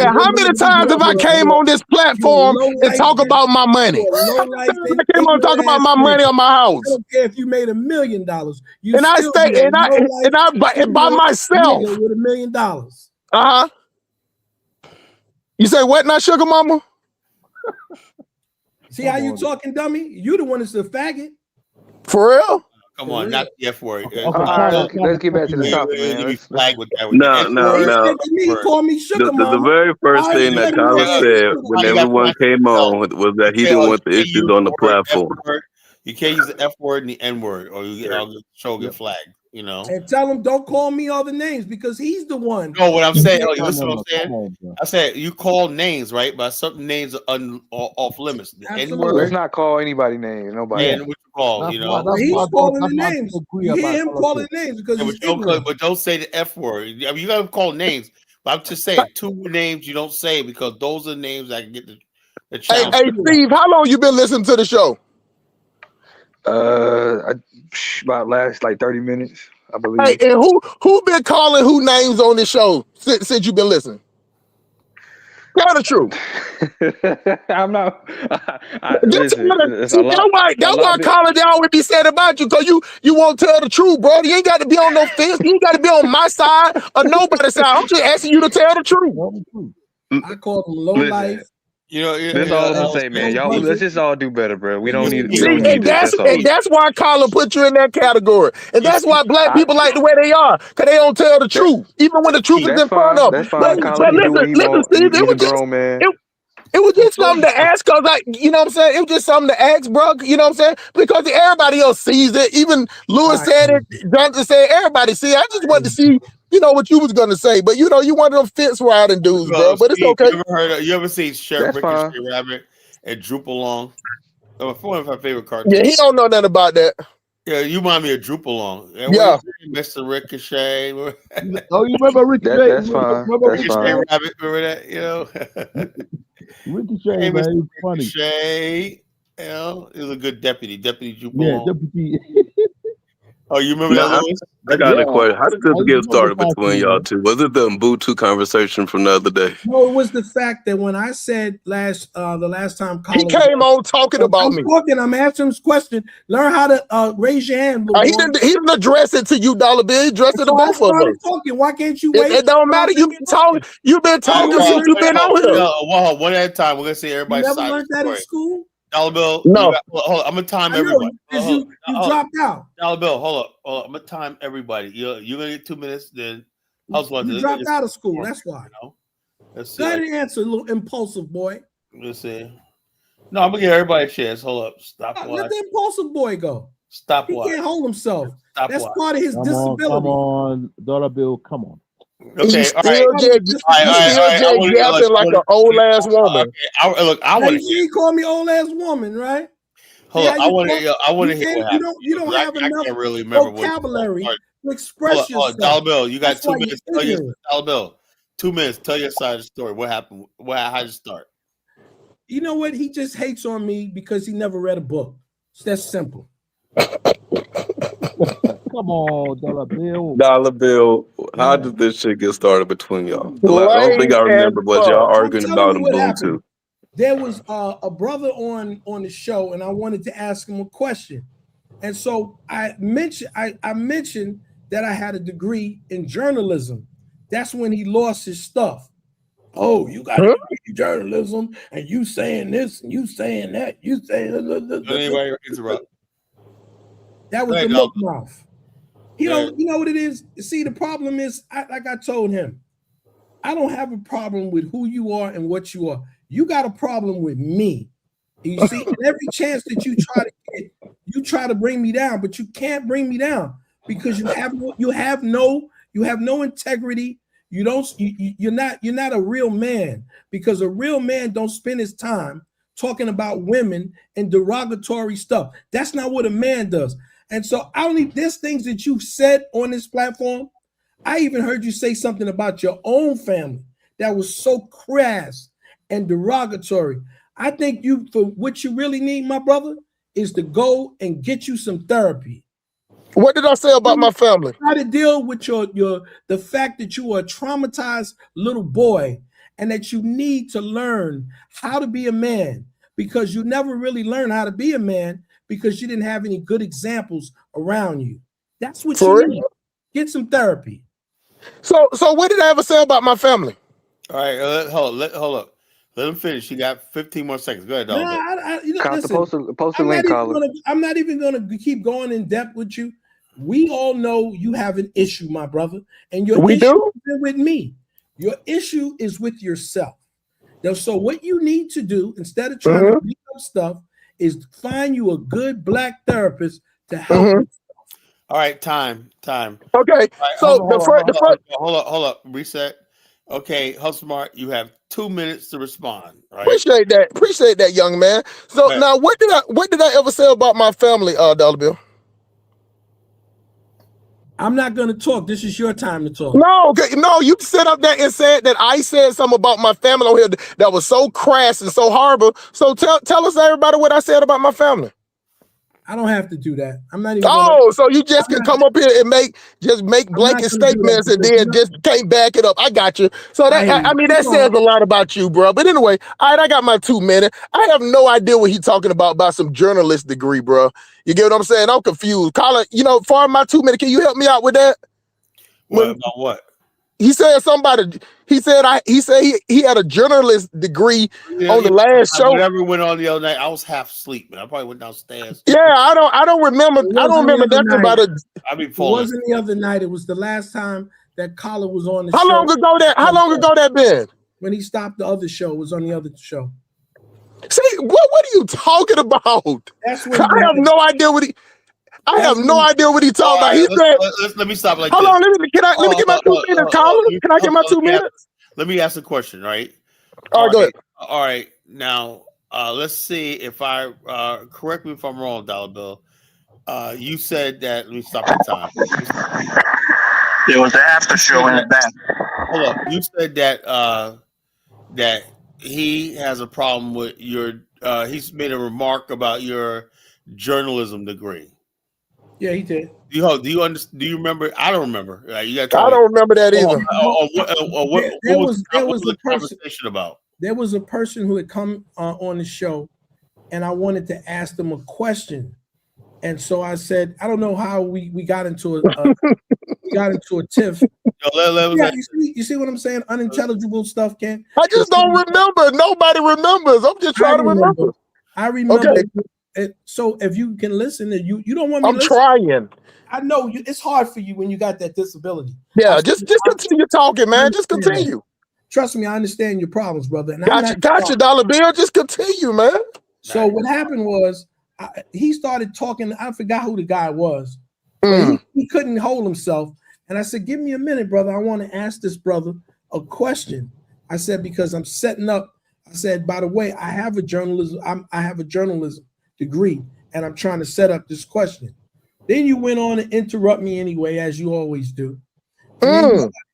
how many times have I came on this platform and talk about my money? I came on talk about my money on my house. I don't care if you made $1 million. And I stay and I by myself with $1 million. Uh-huh. You say what now, sugar mama? See how you talking, dummy? You the one that's a faggot. For real? Come on, not the F word. Okay, All right, let's get back to the topic, man. You Let's- flag with that. No, no, F-word. no. He called me sugar The mama. very first I thing that said, Kyler "Yeah, said sugar when You mama." got everyone to came on was that he didn't want the issues on the platform. You can't use the F word and the N word, or you get the show get flagged. You know. And tell him don't call me all the names because he's the one. No, what I'm saying. No, You listen what I'm saying. I said you call names, right? But certain names are off limits. The N Let's word. not call anybody names. Nobody. And what you call, you know. He's calling the names. You hear him calling names because Yeah, he's but ignorant. don't say the F word. I mean, you gotta call names. But I'm just saying, two names you don't say because those are names that can get the Hey, challenge. hey, Steve, how long you been listening to the show? About last like 30 minutes, I believe. Hey, and who been calling who names on this show since you've been listening? Tell the truth. I'm not. That's Listen, it's a see, lot. that's why Colin they always be saying about you, because you won't tell the truth, bro. You ain't got to be on no fence. You ain't got to be on my side or nobody's side. I'm just asking you to tell the truth. I call them low Listen. life. You know, That's all I'm gonna say, man. Y'all, let's just all do better, bro. We don't need. We See, don't need and this. that's why Colin put you in that category, and that's why black people like the way they are, because they don't tell the truth, even when the truth is in front of them. That's fine. But Colin can do what he listen, wants. Steve, He's a grown man. It was just something to ask, cause you know what I'm saying? It was just something to ask, bro. You know what I'm saying? Because everybody else sees it. Even Lewis said it, Jonathan said everybody see it. I just wanted to see, what you was gonna say. But you one of them fence riding dudes, bro. But it's Steve, okay. You ever seen Sheriff That's fine. Ricochet Rabbit and Droop Along? One of my favorite cartoons. Yeah, he don't know nothing about that. Yeah, you remind me of Droop Along. Yeah. Mr. Ricochet. Oh, you remember Ricochet? That's fine. Remember That's fine. Rabbit, remember that? You know? Ricochet, Hey, man, Mr. he's funny. Ricochet. You know, he was a good deputy. Deputy Droop Yeah, Along. deputy. Oh, you remember that, Lewis? I got a question. How did this I get remember started that between too, y'all man. two? Was it the Ubuntu conversation from the other day? No, it was the fact that when I said the last time Colin He came on talking about me. I'm answering his question. Learn how to raise your hand. He didn't address it to you, Dollar Bill. He addressed it to So I both of started us. talking. Why can't you wait? It don't matter. You've been talking. You've been talking since you've been on here. Well, one at a time. We're gonna see You everybody's never side of learned the that in story. school? Dollar Bill, No. hold on. I'm gonna time I know, everybody. because you dropped out. Dollar Bill, hold up. I'm gonna time everybody. You're gonna get 2 minutes. Then You dropped out of school. That's why. Let's see. Go ahead and answer, little impulsive boy. Let's see. No, I'm gonna give everybody a chance. Hold up. Stop Let watch. the impulsive boy go. Stop He watch. can't hold himself. Stop That's watch. part of his disability. Come on, Dollar Bill, come on. Okay, all right. Yapping like an old ass woman. Look, I want to hear. He called me old ass woman, right? Hold on, I want to You hear what happened. You don't have I enough can't really remember vocabulary what. to express yourself. Dollar Bill, you got That's 2 why minutes. you're Tell your ignorant. Dollar Bill. 2 minutes. Tell your side of the story. What happened? How'd you start? You know what? He just hates on me because he never read a book. That's simple. Come on, Dollar Bill. Dollar Bill, how did this shit get started between y'all? 'Cause I don't think I Lame remember as was y'all fuck. arguing I'm about telling you what Ubuntu. happened. There was a brother on the show, and I wanted to ask him a question. And so I mentioned that I had a degree in journalism. That's when he lost his stuff. Oh, you got a degree in journalism, and you saying this, and you saying that, you saying Don't anybody interrupt. that was Go the ahead, milk Dollar. mouth. You know what it is? See, the problem is, like I told him, I don't have a problem with who you are and what you are. You got a problem with me. You see, and every chance that you try to get, you try to bring me down, but you can't bring me down because you have no integrity. You're not a real man, because a real man don't spend his time talking about women and derogatory stuff. That's not what a man does. And so there's things that you've said on this platform. I even heard you say something about your own family that was so crass and derogatory. I think for what you really need, my brother, is to go and get you some therapy. What did I say about my family? Try to deal with the fact that you are a traumatized little boy and that you need to learn how to be a man, because you never really learned how to be a man because you didn't have any good examples around you. That's what you need. Get some therapy. So what did I ever say about my family? All right, hold up. Let him finish. You got 15 more seconds. Go ahead, No, Dollar. you know, Cop, listen, post the link, Colin. I'm not even gonna keep going in depth with you. We all know you have an issue, my brother, and your We issue do? isn't with me. Your issue is with yourself. Now, so what you need to do instead of trying to make up stuff is find you a good black therapist to help you. All right, time. Okay, All right, so hold up. Reset. Okay, Hustle Smart, you have 2 minutes to respond. Right? appreciate that, young man. So Right. now, what did I ever say about my family, Dollar Bill? I'm not going to talk. This is your time to talk. No, you sit up there and said that I said something about my family on here that was so crass and so horrible. So tell us, everybody, what I said about my family. I don't have to do that. I'm not even. So you just can come up here and make blanket statements and then just can't back it up. I got you. So that that says a lot about you, bro. But anyway, all right, I got my 2 minutes. I have no idea what he's talking about some journalist degree, bro. You get what I'm saying? I'm confused. Colin, for my 2 minutes, can you help me out with that? About what? He said he had a journalist degree on the last show. Whatever went on the other night, I was half asleep, man. I probably went downstairs. Yeah, I don't remember. I don't remember nothing about it. It wasn't the other night. It was the last time that Colin was on the show. How long ago that been? When he stopped the other show, it was on the other show. See, what are you talking about? That's what I have no idea what he. I have no idea what he's talking about. He said, let me stop like hold this. on, let me get my 2 minutes, Colin. Can I get my 2 minutes? Let me ask a question, right? All right, go ahead. All right, now let's see if I correct me if I'm wrong, Dollar Bill. You said that. Let me stop the time. It was the after show in the back. Hold up. You said that that he has a problem with your. He's made a remark about your journalism degree. Yeah, he did. Do you understand? Do you remember? I don't remember. You I don't remember that either. What was the conversation about? There was a person who had come on the show, and I wanted to ask them a question, and so I said, I don't know how we got into a tiff. You see what I'm saying? Unintelligible stuff, Ken. I just don't remember. Nobody remembers. I'm just trying to remember. I remember. Okay. So if you can listen, and you don't want me. I'm trying. I know it's hard for you when you got that disability. Yeah, just continue talking, man. Just continue. Trust me, I understand your problems, brother. And Got you, Dollar Bill. Just continue, man. So what happened was he started talking. I forgot who the guy was. But he couldn't hold himself. And I said, give me a minute, brother. I want to ask this brother a question. I said, because I'm setting up. I said, by the way, I have a journalism degree, and I'm trying to set up this question. Then you went on to interrupt me anyway, as you always do.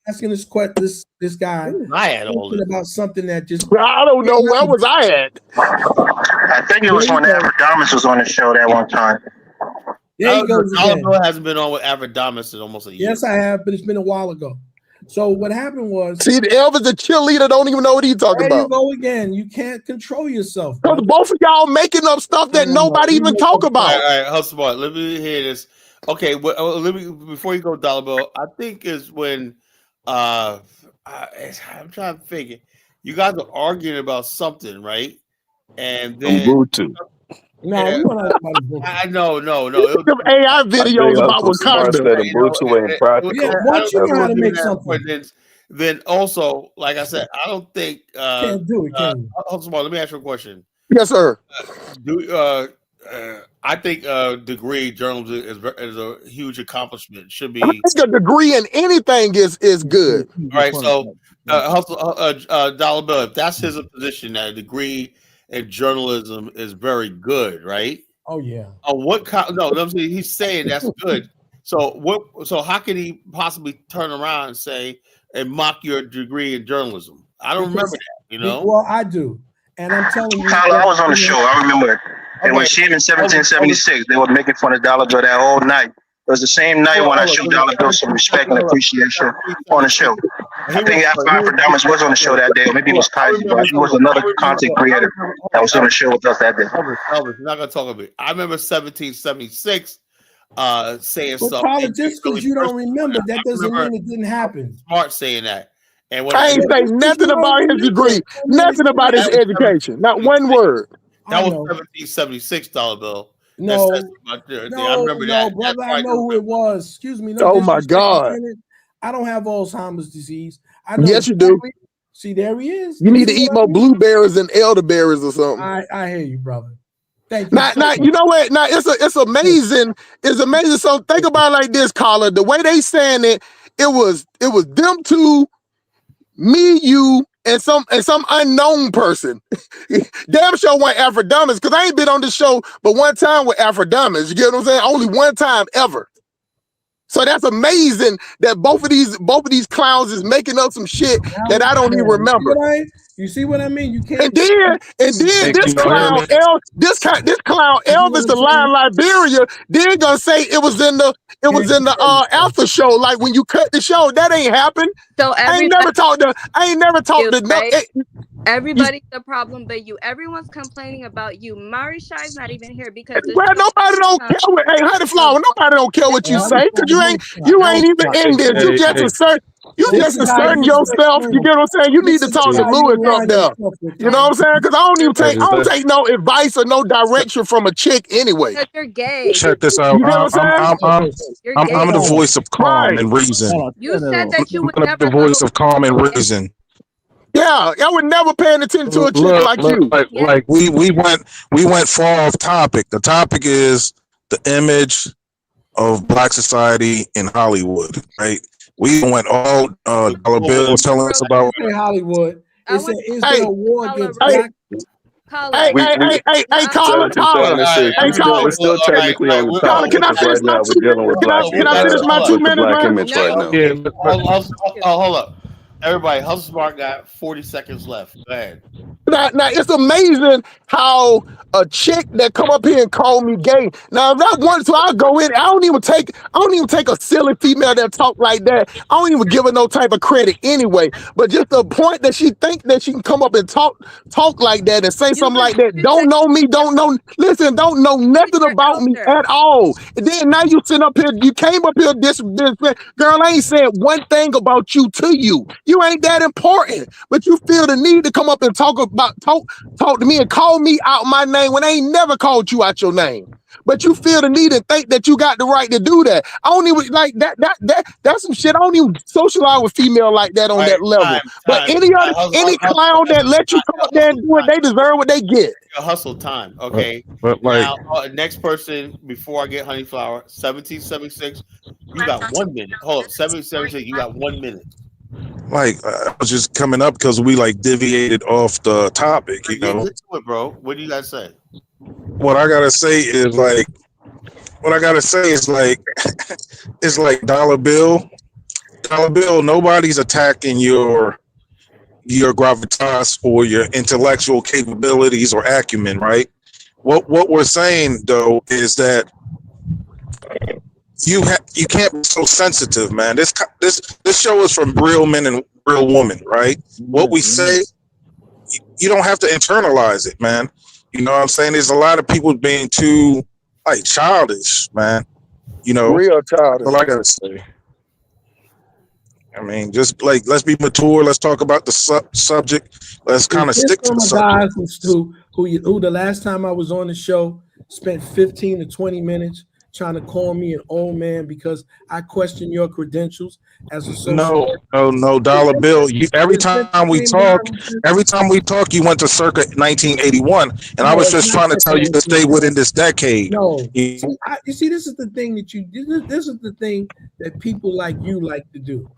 Asking this guy about something that just I don't know. Where was I at? I think it was when Avradamas was on the show that one time. There he goes again. Dollar hasn't been on with Avradamas in almost a year. Yes, I have, but it's been a while ago. So what happened was, see, Elvis, the cheerleader, don't even know what he's talking about. There you go again. You can't control yourself. Because both of y'all making up stuff that nobody even talk about. All right, how smart. Let me hear this. Okay, let me before you go, Dollar Bill. I think is when I'm trying to figure. You guys are arguing about something, right? And then Ubuntu. No, we don't have no. Some AI videos about Wakanda. Once you know how to make something. Then also, like I said, I don't think can't do it. Let me ask you a question. Yes, sir. I think degree journalism is a huge accomplishment. It should be. I think a degree in anything is good. All right, so Dollar Bill, if that's his position, that a degree in journalism is very good, right? Oh yeah. He's saying that's good. So what? So how can he possibly turn around and say and mock your degree in journalism? I don't remember that. Well, I do, and I'm telling you. Tyler, I was on the show. I remember it. And when she in 1776, they were making fun of Dollar Bill that whole night. It was the same night when I showed Dollar Bill some respect and appreciation on the show. I think Avradamas was on the show that day, or maybe it was Kaiser, but he was another content creator that was on the show with us that day. Elvis, you're not gonna talk about it. I remember 1776 saying stuff. Just because you don't remember, that doesn't mean it didn't happen. Smart saying that. And what I ain't say nothing about his degree, nothing about his education, not one word. That was $1776 bill. No, That's about there. I no, remember no, that. brother. That's I know who it was. Excuse me. No Oh my disrespect God. to Bennett. I don't have Alzheimer's disease. I know Yes, you do. exactly- See, there he is. You need to see eat what I more mean? blueberries and elderberries or something. I hear you, brother. Thank you. Now, so now, much. you know what? Now it's amazing. It's amazing. So think about it like this, Carla. The way they saying it, it was them two, me, you, and some unknown person. Damn sure wasn't Afrodamas, because I ain't been on the show but one time with Afrodamas. You get what I'm saying? Only one time ever. So that's amazing that both of these clowns is making up some shit that I don't even remember. You see what I mean? You can't. And then this clown Elvis, the Lion Liberia, then gonna say it was in the after show. Like when you cut the show, that ain't happened. So I ain't never talked to right? no. Everybody's the problem, but you. Everyone's complaining about you. Marisha's not even here because Well, nobody don't care. Hey, Honey Flower, nobody don't care what you say because you ain't even in this. You just assert. You just asserting yourself. You get what I'm saying? You need to talk to Lewis up there. You know what I'm saying? Because I don't take no advice or no direction from a chick anyway. Because you're gay. Check this out. You get what I'm saying? I'm the voice of calm and reason. You said that you would I'm never the voice of calm and reason. Yeah, I would never pay attention to a chick like you. Like we went far off topic. The topic is the image of Black society in Hollywood, right? We went all Dollar Bill was telling us about Hollywood. Is there a war against Hey, Colin. We're still technically on the topic Can I because right finish my now 2 we're dealing with black Can I finish my 2 with the minutes, black man? image right now. Hold up. Everybody, Hustle Smart got 40 seconds left. Go ahead. Now, it's amazing how a chick that come up here and call me gay. Now, if that one, so I go in. I don't even take a silly female that talk like that. I don't even give her no type of credit anyway. But just the point that she think that she can come up and talk like that and say something like that. Don't know me. Don't know nothing about me at all. And then now you sit up here. You came up here this girl. I ain't said one thing about you to you. You ain't that important. But you feel the need to come up and talk to me and call me out my name when I ain't never called you out your name. But you feel the need and think that you got the right to do that. I don't even like that. That's some shit. I don't even socialize with female like that on that level. But any clown that let you come up there and do it, they deserve what they get. Hustle time. Okay. But like now, next person before I get Honey Flower, 1776. You got 1 minute. Hold up, 1776. You got 1 minute. like I was just coming up because we like deviated off the topic, you know. Get to it, bro. What do you guys say? What I gotta say is like it's like Dollar Bill. Dollar Bill, nobody's attacking your gravitas or your intellectual capabilities or acumen, right? What we're saying though is that you can't be so sensitive, man. This show is from real men and real women, right? What we say, you don't have to internalize it, man. You know what I'm saying? There's a lot of people being too like childish, man. You know, real childish. That's all I gotta say. I mean, just like let's be mature. Let's talk about the subject. Let's kind of stick to the subject. Who the last time I was on the show spent 15 to 20 minutes trying to call me an old man because I question your credentials as a social. No, Dollar Bill. Every time we talk, you went to circa 1981, and I was just trying to tell you to stay within this decade. No, you see, this is the thing this is the thing that people like you like to do.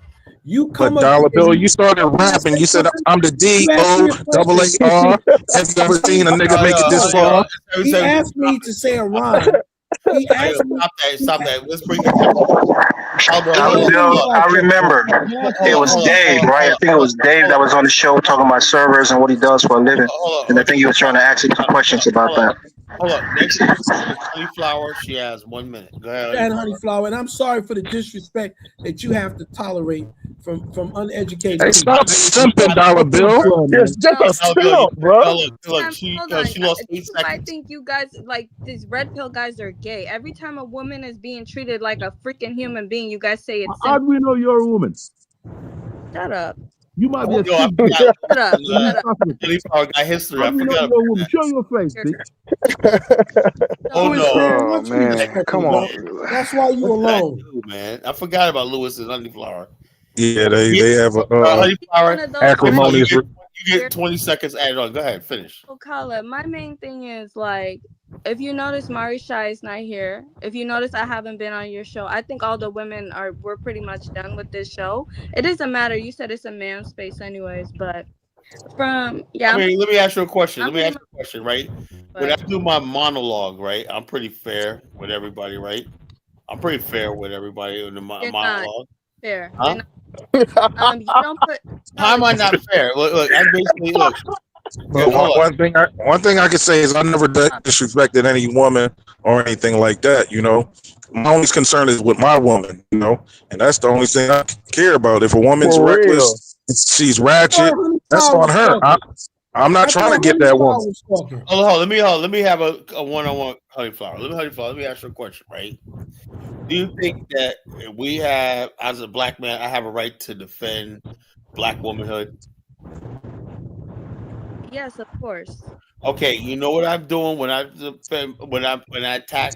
You come but Dollar Bill, you started rapping. You said I'm the D-O-double-A-R. Have you ever seen a nigga make it this far? He asked me to say a rhyme. He asked me. Stop that. Let's bring it. I remember it was Dave, right? I think it was Dave that was on the show talking about servers and what he does for a living. And I think he was trying to ask you some questions about that. Hold up. Next is Honey Flower. She has 1 minute. Go ahead. And Honey Flower, and I'm sorry for the disrespect that you have to tolerate from uneducated. Hey, stop simping, Dollar Bill. It's just a simp, bro. Look, she lost 8 seconds. I think you guys like these red pill guys are gay. Every time a woman is being treated like a freaking human being, you guys say it's How do we know you're a woman? Shut up. You might be a Yo, I simp. forgot. Shut up. And you Shut up. suffering. Honey Flower got history. How I do you know forgot you're a about woman? that. Show your face, bitch. Oh Louis, no. man, Oh what you man, expect, come bro? on. That's why you What did I alone. do, man? I forgot about Lewis and Honey Flower. Yeah, they have a Honey Flower. One of those acrimonious. You get 20 seconds added on. Go ahead, finish. So, Kala, my main thing is like, if you notice Mari Shai is not here, if you notice I haven't been on your show, I think all the women we're pretty much done with this show. It doesn't matter. You said it's a man's space anyways, but I mean, let me ask you a question. Right? When I do my monologue, right, I'm pretty fair with everybody, right? I'm pretty fair with everybody in the You're not monologue. fair. Huh? You don't put. How am I not fair? Look, I basically look. But one thing I can say is I never disrespected any woman or anything like that. You know, my only concern is with my woman. You know, and that's the only thing I care about. If a woman's For real. reckless, she's ratchet. That's on her. I'm not trying to get that woman. Hold on. Let me have a one-on-one, Honey Flower. Let me ask you a question, right? Do you think that we have, as a black man, I have a right to defend black womanhood? Yes, of course. Okay, you know what I'm doing when I defend, when I attack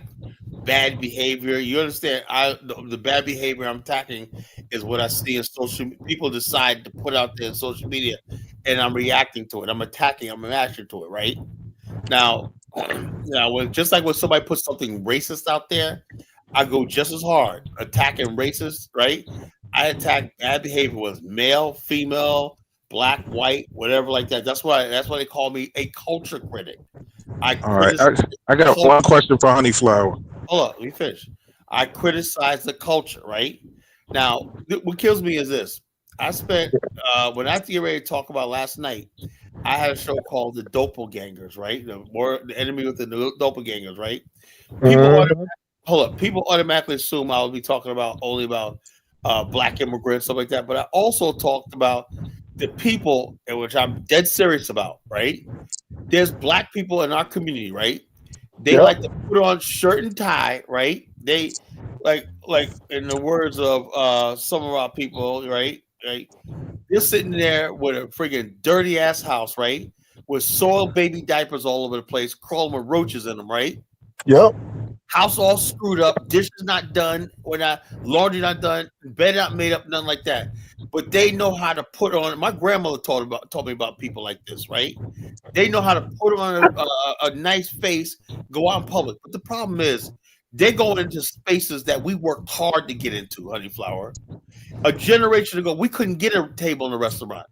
bad behavior. You understand? The bad behavior I'm attacking is what I see in social. People decide to put out there in social media, and I'm reacting to it. I'm attacking. I'm reacting to it. Right now, just like when somebody puts something racist out there, I go just as hard attacking racist. Right? I attack bad behavior with male, female, black, white, whatever like that. That's why they call me a culture critic. All right, I got one question for Honey Flower. Hold on, let me finish. I criticize the culture, right? Now, what kills me is this. I spent when I get ready to talk about last night, I had a show called The Doppelgangers, right? The enemy within the Doppelgangers, right? People automatically assume I'll be talking about only about black immigrants, stuff like that. But I also talked about the people, in which I'm dead serious about, right? There's black people in our community, right? They like to put on shirt and tie, right? They like in the words of some of our people, right? They're sitting there with a friggin' dirty ass house, right? With soiled baby diapers all over the place, crawling with roaches in them, right? Yep. House all screwed up, dishes not done, laundry not done, bed not made up, nothing like that. But they know how to put on. My grandmother told me about people like this, right? They know how to put on a nice face, go out in public. But the problem is, they go into spaces that we worked hard to get into, Honey Flower. A generation ago, we couldn't get a table in a restaurant.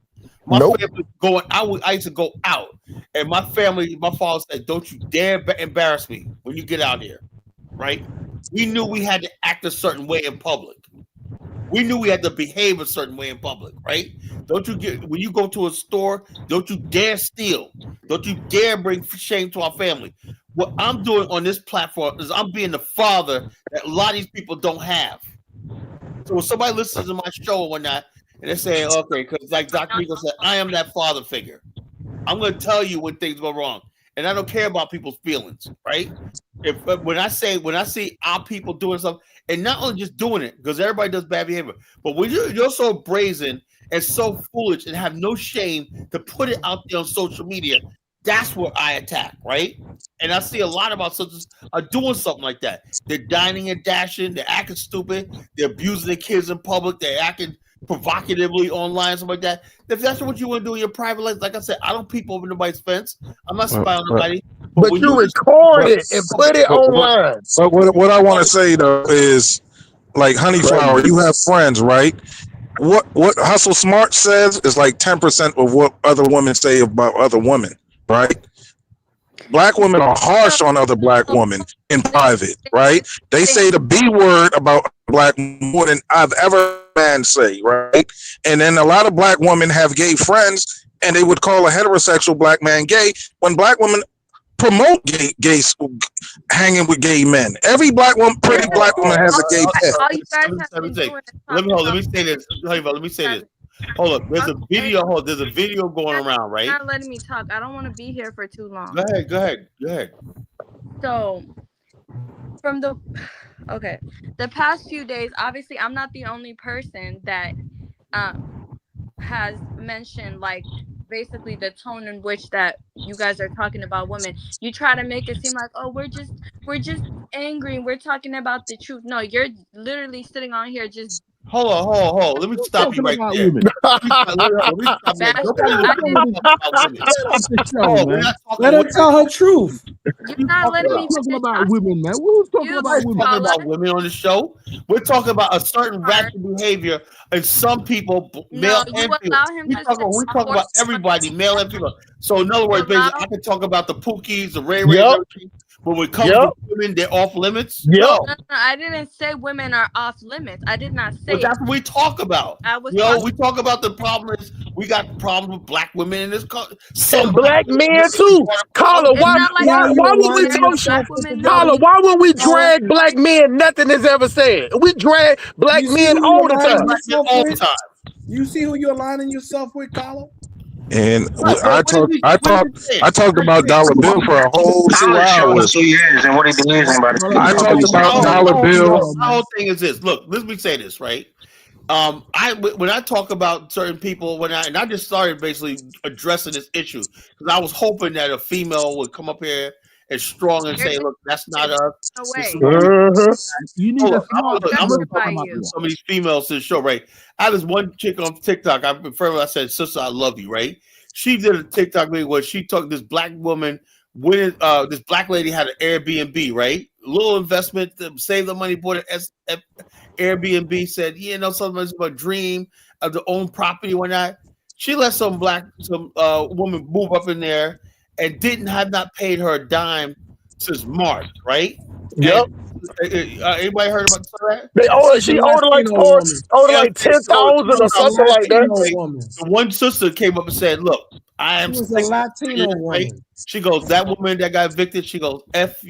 My family going out. I used to go out, and my father said, "Don't you dare embarrass me when you get out here." Right? We knew we had to act a certain way in public. We knew we had to behave a certain way in public, right? When you go to a store, don't you dare steal. Don't you dare bring shame to our family. What I'm doing on this platform is I'm being the father that a lot of these people don't have. So when somebody listens to my show or whatnot, and they're saying, okay, because like Dr. Rico said, I am that father figure. I'm going to tell you when things go wrong. And I don't care about people's feelings, right? When I see our people doing something, and not only just doing it, because everybody does bad behavior, but when you're so brazen and so foolish and have no shame to put it out there on social media, that's what I attack, right? And I see a lot of our sisters are doing something like that. They're dining and dashing, they're acting stupid, they're abusing their kids in public, they're acting provocatively online, something like that. If that's what you want to do in your private life, like I said, I don't peep over nobody's fence. I'm not spying on nobody. But you record it and put it online. But what I want to say though is, like Honey Flower, you have friends, right? What Hustle Smart says is like 10% of what other women say about other women, right? Black women are harsh on other black women in private, right? They say the B word about black more than I've ever man say, right? And then a lot of black women have gay friends, and they would call a heterosexual black man gay when black women promote gay hanging with gay men. Every pretty black woman has a gay pet. Let me say this. Let me say this. Hold up. There's a video going around, right? You're not letting me talk. I don't want to be here for too long. Go ahead. So, the past few days, obviously, I'm not the only person that has mentioned like basically the tone in which that you guys are talking about women. You try to make it seem like, oh, we're just angry and we're talking about the truth. No, you're literally sitting on here just Hold on. Let me stop you right there. Let me stop there. Let her tell her truth. You're not letting me talking about women, man. Who's talking about women? Talking about women on the show. We're talking about a certain ratchet behavior in some people, male and female. We talk about everybody, male and female. So in other words, basically, I can talk about the Pookies, the Ray Rays, everything. But when it comes to women, they're off limits. No, I didn't say women are off limits. I did not say. But that's what we talk about. We talk about the problem is we got problems with black women in this country. And black men too. Carla, why would we talk? Carla, why would we drag black men? Nothing is ever said. We drag black men all the time. You see who you're aligning yourself with, Carla? And I talked about Dollar Bill for a whole 2 hours. And what he believes about it. I talked about Dollar Bill. The whole thing is this. Look, let me say this, right? When I talk about certain people, and I just started basically addressing this issue because I was hoping that a female would come up here and strong and say, "Look, that's not us." You need to I'm gonna talk about some of these females to the show, right? I had this one chick on TikTok. I said, "Sister, I love you," right? She did a TikTok video where she took this black woman. This black lady had an Airbnb, right? A little investment to save the money, bought an Airbnb. Said, something about a dream of the own property, whatnot. She let some woman move up in there and have not paid her a dime since March, right? Yep. Anybody heard about that? She owed like 10,000 or something like that. The one sister came up and said, "Look, I am a Latino woman." She goes, "That woman that got evicted." She goes, "F."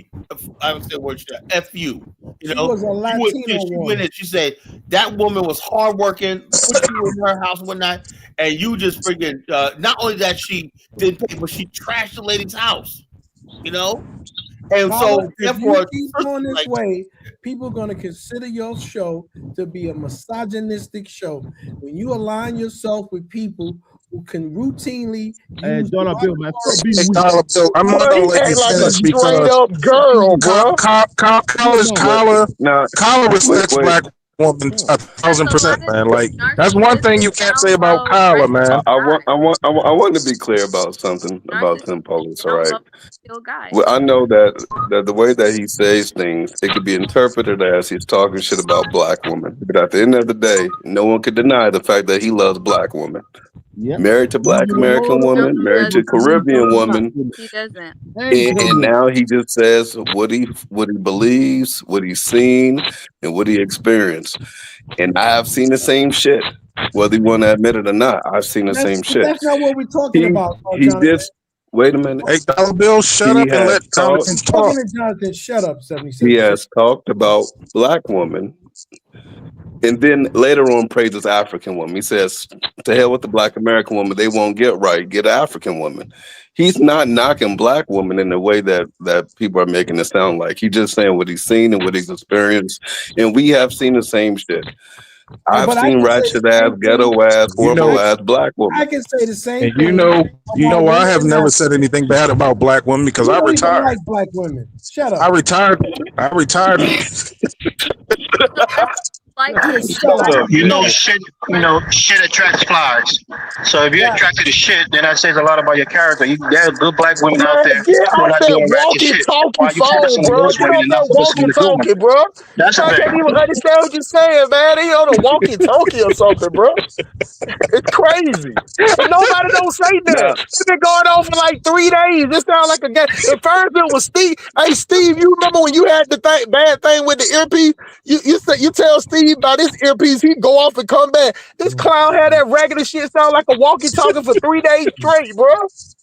I don't say word. F you. She was a Latino woman. She said that woman was hardworking, put you in her house one night, and you just freaking. Not only that she didn't pay, but she trashed the lady's house. And so, therefore, if you keep going this way, people are going to consider your show to be a misogynistic show. When you align yourself with people who can routinely use Dollar Bill, man. I'm not gonna let you finish because girl, bro. Collar respects black woman 1,000%, man. Like that's one thing you can't say about Collar, man. I want to be clear about something about Tim Polis, all right? Well, I know that the way that he says things, it could be interpreted as he's talking shit about black women. But at the end of the day, no one could deny the fact that he loves black women. Yep. Married to Black American woman, married to Caribbean woman, He doesn't. and now he just says what he believes, what he's seen, and what he experienced. And I've seen the same shit, whether you want to admit it or not. I've seen the same shit. That's not what we're talking about. He just wait a minute. Hey, Dollar Bill, shut up and let Jonathan talk. Jonathan, shut up. 76. He has talked about black women. And then later on praises African woman. He says, to hell with the Black American woman, they won't get right, get an African woman. He's not knocking black women in the way that people are making it sound like. He's just saying what he's seen and what he's experienced. And we have seen the same shit. I've seen ratchet ass, ghetto ass, horrible ass black women. I can say the same And thing. you know, I have never said anything bad about black women because I You don't even retired. like black women. Shut up. I retired. Shit attracts flies. So if you're attracted to shit, then that says a lot about your character. There are good black women out there Get who are off not that doing ratchet shit. Why walkie-talkie you focusing phone, on bro. those Get women off and not that focusing on the good walkie-talkie, women? bro. That's I a can't thing. even understand what you're saying, man. He on a walkie-talkie or something, bro. It's crazy. And nobody don't say that. It's been going on for like 3 days. It sounds like a game. At first it was Steve. Hey, Steve, you remember when you had the bad thing with the earpiece? You tell Steve about this earpiece, he'd go off and come back. This clown had that regular shit sound like a walkie-talkie for 3 days straight, bro.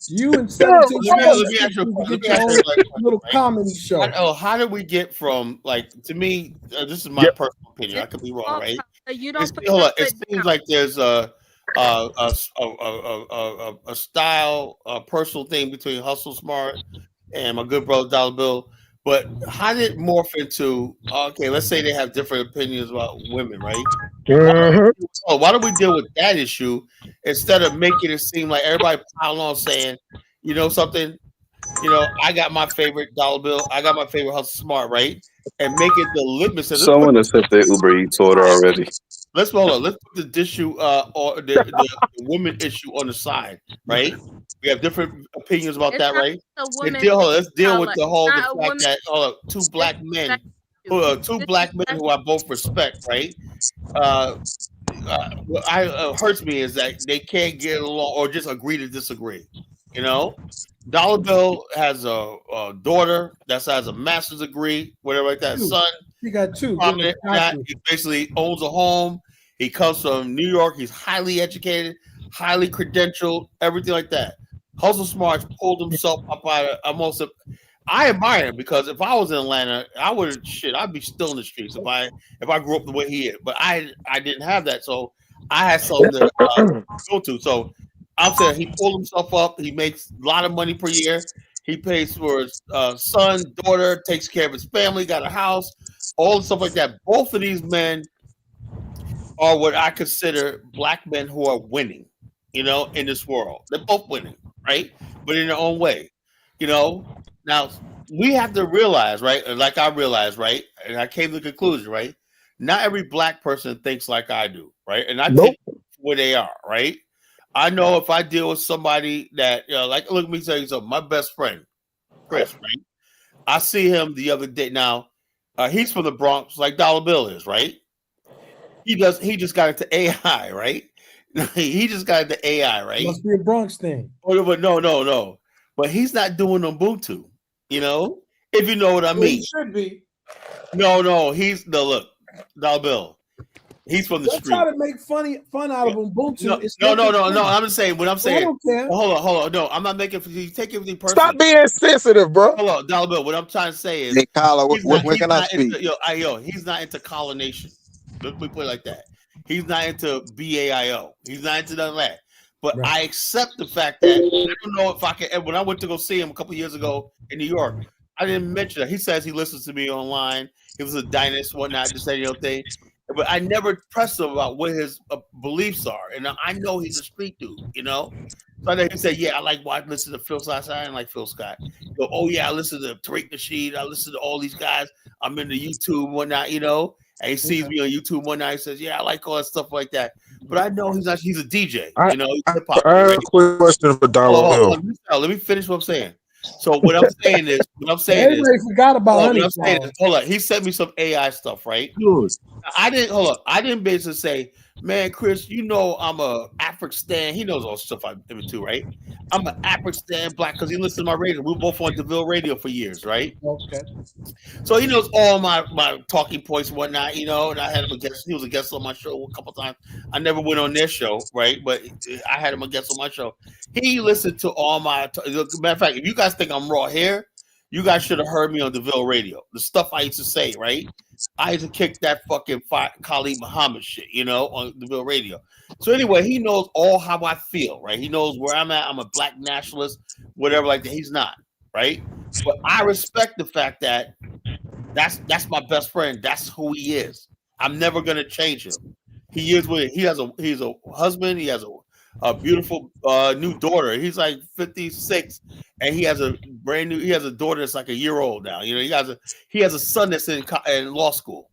You and 17 Let me ask you a question. get your own little comedy show. How did we get from to me? This is my personal opinion. I could be wrong, right? You don't It seems like there's a style, a personal thing between Hustle Smart and my good brother Dollar Bill. But how did it morph into? Okay, let's say they have different opinions about women, right? Why don't we deal with that issue instead of making it seem like everybody piling on saying, you know something, I got my favorite dollar bill, I got my favorite Hustle Smart, right? And make it the litmus. Someone has set their Uber Eats order already. Let's hold on. Let's put the issue or the women issue on the side, right? We have different opinions about that, right? Let's deal with the whole fact that two black men who I both respect, right? What hurts me is that they can't get along or just agree to disagree. Dollar Bill has a daughter that has a master's degree, whatever like that. Son, he got two. He basically owns a home. He comes from New York. He's highly educated, highly credentialed, everything like that. Hustle Smart pulled himself up out of I admire him because if I was in Atlanta, I'd be still in the streets if I grew up the way he is. But I didn't have that, so I had something to go to. So I'm saying he pulled himself up. He makes a lot of money per year. He pays for his son, daughter, takes care of his family, got a house, all the stuff like that. Both of these men are what I consider black men who are winning, in this world. They're both winning, right? But in their own way, Now, we have to realize, right? Like I realized, right? And I came to the conclusion, right? Not every black person thinks like I do, right? And I take where they are, right? I know if I deal with somebody that, look, let me tell you something. My best friend, Chris, right? I see him the other day. Now, he's from the Bronx, like Dollar Bill is, right? He just got into AI, right? He just got into AI, right? Must be a Bronx thing. But no. But he's not doing Ubuntu, if you know what I mean. He should be. No, look, Dollar Bill. He's from the street. Try to make fun out of Ubuntu. No. I'm just saying what I'm saying. I don't care. Hold on. No, I'm not making you take everything personal. Stop being sensitive, bro. Hold on, Dollar Bill. What I'm trying to say is, hey, Kyla, when can I speak? He's not into colonization. Let me put it like that. He's not into BAIO. He's not into none of that. But I accept the fact that I don't know if I can. When I went to go see him a couple years ago in New York, I didn't mention that. He says he listens to me online. He was a dynast, whatnot, just say thing. But I never pressed him about what his beliefs are, and I know he's a street dude, So then he said, "Yeah, I listen to Phil Scott. I didn't like Phil Scott." He goes, "Oh yeah, I listen to Tariq Nasheed. I listen to all these guys. I'm into YouTube, whatnot, And he sees me on YouTube one night. He says, "Yeah, I like all that stuff like that." But I know he's a DJ. I hip hop. have a quick question for Dollar Bill. Let me finish what I'm saying. So what I'm saying is, everybody forgot about Honey. Hold on, he sent me some AI stuff, right? Good. I didn't basically say, man, Chris, I'm a African Stan. He knows all the stuff I'm into, right? I'm an African Stan black because he listened to my radio. We were both on DeVille Radio for years, right? Okay. So he knows all my talking points and whatnot, and I had him a guest. He was a guest on my show a couple times. I never went on their show, right? But I had him a guest on my show. He listened to all my. Matter of fact, if you guys think I'm raw here, you guys should have heard me on DeVille Radio. The stuff I used to say, right? I used to kick that fucking Khalid Muhammad shit, on DeVille Radio. So anyway, he knows all how I feel, right? He knows where I'm at. I'm a black nationalist, whatever like that. He's not, right? But I respect the fact that that's my best friend. That's who he is. I'm never gonna change him. He is what he's a husband. He has a beautiful new daughter. He's like 56, and he has a daughter that's like a year old now. He has a son that's in law school.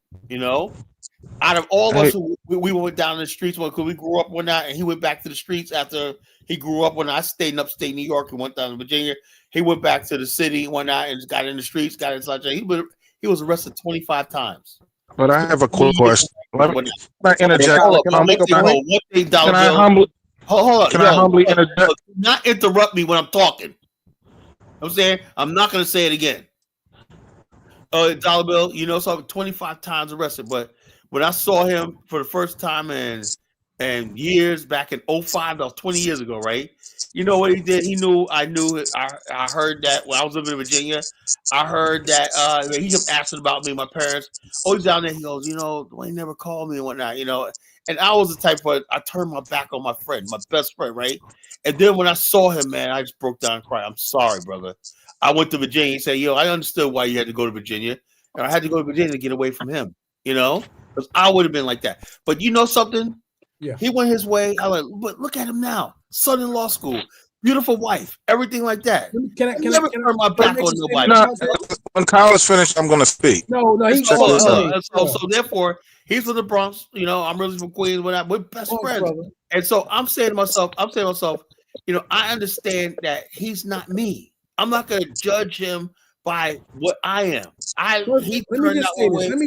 Out of all of us, we went down the streets because we grew up one night, and he went back to the streets after he grew up. When I stayed in upstate New York and went down to Virginia, he went back to the city one night and got in the streets, got in such. He was arrested 25 times. But I have a quick question. Let me interject. Can I humbly interject? Do not interrupt me when I'm talking. I'm saying I'm not going to say it again. Dollar Bill, so I'm 25 times arrested. But when I saw him for the first time in years back in 05, that was 20 years ago, right? You know what he did? I heard that when I was living in Virginia. I heard that he kept asking about me, my parents. Oh, he's down there. He goes, Dwayne never called me and whatnot, And I was the type of I turned my back on my friend, my best friend, right? And then when I saw him, man, I just broke down and cried. I'm sorry, brother. I went to Virginia and said, yo, I understood why you had to go to Virginia. And I had to go to Virginia to get away from him, you know? Because I would have been like that. But you know something? Yeah. He went his way. I like, but look at him now. Son in law school, beautiful wife, everything like that. Can I never turn my back on nobody. No, when Kyle's finished, I'm gonna speak. No, Let's check this out. So therefore, he's from the Bronx. You know, I'm really from Queens. We're best friends. Brother. And so I'm saying to myself, you know, I understand that he's not me. I'm not gonna judge him by what I am. Let me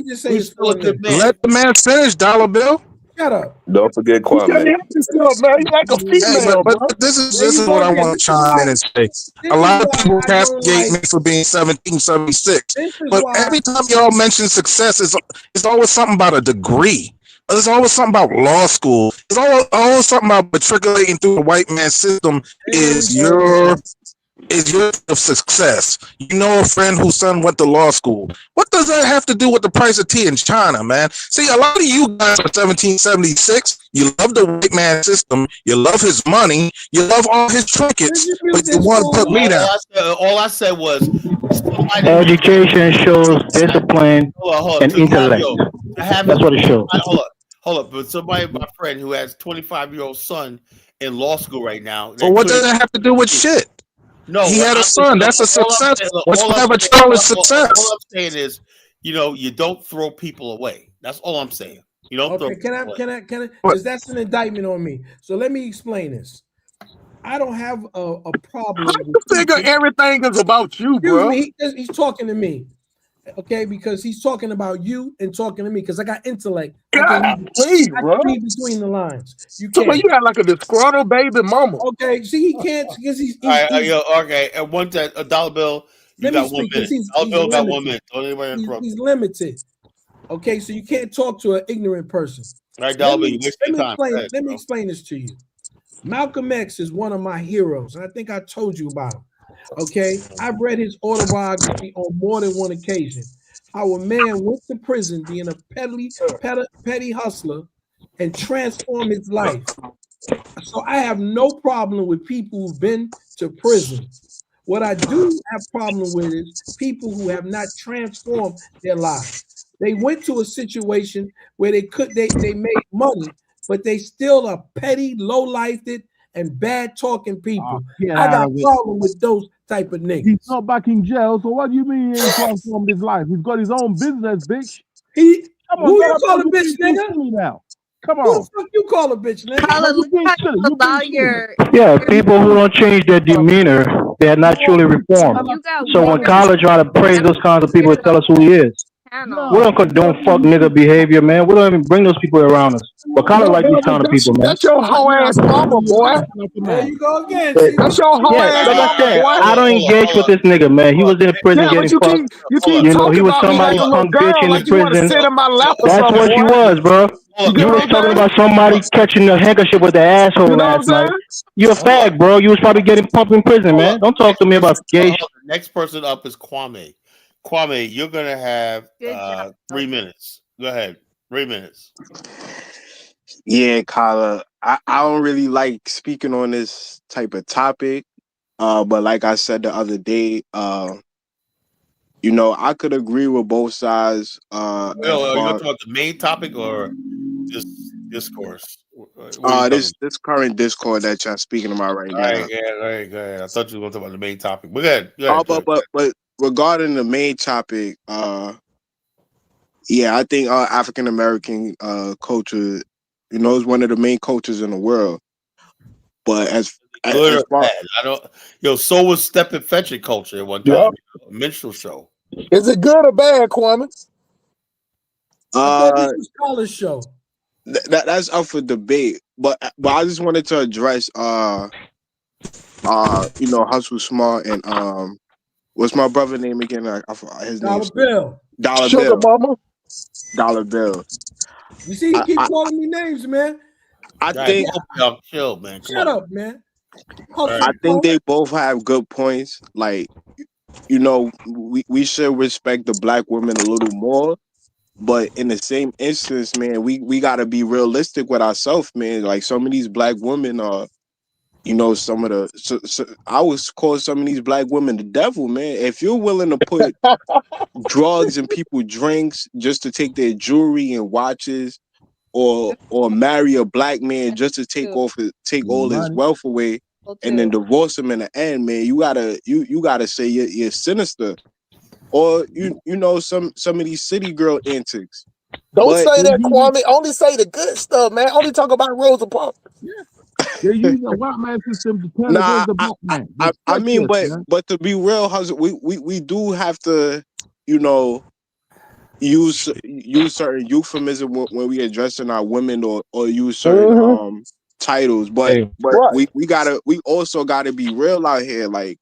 just say this. Let the man finish, Dollar Bill. Shut up. Don't forget Kwame. Man, he's like a female, but this is what I want to chime in and say. A lot of people castigate me for being 1776, but every time y'all mention success, it's always something about a degree. There's always something about law school. It's always something about matriculating through the white man's system is your of success. You know a friend whose son went to law school. What does that have to do with the price of tea in China, man? See, a lot of you guys are 1776. You love the white man system. You love his money. You love all his trinkets, but you want to put me down. All I said was education shows discipline and intellect. That's what it shows. Hold up. But somebody, my friend who has 25-year-old son in law school right now. Well, what does that have to do with shit? No, he had a son. That's a success. What's to have a child is success. All I'm saying is, you know, you don't throw people away. That's all I'm saying. You don't throw people away. Can I? Because that's an indictment on me. So let me explain this. I don't have a problem. How you figure everything is about you, bro? He's talking to me. Okay, because he's talking about you and talking to me because I got intellect. I can read between the lines. You got like a disgruntled baby mama. Okay, see, he can't because he's okay. And one that a dollar bill, you got 1 minute. Dollar bill got 1 minute. Don't anybody interrupt. He's limited. Okay, so you can't talk to an ignorant person. All right, dollar bill, you waste your time. Let me explain this to you. Malcolm X is one of my heroes, and I think I told you about him. Okay, I've read his autobiography on more than one occasion. How a man went to prison being a petty hustler and transformed his life. So I have no problem with people who've been to prison. What I do have problem with is people who have not transformed their lives. They went to a situation where they made money, but they still are petty, low-lifed, and bad talking people. I got a problem with those type of niggas. He's not back in jail, so what do you mean he ain't transformed his life? He's got his own business, bitch. Who you call a bitch, nigga? Now. Come on. Who the fuck you call a bitch, nigga? Yeah, people who don't change their demeanor, they are not truly reformed. So when college try to praise those kinds of people, tell us who he is. We don't condone fuck nigga behavior, man. We don't even bring those people around us. But kind of like these kind of people, man. That's your whole ass mama, boy. There you go again. That's your whole ass mama, boy. I don't engage with this nigga, man. He was in prison getting fucked. You know, he was somebody's punk bitch in the prison. That's what you was, bro. You was talking about somebody catching a handkerchief with the asshole last night. You a fag, bro. You was probably getting pumped in prison, man. Don't talk to me about gay shit. The next person up is Kwame. Kwame, you're gonna have 3 minutes. Go ahead, 3 minutes. Yeah, Kyla, I don't really like speaking on this type of topic, but like I said the other day, you know, I could agree with both sides. Are you gonna talk about the main topic or this discourse? This current discourse that y'all speaking about right now. All right, go ahead. I thought you were gonna talk about the main topic. But go ahead. But regarding the main topic, yeah, I think African American culture, you know, is one of the main cultures in the world. But as far, so was step and fetch it culture at one time. A minstrel show. Is it good or bad, Kwame? This was college show. That's up for debate. But I just wanted to address you know, Hustle Smart and what's my brother name again? I forgot his name. Dollar Bill. Mama. Dollar Bill. You see, he keep calling me names, man. I think y'all chill, man. Shut up, man. I think they both have good points. Like, you know, we should respect the black women a little more. But in the same instance, man, we gotta be realistic with ourselves, man. Like some of these black women are, you know, some of the I would call some of these black women the devil, man. If you're willing to put drugs in people's drinks just to take their jewelry and watches, or marry a black man just to take all his wealth away and then divorce him in the end, man, you gotta say you're sinister. Or you know some of these city girl antics. Don't say that, Kwame. Only say the good stuff, man. Only talk about Rosa Parks. They're using a white man system to turn against the black man. I mean, but to be real, we do have to, you know, use certain euphemism when we addressing our women or use certain titles. But we also gotta be real out here. Like,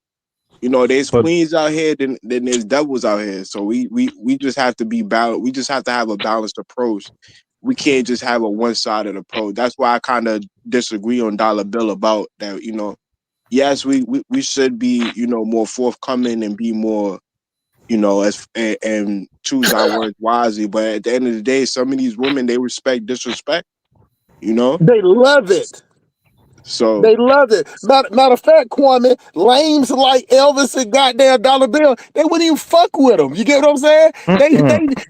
you know, there's queens out here, then there's devils out here. So we just have to be balanced. We just have to have a balanced approach. We can't just have a one-sided approach. That's why I kind of disagree on Dollar Bill about that. You know, yes, we should be, you know, more forthcoming and be more, you know, and choose our words wisely. But at the end of the day, some of these women, they respect disrespect. You know, they love it. So they love it. Matter of fact, Kwame, lames like Elvis and goddamn Dollar Bill, they wouldn't even fuck with them. You get what I'm saying?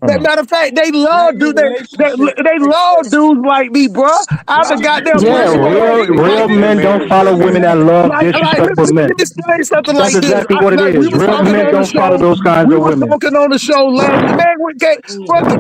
Matter of fact, they love dudes. They love dudes like me, bro. I'm a goddamn real men don't follow women that love disrespectful men. That's exactly what it is. Real men don't follow those kinds of women. We were talking on the show last man. Get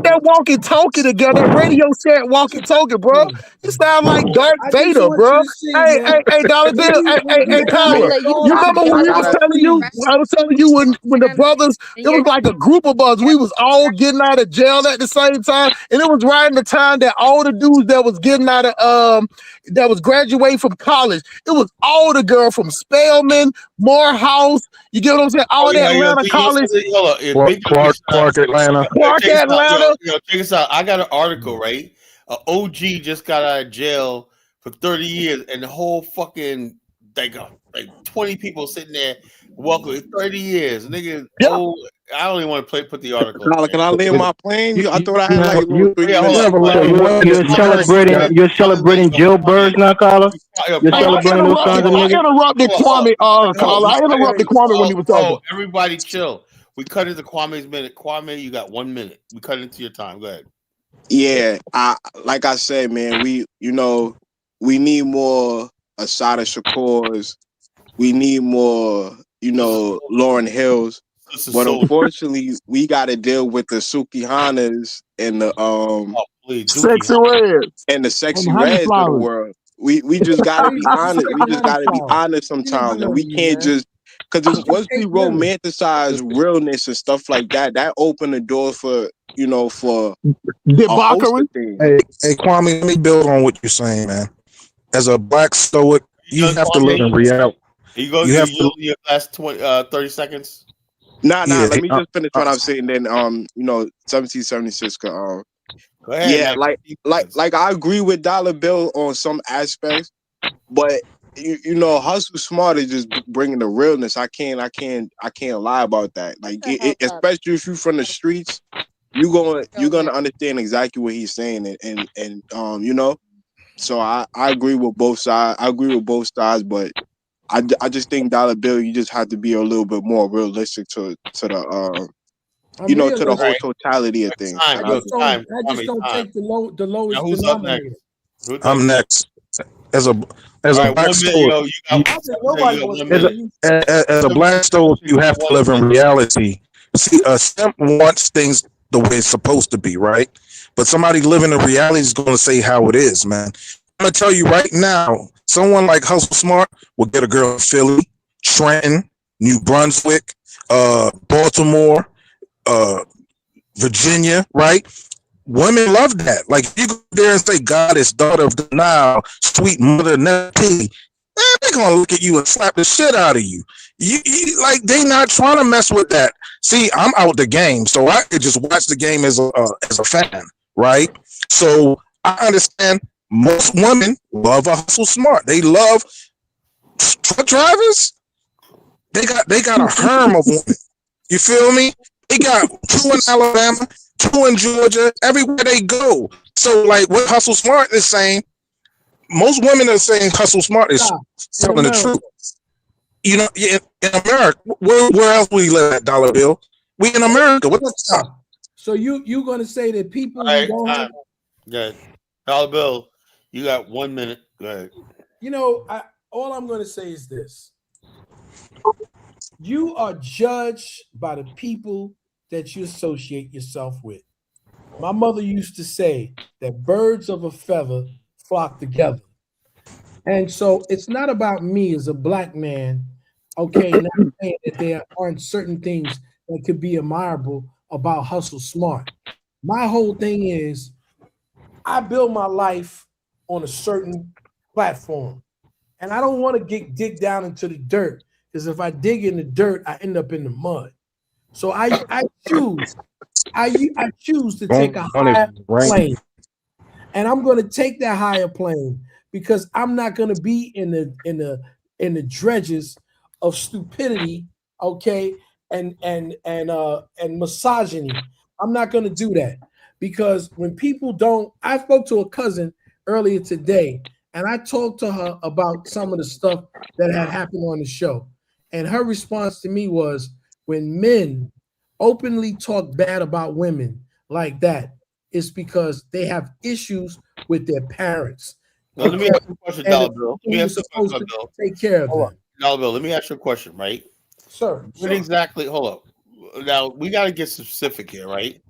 that walkie-talkie together. That radio set walkie-talkie, bro. You sound like Darth Vader, bro. Hey, Dollar Bill. Hey, Tyler. You remember when we was telling you? I was telling you when the brothers, it was like a group of us. We was all getting out of jail at the same time, and it was right in the time that all the dudes that was getting out of that was graduating from college. It was all the girl from Spelman, Morehouse. You get what I'm saying? All that Atlanta college. Clark, Atlanta. Clark, Atlanta. Check this out. I got an article, right? OG just got out of jail for 30 years, and the whole fucking like 20 people sitting there welcome 30 years, nigga. Yeah. Oh, I don't even want to put the article. Can I land my plane? I thought I had like you're celebrating jailbirds now, Carla. You're celebrating those kinds of niggas. I interrupted Kwame. Carla, I interrupted Kwame when he was talking. Everybody, chill. We cut into Kwame's minute. Kwame, you got 1 minute. We cut into your time. Go ahead. Yeah, like I said, man, we need more Asada Shakurs. We need more, Lauryn Hills. But unfortunately, we got to deal with the Sukihanas and the Sexy Reds and the Sexy Reds of the world. We just gotta be honest. We just gotta be honest sometimes, and we can't just because once we romanticize realness and stuff like that, that opened the door for for debauchery. Hey, Kwame, let me build on what you're saying, man. As a black stoic, you have to live in reality. You have to your last 30 seconds. Nah. Let me just finish what I'm saying. Then 1776. Go ahead. Yeah, like I agree with Dollar Bill on some aspects, but Hustle Smart is just bringing the realness. I can't lie about that. Like, especially if you're from the streets, you're gonna understand exactly what he's saying, and So I agree with both sides. But I just think Dollar Bill, you just have to be a little bit more realistic to the to the whole totality of things. I just don't take the lowest denominator. I'm next. As a black stoic, as a black stoic, you have to live in reality. See, a simp wants things the way it's supposed to be, right? But somebody living in reality is going to say how it is, man. I'm going to tell you right now, someone like Hustle Smart will get a girl in Philly, Trenton, New Brunswick, Baltimore, Virginia, right? Women love that. Like, if you go there and say, Goddess, daughter of the Nile, sweet mother of Nephi, they're going to look at you and slap the shit out of you. You like, they not trying to mess with that. See, I'm out the game, so I could just watch the game as a fan, right? So I understand most women love a Hustle Smart. They love truck drivers. They got a harem of women. You feel me? They got two in Alabama. two in Georgia, everywhere they go. So, like what Hustle Smart is saying, most women are saying Hustle Smart is telling the truth. You know, in America, where else we live at, Dollar Bill? We in America. What the fuck? So you're gonna say that people All right, who don't have, good. Dollar Bill, you got 1 minute. Go ahead. you know, all I'm gonna say is this: you are judged by the people that you associate yourself with. My mother used to say that birds of a feather flock together. And so it's not about me as a black man, okay, not saying that there aren't certain things that could be admirable about Hustle Smart. My whole thing is I build my life on a certain platform. And I don't want to dig down into the dirt, because if I dig in the dirt, I end up in the mud. So I choose to take a higher plane. And I'm going to take that higher plane because I'm not going to be in the dredges of stupidity, okay, and misogyny. I'm not going to do that, because when people don't, I spoke to a cousin earlier today, and I talked to her about some of the stuff that had happened on the show. And her response to me was, when men openly talk bad about women like that, it's because they have issues with their parents. Now, let me ask you a question, Dollar Bill. Let me ask you a question, Bill. Take care of them. Dollar Bill, let me ask you a question, right? Sir. What exactly? Hold up. Now we got to get specific here, right?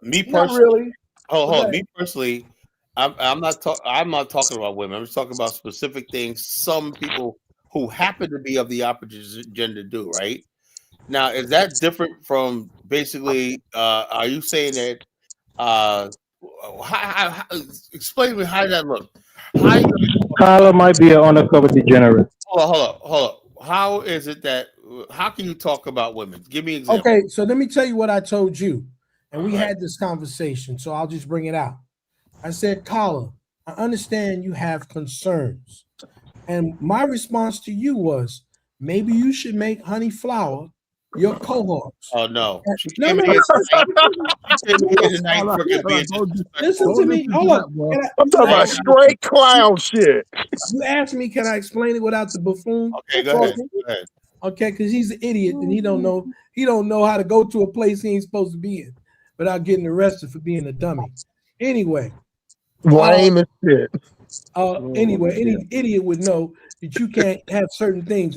Me personally, Not really. hold on. Me personally, I'm not talking about women. I'm just talking about specific things some people who happen to be of the opposite gender do, right? Now, is that different from basically? Are you saying that? Explain to me, how does that look? Carla might be an undercover degenerate. Hold up. How is it that? How can you talk about women? Give me an example. Okay, so let me tell you what I told you, and we had this conversation, so I'll just bring it out. I said, Carla, I understand you have concerns, and my response to you was, maybe you should make Honey Flower your cohorts. Oh no! No. Listen to me. Hold up. I'm talking about straight clown shit. You asked me, can I explain it without the buffoon? Okay, go ahead. Okay, because he's an idiot and he don't know how to go to a place he ain't supposed to be in without getting arrested for being a dummy. Anyway. Lame as shit. Anyway, any idiot would know that you can't have certain things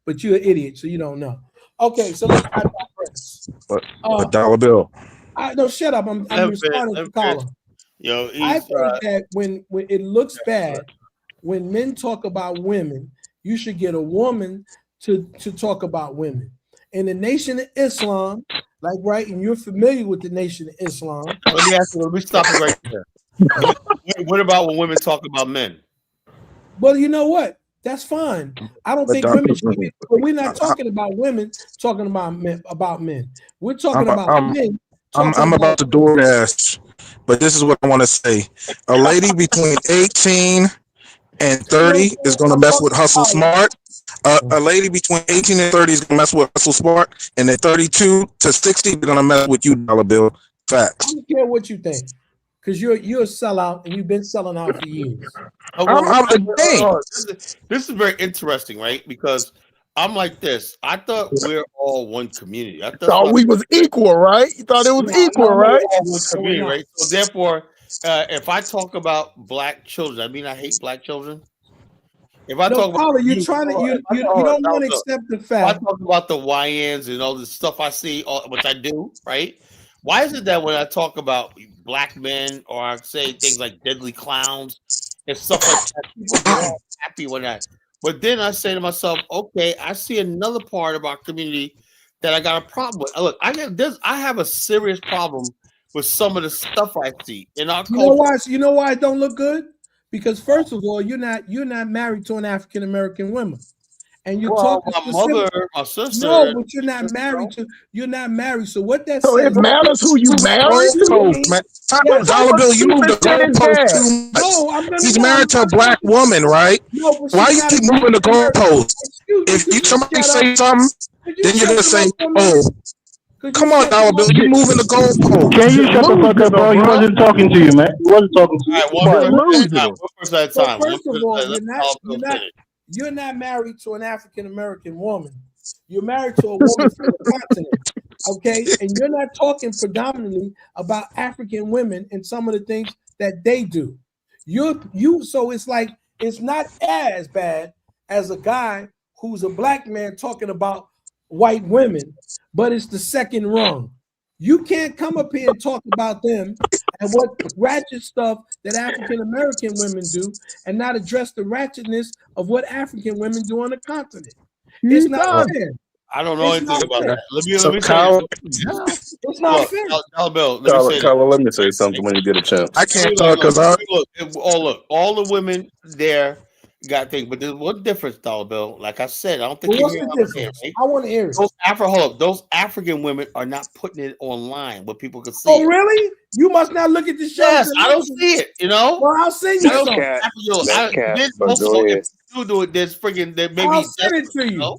but you're an idiot, so you don't know. Okay, so let's digress. But Dollar Bill. No, shut up. I'm responding to Carla. I think that when it looks bad, when men talk about women, you should get a woman to talk about women. In the Nation of Islam, like, right, and you're familiar with the Nation of Islam. Let me stop it right there. What about when women talk about men? Well, you know what? That's fine. I don't think women should be, but we're not talking about women talking about men. We're talking about men. I'm about to DoorDash, but this is what I want to say. A lady between 18 and 30 is going to mess with Hustle Smart. A lady between 18 and 30 is going to mess with Hustle Smart, and at 32 to 60, they're going to mess with you, Dollar Bill. Facts. I don't care what you think, because you're a sellout and you've been selling out for years. This is very interesting, right? Because I'm like this. I thought we're all one community. I thought we was equal, right? You thought it was equal, right? One community, right? So therefore, if I talk about black children, I mean I hate black children. If I talk about you don't want to accept the fact. If I talk about the YNs and all the stuff I see, which I do, right? Why is it that when I talk about black men or I say things like deadly clowns and stuff like that, people get all happy when that? But then I say to myself, okay, I see another part of our community that I got a problem with. Look, I have a serious problem with some of the stuff I see in our culture. You know why it don't look good? Because first of all, you're not married to an African American woman. And you're talking my mother, my sister. No, but you're not married. So what that so it matters who you marry to? Dollar Bill, you moved the goalpost too much. He's married to a black woman, right? No, why you keep moving the goalpost? If somebody say something, then you're gonna say, "Oh, Come on, Dollar Bill, you moving the goalpost. Can you shut the fuck up, bro? He wasn't talking to you, man. He wasn't talking to you. All right, one You're person at a losing. time. One person at a So time. first One of person all, at a you're time. not I'll you're go not finish. you're not married to an African American woman. You're married to a woman from the continent, okay? And you're not talking predominantly about African women and some of the things that they do. So it's like it's not as bad as a guy who's a black man talking about white women, but it's the second rung. You can't come up here and talk about them and what ratchet stuff that African American women do and not address the ratchetness of what African women do on the continent. It's not fair. I don't know It's anything not about fair. that. Let me So tell you. It's not Look, fair. Dollar Bill, let me say this. Carla, let me say something when you get a chance. I can't talk because Look, all the women there got things, but there's one difference, Dollar Bill. Like I said, I don't think Well, you what's hear the what I'm saying, difference? right? I want to hear it. Those African women are not putting it online where people can see Oh, it. really? You must not look at the show. Yes, I don't see it. You know. Well, I'll send you I don't some. Also, if you do it, there's freaking there maybe. I'll send it to you.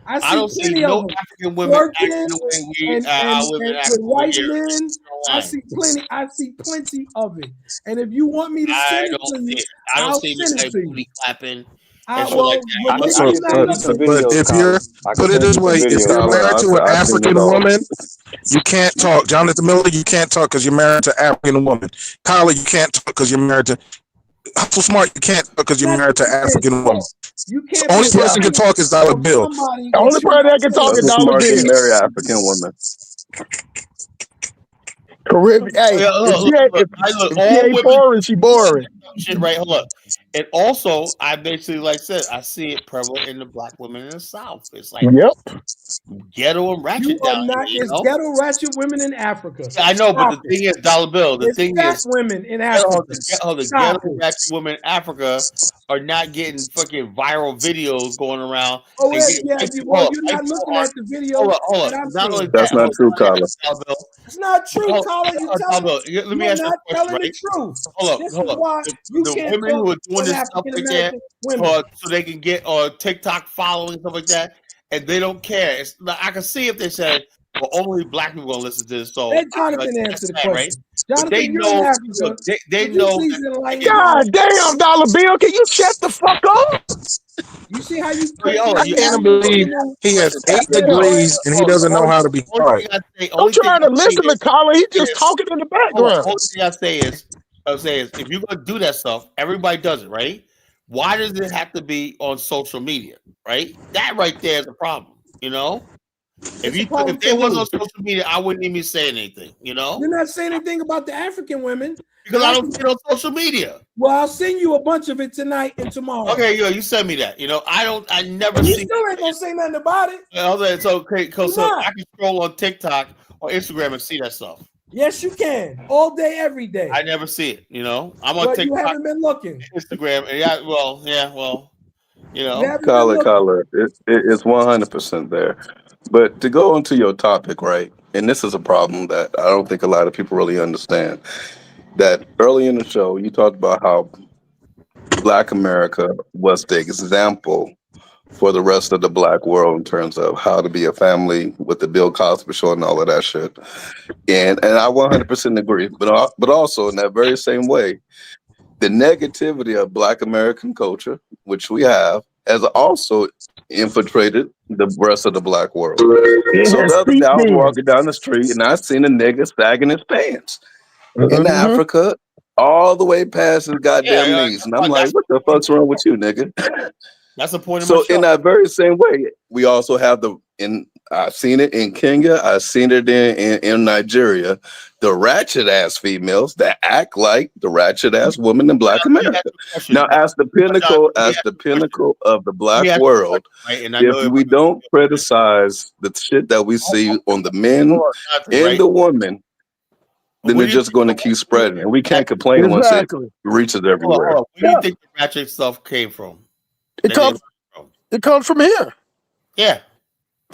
I don't see plenty no of them. African women acting Working the way we and our women act with over white here. men. I see plenty of it. And if you want me to I send it don't to you, see it. I don't I'll see send it like to you. booty clapping I and shit will. like Well, that. maybe you're not looking. but if you're put it this way, if you're married to an African woman, you can't talk. Jonathan Miller, you can't talk because you're married to an African woman. Kyler, you can't talk because you're married to Hustle Smart. You can't talk because you're married to an African woman. You can't. The only person can talk is Dollar Bill. The only person that can talk is Hustle Dollar Smart can Bill. marry African women. Caribbean. Hey, if she ain't boring, she boring. Shit, right? Hold up. And also, I basically like said, I see it prevalent in the black women in the South. It's like ghetto and ratchet You are down not. here. There's ghetto ratchet women in Africa. Yeah, I know, but Stop the thing is, Dollar Bill. The There's thing fat is, women in Africa. the Stop ghetto it. ratchet women in Africa are not getting fucking viral videos going around. Oh, and yeah, getting well, hyped you're not up looking on- at the video Hold that up. I'm Not only seeing. that, That's not true, Carla. Dollar Bill. It's not true, Hold- Carla. hold on, Dollar Bill. Let me ask you a not question, telling right? the truth. Hold This up. is why you The can't women who are talk doing on this stuff African like that, American women. so they can get TikTok following stuff like that, and they don't care. It's I can see if they said, "Well, only black people gonna listen to this." So Let Jonathan that's answer the that, question. right? Jonathan, But they you're know. in Africa. Look, they Would you know. please that- enlighten God damn, Dollar Bill, can you shut the fuck up? You see how you Oh, yeah, hold on. I can't believe he has 8 degrees and he doesn't know how to be quiet. I'm trying to listen to Carla. He's just talking in the background. Only thing I say is, if you're gonna do that stuff, everybody does it, right? Why does it have to be on social media, right? That right there is a problem, you know. If they wasn't on social media, I wouldn't even say anything, you know. You're not saying anything about the African women Because I don't see it on social media. Well, I'll send you a bunch of it tonight and tomorrow. Okay, you send me that. You know, I never You see. still ain't gonna say nothing about it. It's okay, so not. I can scroll on TikTok or Instagram and see that stuff. Yes, you can. All day, every day. I never see it. You know, I'm on But TikTok, you haven't been looking. Instagram, and you know. Color, it's 100% there. But to go into your topic, right? And this is a problem that I don't think a lot of people really understand. That early in the show, you talked about how Black America was the example for the rest of the Black world in terms of how to be a family with the Bill Cosby show and all of that shit. And I 100% agree. But also in that very same way, the negativity of Black American culture, which we have, has also infiltrated the rest of the Black world. So the other day I was walking down the street and I seen a nigga sagging his pants in Africa all the way past his goddamn knees. And I'm like, what the fuck's wrong with you, nigga? That's the point of So my show. in that very same way, we also have I've seen it in Kenya, I've seen it in Nigeria, the ratchet ass females that act like the ratchet ass women in Black America. Now, as the pinnacle of the Black world, if we don't criticize the shit that we see on the men and the women, then they're just going to keep spreading, and we can't complain once it reaches everywhere. Where do you think the ratchet stuff came from? It comes from here. Yeah.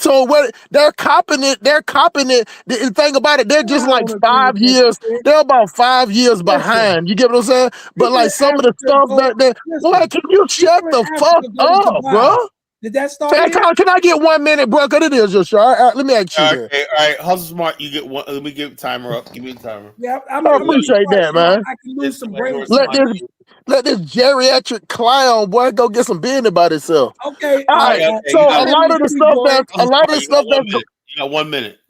So what they're copying it. The thing about it, they're just like 5 years. They're about 5 years behind. You get what I'm saying? But like some of the stuff that boy, can you shut the fuck up, bro? Did that start? Hey, can I get 1 minute, bro? Because it is your show. All right, let me ask you. All this. right, Hustle Smart. You get one. Let me give the timer up. Give me the timer. Yeah, I appreciate that, man. I can lose some brain. Let this geriatric clown boy go get some business about himself. Okay. All right. So a lot of the stuff that's You got 1 minute.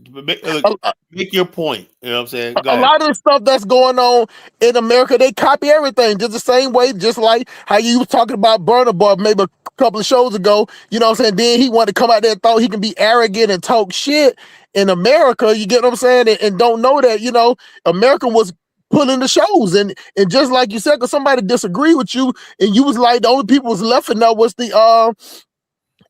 Make your point. You know what I'm saying? Go a ahead. lot of the stuff that's going on in America, they copy everything just the same way, just like how you was talking about Burna Boy maybe a couple of shows ago. You know what I'm saying? Then he wanted to come out there and thought he can be arrogant and talk shit in America. You get what I'm saying? And don't know that, you know, America was pulling the shows. And just like you said, because somebody disagreed with you and you was like, the only people was left in there was the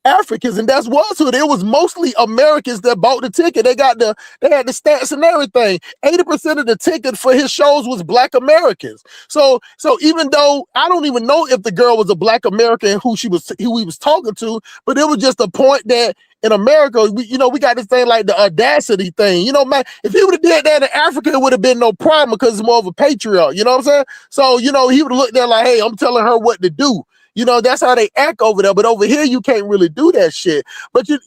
Africans, and that's was who. It was mostly Americans that bought the ticket. They had the stats and everything. 80% of the ticket for his shows was Black Americans. So even though I don't even know if the girl was a Black American who he was talking to, but it was just a point that in America, we got this thing like the audacity thing. You know, man, if he would have did that in Africa, it would have been no problem because it's more of a patriarch. You know what I'm saying? So, you know, he would have looked there like, hey, I'm telling her what to do. You know, that's how they act over there. But over here, you can't really do that shit. But you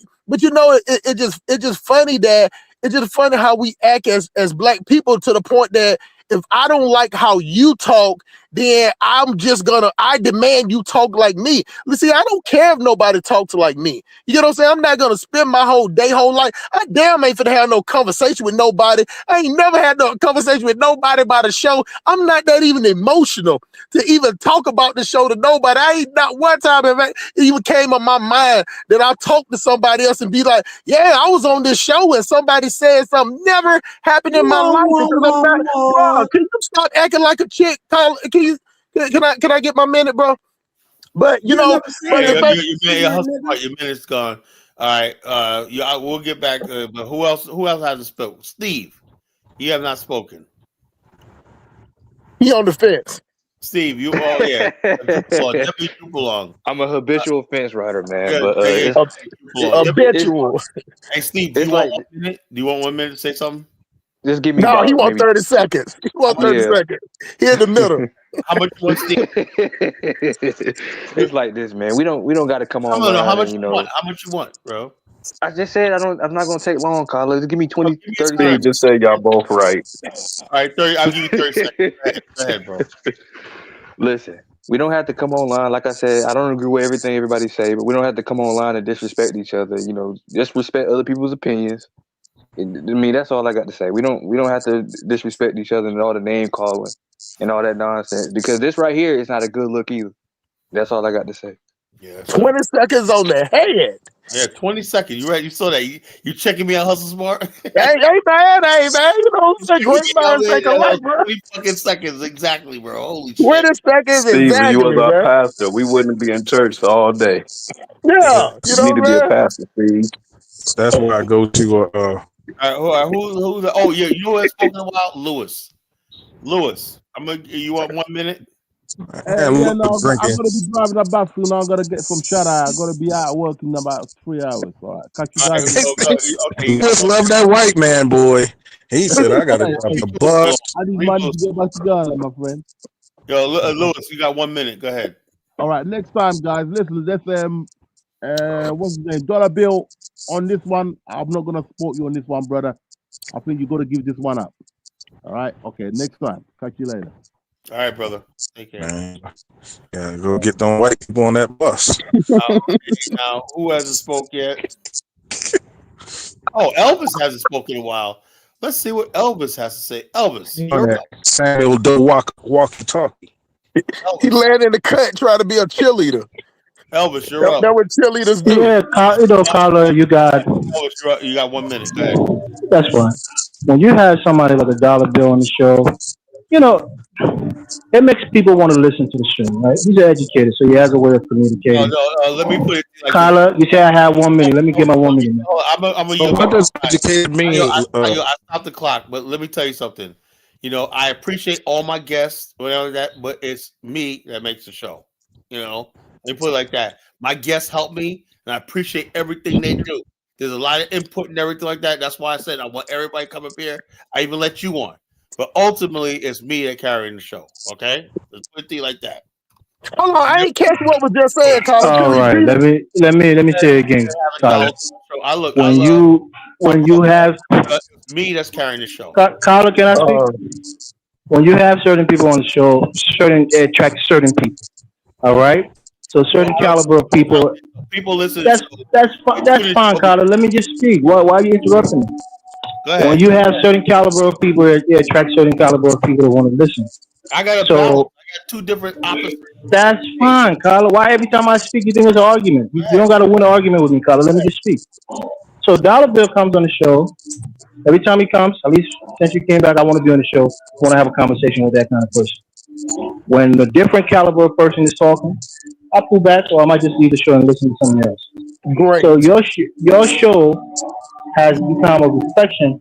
know, it's just funny that it's just funny how we act as Black people to the point that if I don't like how you talk, then I demand you talk like me. See, I don't care if nobody talks like me. You know what I'm saying? I'm not gonna spend my whole life. I damn ain't finna have no conversation with nobody. I ain't never had no conversation with nobody about a show. I'm not that even emotional to even talk about the show to nobody. I ain't not one time it even came on my mind that I talk to somebody else and be like, yeah, I was on this show and somebody said something never happened in my life. Bro, can you stop acting like a chick? Can I get my minute, bro? But you know, your minute's gone. All right, we'll get back. But who else hasn't spoken? Steve, you have not spoken. He on the fence. Steve, you all definitely you belong. I'm a habitual fence rider, man. Good, But habitual. Hey, Steve, do you want 1 minute? Do you want 1 minute to say something? Just give me. No, he wants 30 seconds. He wants 30 seconds. He in the middle. How much you want, Steve? It's like this, man. We don't got to come on. No, how much you want? How much you want, bro? I just said I'm not gonna take long, Carla. Just give me 20, 30 Steve seconds. just said y'all both right. All right, 30. I'll give you 30 seconds. Go ahead, bro. Listen, we don't have to come online. Like I said, I don't agree with everything everybody say, but we don't have to come online and disrespect each other. You know, just respect other people's opinions. I mean, that's all I got to say. We don't have to disrespect each other and all the name calling and all that nonsense, because this right here is not a good look either. That's all I got to say. Yeah, 20 seconds on the head. Yeah, 20 seconds. You right? You saw that? You checking me out, Hustle Smart? Hey, man. You know, it's a great minds take a lot, bro. 20 fucking seconds, exactly, bro. Holy shit. 20 seconds, Steve, exactly. if you was our man. pastor, we wouldn't be in church all day. Yeah, you know, need to be a pastor, Steve. That's where I go to. All right, who's oh yeah, you know what's spoken about? Lewis. You want 1 minute? Yeah, no, I'm gonna be driving that back soon. I'm gonna get some shut eye. I'm gonna be out working in about 3 hours. All right, catch you guys. He just love that white man, boy. He said, "I gotta drive the bus." I need money to get back to Ghana, my friend. Yo, Lewis, you got 1 minute. Go ahead. All right, next time, guys. Listen, let's what's his name? Dollar Bill on this one. I'm not gonna support you on this one, brother. I think you got to give this one up. All right. Okay. Next time. Catch you later. All right, brother. Take care. Man, yeah, go get them white people on that bus. Now, who hasn't spoke yet? Oh, Elvis hasn't spoken in a while. Let's see what Elvis has to say. Elvis, you're up. Samuel Doe walkie-talkie. He landed in the cut trying to be a cheerleader. Elvis, you're up. That what cheerleaders do. Yeah, Carla, you got. Elvis, you're up. You got 1 minute. Go ahead. That's fine. When you have somebody like a Dollar Bill on the show, you know, it makes people want to listen to the show, right? He's an educator, so he has a way of communicating. Let me put it like Carla, you say I have 1 minute. Let me get my 1 minute. What does educated mean? I stopped the clock, but let me tell you something. You know, I appreciate all my guests, whatever that, but it's me that makes the show. You know, let me put it like that. My guests help me, and I appreciate everything they do. There's a lot of input and everything like that. That's why I said I want everybody to come up here. I even let you on. But ultimately, it's me that carrying the show. Okay? Let's put it like that. Hold on, I ain't catch what was just said, Carlos. All right, let me say it again, Tyler. So When you have it's me that's carrying the show. Tyler, can I speak? When you have certain people on the show, it attracts certain people. All right. So certain caliber of people. People listen. That's fine, Tyler. Let me just speak. Why are you interrupting me? Go ahead. When you have certain caliber of people, it attracts certain caliber of people that want to listen. I got a balance. I got two different opposites. That's fine, Carla. Why every time I speak, you think it's an argument? You don't got to win an argument with me, Carla. Let me just speak. So Dollar Bill comes on the show. Every time he comes, at least since you came back, I want to be on the show. I want to have a conversation with that kind of person. When a different caliber of person is talking, I pull back, or I might just leave the show and listen to something else. Great. So your show has become a reflection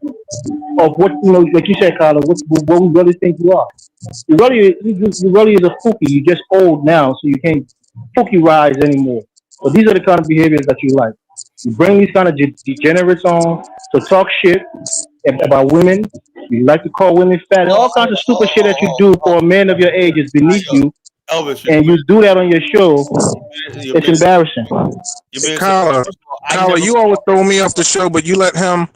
of what like you said, Carla. What we really think you are. You really is a Pookie. You just old now, so you can't Pookie rise anymore. So these are the kind of behaviors that you like. You bring these kind of degenerates on to talk shit about women. You like to call women fat. All kinds of stupid shit that you do for a man of your age is beneath you. Elvis, And you do that on your show. It's embarrassing. Kyler, you always throw me off the show, but you let him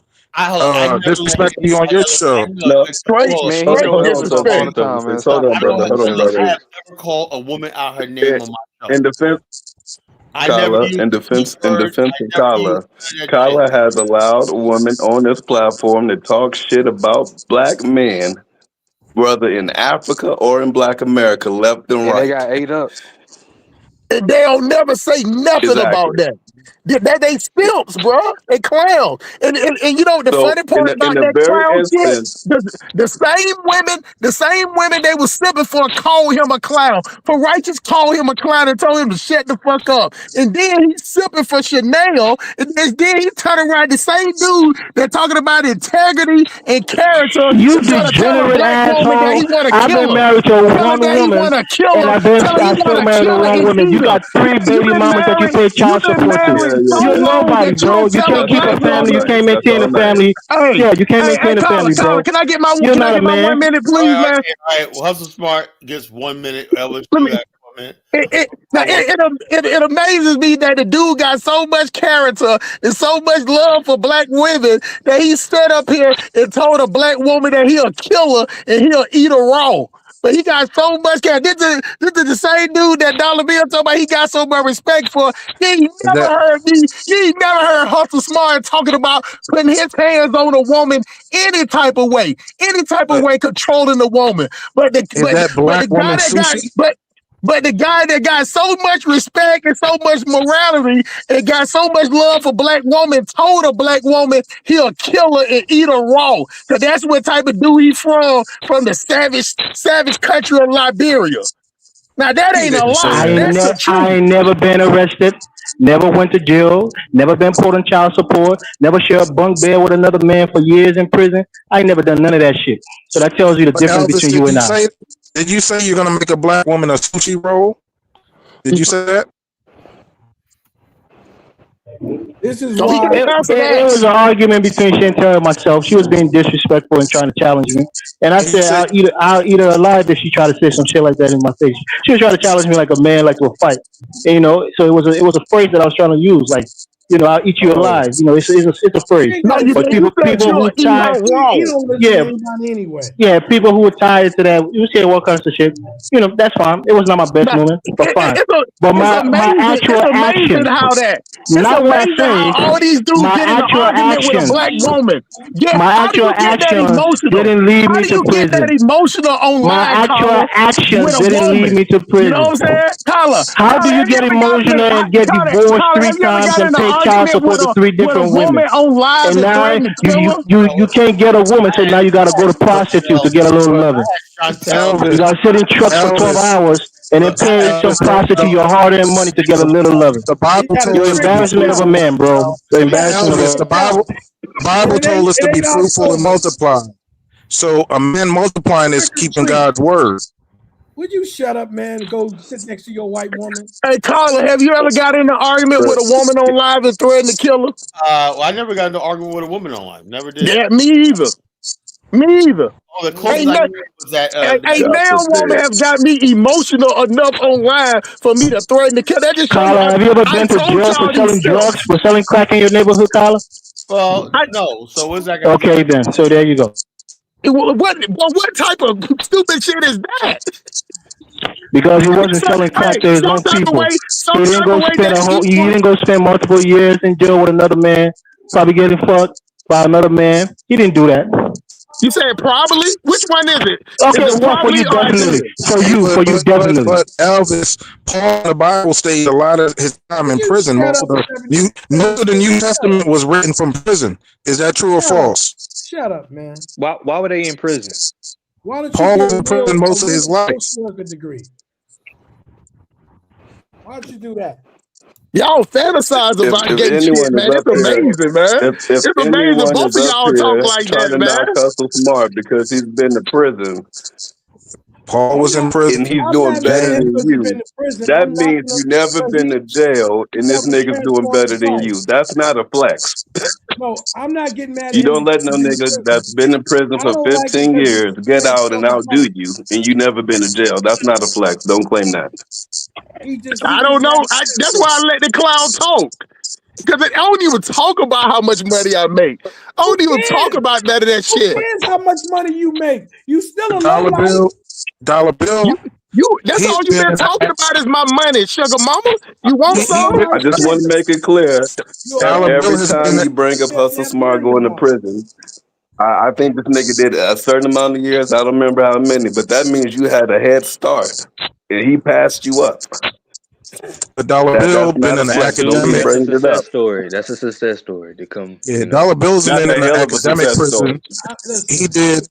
disrespect you on your show. No, straight man. disrespect. Hold on, brother. I have never called a woman out her name on my show. In defense, of Kyla has allowed women on this platform to talk shit about black men, whether in Africa or in Black America, left and right. They got ate up. They don't never say nothing about that. They spimps, bro. They clowns. And you know the funny part about that clown shit? The same women they was sipping for call him a clown. For righteous call him a clown and told him to shut the fuck up. And then he's sipping for Chanel. And then he turn around the same dude that talking about integrity and character. You degenerate asshole. I've been married to one woman, and I still married to one woman. You got 3 baby mamas that you pay child support to. You're nobody, bro. You can't keep a family. You can't maintain a family. Yeah, you can't maintain a family, bro. Can I get my You're not a man. 1 minute, please, man? All right. Well, Hustle Smart gets 1 minute. Elvis, It amazes me that the dude got so much character and so much love for black women that he stood up here and told a black woman that he'll kill her and he'll eat her raw. But he got so much character. This is the same dude that Dollar Bill talking about he got so much respect for. You ain't never heard Hustle Smart talking about putting his hands on a woman any type of way, controlling the woman. But the guy that got so much respect and so much morality and got so much love for black woman told a black woman he'll kill her and eat her raw. Cause that's what type of dude he's from the savage country of Liberia. Now that ain't a lie. I ain't never been arrested, never went to jail, never been put on child support, never shared a bunk bed with another man for years in prison. I ain't never done none of that shit. So that tells you the difference between you and I. Did you say you're gonna make a black woman a sushi roll? Did you say that? This is It was an argument between Chantel and myself. She was being disrespectful and trying to challenge me. And I said, I'll eat her alive if she tried to say some shit like that in my face. She was trying to challenge me like a man, like to a fight. And, so it was a phrase that I was trying to use, like, I'll eat you alive. It's a phrase. No, but people who tied, people who were tied to that, you say all kinds of shit. That's fine. It was not my best moment, but fine. But my actual actions, not what I say. All these dudes get in an argument with a black woman. My actual actions didn't lead me to prison. That emotional online. My actual actions didn't lead me to prison. You know what I'm saying, Tyler? How do you get emotional and get divorced 3 times and pay child support to 3 different women? And now you can't get a woman, so now you got to go to prostitute to get a little loving. You got to sit in trucks for 12 hours and then pay some prostitute your hard-earned money to get a little loving. You're embarrassment of a man, bro. You're embarrassment of a man. The Bible told us to be fruitful and multiply. So a man multiplying is keeping God's word. Would you shut up, man, and go sit next to your white woman? Hey, Carla, have you ever got in an argument with a woman on live and threatened to kill her? Well, I never got into an argument with a woman online. Never did. Yeah, me either. Oh, the closest I knew was that. Now woman have got me emotional enough online for me to threaten to kill. That just show you. Carla, have you ever I been to told jail y'all for selling these drugs, for selling crack in your neighborhood, Carla? Well, no. So what's that gonna Okay, do? then. So there you go. What type of stupid shit is that? Because he wasn't selling crack to his own people. So he didn't go spend he didn't go spend multiple years in jail with another man, probably getting fucked by another man. He didn't do that. You said probably? Which one is it? Okay, is it well, for you definitely. For you definitely. But Elvis, Paul in the Bible stated a lot of his time in prison. Most of the New Testament was written from prison. Is that true or false? Shut up, man. Why were they in prison? Why don't Paul you was in prison most of his life. social worker degree? Why don't you do that? Y'all fantasize about getting shit, man. It's amazing, man. If It's amazing. anyone Both is of up y'all here talk like trying that, to knock man. Hustle Smart because he's been to prison, Paul was in prison, and he's doing better than you, that means you never been to jail, and this nigga's doing better than you. That's not a flex. No, I'm not getting mad at You him. don't let no nigga that's been in prison for 15 years get out and outdo you, and you never been to jail. That's not a flex. Don't claim that. I don't know. That's why I let the clown talk. Because I don't even talk about how much money I make. I don't even talk about none of that Who shit. cares how much money you make? You still a Dollar low bill. Dollar bill. That's all you've been talking about is my money, sugar mama. You want some? I just want to make it clear. Dollar Bill Every has time been you bring up Hustle Smart going to prison, I think this nigga did a certain amount of years. I don't remember how many, but that means you had a head start, and he passed you up. The Dollar Bill been an academic. That's a success story. That's a success story to come. Yeah, Dollar Bill's That's been a in hell an of a academic success prison.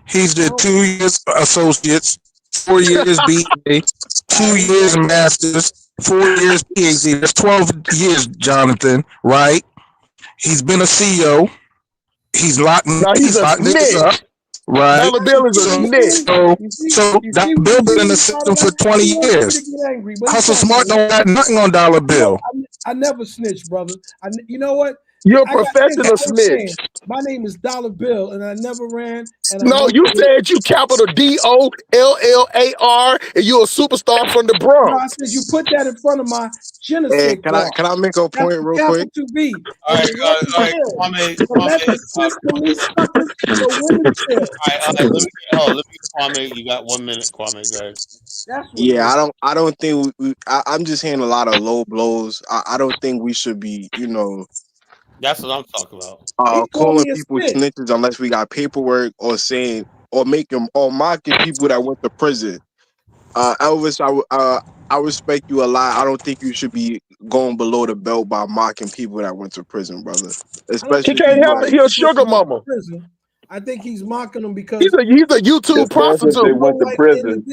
He did 2 years associates, 4 years BA, 2 years masters, 4 years PhD. That's 12 years, Jonathan. Right? He's been a CEO. He's locked. He's locked niggas up. Right. Dollar Bill is a snitch. So Dollar Bill been in the system for 20 years. Hustle Smart don't got nothing on Dollar Bill. I never snitch, brother. You know what? You're a I got professional things I'm saying. snitch. My name is Dollar Bill, and I never ran. And I No, never you did. said you capital DOLLAR, and you a superstar from the No, Bronx. I said you put that in front of my Hey, genocide. can I make a point real quick? To be. All right, Kwame. Let the police suckers for women chill. All right. Let me, Kwame. You got 1 minute, Kwame. Go ahead. That's what Yeah, I don't think I'm just hearing a lot of low blows. I don't think we should be, That's what I'm talking about. calling people snitches unless we got paperwork or saying or making or mocking people that went to prison. Elvis, I respect you a lot. I don't think you should be going below the belt by mocking people that went to prison, brother. Especially He can't help it. He a sugar mama. I think he's mocking them because He's a YouTube prostitute. They went to prison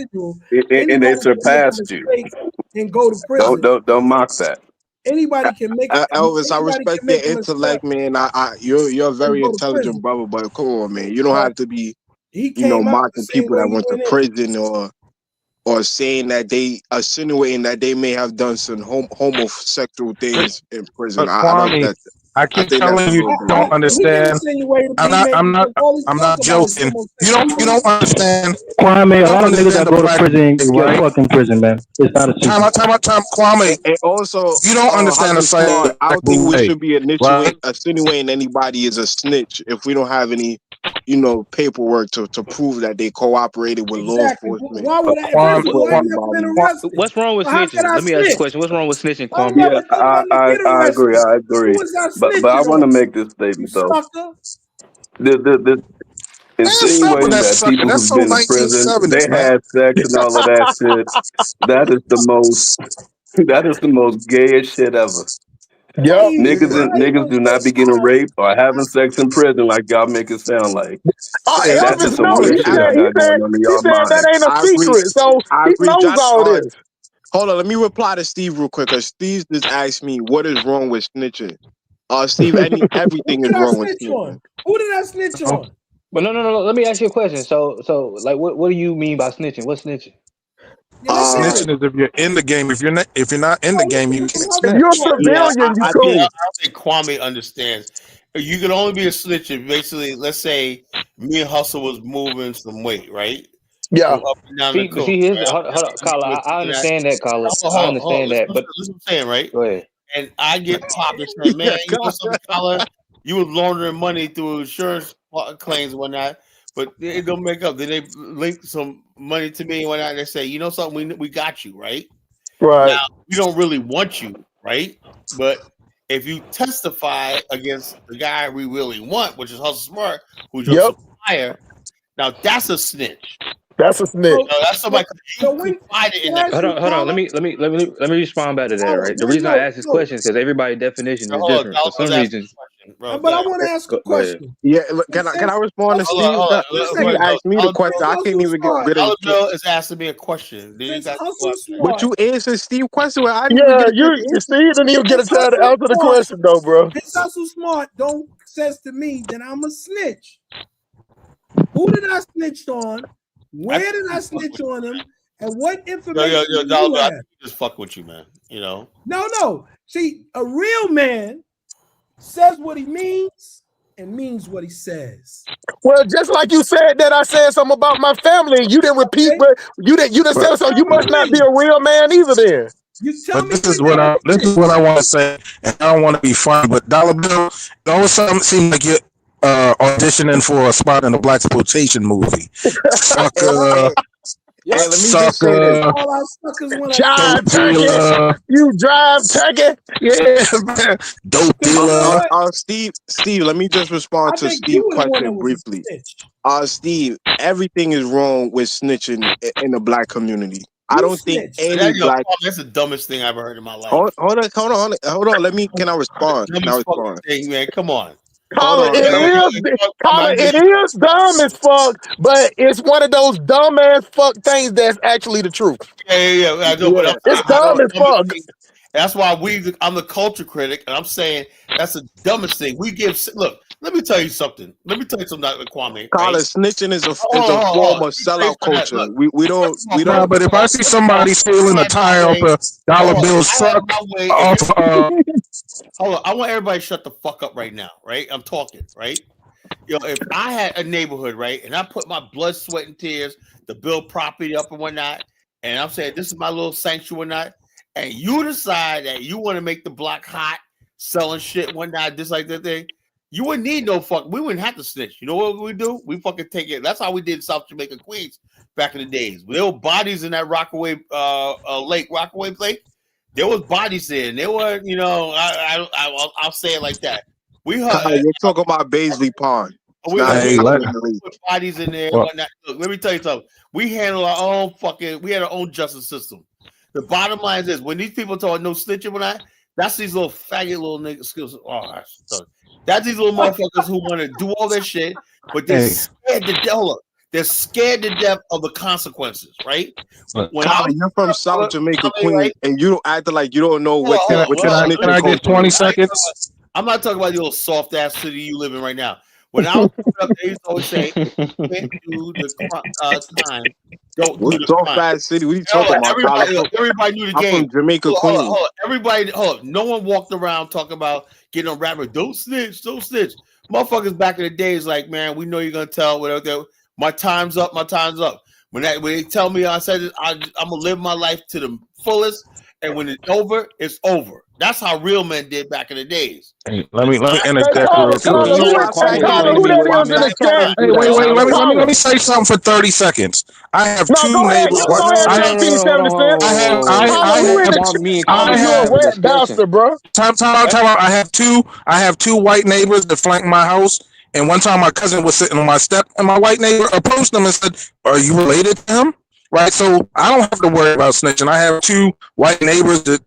and they surpassed you. And go to prison. Don't mock that. Anybody can make Elvis, I respect your intellect, man. You're a very intelligent brother, but come on, man. You don't have to be, mocking people that went to prison or saying that they insinuating that they may have done some homosexual things in prison. I keep telling you, you don't understand. I'm not joking. You don't understand. Kwame, a lot of niggas that go to prison get fucked in prison, man. It's not a secret. Time, Kwame. And also, you don't understand the side. I don't think we should be insinuating anybody is a snitch if we don't have any, paperwork to prove that they cooperated with law enforcement. Why would What's wrong with snitching? Let me ask you a question. What's wrong with snitching, Kwame? Yeah, I agree. I agree. But I want to make this statement though. The insinuating that people who've been in prison, they had sex and all of that shit. That is the most gayest shit ever. Yep. Niggas do not be getting raped or having sex in prison like y'all make it sound like. That's just some weird shit y'all got going on in y'all mind. That ain't a secret, so he knows all this. Hold on, let me reply to Steve real quick, because Steve just asked me what is wrong with snitching. Steve, everything is wrong with snitching. Who did I snitch on? But no. Let me ask you a question. So, like, what do you mean by snitching? What's snitching? Snitching is if you're in the game. If you're not in the game, you can't snitch. You're a civilian. I don't think Kwame understands. You can only be a snitch if basically, let's say, me and Hustle was moving some weight, right? Yeah. From up and down See, the but coast. see, here's Right? hold on, Carla. I understand that, Carla. I understand that, but Listen what I'm saying, right? go ahead. And I get popped and say, man, you know something, Collar? You was laundering money through insurance claims and whatnot, but it don't make up. Then they link some money to me and whatnot. And they say, you know something, we got you, right? Right. Now, we don't really want you, right? But if you testify against the guy we really want, which is Hustle Smart, who's your supplier, now that's a snitch. That's a snitch. No, that's somebody you confided in that. Hold on. Let me respond back to that. Right. The reason I ask this question is because everybody's definition is different. For some reason, But I want to ask a question. Yeah, look, can I respond to Steve? Steve asked me the question. I can't even get rid of Bill is asking me a question. But you answered Steve's question. Where I Yeah, Steve didn't even get a chance to answer the question though, bro. If Hustle Smart don't says to me, then I'm a snitch. Who did I snitch on? Where did I snitch on him? And what information? Yo, do you I have? just fuck with you, man. You know. No. See, a real man says what he means and means what he says. Well, just like you said that I said something about my family, and you didn't repeat, but you didn't say so. You must not be a real man either. Then. But this is what I want to say, and I don't want to be funny, but Dollar Bill, it always seems like you're auditioning for a spot in a blaxploitation movie. Sucker. Yeah, let me just say this. All our suckers want Jive turkey. You drive turkey. Yeah, man. Dope dealer. Steve, let me just respond to Steve's question briefly. Steve, everything is wrong with snitching in the black community. I don't think any black. That's the dumbest thing I've ever heard in my life. Hold on. Can I respond? Thing, man. Come on. Colin, it is dumb as fuck, but it's one of those dumb ass fuck things that's actually the truth. Yeah. I know, but it's dumb as fuck. That's why I'm the culture critic, and I'm saying that's the dumbest thing. Look, let me tell you something. Dr. Kwame. Colin, snitching is a form of sellout culture. We don't. But if I see somebody stealing a tire off a Dollar Bill truck, hold on. I want everybody to shut the fuck up right now, right? I'm talking, right? If I had a neighborhood, right, and I put my blood, sweat, and tears to build property up and whatnot, and I'm saying this is my little sanctuary, whatnot, and you decide that you want to make the block hot, selling shit, and whatnot, just like that thing, you wouldn't need no fuck. We wouldn't have to snitch. You know what we do? We fucking take it. That's how we did in South Jamaica, Queens, back in the days. There were bodies in that Rockaway Lake. There was bodies there, and they were, I'll say it like that. You're talking about Baisley Pond. We put bodies in there and whatnot. Look, let me tell you something. We handle our own we had our own justice system. The bottom line is this: when these people talk no snitching, that's these little faggot little niggas. That's these little motherfuckers who want to do all that shit, but they're scared to death. They're scared to death of the consequences, right? You're from South Jamaica, Queens, and you don't act like you don't know what. Can I get 20 seconds? I'm not talking about your little soft ass city you live in right now. When I was up, they used to always say, "Can't do the time." Don't do the soft ass city. What are you talking about? Everybody knew the game. I'm from Jamaica, Queens. Everybody, no one walked around talking about getting on rapper. Don't snitch. Motherfuckers back in the days, like, man, we know you're gonna tell whatever. My time's up. When they tell me, I said I'm gonna live my life to the fullest, and when it's over, it's over. That's how real men did back in the days. Hey, let me interject real quick. Let me say something for 30 seconds. I have two neighbors. I have two white neighbors that flank my house. And one time my cousin was sitting on my step, and my white neighbor approached him and said, "Are you related to him?" Right? So I don't have to worry about snitching. I have two white neighbors that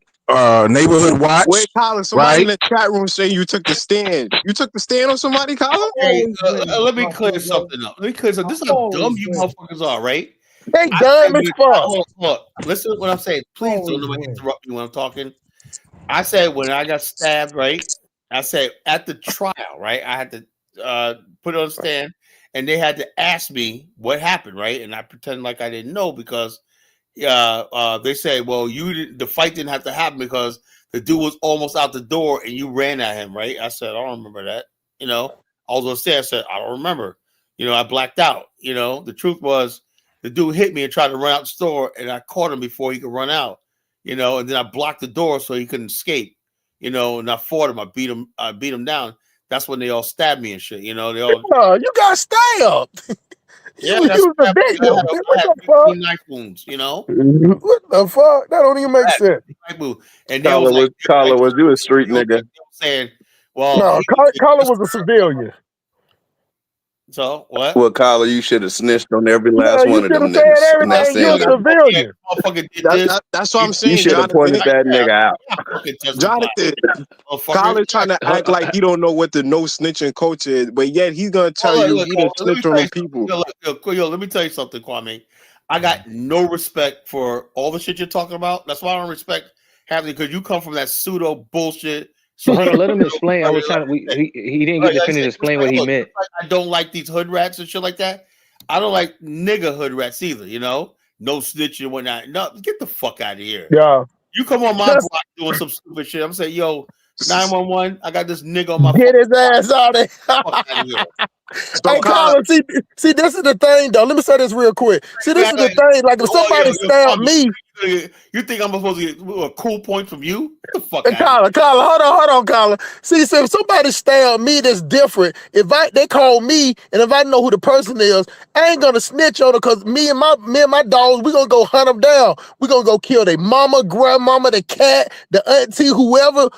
neighborhood watch. Wait, Colin, somebody in the chat room saying you took the stand. You took the stand on somebody, Colin? Hey, let me clear something up. This is how dumb you motherfuckers are, right? They dumb as fuck. Look, listen to what I'm saying. Please don't nobody interrupt me when I'm talking. I said when I got stabbed, right? I said at the trial, right? I had to put it on the stand, and they had to ask me what happened, right? And I pretend like I didn't know because they say, well, the fight didn't have to happen because the dude was almost out the door and you ran at him, right? I said, I don't remember that. I was on stage. I said, I don't remember. You know, I blacked out. You know, the truth was the dude hit me and tried to run out the store, and I caught him before he could run out. You know, and then I blocked the door so he couldn't escape. You know, and I fought him. I beat him down. That's when they all stabbed me and shit. You know, they all. Oh, you got stabbed. Yeah, you that's was a victim. I had What the fuck? 15 knife wounds. You know. What the fuck? That don't even make sense. And they was like, Carla, was you a street nigga? saying, "Well, No, Carla was a civilian. So what? Well, Carla, you should have snitched on every last you one of them should have said niggas. I'm not everything. You saying a that. civilian. That's what I'm You saying, should have pointed Jonathan. that nigga out. Jonathan, Kyler trying to act like he don't know what the no snitching culture is, but yet he's gonna tell you he done snitch on them people. Yo, let me tell you something, Kwame. I got no respect for all the shit you're talking about. That's why I don't respect having because you come from that pseudo bullshit. So hold on, let him explain. I was trying to. He didn't get to finish explain what he meant. I don't like these hood rats and shit like that. I don't like nigga hood rats either. You know, no snitching and whatnot. No, get the fuck out of here. Yeah. You come on my block doing some stupid shit. I'm saying, yo, 911. I got this nigga on my. Get his ass out of here. Hey, Carla, see, this is the thing, though. Let me say this real quick. See, this is the thing. Like, if somebody stabbed me, you think I'm supposed to get a cool point from you? Get the fuck and Carla, hold on, Carla. See, so if somebody stabbed me, that's different. If they call me, and if I know who the person is, I ain't gonna snitch on her because me and my dogs, we gonna go hunt them down. We gonna go kill their mama, grandmama, the cat, the auntie, whoever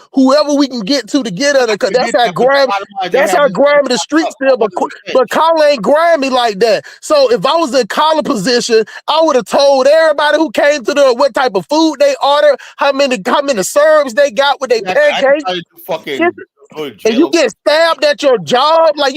we can get to get at her. Because that's how grimy the streets feel. But Carla ain't grimy like that. So if I was in Carla position, I would have told everybody who came to the what type of food they order, how many serves they got with their pancakes. And you get stabbed at your job, like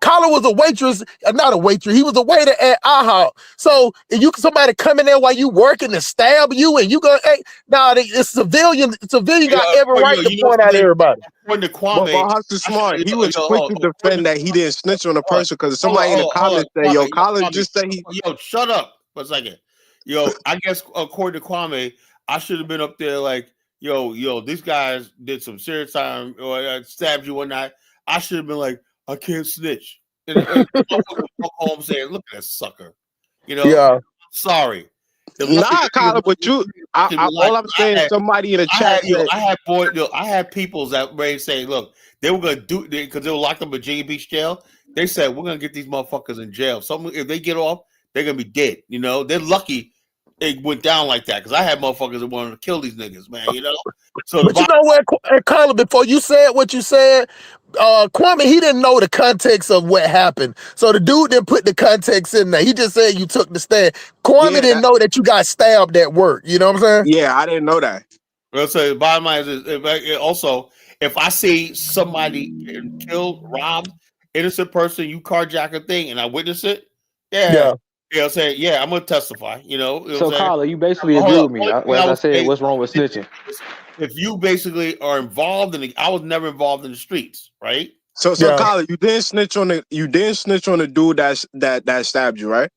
Carla was a waitress, not a waitress. He was a waiter at IHOP. So if somebody come in there while you working and stab you, and you go, hey, it's civilian. Civilian got every right to point out everybody. When the Kwame, but Husker Smart, he was quick to defend that he didn't snitch on a person because somebody in the comments say, "Yo, Colin just say he." Yo, shut up for a second. Yo, I guess according to Kwame, I should have been up there like, yo, these guys did some serious time or stabbed you one night. I should have been like, I can't snitch. And walk home saying, look at that sucker. You know, yeah. Sorry. Nah, Colin, but all I'm saying is somebody in the chat. I had people that ready to say, look, they were gonna do because they were locked up in Virginia Beach jail. They said we're gonna get these motherfuckers in jail. If they get off, they're gonna be dead. You know, they're lucky it went down like that because I had motherfuckers that wanted to kill these niggas, man. You know. So, but you know what, Carla? Before you said what you said, Kwame, he didn't know the context of what happened. So the dude didn't put the context in there. He just said you took the stand. Kwame didn't know that you got stabbed at work. You know what I'm saying? Yeah, I didn't know that. Well, so the bottom line is if I see somebody getting killed, robbed, innocent person, you carjack a thing, and I witness it, yeah. I'm saying, yeah, I'm gonna testify. You know so Carla, you basically agree with me. As I said, what's wrong with snitching? If you basically are involved I was never involved in the streets, right? So Carla, you didn't snitch on the dude that stabbed you, right?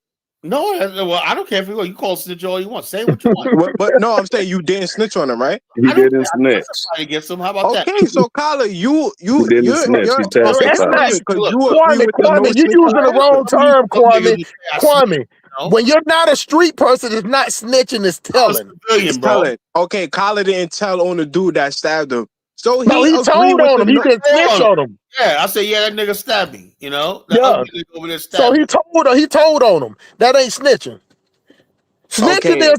No, well, I don't care if you call snitch all you want. Say what you want. but no, I'm saying you didn't snitch on him, right? He didn't snitch. Against him. How about that? Okay, so Carla, you didn't snitch. He testified. Kwame, you using the wrong term, Kwame. When you're not a street person, it's not snitching, it's telling. It's telling. Okay, Carla didn't tell on the dude that stabbed him. So he told on him. He didn't snitch on him. Yeah, I said, yeah, that nigga stabbed me. You know. Over there so he told on him. That ain't snitching. Snitching is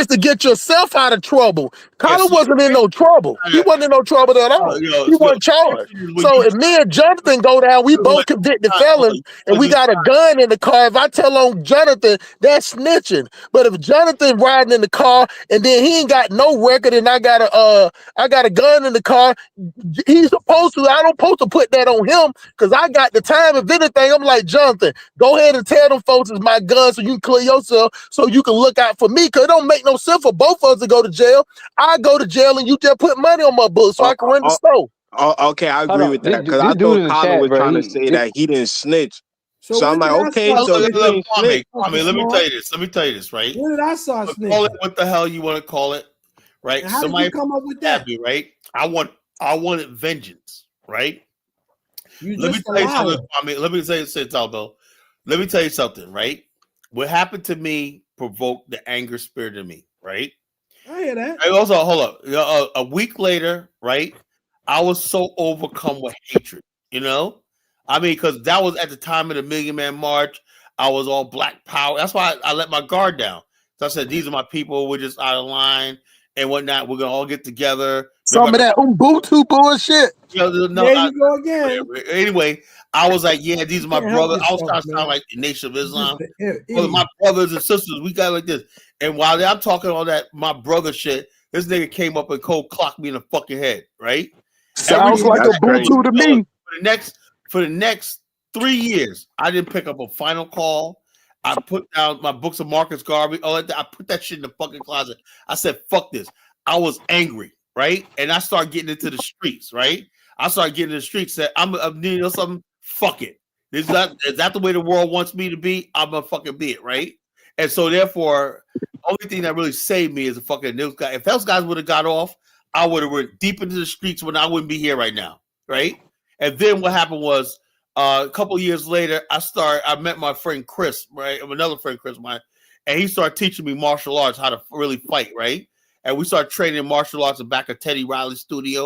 to get yourself out of trouble. Colin wasn't in no trouble. He wasn't in no trouble at all. He wasn't charged. So if me and Jonathan go down, we both convicted felons, and we got a gun in the car. If I tell on Jonathan, that's snitching. But if Jonathan riding in the car and then he ain't got no record, and I got a gun in the car, he's supposed to. I don't supposed to put that on him because I got the time. If anything, I'm like, Jonathan, go ahead and tell them folks it's my gun so you can clear yourself so you can look out for me, because it don't make no sense for both of us to go to jail. I go to jail and you just put money on my book so I can rent the store. Okay, I agree with that because I thought Colin was trying to say that he didn't snitch. So I'm like, okay, so let me tell you this, right? When did I start snitching? Call it what the hell you want to call it, right? And how did you come up with that? Me, right? I wanted vengeance, right? You Let me just tell you allow something. I mean, let me say Talbo. Let me tell you something, right? What happened to me provoked the anger spirit in me, right? I hear that. I also hold up. A week later, right? I was so overcome with hatred. You know, I mean, because that was at the time of the Million Man March. I was all Black Power. That's why I let my guard down. So I said, "These are my people. We're just out of line and whatnot. We're gonna all get together." Some of that Ubuntu bullshit. No, There you go again. Anyway, I was like, "Yeah, these are my can't help brothers." I was yourself, trying to sound man. like the Nation of Islam. Just an Well, my idiot. brothers and sisters, we got like this. And while I'm talking all that, my brother shit, this nigga came up and cold clocked me in the fucking head, right? Sounds like Ubuntu to me. For the next 3 years, I didn't pick up a final call. I put down my books of Marcus Garvey. All that. I put that shit in the fucking closet. I said, "Fuck this." I was angry, right? And I started getting into the streets, right? I started getting in the streets. Said, "I'm you know something. Fuck it. Is that the way the world wants me to be? I'm gonna fucking be it, right?" And so therefore, only thing that really saved me is the fucking news guy. If those guys would have got off, I would have went deep into the streets when I wouldn't be here right now, right? And then what happened was a couple of years later, I met my friend Chris, right? Another friend, Chris, mine, and he started teaching me martial arts, how to really fight, right? And we started training martial arts in the back of Teddy Riley's studio.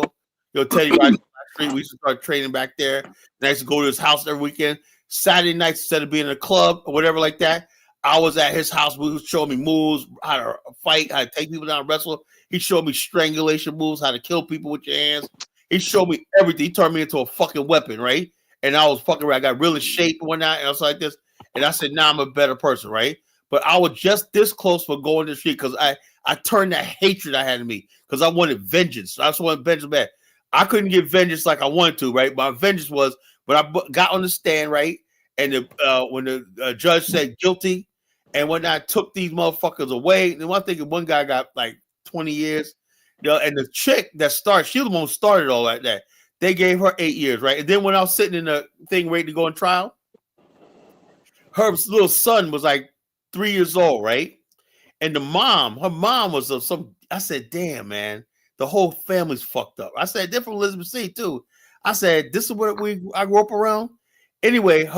You know, Teddy Riley Street. We used to start training back there. And I used to go to his house every weekend. Saturday nights, instead of being in a club or whatever like that, I was at his house. He was showing me moves, how to fight, how to take people down, wrestle. He showed me strangulation moves, how to kill people with your hands. He showed me everything. He turned me into a fucking weapon, right? And I was fucking, I got real in shape one night, and I was like this. And I said, "Nah, I'm a better person," right? But I was just this close for going to the street because I turned that hatred I had in me because I wanted vengeance. I just wanted vengeance back. I couldn't get vengeance like I wanted to, right? My vengeance was when I got on the stand, right? And when the judge said guilty, and when I took these motherfuckers away, and one thing, one guy got like 20 years, you know, and the chick that started, she was the one who started all that. They gave her 8 years, right? And then when I was sitting in the thing ready to go on trial, her little son was like 3 years old, right? And her mom was some. I said, "Damn, man, the whole family's fucked up." I said, "They're from Elizabeth City too." I said, "This is what I grew up around." Anyway,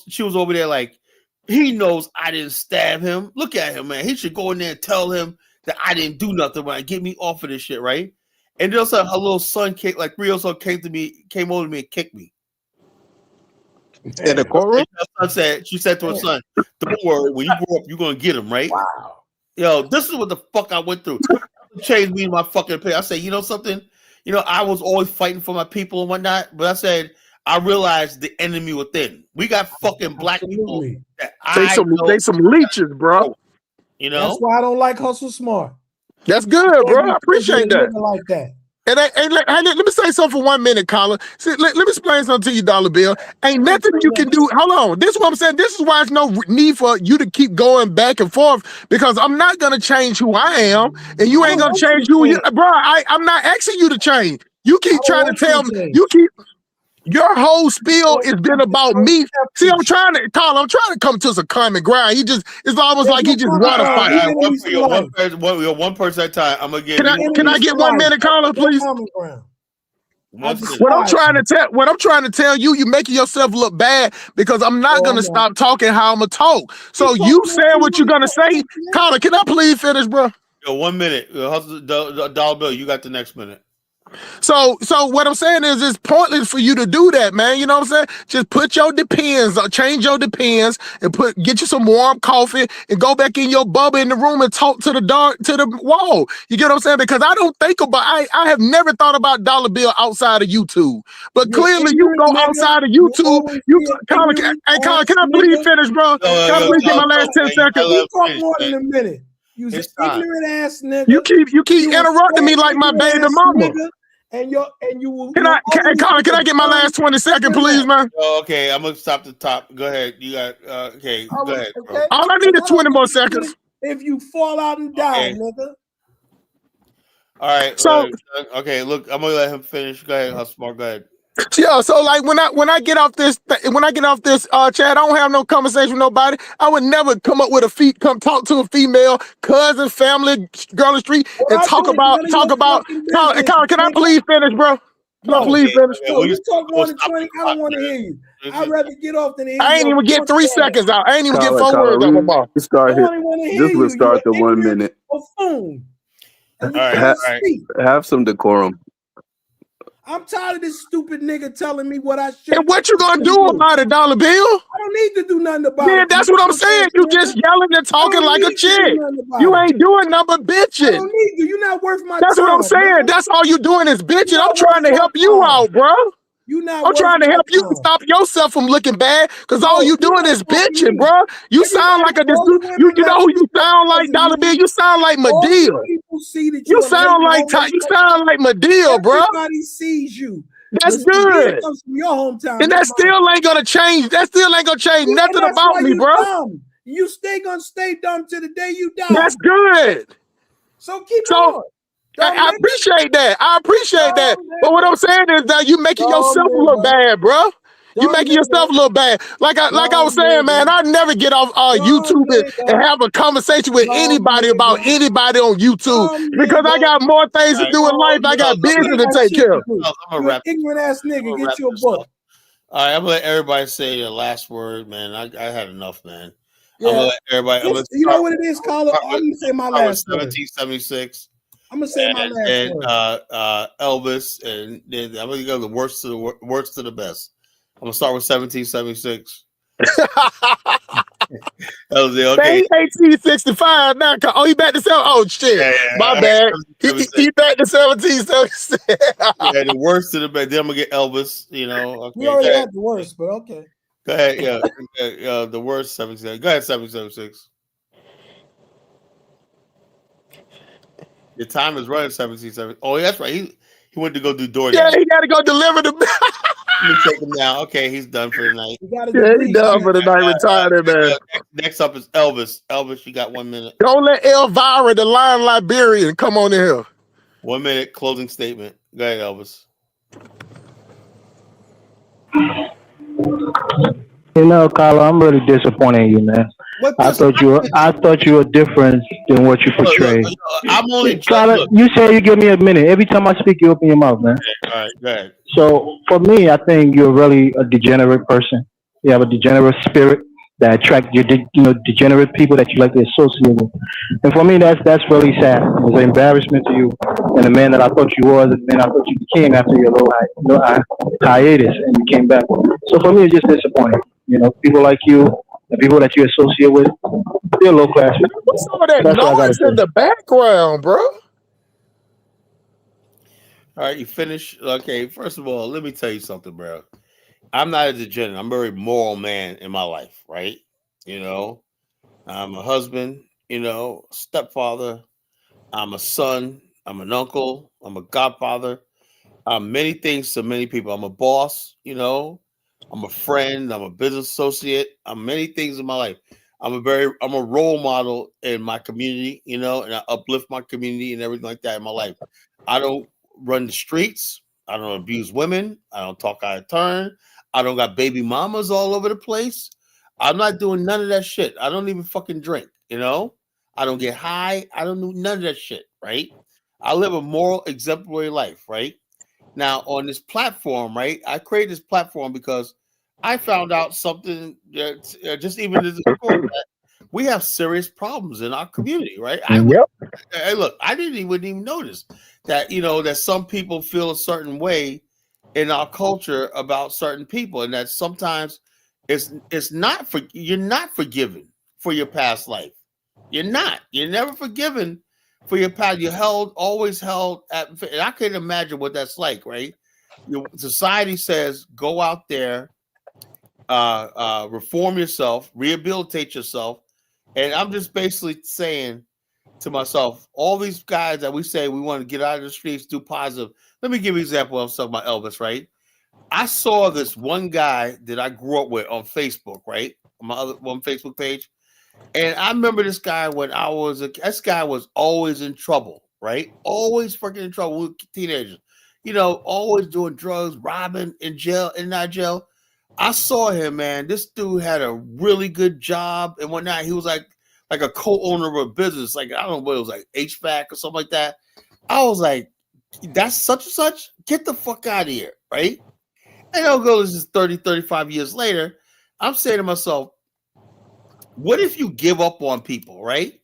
she was over there like, "He knows I didn't stab him. Look at him, man. He should go in there and tell him that I didn't do nothing when I get me off of this shit, right?" And then also her little son came, like 3 years old, came over to me and kicked me. In the courtroom? She said to her son, "Don't worry, when you grow up, you're gonna get him, right?" Wow. Yo, this is what the fuck I went through. Changed me in my fucking opinion. I said, you know something? You know, I was always fighting for my people and whatnot, but I said, I realized the enemy within. We got fucking black people that They some leeches, bro. You know? That's why I don't like Hustle Smart. That's good, bro. I appreciate that. Like that. And let me say something for 1 minute, Colin. See, let me explain something to you, Dollar Bill. Ain't nothing you can do. Hold on. This is what I'm saying. This is why there's no need for you to keep going back and forth, because I'm not gonna change who I am, and you ain't gonna change who you, bro. I'm not asking you to change. You keep trying to tell me. Your whole spiel has been about me. See, I'm trying to come to some common ground. It's almost like he just want to fight. One person at a time. I'm gonna give. Can I get 1 minute, Colin, please? What I'm trying to tell you, you're making yourself look bad because I'm not gonna stop talking how I'm gonna talk. So you saying what you're gonna say, Colin? Can I please finish, bro? Yo, 1 minute. Dollar Bill, you got the next minute. So what I'm saying is it's pointless for you to do that, man. You know what I'm saying? Just put your Depends, change your Depends, and get you some warm coffee and go back in your bubble in the room and talk to the wall. You get what I'm saying? Because I don't think about I have never thought about Dollar Bill outside of YouTube. But clearly you go outside of YouTube. Colin, can I please finish, bro? Can I please get my last 10 seconds? You talk more than a minute. You ignorant ass nigga. You keep interrupting me like my baby mama. And you will. Colin, can I get my last 20 seconds, please, man? Oh, okay, I'm gonna stop the top. Go ahead. You got okay. Go ahead. Bro. All I need is 20 more seconds. If you fall out and die, nigga. All right. So okay, look, I'm gonna let him finish. Go ahead, Husmar. Go ahead. Yeah, so like when I get off this chat, I don't have no conversation with nobody. I would never come up with come talk to a female cousin, family, girl on the street, and talk about. Colin, can I please finish, bro? No, please finish. no, you talk more than 20. I don't want to hear you. I'd rather get off than hear you. I ain't even get 3 seconds out. I ain't even get 4 Colin, words out my we mouth. start here. I don't want to hear This you. will start the You're 1 ignorant minute. buffoon. And you All right, can't all right. speak. Have some decorum. I'm tired of this stupid nigga telling me what I should. And what you gonna do about it, Dollar Bill? I don't need to do nothing about Man, it. that's what I'm saying. You just yelling and talking like a chick. You ain't doing nothing but I bitching. don't need to. You're not worth my That's time. what I'm saying. man. That's all you doing is bitching. You're I'm not trying to worth help my you time. out, bro. You not I'm worth trying to my help you time. stop yourself from looking bad, because all No, you doing you're is not helping bitching, me. bro. You sound like Everybody, a all the women you know left who you you sound like, because of Dollar Bill. you. You sound like All Medea. the people see that You you're a sound like lazy you sound like Medea, bro. Everybody sees you. That's Listen, Medea good. comes from your hometown, And not that mine. still ain't gonna change. That still ain't gonna change And nothing that's about why me, you bro. dumb. You gonna stay dumb to the day you die. That's good. So keep So on. I appreciate that. I appreciate that. Dumb But what nigga. I'm saying is that you making Dumb yourself look nigga. bad, bro. You Dumb making nigga. yourself a little bad. Like I was Dumb saying, man, nigga. I never get off YouTube and nigga. have a conversation with Dumb anybody nigga. about anybody on YouTube Dumb because I nigga. got more things to All right. do in life. I got You business ain't to got take shit care to of. do. I'm gonna You an wrap this. ignorant ass I'm nigga. gonna Get wrap you a this book. up. All right, I'm gonna let everybody say the last word, man. I had enough, man. I'm Yeah. gonna let everybody. I'm gonna You know start, what it is, Carla? I'm gonna say my start with last word. 1776. I'm gonna say my And last then word. Elvis, and then I'm gonna go the worst to the worst to the best. I'm gonna start with 1776. That was it. Man, Okay. he 1865 now. Oh, he back to 7. Oh shit, Yeah, my all right, bad. 1776. He back to 1776. Yeah, the worst to the best. Then I'm gonna get Elvis. You know. Okay. We Go already ahead. had the worst, but okay. Go ahead. Yeah. The worst 1776. Go ahead. 1776. Your time is running. 1776. Oh, that's right. He went to go do DoorDash. Yeah, he got to go deliver the. Let me take him now. Okay, he's done for the night. Yeah, he done for the night. Retired, man. Next up is Elvis. Elvis, you got 1 minute. Don't let Elvira, the Lion Liberian, come on in here. 1 minute closing statement. Go ahead, Elvis. You know, Carlo, I'm really disappointed in you, man. I thought you were different than what you portray. I'm only You say you give me a minute. Every time I speak, you open your mouth, man. All right, go ahead. So for me, I think you're really a degenerate person. You have a degenerate spirit that attracts degenerate people that you like to associate with. And for me, that's really sad. It's an embarrassment to you and the man that I thought you was, and the man I thought you became after your little hiatus, and you came back. So for me, it's just disappointing. You know, people like you, the people that you associate with, they're low class. What's all that That's what I gotta noise say. in the background, bro? All right, you finished. Okay, first of all, let me tell you something, bro. I'm not a degenerate. I'm a very moral man in my life, right? You know, I'm a husband, stepfather. I'm a son. I'm an uncle. I'm a godfather. I'm many things to many people. I'm a boss, I'm a friend. I'm a business associate. I'm many things in my life. I'm a role model in my community, and I uplift my community and everything like that in my life. I don't run the streets. I don't abuse women. I don't talk out of turn. I don't got baby mamas all over the place. I'm not doing none of that shit. I don't even fucking drink, I don't get high. I don't do none of that shit, right? I live a moral, exemplary life, right? Now, on this platform, right? I created this platform because I found out something that, just even as a sport, that we have serious problems in our community, right? Hey, look, I wouldn't even notice that, that some people feel a certain way in our culture about certain people, and that sometimes it's not for you're not forgiven for your past life. You're not. You're never forgiven for your past. You're always held at. And I can't imagine what that's like, right? Your society says go out there, reform yourself, rehabilitate yourself, and I'm just basically saying to myself, all these guys that we say we want to get out of the streets, do positive. Let me give you an example of something about Elvis, right? I saw this one guy that I grew up with on Facebook, right? On my other one Facebook page. And I remember this guy when this guy was always in trouble, right? Always freaking in trouble with teenagers. Always doing drugs, robbing, in jail, in and jail. I saw him, man. This dude had a really good job and whatnot. He was like a co-owner of a business, like I don't know what it was, like HVAC or something like that. I was like, that's such and such. Get the fuck out of here, right? And I'll go, this is 30, 35 years later. I'm saying to myself, what if you give up on people, right?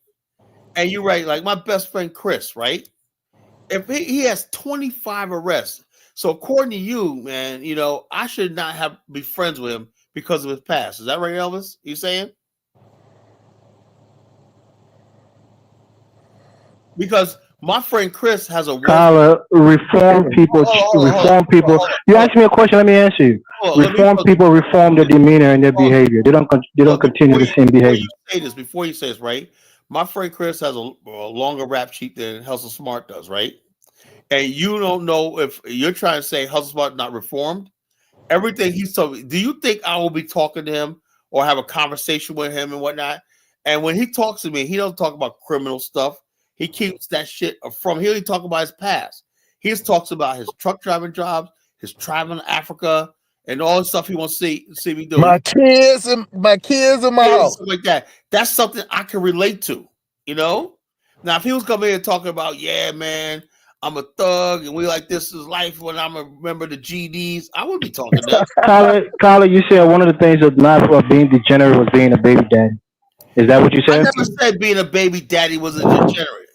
And you're right, like my best friend Chris, right? If he has 25 arrests. So according to you, man, you know, I should not be friends with him because of his past. Is that right, Elvis? You saying? Because my friend Chris has a Carla, reform people. You asked me a question. Let me answer you. Reform people reform their demeanor and their behavior. They don't continue the same behavior. Before you say this, right? My friend Chris has a longer rap sheet than Hustle Smart does, right? And you don't know if you're trying to say Hustle Smart not reformed. Everything he's told. Do you think I will be talking to him or have a conversation with him and whatnot? And when he talks to me, he doesn't talk about criminal stuff. He keeps that shit from. He only talk about his past. He just talks about his truck driving jobs, his traveling to Africa, and all the stuff he wants to see me do. My kids in my house, stuff like that. That's something I can relate to. You know. Now, if he was coming here talking about, yeah, man, I'm a thug and we like this is life when I'm a member of the GDs, I would be talking to him. Carla, you said one of the things of not being degenerate was being a baby daddy. Is that what you said? I never said being a baby daddy was a degenerate.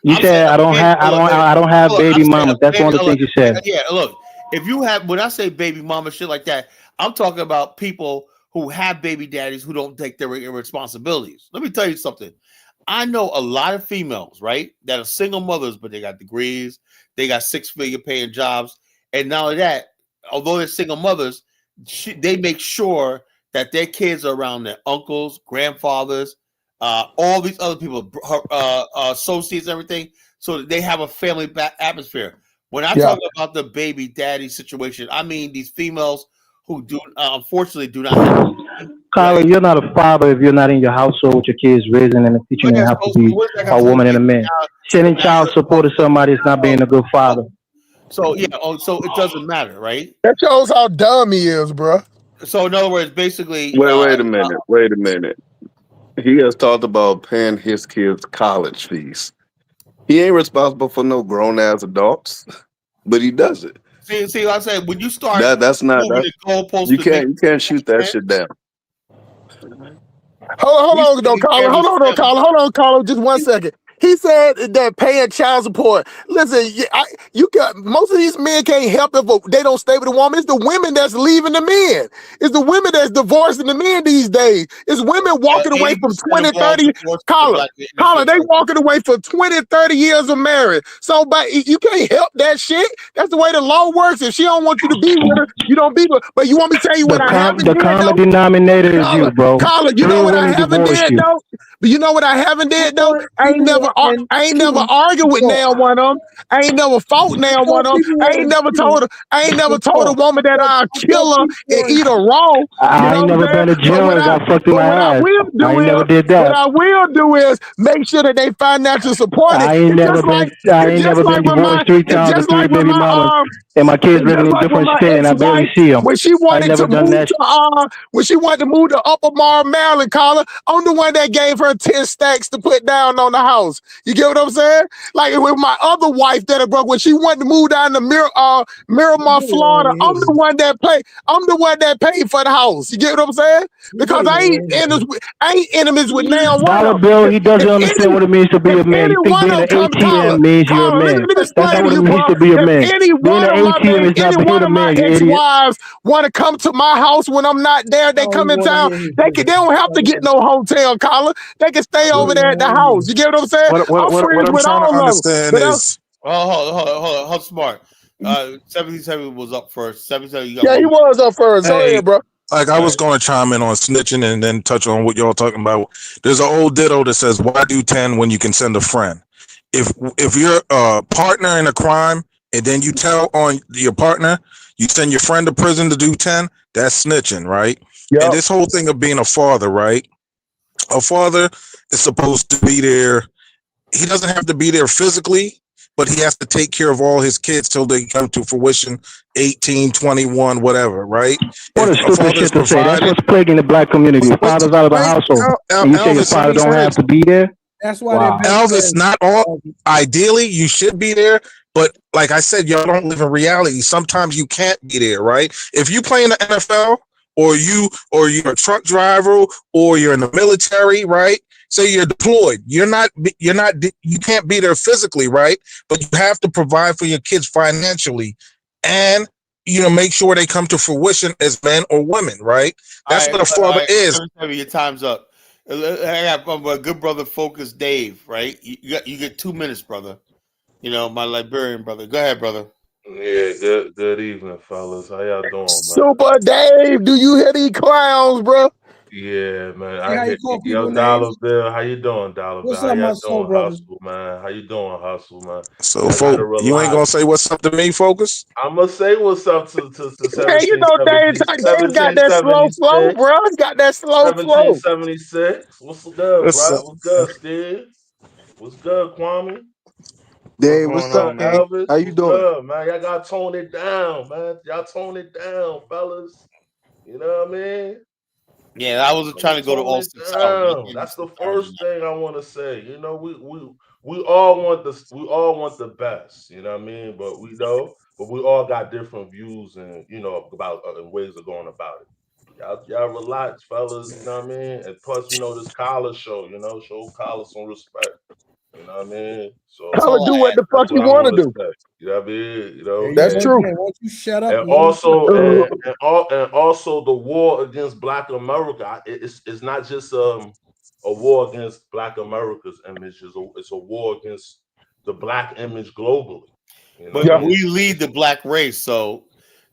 You said I don't have baby mamas. That's one of the things you said. Yeah, look, if you have, when I say baby mama, shit like that, I'm talking about people who have baby daddies who don't take their responsibilities. Let me tell you something. I know a lot of females, right, that are single mothers, but they got degrees, they got 6-figure paying jobs, and not only that, although they're single mothers, they make sure that their kids are around their uncles, grandfathers, all these other people, associates, everything, so that they have a family atmosphere. When I talk about the baby daddy situation, I mean these females who do unfortunately do not have. Carla, you're not a father if you're not in your household with your kids, raising them and teaching them how to be a woman and a man. Sending child support to somebody is not being a good father. So yeah, so it doesn't matter, right? That shows how dumb he is, bro. So in other words, basically, wait a minute. He has talked about paying his kids college fees. He ain't responsible for no grown ass adults, but he does it. See, like I said, when you start, that's not you can't shoot that shit down. Hold on, Carla. Just 1 second. He said that paying child support. Listen, you got most of these men can't help if they don't stay with a woman. It's the women that's leaving the men. It's the women that's divorcing the men these days. It's women walking away from 20, 30. Carla, they walking away for 20, 30 years of marriage. So, but you can't help that shit. That's the way the law works. If she don't want you to be with her, you don't be with her. But you want me to tell you what I haven't did? The common denominator is you, bro. Carla, you know what I haven't did though? But you know what I haven't did though? I ain't never argued with now one of them. I ain't never fought now one of them. I ain't never told a woman that I'll kill her and eat her raw. I ain't never been to jail and got fucked in my ass. I ain't never did that. What I will do is make sure that they financially support it. I ain't never been divorced 3 times with 3 baby mamas. And my kids live in a different state and I barely see them. When she wanted to move to Upper Mar, Maryland, Carla, I'm the one that gave her 10 stacks to put down on the house. You get what I'm saying? Like with my other wife that I broke, when she wanted to move down to Miramar, Florida, I'm the one that paid for the house. You get what I'm saying? Because I ain't enemies with now one. Bill, he doesn't understand what it means to be a man. He thinks being an ATM means you're a man. That's not what it means to be a man. Being an ATM is not being a man, you idiot. Ex-wives want to come to my house when I'm not there. They come in town. They don't have to get no hotel, Collar. They can stay over there at the house. You get what I'm saying? What I'm trying to understand is. Hold on, smart. 77 was up first. 77. He was up first. Go ahead, bro. Like I was going to chime in on snitching and then touch on what y'all talking about. There's an old ditto that says, "Why do 10 when you can send a friend?" If you're a partner in a crime and then you tell on your partner, you send your friend to prison to do 10. That's snitching, right? Yep. And this whole thing of being a father, right? A father is supposed to be there. He doesn't have to be there physically, but he has to take care of all his kids till they come to fruition, 18, 21, whatever, right? What a stupid shit to say. That's what's plaguing the black community. Fathers out of the household. And you say your father don't have to be there? That's why Elvis, not all. Ideally, you should be there, But like I said, y'all don't live in reality. Sometimes you can't be there, right? If you play in the NFL, or you're a truck driver, or you're in the military, right? Say you're deployed. You can't be there physically, right? But you have to provide for your kids financially, and make sure they come to fruition as men or women, right? That's what a father is. Your time's up. I got my good brother, Focus Dave, right? You get 2 minutes, brother. My Liberian brother. Go ahead, brother. Yeah, good evening, fellas. How y'all doing, man? Super Dave, do you hear these clowns, bro? Yeah, man. Hey, how you call people Dollar names? Bill, how you doing, Dollar Bill? What's How up, my y'all soul doing, brothers? Hustle, man? How you doing, Hustle, man? So, folks, you ain't gonna say what's up to me, Focus? I'm gonna say what's up to Hey, you know Dave got that slow flow, bro. He's got that slow flow. 1776. What's good, bro? What's good, Steve? What's good, Kwame? Dave, what's up, man? Elvis? How you What's doing? good, man? Y'all gotta tone it down, man. Y'all tone it down, fellas. You know what I mean? Yeah, I was trying to go to all 6 hours. That's the first thing I want to say. We all want the best. You know what I mean? But we all got different views and about ways of going about it. Y'all relax, fellas. You know what I mean? And plus, this Collar show. Show Collar some respect. You know what I mean? So Collar do what the fuck you want to do. You know what I mean? That's true. Once you shut up, And also the war against Black America. It's not just a war against Black America's image. It's a war against the Black image globally. But we lead the Black race, so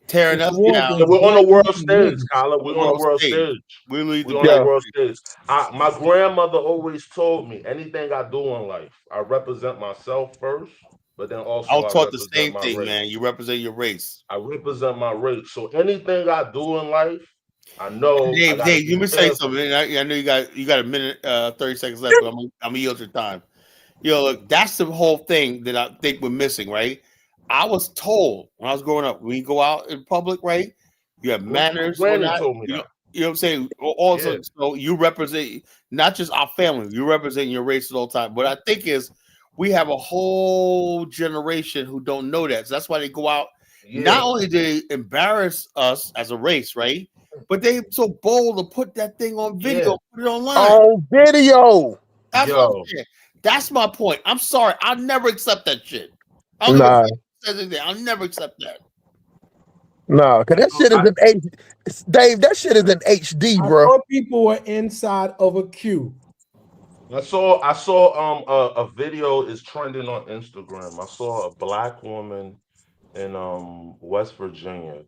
tearing us down. We're on the world stage, Colin. We're on the world stage. We lead We're on the world stage. My grandmother always told me, anything I do in life, I represent myself first, but then also I was taught the represent same my thing, race. man. You represent your race. I represent my race. So anything I do in life, I know. Dave, you me say something. I know you got a minute, 30 seconds left, but I'm gonna yield your time. Look, that's the whole thing that I think we're missing, right? I was told when I was growing up, when you go out in public, right? You have manners. Granny told me that. You know what I'm saying? Also, so you represent not just our family, you represent your race at all time. What I think is we have a whole generation who don't know that. So that's why they go out. Yeah. Not only do they embarrass us as a race, right? But they so bold to put that thing on video, put it online. On video. That's my point. I'm sorry. I'll never accept that shit. I'll never accept that. No, because that shit is an HD. Dave, that shit is an HD, bro. I thought people were inside of a queue. I saw a video is trending on Instagram. I saw a Black woman in West Virginia,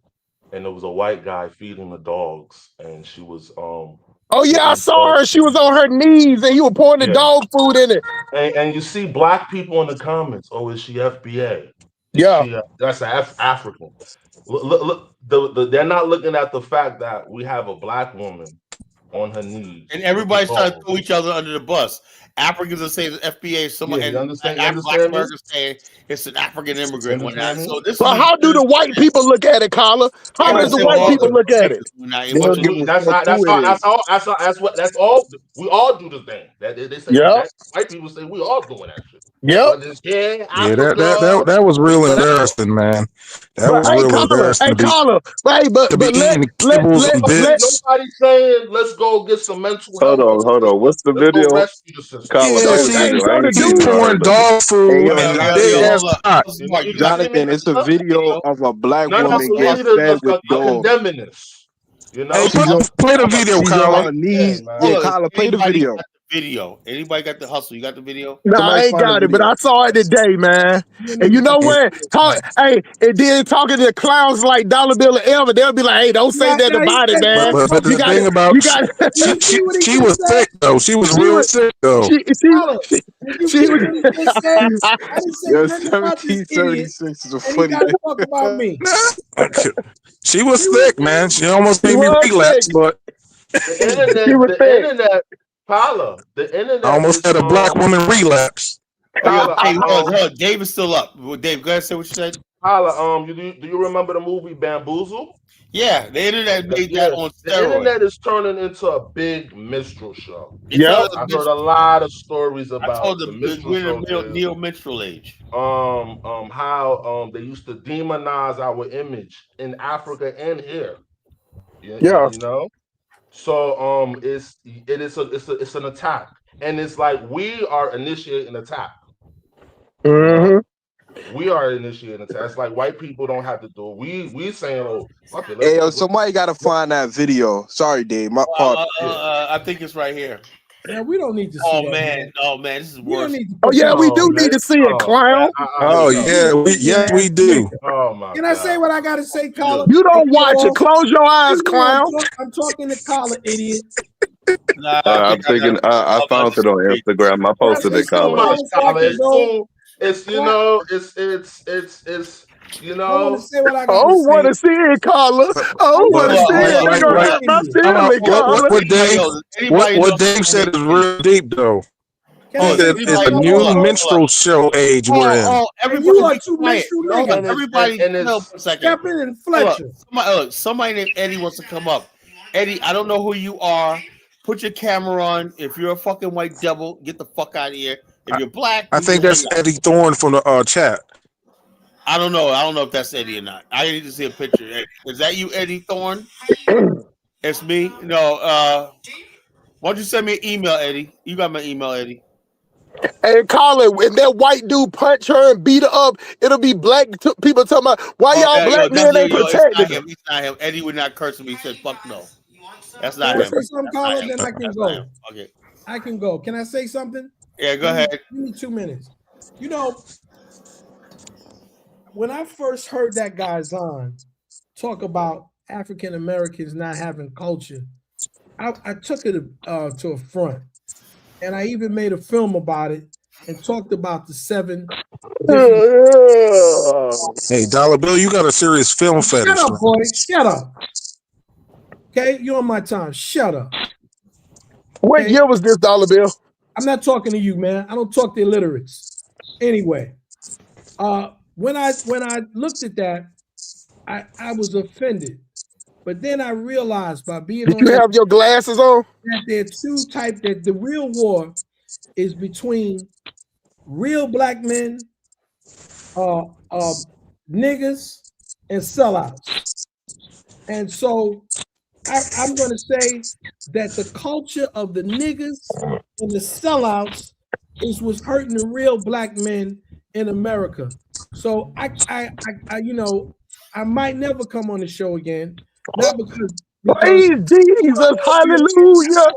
and there was a white guy feeding the dogs, and she was Oh yeah, I saw her. She was on her knees, and you were pouring the dog food in it. And you see Black people in the comments. Oh, is she FBA? That's African. Look, they're not looking at the fact that we have a Black woman on her knees, and everybody's trying to throw each other under the bus. Africans are saying FBA, someone, and understand Black Americans saying it's an African immigrant. So this. Well, how do the white people look at it, Carla? How does the white people look at it? That's all. We all do the thing. They say white people say we all doing that shit. That was real embarrassing, man. That was real embarrassing. Carla, nobody's saying let's go get some mental health. Hold on. What's the video? She's pouring dog food and big ass pot. Jonathan, it's a video of a Black woman getting fed with dogs. Hey, play the video, Carla. Carla, play the video. Anybody got the hustle? You got the video? No, I ain't got it, but I saw it today, man. And you know what? And then talking to clowns like Dollar Bill and Elmer, they'll be like, "Hey, don't say that about it, man." But the thing about she was sick though. She was real sick though. She was. 1776 is a funny. Talk about me. She was sick, man. She almost made me relapse, but the internet. Paula, the internet. I almost had a Black woman relapse. Dave is still up. Dave, go ahead and say what you said. Paula, do you remember the movie Bamboozle? Yeah, the internet made that on The steroids. internet is turning into a big minstrel show. Yeah, I've heard a lot of stories I about told the them minstrel we're show in the days. neo-minstrel age. How they used to demonize our image in Africa and here. Yeah. You know. So it's an attack, and it's like we are initiating attack. Mm-hmm. We are initiating attack. It's like white people don't have to do it. We saying, oh, fuck it. Hey, yo, somebody got to find that video. Sorry, Dave. My part. I think it's right here. Yeah, we don't need to see that. Man, this is worse. Oh yeah, we do need to see it, clown. Oh yeah, we do. Oh my Can I say what I gotta say, Colin? You don't watch it. Close your eyes, clown. I'm talking to Colin, idiot. I'm thinking. I found it on Instagram. I posted it, Colin. It's you know, it's you know. I don't want to see it, Carla. I don't want to see it. What Dave said is real deep, though. It's a new minstrel show age we're in. Everybody, you are too minstrel niggas. Everybody, for a second. Step in and Fletcher. Somebody named Eddie wants to come up. Eddie, I don't know who you are. Put your camera on. If you're a fucking white devil, get the fuck out of here. If you're black, I think that's Eddie Thorne from the chat. I don't know. I don't know if that's Eddie or not. I need to see a picture. Is that you, Eddie Thorne? It's me. No. Why don't you send me an email, Eddie? You got my email, Eddie. Hey, Colin, when that white dude punch her and beat her up, it'll be black people talking about why y'all black men ain't protected. It's not him. Eddie would not curse me. He said, "Fuck no." That's not him. Say something, Colin, then I can go. Okay. I can go. Can I say something? Yeah, go ahead. Give me 2 minutes. You know, when I first heard that guy Zahn talk about African Americans not having culture, I took it to a front, and I even made a film about it and talked about the 7. Hey, Dollar Bill, you got a serious film fetish. Shut up, boy. Shut up. Okay, you're on my time. Shut up. What year was this, Dollar Bill? I'm not talking to you, man. I don't talk to illiterates. Anyway, when I looked at that, I was offended. But then I realized by being Did you have your glasses on? That there are two types, that the real war is between real black men, niggas, and sellouts. And so I'm going to say that the culture of the niggas and the sellouts is what's hurting the real black men in America. So I you know, I might never come on the show again. Not because praise Jesus, hallelujah.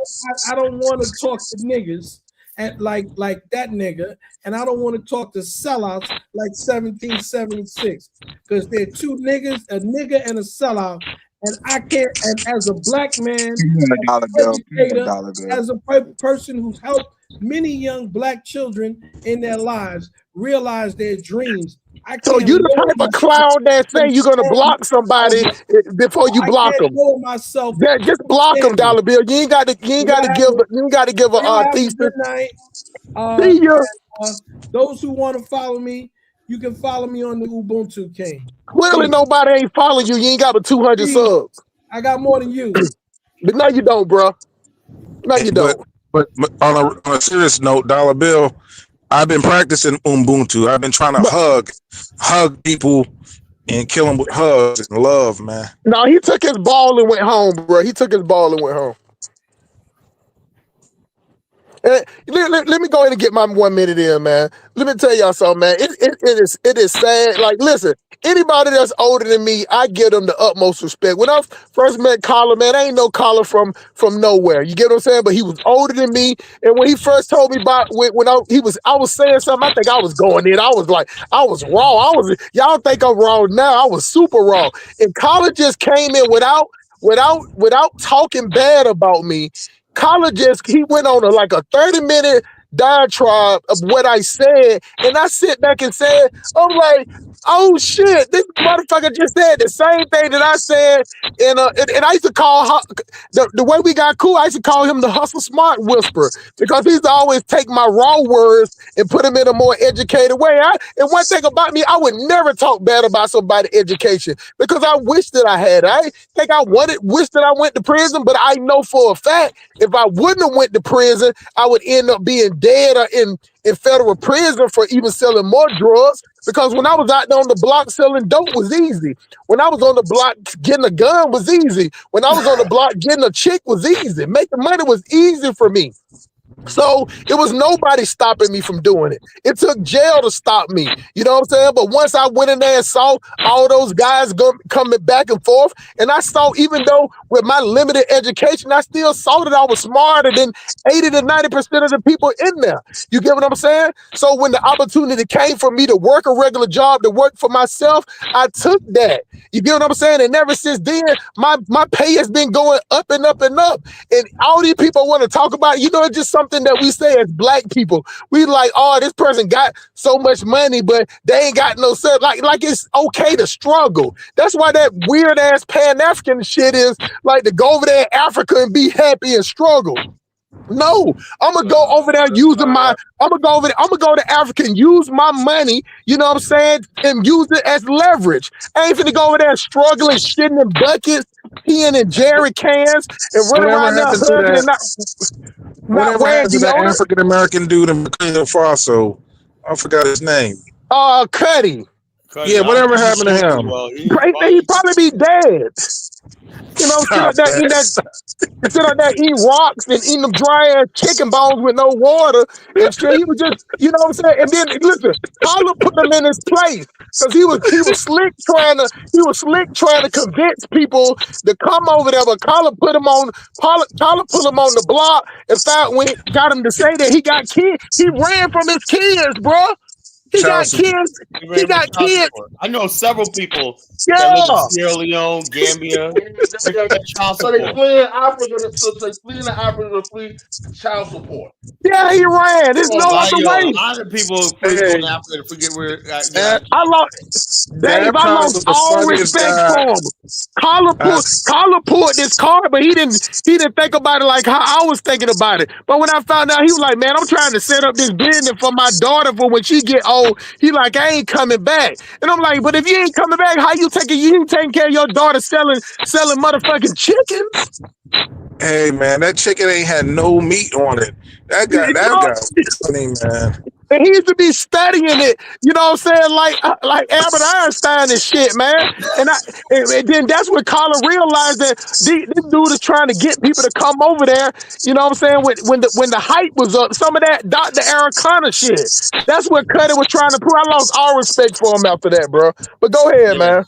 I don't want to talk to niggas and like that nigga, and I don't want to talk to sellouts like 1776, because they're two niggas, a nigga and a sellout. And I can't, and as a black man, as a person who's helped many young black children in their lives realize their dreams. So you the type of clown that say you're gonna block somebody before you block them. Yeah, just block them, Dollar Bill. You ain't got to give a thesis. Good night. See ya. Those who want to follow me, you can follow me on the Ubuntu King. Clearly nobody ain't following you. You ain't got but 200 subs. I got more than you. But no, you don't, bro. No, you don't. But on a serious note, Dollar Bill, I've been practicing Ubuntu. I've been trying to hug people and kill them with hugs and love, man. No, he took his ball and went home, bro. He took his ball and went home. Let me go ahead and get my 1 minute in, man. Let me tell y'all something, man. It is sad. Like, listen, anybody that's older than me, I give them the utmost respect. When I first met Collar, man, I ain't no Collar from nowhere. You get what I'm saying? But he was older than me, and when he first told me about I was saying something, I think I was going in. I was like, I was wrong. Y'all think I'm wrong now. I was super wrong. And Collar just came in without talking bad about me. Collar he went on like a 30-minute diatribe of what I said, and I sit back and said, I'm like, oh shit, this motherfucker just said the same thing that I said, and I used to call the way we got cool. I used to call him the hustle smart whisperer because he used to always take my raw words and put them in a more educated way. And one thing about me, I would never talk bad about somebody's education because I wish that I had. I think I wish that I went to prison, but I know for a fact if I wouldn't have went to prison, I would end up being dead or in federal prison for even selling more drugs. Because when I was out there on the block selling dope was easy. When I was on the block getting a gun was easy. When I was on the block getting a chick was easy. Making money was easy for me. So it was nobody stopping me from doing it. It took jail to stop me. You know what I'm saying? But once I went in there and saw all those guys coming back and forth, and I saw, even though with my limited education, I still saw that I was smarter than 80 to 90% of the people in there. You get what I'm saying? So when the opportunity came for me to work a regular job, to work for myself, I took that. You get what I'm saying? And ever since then, my pay has been going up and up and up. And all these people want to talk about, you know, it's just something that we say as black people. We like, oh, this person got so much money, but they ain't got no sense. Like it's okay to struggle. That's why that weird ass Pan-African shit is like to go over there in Africa and be happy and struggle. No, I'm gonna go over there using I'm gonna go to Africa and use my money, you know what I'm saying, and use it as leverage. I ain't finna go over there struggling, shitting in buckets, peeing in jerry cans, and running around there hugging and not Whatever wearing happened to that deodorant. African American dude in Burkina Faso? I forgot his name. Cuddy. Yeah, whatever happened to him? He probably be dead. You know, sit out there eating rocks and eating them dry ass chicken bones with no water and shit. He was just, you know what I'm saying? And then listen, Carla put him in his place because he was slick trying to convince people to come over there. But Carla put him on the block and got him to say that he got kids. He ran from his kids, bro. He got kids. He got kids. I know several people that live in Sierra Leone, Gambia. So they flee in Africa. So they flee in Africa to flee child support. Yeah, he ran. There's no other way. A lot of people flee in Africa to forget where. I lost all respect for him. Carla pulled this card, but he didn't think about it like how I was thinking about it. But when I found out, he was like, "Man, I'm trying to set up this business for my daughter for when she get old." He like, "I ain't coming back," and I'm like, "But if you ain't coming back, how you taking care of your daughter selling motherfucking chickens?" Hey man, that chicken ain't had no meat on it. That guy funny, man. And he used to be studying it, you know what I'm saying, like Albert Einstein and shit, man. And then that's when Carla realized that this dude is trying to get people to come over there, you know what I'm saying, when the hype was up. Some of that Dr. Aracana shit. That's what Cuddy was trying to prove. I lost all respect for him after that, bro. But go ahead, man.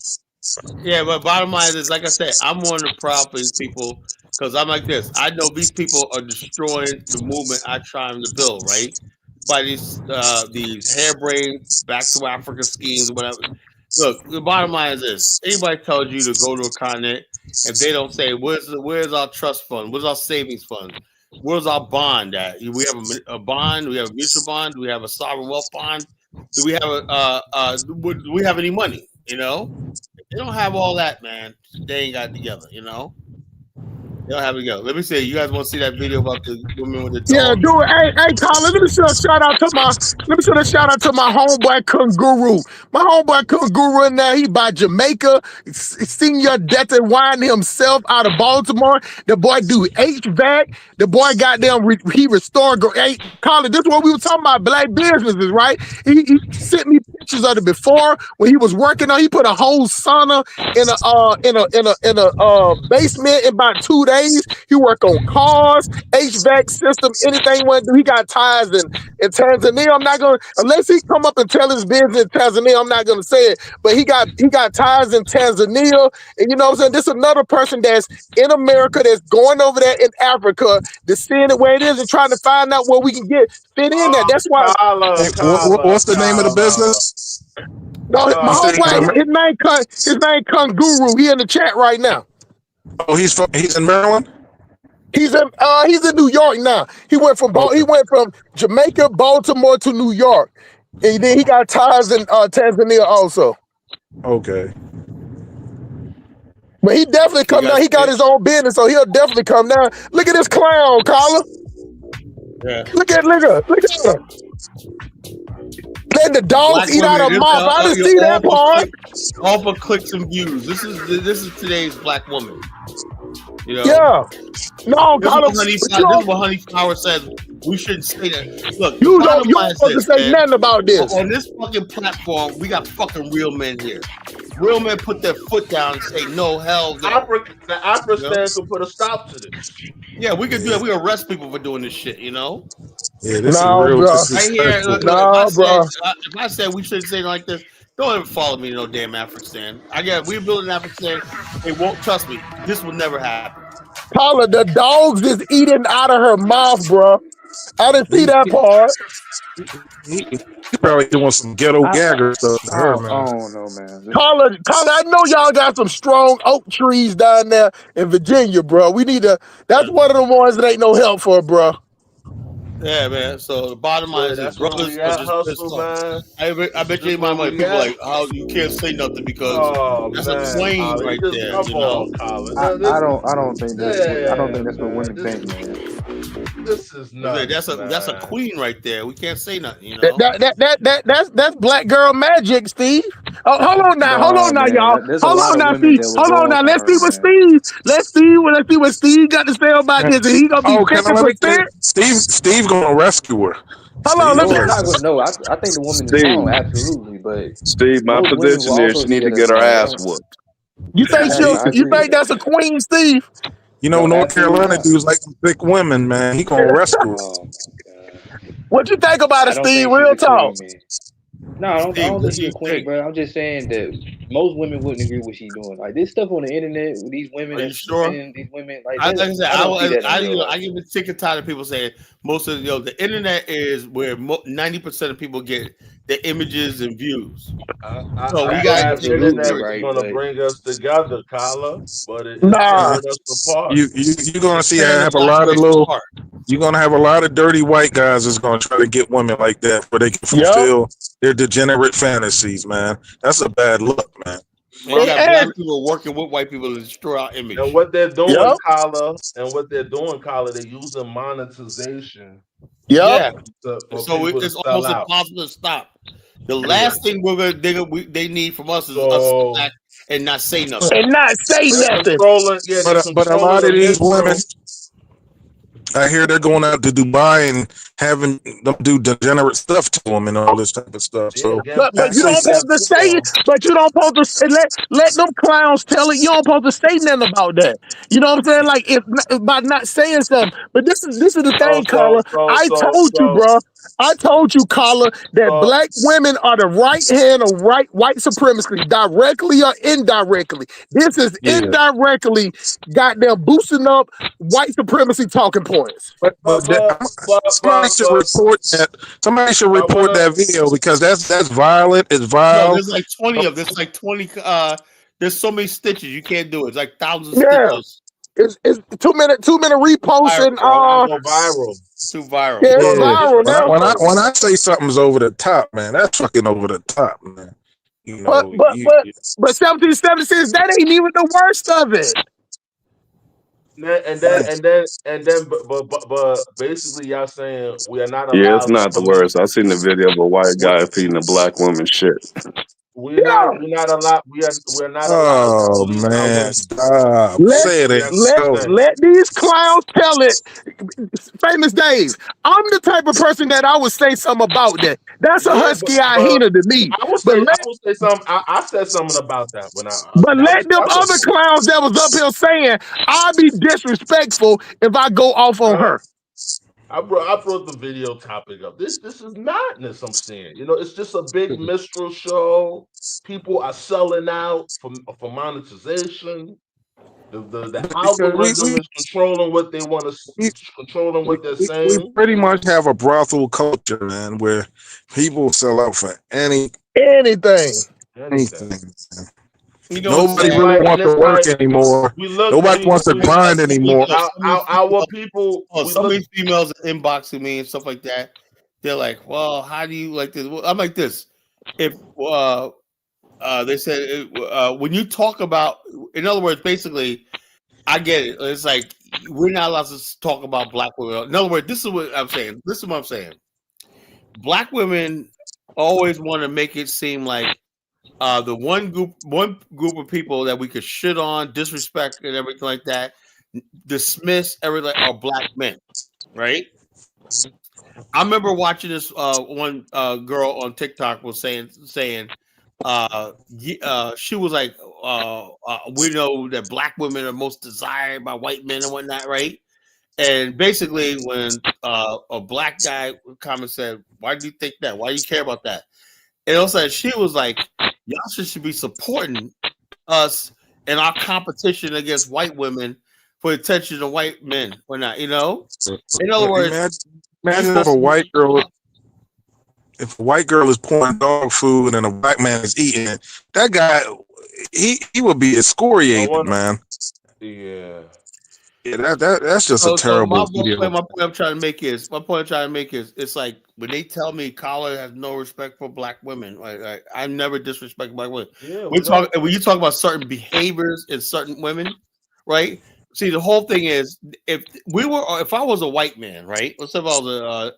Yeah, but bottom line is, like I said, I'm one of the proud for these people because I'm like this. I know these people are destroying the movement I'm trying to build, right? By these harebrained back to Africa schemes or whatever. Look, the bottom line is this: anybody tells you to go to a continent, if they don't say where's our trust fund, where's our savings fund, where's our bond at? We have a bond, we have a mutual bond, do we have a sovereign wealth bond, do we have do we have any money? You know, they don't have all that, man. They ain't got it together, you know. They don't have it together. Let me see. You guys want to see that video about the woman with the dog? Yeah, dude. Hey, Colin. Let me send a shout out to my homeboy Kunguru. My homeboy Kunguru in there. He by Jamaica, senior death and wine himself out of Baltimore. The boy do HVAC. The boy goddamn he restored. Hey, Colin, this is what we were talking about. Black businesses, right? He sent me pictures of it before when he was working on. He put a whole sauna in a basement in about 2 days. He work on cars, HVAC system, anything. He got ties in Tanzania. I'm not gonna, unless he come up and tell his business in Tanzania, I'm not gonna say it. But he got ties in Tanzania, and you know what I'm saying. This is another person that's in America that's going over there in Africa, that's seeing it where it is and trying to find out where we can fit in there. That's why. What's the name of the business? No, my homeboy, his name Kunguru. He in the chat right now. Oh, he's in Maryland? He's in New York now. He went from Jamaica, Baltimore to New York, and then he got ties in Tanzania also. Okay. But he definitely come down. He got his own business, so he'll definitely come down. Look at this clown, Collar. Yeah. Look at her. Letting the dogs eat out of mouth. I didn't see that part. All for clicks and views. This is today's black woman. You know? Yeah. No, this is what Honey Flower says. We shouldn't say that. Look, you don't supposed to say nothing about this. On this fucking platform, we got fucking real men here. Real men put their foot down and say no, hell no. The Afro stands to put a stop to this. Yeah, we could do that. We arrest people for doing this shit, you know? Yeah, this is real disrespectful. If I said we shouldn't say it like this, don't ever follow me to no damn Afghanistan. We're building Afghanistan. It won't, trust me, this will never happen. Paula, the dogs is eating out of her mouth, bro. I didn't see that part. He probably doing some ghetto gagger stuff to her, man. I don't know, man. Paula, I know y'all got some strong oak trees down there in Virginia, bro. We need to. That's one of the ones that ain't no help for, bro. Yeah, man. So the bottom line is, brothers are just pissed off. I bet you my money. People like, how you can't say nothing because that's a claim right there. You know, I don't think that's what women think, man. This is not. That's a queen right there. We can't say nothing. You know, that's black girl magic, Steve. Oh, hold on now, y'all. Hold on now, Steve. Hold on now. Let's see what Steve got to say about this. And he gonna be 50%. Steve gonna rescue her. Hold on, I think the woman is wrong, absolutely. But Steve, my position is she need to get her ass whooped. You think that's a queen, Steve? You know, North Carolina dudes like some thick women, man. He gonna rescue her. What you think about it, Steve? Real talk. No, I don't think she's a queen, bro. I'm just saying that most women wouldn't agree with what she's doing. Like this stuff on the internet with these women. Are you sure? These women, like I said, I I give a sick and tired of people saying most of the internet is where 90% of people get the images and views. So we got the internet going to bring us together, Kyla, but it's nah. tearing us apart. You're gonna see I have a lot of you're gonna have a lot of dirty white guys that's gonna try to get women like that where they can fulfill their degenerate fantasies, man. That's a bad look, man. We got black people working with white people to destroy our image. And what they're doing, Kyla, they're using monetization. Yeah. So it's almost impossible to stop. The last thing they need from us is us to act and not say nothing. And not say nothing. But a lot of these women, I hear they're going out to Dubai and having them do degenerate stuff to them and all this type of stuff. So, but you don't supposed to say it. But you don't supposed to say, let them clowns tell it. You don't supposed to say nothing about that. You know what I'm saying? Like if by not saying something. But this is the thing, Carla. I told you, Carla, that black women are the right hand of white supremacy, directly or indirectly. This is indirectly goddamn boosting up white supremacy talking points. Somebody should report that. Somebody should report that video because that's violent. It's vile. No, there's like 20 of them. There's like 20. There's so many stitches you can't do it. It's like thousands of stitches. It's 2 minute reposts and viral. Too viral. Yeah, viral. When I say something's over the top, man, that's fucking over the top, man. You know, but 1776, that ain't even the worst of it. But basically, y'all saying we are not allowed. Yeah, it's not the worst. I seen the video of a white guy feeding a black woman shit. We're not allowed. We're not allowed. Oh man, stop! Let these clowns tell it. Famous Dave, I'm the type of person that I would say something about that. That's a husky hyena to me. I would say something. I said something about that when I. But let them other clowns that was up here saying I'll be disrespectful if I go off on her. I brought the video topic up. This is madness. I'm seeing. You know, it's just a big minstrel show. People are selling out for monetization. The algorithm is controlling what they want to, controlling what they're saying. We pretty much have a brothel culture, man, where people sell out for anything. Anything. You know what's Nobody sad? really Like, wants and to it's work like anymore. we look, Nobody wants to grind Some anymore. our people. Oh, We some of look. these females are inboxing me and stuff like that. They're like, "Well, how do you like this?" Well, I'm like this. If they said when you talk about, in other words, basically, I get it. It's like we're not allowed to talk about black women. In other words, this is what I'm saying. This is what I'm saying. Black women always want to make it seem like the one group of people that we could shit on, disrespect, and everything like that, dismiss everything are black men, right? I remember watching this one girl on TikTok was saying she was like we know that black women are most desired by white men and whatnot, right? And basically when a black guy comment said, "Why do you think that? Why do you care about that?" And also she was like, "Y'all should be supporting us in our competition against white women for attention to white men or not, you know?" In other words, Imagine if a white girl is pouring dog food and a black man is eating it, that guy he would be excoriated, man. Yeah. Yeah, that's just a so terrible my video. point I'm trying to make is it's like when they tell me Collar has no respect for black women, like I never disrespect black women. Yeah, When you talk about certain behaviors in certain women, right? See, the whole thing is if I was a white man, right? Let's say if I was a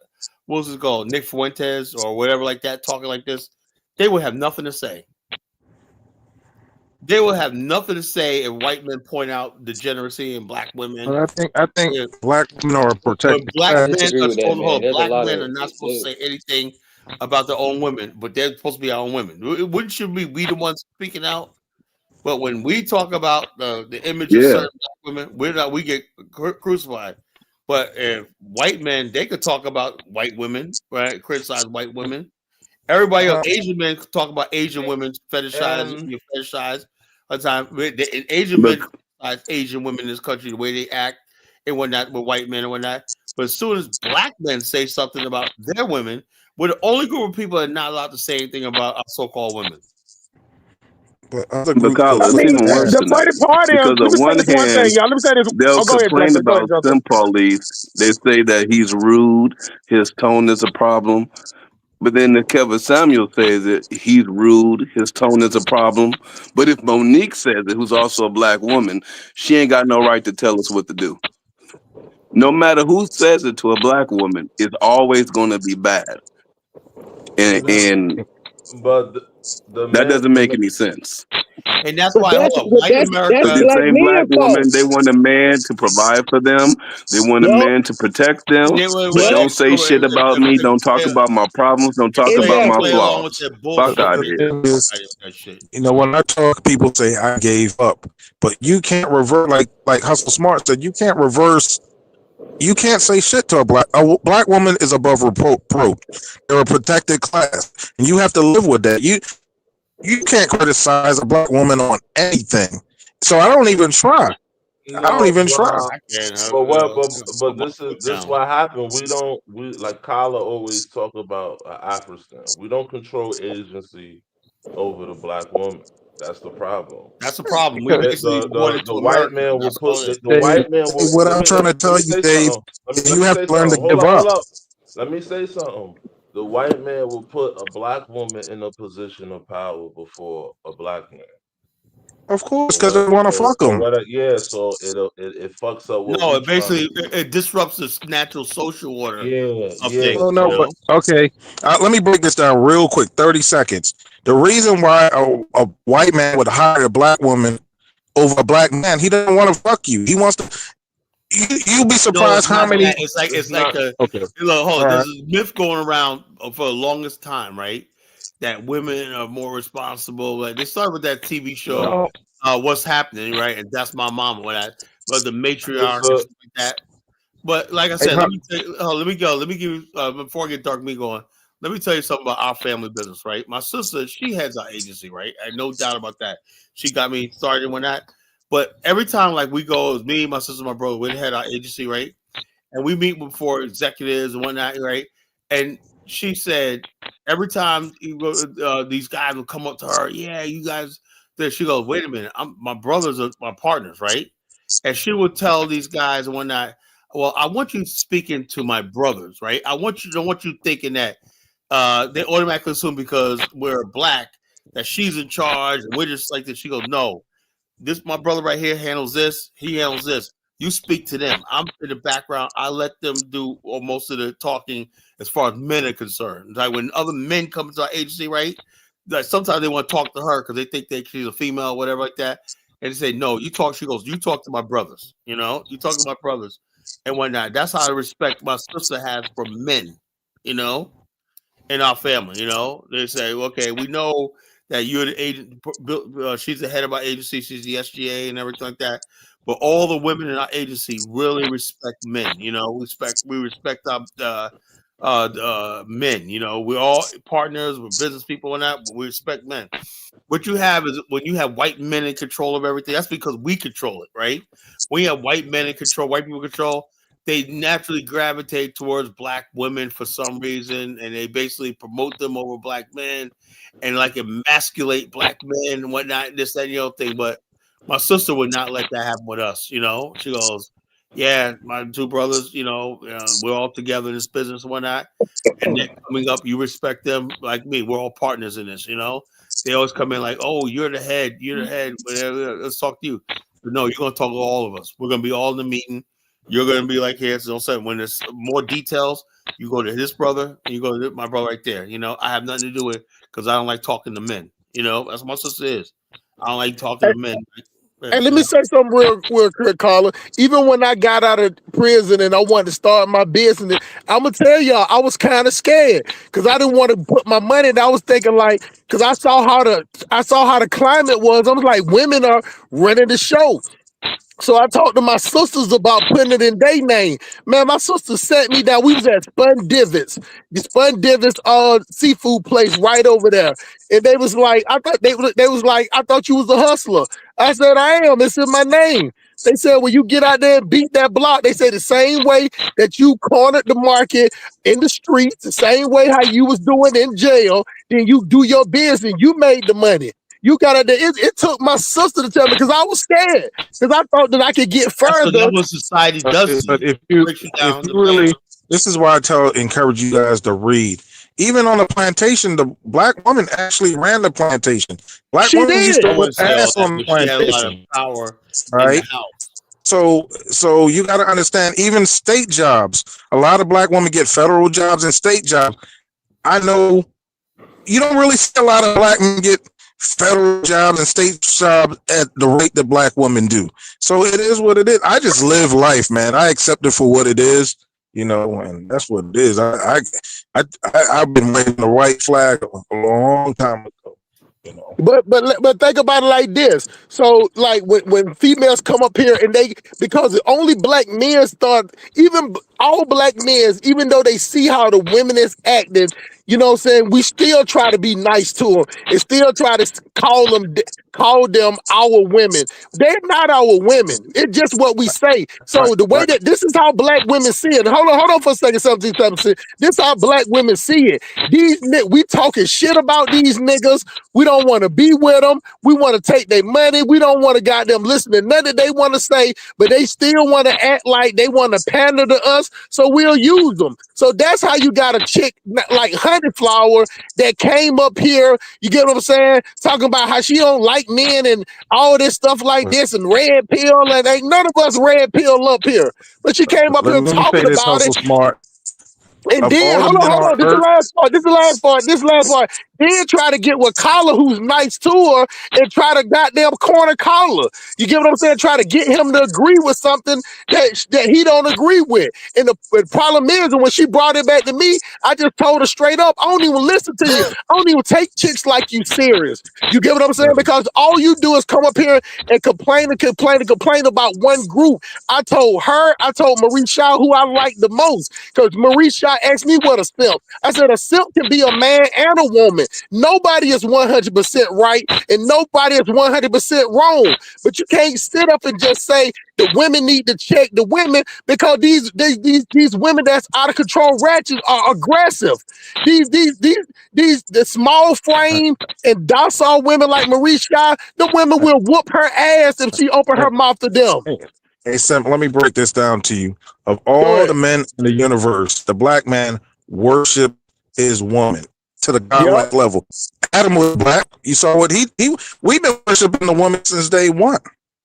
what was it called, Nick Fuentes or whatever like that, talking like this, they would have nothing to say. They will have nothing to say if white men point out degeneracy in black women. But I think black women are protected. Black I men disagree are with that, supposed man. There's a black lot men of are not supposed to say anything about their own women, but they're supposed to be our own women. Wouldn't should we the ones speaking out? But when we talk about the image of Yeah. certain black women, we get crucified. But if white men, they could talk about white women, right? Criticize white women. Everybody else, Asian men could talk about Asian women, fetishize all the time. Asian But men criticize Asian women in this country, the way they act and whatnot with white men and whatnot. But as soon as black men say something about their women, we're the only group of people that are not allowed to say anything about our so-called women. But other But groups Carlos, will it's say even worse that. than that. Because let me on say one this one thing, hand, y'all. Let me say this. they'll Oh, go ahead, complain Justin. Go ahead, about Justin. Sim Police. They say that he's rude, his tone is a problem. But then if Kevin Samuel says it, he's rude, his tone is a problem. But if Monique says it, who's also a black woman, she ain't got no right to tell us what to do. No matter who says it to a black woman, it's always going to be bad. And But the that men, doesn't make any sense. And that's But why that's white that's America. But these black same black men's women, fault. they want a man to provide for them. They want a Yup. man to protect them. But Yup. don't say shit about me. Don't talk about my problems. Don't talk about my Play along with flaws. their Fuck bullshit. out of The here. thing is, when I talk, people say I gave up, but you can't revert. Like Hustle Smart said, you can't reverse. You can't say shit to a black woman is above reproach. They're a protected class, and you have to live with that. You can't criticize a black woman on anything. So I don't even try. I don't even try. But this is what happened. We like Kala always talk about Afghanistan. We don't control agency over the black woman. That's the problem. That's the problem. We basically brought it to The white America. man will That's all put it is. the white man will. What Let I'm me trying to tell you, say Dave, something. Let you me have say to learn to something. give Hold up. up. Let me say something. The white man will put a black woman in a position of power before a black man. Of course, because they want to fuck them. So it fucks up what No, we it basically it disrupts the natural social order of things. Oh no, but okay. Let me break this down real quick. 30 seconds. The reason why a white man would hire a black woman over a black man, he doesn't want to fuck you. He wants to. You'll be surprised how many. It's like a okay. Look, hold on. All There's right. a myth going around for the longest time, right? That women are more responsible. Like they started with that TV show, What's Happening, right? And That's My Mama. But the matriarch and stuff like that. But like I said, let me go. Let me give you before I get dark. Me going. Let me tell you something about our family business, right? My sister, she has our agency, right? I have no doubt about that. She got me started when that. But every time, like we go, it was me, my sister, my brother, we had our agency, right? And we meet before executives and whatnot, right? And she said every time these guys would come up to her, yeah, you guys, Then she goes, wait a minute, my brothers are my partners, right? And she would tell these guys and whatnot, well, I want you speaking to my brothers, right? I want you thinking that they automatically assume because we're black that she's in charge and we're just like this. She goes, no, this my brother right here handles this, he handles this. You speak to them. I'm in the background. I let them do most of the talking as far as men are concerned. Like when other men come to our agency, right? Like sometimes they want to talk to her because they think that she's a female or whatever like that. And they say, no, you talk. She goes, you talk to my brothers. You know, you talk to my brothers and whatnot. That's how I respect my sister has for men, you know, in our family. You know, they say, okay, we know that you're the agent. She's the head of our agency. She's the SGA and everything like that. But all the women in our agency really respect men. You know, we respect our men. You know, we're all partners, we're business people and that, but we respect men. What you have is when you have white men in control of everything, that's because we control it, right? When you have white men in control, white people control, they naturally gravitate towards black women for some reason, and they basically promote them over black men and like emasculate black men and whatnot, this, that, and the other thing. But my sister would not let that happen with us. You know, she goes, yeah, my two brothers, you know, we're all together in this business and whatnot. And they're coming up, you respect them like me. We're all partners in this, you know. They always come in like, oh, you're the head, whatever, let's talk to you. But no, you're going to talk to all of us. We're going to be all in the meeting. You're going to be like here. So when there's more details, you go to this brother and you go to my brother right there. You know, I have nothing to do with it because I don't like talking to men. You know, that's what my sister is. I don't like talking to men. And let me say something real quick, Carla. Even when I got out of prison and I wanted to start my business, I'm gonna tell y'all I was kind of scared because I didn't want to put my money. And I was thinking like, because I saw how the climate was. I was like, women are running the show. So I talked to my sisters about putting it in their name. Man, my sister sat me down. We was at Spun Divots, the Spun Divots seafood place right over there. And they was like, I thought they was like, I thought you was a hustler. I said, I am. It's in my name. They said, when you get out there and beat that block, they say the same way that you cornered the market in the streets, the same way how you was doing in jail, then you do your business, you made the money. You got to. It took my sister to tell me because I was scared because I thought that I could get further. That's what society does. But if you really, this is why I encourage you guys to read. Even on the plantation, the black woman actually ran the plantation. Black women used to put ass on the plantation. Power, right? So you got to understand. Even state jobs, a lot of black women get federal jobs and state jobs. I know you don't really see a lot of black men get federal jobs and state jobs at the rate that black women do. So it is what it is. I just live life, man. I accept it for what it is, you know, and that's what it is. I've been waving the white flag a long time ago. You know. But think about it like this. So like when females come up here and because only black men start, even all black men, even though they see how the women is acting, you know what I'm saying, we still try to be nice to them and still try to call them our women. They're not our women. It's just what we say. So the way that this is how black women see it. Hold on for a second. Something. This is how black women see it. We talking shit about these niggas. We don't want to be with them. We want to take their money. We don't want to goddamn listen to nothing they want to say, but they still want to act like they want to pander to us. So we'll use them. So that's how you got a chick like Honeyflower that came up here. You get what I'm saying? Talking about how she don't like men and all this stuff like this and red pill, and ain't none of us red pill up here. But she came up here talking about it. Smart. And then hold on. This is the last part. Then try to get with Collar, who's nice to her, and try to goddamn corner Collar. You get what I'm saying? Try to get him to agree with something that he don't agree with. And the problem is, and when she brought it back to me, I just told her straight up, I don't even listen to you. I don't even take chicks like you serious. You get what I'm saying? Because all you do is come up here and complain about one group. I told Marie Shaw who I like the most, because Marie Shaw asked me what a simp. I said a simp can be a man and a woman. Nobody is 100% right, and nobody is 100% wrong. But you can't sit up and just say the women need to check the women, because these women that's out of control ratchets are aggressive. The small frame and docile women like Marie Shy, the women will whoop her ass if she open her mouth to them. Hey, Sam, let me break this down to you. Of all the men in the universe, the black man worship his woman to the godlike level. Adam was black. You saw what we've been worshiping the woman since day one.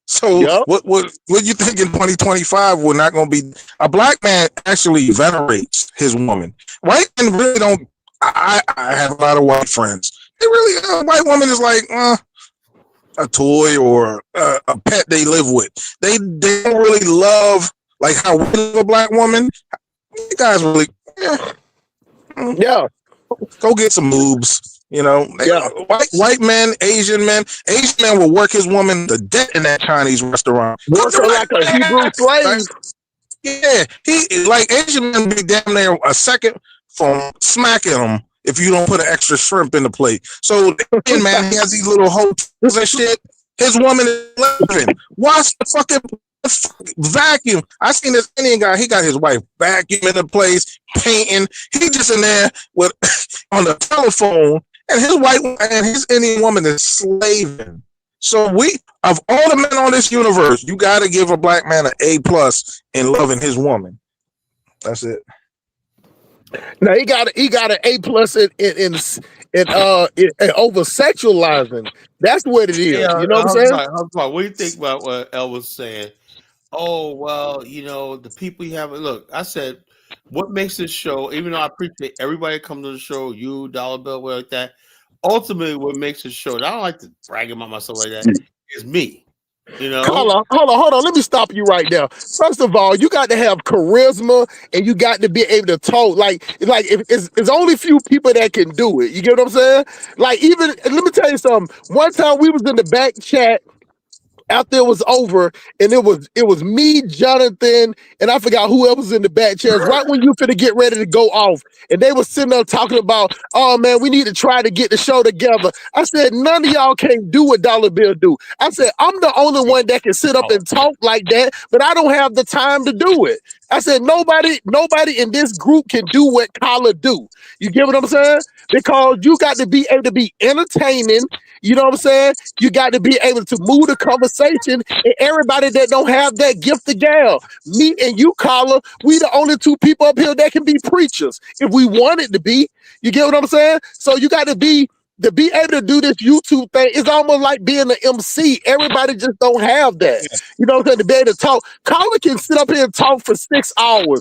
So what you think in 2025 we're not going to be? A black man actually venerates his woman. White men really don't. I have a lot of white friends. They really, a white woman is like a toy or a pet they live with. They don't really love like how we love a black woman. You guys really, go get some boobs. You know, white men, Asian men will work his woman to death in that Chinese restaurant. Work her like a Hebrew slave. Yeah, he like Asian men be damn near a second from smacking them if you don't put an extra shrimp in the plate. So Indian man, he has these little hotels and shit. His woman is living. Watch the fucking vacuum. I seen this Indian guy. He got his wife vacuuming the place, painting. He just in there with on the telephone. And his white and his Indian woman is slaving. So of all the men on this universe, you got to give a black man an A+ in loving his woman. That's it. Now he got an A+ in over sexualizing. That's what it is. Yeah, you know what I'm saying? What do you think about what El was saying? Oh well, the people you have. Look, I said, what makes this show? Even though I appreciate everybody come to the show, you, Dollar Bill, like that. Ultimately, what makes this show? And I don't like to brag about myself like that. Is me. Hold on. Let me stop you right there. First of all, you got to have charisma and you got to be able to talk. Like if it's only few people that can do it. You get what I'm saying? Like let me tell you something. One time we was in the back chat after it was over, and it was me, Jonathan, and I forgot who else was in the back chairs. Right when you finna get ready to go off, and they were sitting there talking about, oh man, we need to try to get the show together. I said, none of y'all can do what Dollar Bill do. I said, I'm the only one that can sit up and talk like that, but I don't have the time to do it. I said, nobody in this group can do what Kyla do. You get what I'm saying? Because you got to be able to be entertaining. You know what I'm saying? You got to be able to move the conversation. And everybody that don't have that gift of gab, me and you, Kyla, we the only two people up here that can be preachers if we wanted to be. You get what I'm saying? So you got to be able to do this YouTube thing. It's almost like being an MC. Everybody just don't have that. You know what I'm saying? To be able to talk. Kyla can sit up here and talk for 6 hours.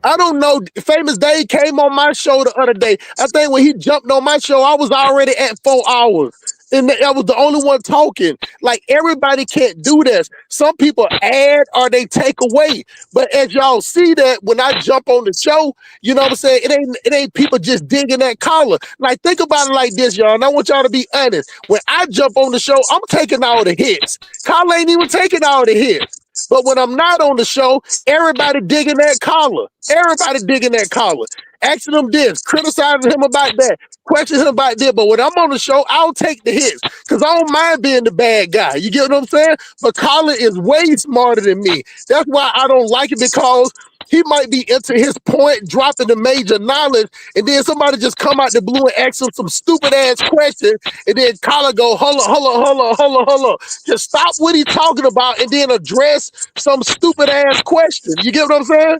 I don't know. Famous Dave came on my show the other day. I think when he jumped on my show, I was already at 4 hours. And I was the only one talking. Like, everybody can't do this. Some people add or they take away. But as y'all see that when I jump on the show, you know what I'm saying? It ain't people just digging that collar. Like, think about it like this, y'all. And I want y'all to be honest. When I jump on the show, I'm taking all the hits. Collar ain't even taking all the hits. But when I'm not on the show, everybody digging that collar. Everybody digging that collar. Asking him this, criticizing him about that, questioning him about this. But when I'm on the show, I'll take the hits because I don't mind being the bad guy. You get what I'm saying? But Colin is way smarter than me. That's why I don't like it, because he might be into his point, dropping the major knowledge, and then somebody just come out the blue and ask him some stupid ass question, and then Colin go, hold on. Just stop what he's talking about and then address some stupid ass question. You get what I'm saying?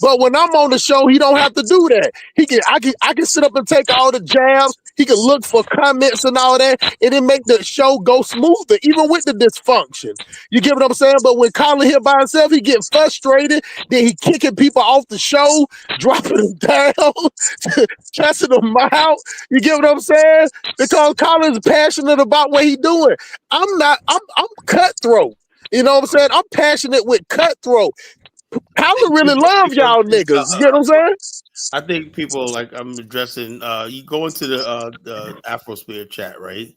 But when I'm on the show, he don't have to do that. I can sit up and take all the jabs. He can look for comments and all that, and it make the show go smoother, even with the dysfunction. You get what I'm saying? But when Colin here by himself, he gets frustrated. Then he kicking people off the show, dropping them down, cussing them out. You get what I'm saying? Because Colin's passionate about what he doing. I'm not. I'm cutthroat. You know what I'm saying? I'm passionate with cutthroat. Colin really love y'all niggas. You get what I'm saying? I think people, like, I'm addressing, you go into the Afrosphere chat, right?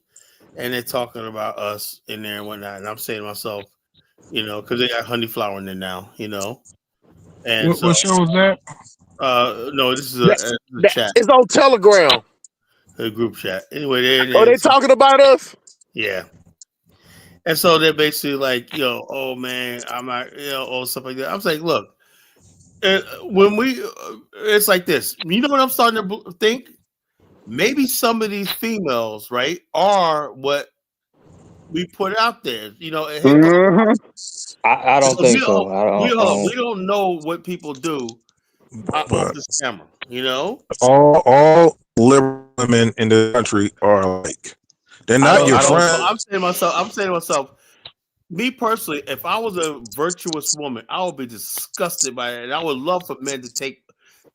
And they're talking about us in there and whatnot. And I'm saying to myself, because they got Honeyflower in there now, And what show is that? No, this is a chat. It's on Telegram. The group chat. Anyway, there it Oh, they is. talking about us? Yeah. And so they're basically like, oh man, I'm not, or stuff like that. I was like, look, when it's like this. You know what I'm starting to think? Maybe some of these females, right, are what we put out there. I don't think so. We don't know what people do off this camera. All liberal women in the country are alike. They're not your friend. I'm saying to myself, me personally, if I was a virtuous woman, I would be disgusted by it, and I would love for men to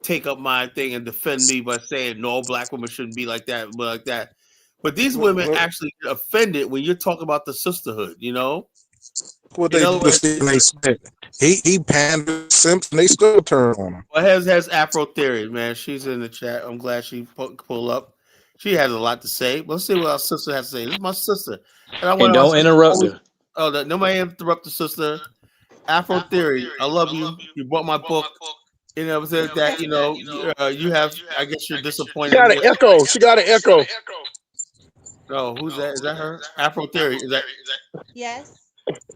take up my thing and defend me by saying no, black women shouldn't be like that, but these women actually get offended when you're talking about the sisterhood. What they do to Stephen A. Smith. He pandered Simpson. They still turn on him. Well, has Afro Theory, man. She's in the chat. I'm glad she pull up. She has a lot to say. Let's see what our sister has to say. This is my sister, and don't interrupt her. Oh, nobody interrupt the sister. Afro Theory, I love you. You bought my book. Said that you have. I guess you're disappointed. She got an echo. She got an echo. Oh, who's that? Is that her? Afro Theory. Is that? Yes.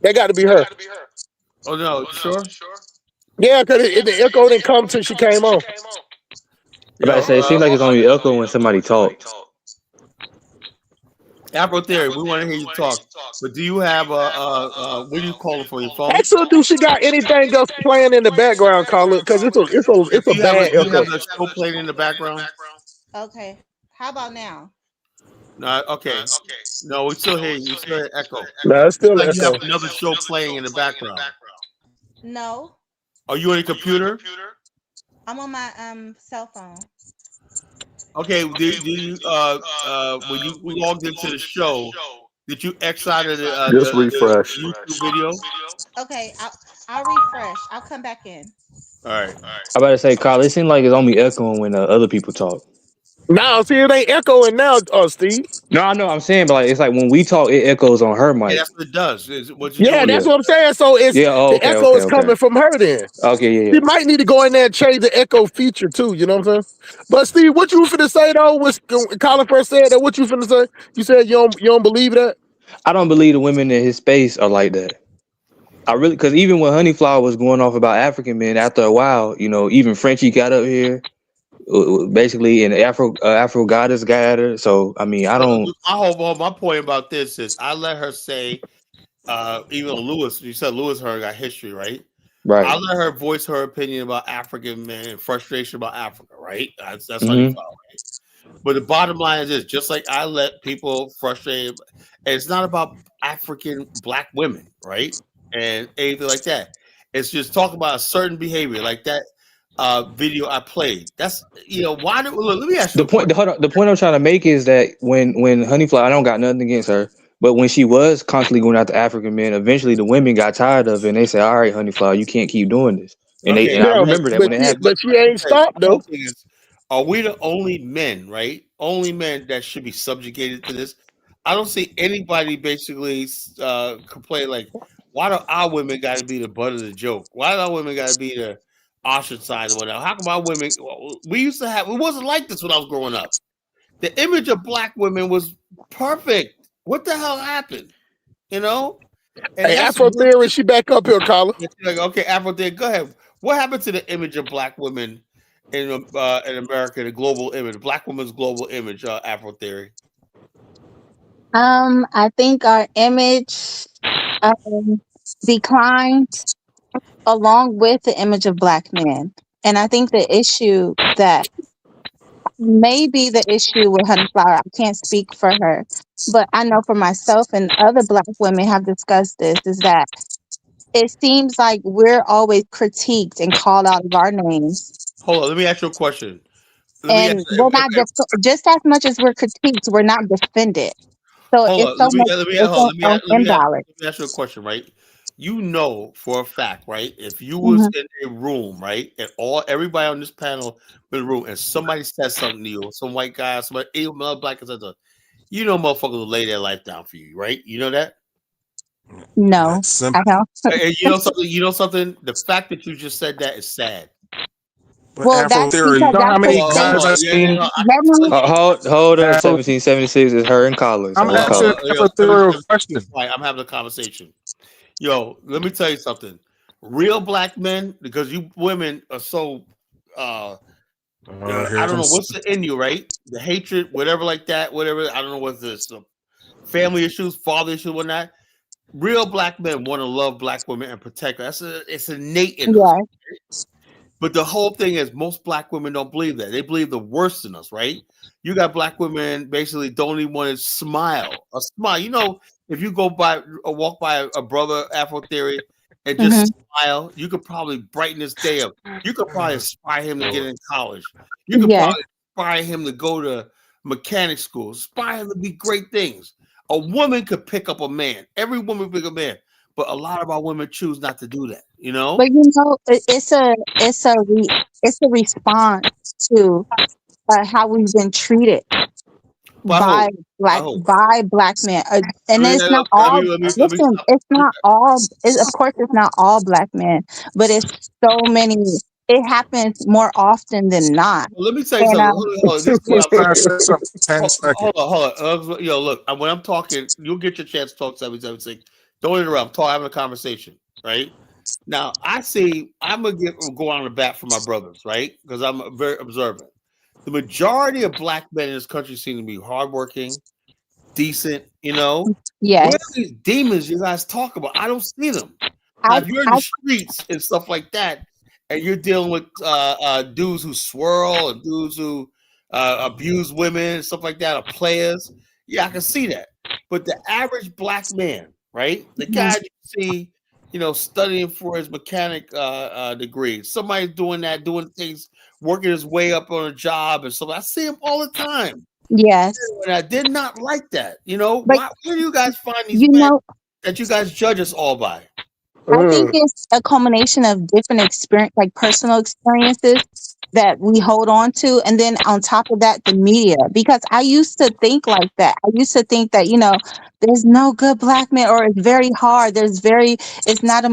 That got to be her. Oh no, sure. Yeah, because the echo didn't come till she came on. I about to say, it seems like it's only echo when somebody talks. Afro Theory, we want to hear you talk. But do you have what do you call it for your phone? Actually, do she got anything else playing in the background, Carla? Because it's a bad echo. You have the show playing in the background. Okay. How about now? No, okay. No, we still hear you. We still hear echo. No, it's still like echo. you have another show playing in the background. No. Are you on your computer? I'm on my cell phone. Okay. Do you when you logged into the show, did you X out of Just refresh. the YouTube video? Okay, I'll refresh. I'll come back in. All right. I about to say, Carl, it seems like it's only echoing when other people talk. Now, see, it ain't echoing now, Steve. No, I know. I'm saying, but it's like when we talk, it echoes on her mic. Yeah, that's what it does. That's what I'm saying. So it's the echo is coming from her then. Okay, yeah. You might need to go in there and change the echo feature too. You know what I'm saying? But Steve, what you finna say though? Was Colin first said that? What you finna say? You said you don't believe that? I don't believe the women in his space are like that. I really, because even when Honeyflower was going off about African men, after a while, even Frenchie got up here. Basically, an Afro goddess got her. So I mean, I don't. My point about this is I let her say, even Lewis. You said Lewis Heard got history, right? Right. I let her voice her opinion about African men and frustration about Africa, right? That's Mhm. right? But the bottom line is this: just like I let people frustrated, and it's not about African black women, right? And anything like that. It's just talking about a certain behavior, like that. Video I played. That's why do let me ask you the point I'm trying to make is that when Honeyflower, I don't got nothing against her, but when she was constantly going after African men, eventually the women got tired of it and they said, "All right, Honeyflower, you can't keep doing this." And I remember that when it happened. But she ain't stopped though. Are we the only men, right? Only men that should be subjugated to this? I don't see anybody basically complain like, why do our women got to be the butt of the joke? Why do our women got to be the ostracized or whatever? How come our women? We used to have. It wasn't like this when I was growing up. The image of black women was perfect. What the hell happened? And hey, Afro Theory, she back up here, Carla. Like, okay, Afro Theory, go ahead. What happened to the image of black women in America? The global image, black women's global image. Afro Theory. I think our image declined along with the image of black men. And I think the issue that maybe the issue with Honeyflower, I can't speak for her, but I know for myself and other black women have discussed this, is that it seems like we're always critiqued and called out of our names. Hold on, let me ask you a question. And we're not just as much as we're critiqued, we're not defended. So it's so much invalid. Let me ask you a question, right? For a fact, right? If you was in a room, right, and everybody on this panel in the room, and somebody said something to you, some white guy, somebody, another black guy said something, motherfuckers will lay their life down for you, right? You know that? No, I don't. And you know something. The fact that you just said that is sad. But Well, Afro that's theory, you because know how that's many what guys I they seen? generally. Hold up. Afro, 1776 is her and Collins. I'm Her and asking Collins. Afro theory a question. I'm having a conversation. Yo, let me tell you something. Real black men, because you women are so I don't know what's in you, right? The hatred, whatever like that, whatever. I don't know what's this family issues, father issues, whatnot. Real black men want to love black women and protect her. It's innate in us. Yes. But the whole thing is most black women don't believe that. They believe the worst in us, right? You got black women basically don't even want to smile. A smile. You know, if you go by or walk by a brother Afro theory and just smile, you could probably brighten his day up. You could probably inspire him to get in college. You could Yes. probably inspire him to go to mechanic school, inspire him to be great things. A woman could pick up a man. Every woman pick up a man. But a lot of our women choose not to do that, you know? But you know, it's a response to how we've been treated by black men, and it's not all. Listen, it's not all. Of course, it's not all black men, but it's so many. It happens more often than not. Well, let me tell you something. Hold on. Yo, look, when I'm talking, you'll get your chance to talk 776. Don't interrupt. I'm having a conversation, right? Now, I'm going to go on the bat for my brothers, right? Because I'm very observant. The majority of black men in this country seem to be hardworking, decent, you know? Yes. Where are these demons you guys talk about? I don't see them. Now, if you're in the streets and stuff like that, and you're dealing with dudes who swirl and dudes who abuse women and stuff like that, or players, yeah, I can see that. But the average black man, right? The guy you see, you know, studying for his mechanic degree, somebody doing that, doing things, working his way up on a job and stuff. I see him all the time. Yes. And I did not like that. You know, But where do you guys find these men that you guys judge us all by? I think it's a culmination of different experience, like personal experiences that we hold on to. And then on top of that, the media, because I used to think like that. I used to think that, you know, there's no good black men, or it's very hard. They're not in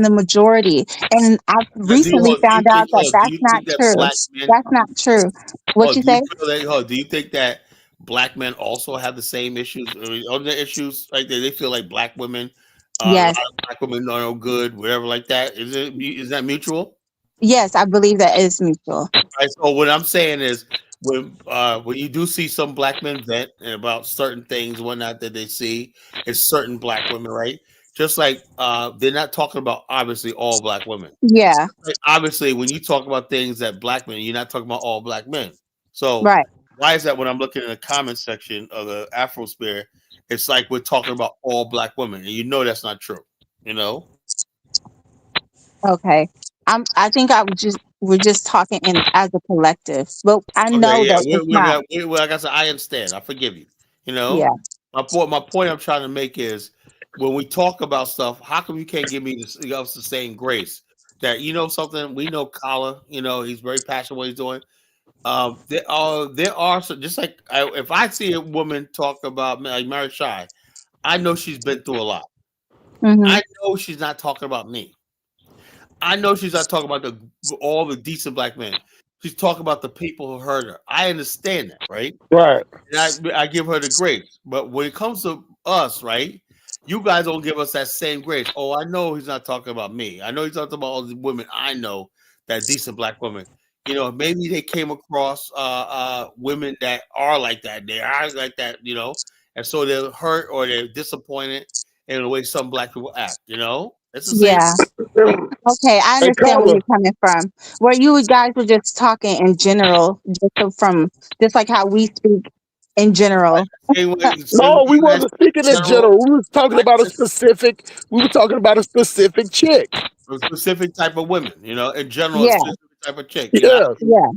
the majority. And I've recently found out that that's not true. That's not true. What you say? Do you think that black men also have the same issues? Other issues like they feel like black women, yes, black women are no good, whatever like that. Is that mutual? Yes, I believe that is mutual. Right, so what I'm saying is when you do see some black men vent about certain things, whatnot that they see, it's certain black women, right? Just like they're not talking about obviously all black women. Yeah. Like, obviously, when you talk about things that black men, you're not talking about all black men. So right. Why is that when I'm looking in the comment section of the Afrosphere, it's like we're talking about all black women, and you know that's not true, you know? Okay. I think we're just talking as a collective, but I know that it's not. Like I said, I understand. I forgive you. You know, yeah. My point I'm trying to make is when we talk about stuff, how come you can't give me the same grace? That you know something, we know Kala. You know he's very passionate what he's doing. There are some, just like if I see a woman talk about like Mary Shy, I know she's been through a lot. Mm-hmm. I know she's not talking about me. I know she's not talking about all the decent black men. She's talking about the people who hurt her. I understand that, right? Right. And I give her the grace. But when it comes to us, right, you guys don't give us that same grace. Oh, I know he's not talking about me. I know he's talking about all the women I know, that decent black women. You know, maybe they came across women that are like that. They are like that, you know, and so they're hurt or they're disappointed in the way some black people act, you know? It's the same. Yeah. Okay, I understand where you're coming from. Where you guys were just talking in general, just like how we speak in general. No, we wasn't speaking in general. We was talking about a specific. We were talking about a specific chick. A specific type of women, you know, in general, yeah. a specific type of chick. Yeah. Yeah.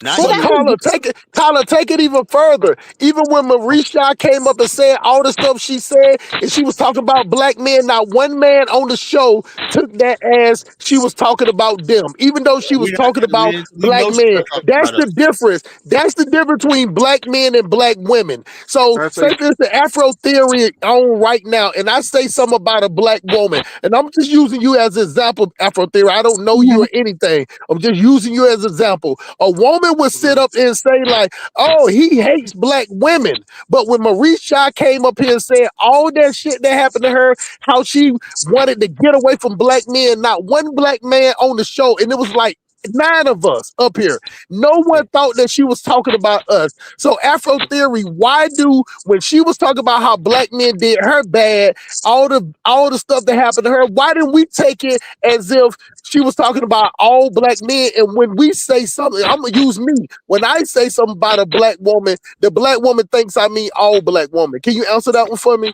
Not Well, But that you. was Carla, take it even further. Even when Marisha came up and said all the stuff she said, and she was talking about black men, not one man on the show took that as she was talking about them. Even though she was talking about We black know she men, was talking that's about the us. difference. That's the difference between black men and black women. So Can I say say there's the Afro theory on right now, and I say something about a black woman, and I'm just using you as an example, Afro theory. I don't know you or anything. I'm just using you as an example. A woman would sit up and say like, "Oh, he hates black women," but when Marisha came up here and said all that shit that happened to her, how she wanted to get away from black men, not one black man on the show, and it was like 9 of us up here. No one thought that she was talking about us. So Afro theory, why do when she was talking about how black men did her bad, all the stuff that happened to her, why didn't we take it as if she was talking about all black men? And when we say something, I'm gonna use me. When I say something about a black woman, the black woman thinks I mean all black women. Can you answer that one for me?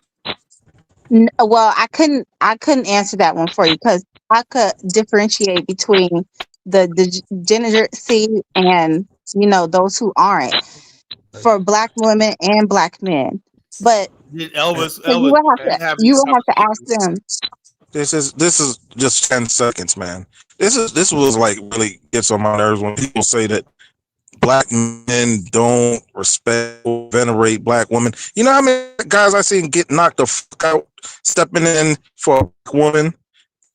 Well, I couldn't answer that one for you because I could differentiate between the degeneracy and those who aren't for black women and black men. But Elvis, so you would have these have to ask them. this is just 10 seconds, man. This was like really gets on my nerves when people say that black men don't respect or venerate black women. You know how many guys I seen get knocked the fuck out stepping in for a black woman?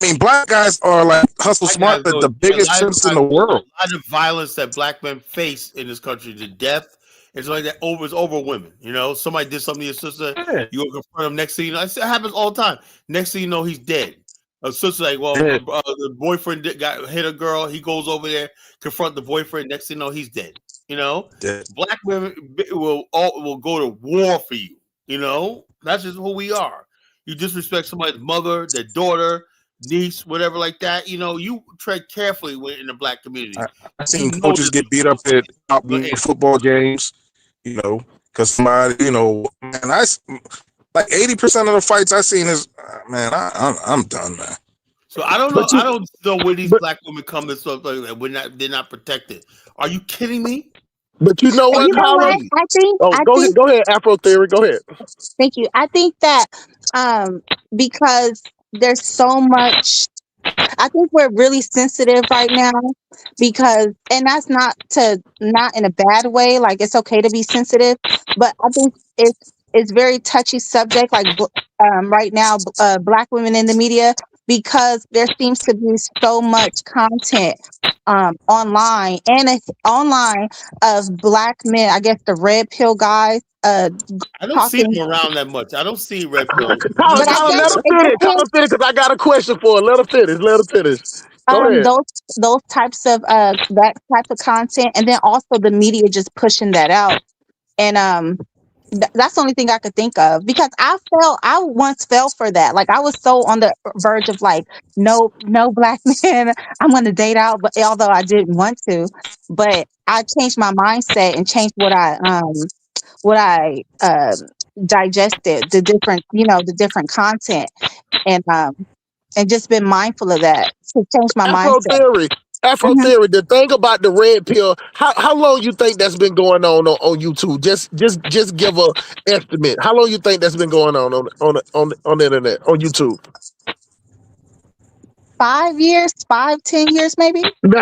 I mean, black guys are like hustle smart, but the biggest sense in the world. A lot of violence that black men face in this country, the death, it's like that it's over women. Somebody did something to your sister, you go confront him. Next thing you know, it happens all the time. Next thing you know, he's dead. A sister like, well, the boyfriend hit a girl. He goes over there, confront the boyfriend. Next thing you know, he's dead. Black women will go to war for you. That's just who we are. You disrespect somebody's mother, their daughter, niece, whatever like that. You tread carefully in the black community. I've seen coaches get beat up at football games, because somebody, man, like 80% of the fights I've seen is, man, I'm done, man. So I don't know. I don't know where these black women come and stuff like that. They're not protected. Are you kidding me? But you know what, Colin? I think. Go ahead, Afro theory. Go ahead. Thank you. I think that because there's so much. I think we're really sensitive right now and that's not in a bad way. Like it's okay to be sensitive, but I think it's very touchy subject. Like right now, black women in the media, because there seems to be so much content online of black men. I guess the red pill guys. I don't see them around that much. I don't see red pill. Colin, let her finish. Because I got a question for her. Let her finish. Go ahead. Those types of that type of content, and then also the media just pushing that out, and that's the only thing I could think of, because I once fell for that. Like I was so on the verge of like, no black men, I'm going to date out, but although I didn't want to, but I changed my mindset and changed what I digested, the different content, and just been mindful of that to change my mindset. Afro theory. The thing about the red pill, how long you think that's been going on YouTube? Just give a estimate. How long you think that's been going on the internet, on YouTube? 5 years, 10 years, maybe. No.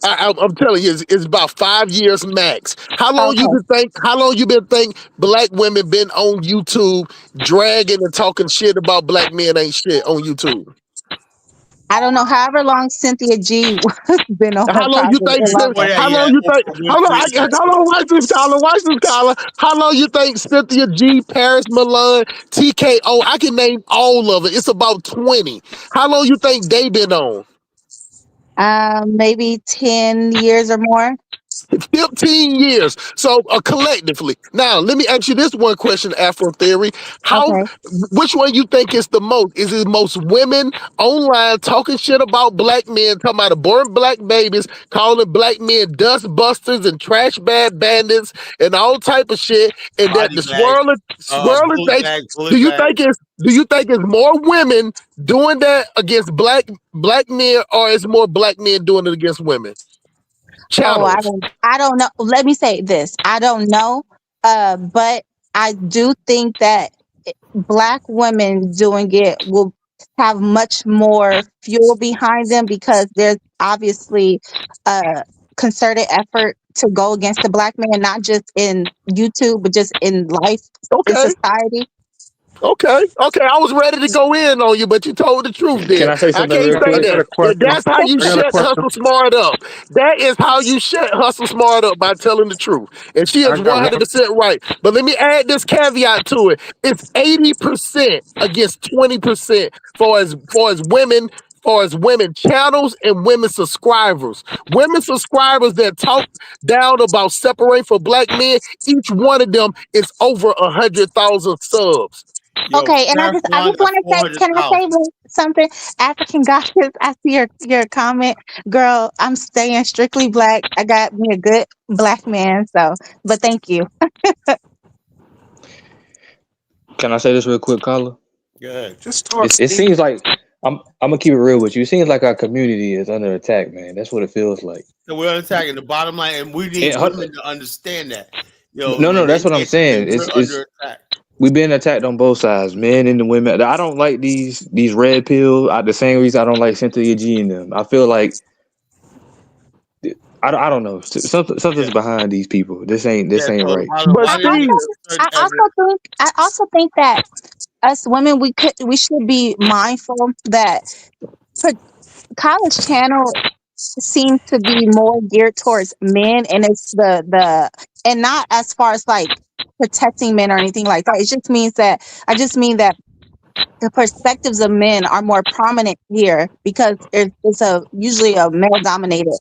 I'm telling you, it's about 5 years max. How long you been think black women been on YouTube dragging and talking shit about black men ain't shit on YouTube? I don't know. However long Cynthia G has been on. How long you think? How long you think? Watch this, Colin. How long you think Cynthia G, Paris Milan, TKO? I can name all of it. It's about 20. How long you think they been on? Maybe 10 years or more. 15 years. So collectively. Now, let me ask you this one question, Afro Theory. Which one you think is the most? Is it most women online talking shit about black men, talking about aborting black babies, calling black men dust busters and trash bag bandits and all type of shit, and that the swirling thing? Do you think it's more women doing that against black men, or is more black men doing it against women? Oh, channels. I don't know. Let me say this. I don't know. But I do think that Black women doing it will have much more fuel behind them because there's obviously a concerted effort to go against the Black man, not just in YouTube, but just in life, in Okay. society. Okay, I was ready to go in on you, but you told the truth Can there. I say I something can't real say quick? that. That's how you shut Hustle Smart up. That is how you shut Hustle Smart up, by telling the truth. And she is 100% right. But let me add this caveat to it. It's 80% against 20% for as women channels and women subscribers. Women subscribers that talk down about separating for Black men, each one of them is over 100,000 subs. Yo, Okay, and I just want to say, can I say something? African goddess, I see your comment, girl. I'm staying strictly Black. I got me a good Black man, so. But thank you. Can I say this real quick, Carla? Yeah, just It seems like I'm gonna keep it real with you. It seems like our community is under attack, man. That's what it feels like. So we're attacking the bottom line, and we need And women to understand that. Yo, no, like that's what I'm saying. we're under attack. We've been attacked on both sides, men and the women. I don't like these red pills. The same reason I don't like Cynthia G and them. I feel like I don't know. Something's behind these people. This ain't right. But Steve, I also think that us women, we should be mindful that Kyle's channel seems to be more geared towards men, and it's the and not as far as like protecting men or anything like that. I just mean that the perspectives of men are more prominent here because it's usually a male dominated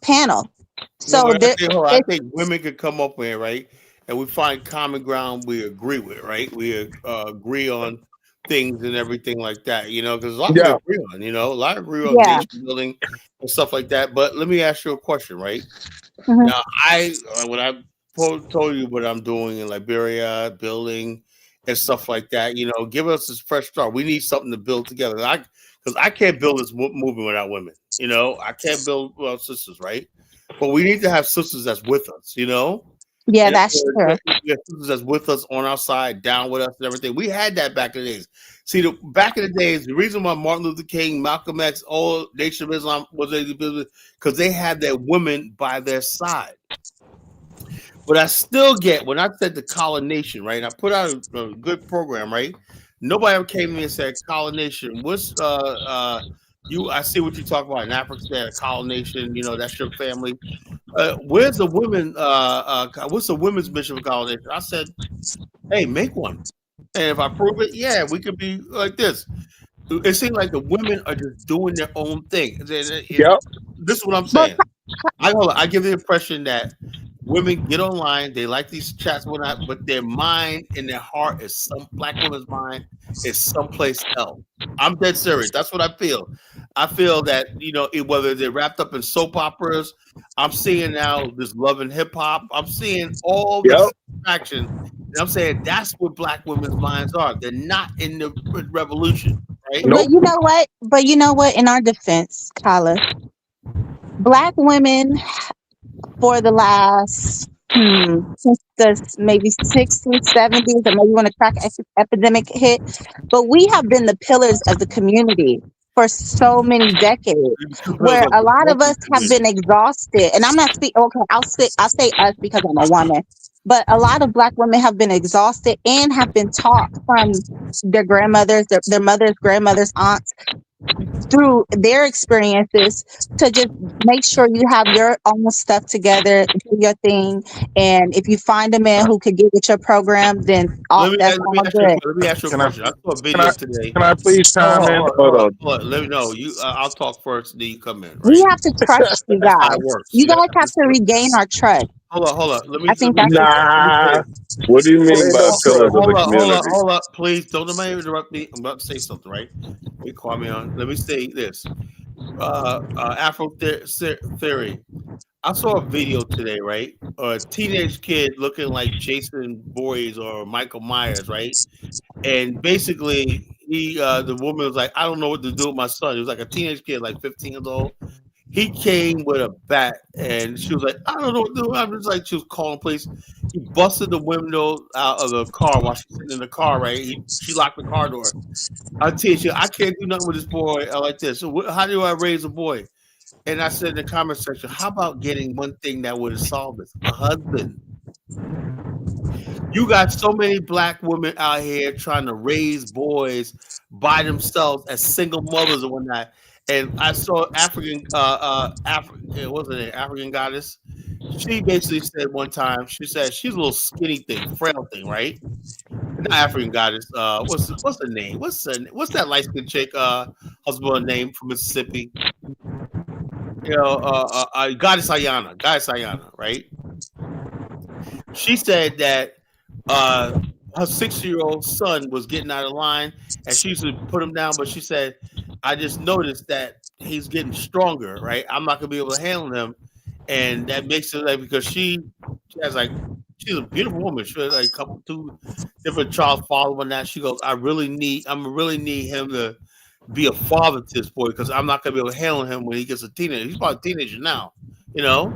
panel. So No, I think women could come up with it, right, and we find common ground we agree with, right? We agree on things and everything like that, you know, because a lot we agree on, you know, a lot agree on nation building and stuff like that. But let me ask you a question, right? Mm-hmm. Now, when I told you what I'm doing in Liberia, building and stuff like that, you know, give us this fresh start. We need something to build together. Because I can't build this movement without women. You know, I can't build without sisters, right? But we need to have sisters that's with us, you know? Yeah, and that's true. We have sisters that's with us on our side, down with us and everything. We had that back in the days. See, back in the days, the reason why Martin Luther King, Malcolm X, all Nation of Islam was because they had their women by their side. But I still get, when I said the Colonation, right? I put out a good program, right? Nobody ever came to me and said, Colonation, what's I see what you talk about in Africa, Colonation, you know, that's your family. Where's the women? What's the women's mission for Colonation? I said, hey, make one. And if I prove it, yeah, we could be like this. It seems like the women are just doing their own thing. This is what I'm saying. I give the impression that women get online, they like these chats, whatnot, but their mind and their heart is Black women's mind is someplace else. I'm dead serious. That's what I feel. I feel that, you know, whether they're wrapped up in soap operas, I'm seeing now this love and hip hop. I'm seeing all this action. And I'm saying that's what Black women's minds are. They're not in the revolution, right? But you know what? In our defense, Kala, Black women for the last since the maybe 60s, 70s, or maybe when the crack epidemic hit, but we have been the pillars of the community for so many decades, where a lot of us have been exhausted. And I'm not speaking. Okay, I'll say us because I'm a woman. But a lot of Black women have been exhausted and have been taught from their grandmothers, their mothers, grandmothers, aunts, through their experiences to just make sure you have your own stuff together, do your thing, and if you find a man who could get with your program, then that's all good. Let me ask you a question. I saw a video today. Can I please chime in? Hold on. Let me know. I'll talk first, then you come in. Right? We have to trust you That's how guys. it works. You guys have to regain our trust. Hold on. I think that's What do you mean by pillars of the community? Hold up, please. Don't nobody interrupt me. I'm about to say something, right? You call me on. Let me say this. Afro Theory. I saw a video today, right? A teenage kid looking like Jason Voorhees or Michael Myers, right? And basically, the woman was like, I don't know what to do with my son. He was like a teenage kid, like 15 years old. He came with a bat, and she was like, "I don't know what to do." I'm just like, she was calling police. He busted the window out of the car while she's sitting in the car. Right, she locked the car door. I teach you, I can't do nothing with this boy like this. So how do I raise a boy? And I said in the comment section, how about getting one thing that would have solved this? A husband. You got so many black women out here trying to raise boys by themselves as single mothers and whatnot. And I saw African wasn't it African goddess? She basically said one time, she said she's a little skinny thing, frail thing, right? Not African goddess. What's the name? What's that light skinned chick husband name from Mississippi? You know, Goddess Ayana, right? She said that her 6-year-old son was getting out of line, and she used to put him down. But she said, "I just noticed that he's getting stronger. Right? I'm not gonna be able to handle him, and that makes it like because she has like she's a beautiful woman. She has like two different child father and that. She goes, I'm really need him to be a father to this boy because I'm not gonna be able to handle him when he gets a teenager. He's probably a teenager now, you know.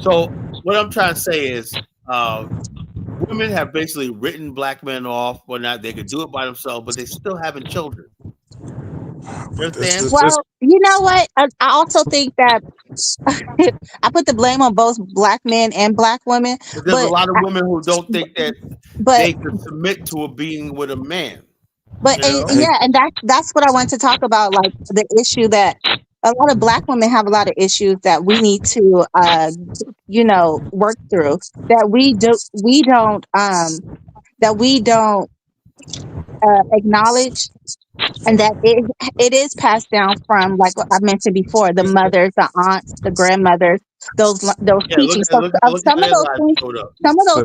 So what I'm trying to say is." Women have basically written black men off when not they could do it by themselves, but they still having children. You understand? Well, you know what? I also think that I put the blame on both black men and black women. But there's a lot of women who don't think that they but could submit to a being with a man. But You know? yeah, and that's what I want to talk about, like the issue that a lot of black women have a lot of issues that we need to work through, that we don't acknowledge, and that it is passed down from, like what I mentioned before, the mothers, the aunts, the grandmothers, those teachings. Some of those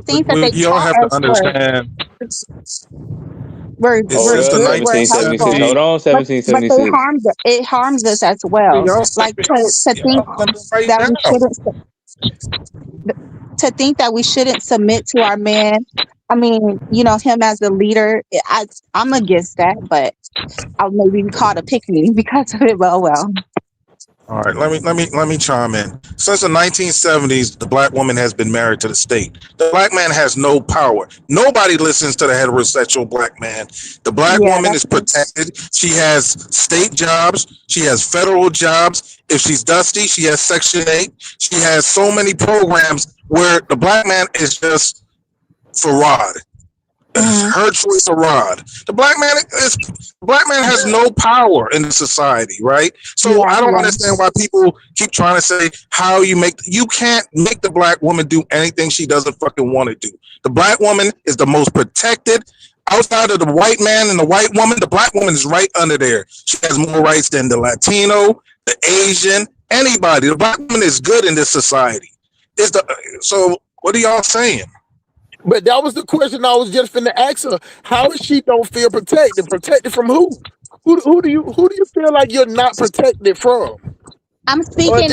things that they y'all have taught to us understand. were Since the good, were 1976. helpful, Hold on, but they 1776. harms us as well. Like to think that we shouldn't submit to our man. I mean, him as the leader, I'm against that, but I'll maybe be called a pick-me because of it. Well. All right, let me chime in. Since the 1970s, the black woman has been married to the state. The black man has no power. Nobody listens to the heterosexual black man. The black woman is protected. She has state jobs. She has federal jobs. If she's dusty, she has Section 8. She has so many programs where the black man is just Farad. Her choice of rod. The black man has no power in the society, right? So I don't understand why people keep trying to say you can't make the black woman do anything she doesn't fucking want to do. The black woman is the most protected. Outside of the white man and the white woman, the black woman is right under there. She has more rights than the Latino, the Asian, anybody. The black woman is good in this society. So what are y'all saying? But that was the question I was just finna ask her. How is she don't feel protected? Protected from who? Who do you feel like you're not protected from? I'm speaking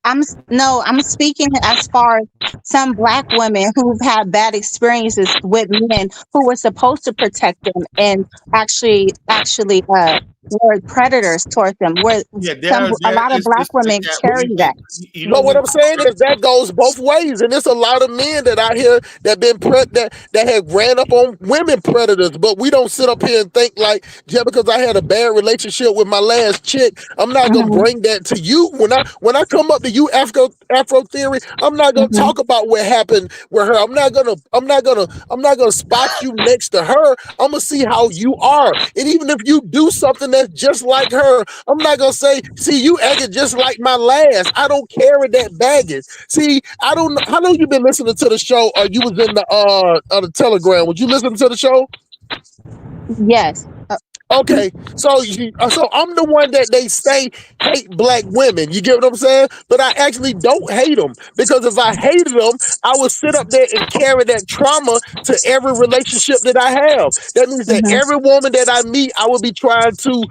I'm speaking as far as some black women who've had bad experiences with men who were supposed to protect them and actually were predators towards them. A lot of black women carry that. But what I'm saying is that goes both ways, and there's a lot of men that out here that have ran up on women predators. But we don't sit up here and think like just because I had a bad relationship with my last chick, I'm not gonna bring that to you. When I come up to you, Afro Theory, I'm not gonna talk about what happened with her. I'm not gonna spot you next to her. I'm gonna see how you are, and even if you do something that's just like her, I'm not gonna say, see, you acting just like my last. I don't carry that baggage. See, I don't know how long you been listening to the show, or you was in the Telegram. Would you listen to the show? Yes. Okay, so I'm the one that they say hate black women. You get what I'm saying? But I actually don't hate them, because if I hated them, I would sit up there and carry that trauma to every relationship that I have. That means that every woman that I meet, I would be trying to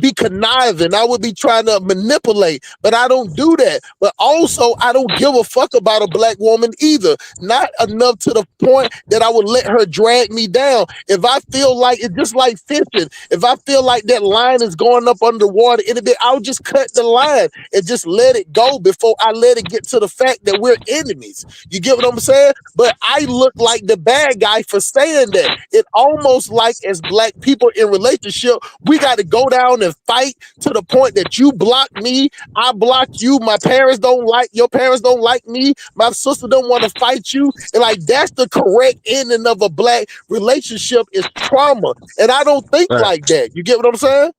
be conniving. I would be trying to manipulate, but I don't do that. But also, I don't give a fuck about a black woman either. Not enough to the point that I would let her drag me down. If I feel like it's just like fishing. If if I feel like that line is going up underwater in a bit, I'll just cut the line and just let it go before I let it get to the fact that we're enemies. You get what I'm saying? But I look like the bad guy for saying that. It almost like as black people in relationship, we got to go down and fight to the point that you block me, I block you, my parents don't like, your parents don't like me, my sister don't want to fight you. And like, that's the correct ending of a black relationship is trauma. And I don't think like that. You get what I'm saying?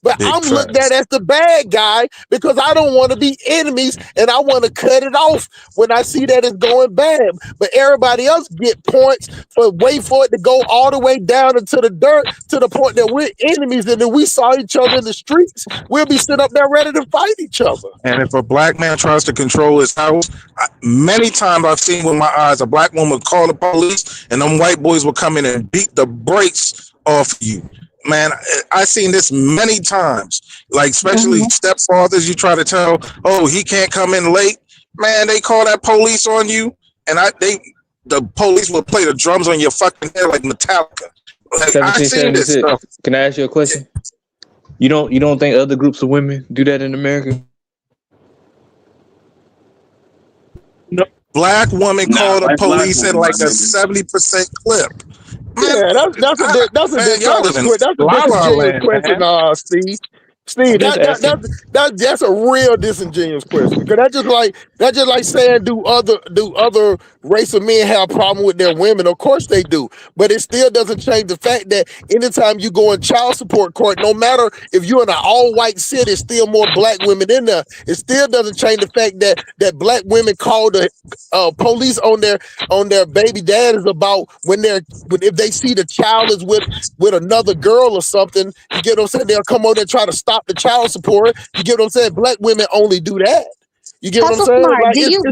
But Big I'm looked facts. at as the bad guy because I don't want to be enemies and I want to cut it off when I see that it's going bad. But everybody else get points for wait for it to go all the way down into the dirt to the point that we're enemies and then we saw each other in the streets. We'll be sitting up there ready to fight each other. And if a black man tries to control his house, many times I've seen with my eyes a black woman call the police and them white boys will come in and beat the brakes off you. Man, I've seen this many times, like especially stepfathers. You try to tell, oh, he can't come in late. Man, they call that police on you, and the police will play the drums on your fucking head like Metallica. Like, I seen this 1776. stuff. Can I ask you a question? You don't think other groups of women do that in America? No. Black woman called the police at like a 70% clip. Yeah, that's a disingenuous question, Steve. Steve, that's a real disingenuous question because that's just like saying do other race of men have a problem with their women? Of course they do, but it still doesn't change the fact that anytime you go in child support court, no matter if you're in an all-white city, there's still more black women in there. It still doesn't change the fact that black women call the police on their baby daddies about if they see the child is with another girl or something. You get what I'm saying? They'll come on and try to stop the child support. You get what I'm saying? Black women only do that. You get what I'm saying? Smart. Like, Do you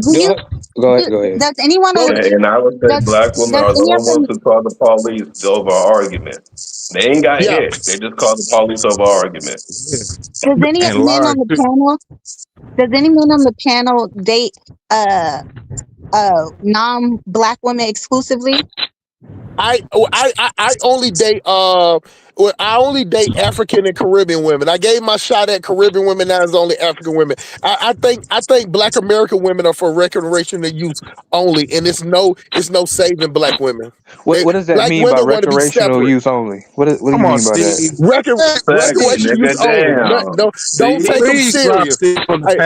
Go ahead. does anyone on And I would say black women are the ones who call the police over an argument. They ain't got hit. They just call the police over an argument. Does any men on the panel date non-black women exclusively? I only date I only date African and Caribbean women. I gave my shot at Caribbean women. Now it's only African women. I think Black American women are for recreational use only, and it's no saving Black women. What does that Black mean by women want to be recreational separate. use only? What do you mean by that? Recreational use only. Don't take them serious. Hold on.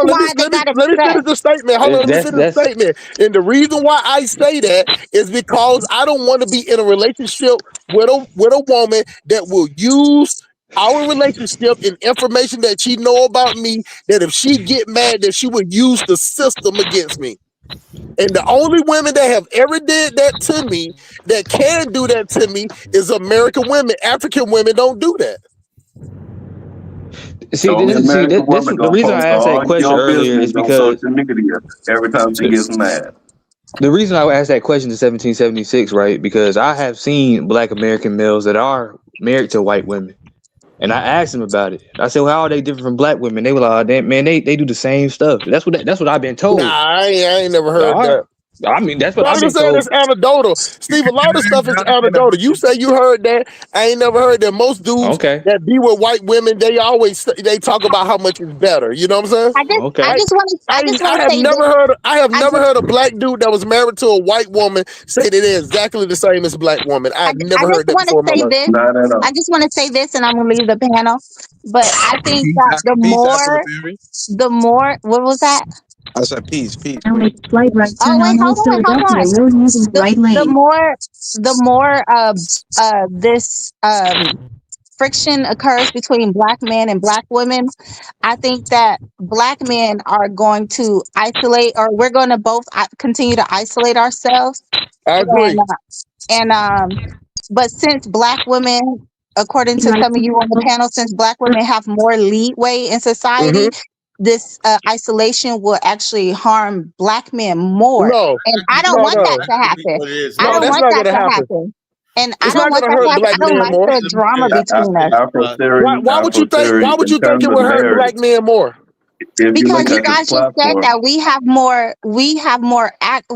Let me finish the statement. Let me finish the statement. And the reason why I say that is because I don't want to be in a relationship with a woman that will use our relationship and information that she know about me, that if she get mad, that she would use the system against me. And the only women that have ever did that to me, that can do that to me, is American women. African women don't do that. The reason I asked that question earlier is because social media every time she gets mad. The reason I asked that question in 1776, right? Because I have seen Black American males that are married to white women. And I asked them about it. I said, well, how are they different from black women? They were like, they do the same stuff. That's what I've been told. Nah, I ain't never heard that. I mean, that's what I'm I've been saying. told. It's anecdotal. Steve, a lot of stuff is anecdotal. You say you heard that. I ain't never heard that. Most dudes that be with white women, they talk about how much is better. You know what I'm saying? I have never heard a black dude that was married to a white woman say that they're exactly the same as a black woman. I've never heard that before in my life. I just want to say this, and I'm gonna leave the panel. But I think that the more, what was that? I said peace. Oh wait, hold on. The more this friction occurs between black men and black women, I think that black men are going to isolate, or we're going to both continue to isolate ourselves. I agree. But since black women, according to some of you on the panel, since black women have more leeway in society, this isolation will actually harm black men more. And I don't want that to happen. I don't want that to happen. And I don't want that to happen. I don't like the drama between us. Why would you think it would hurt black men more? If you Because look you at his guys just said platform, that we have more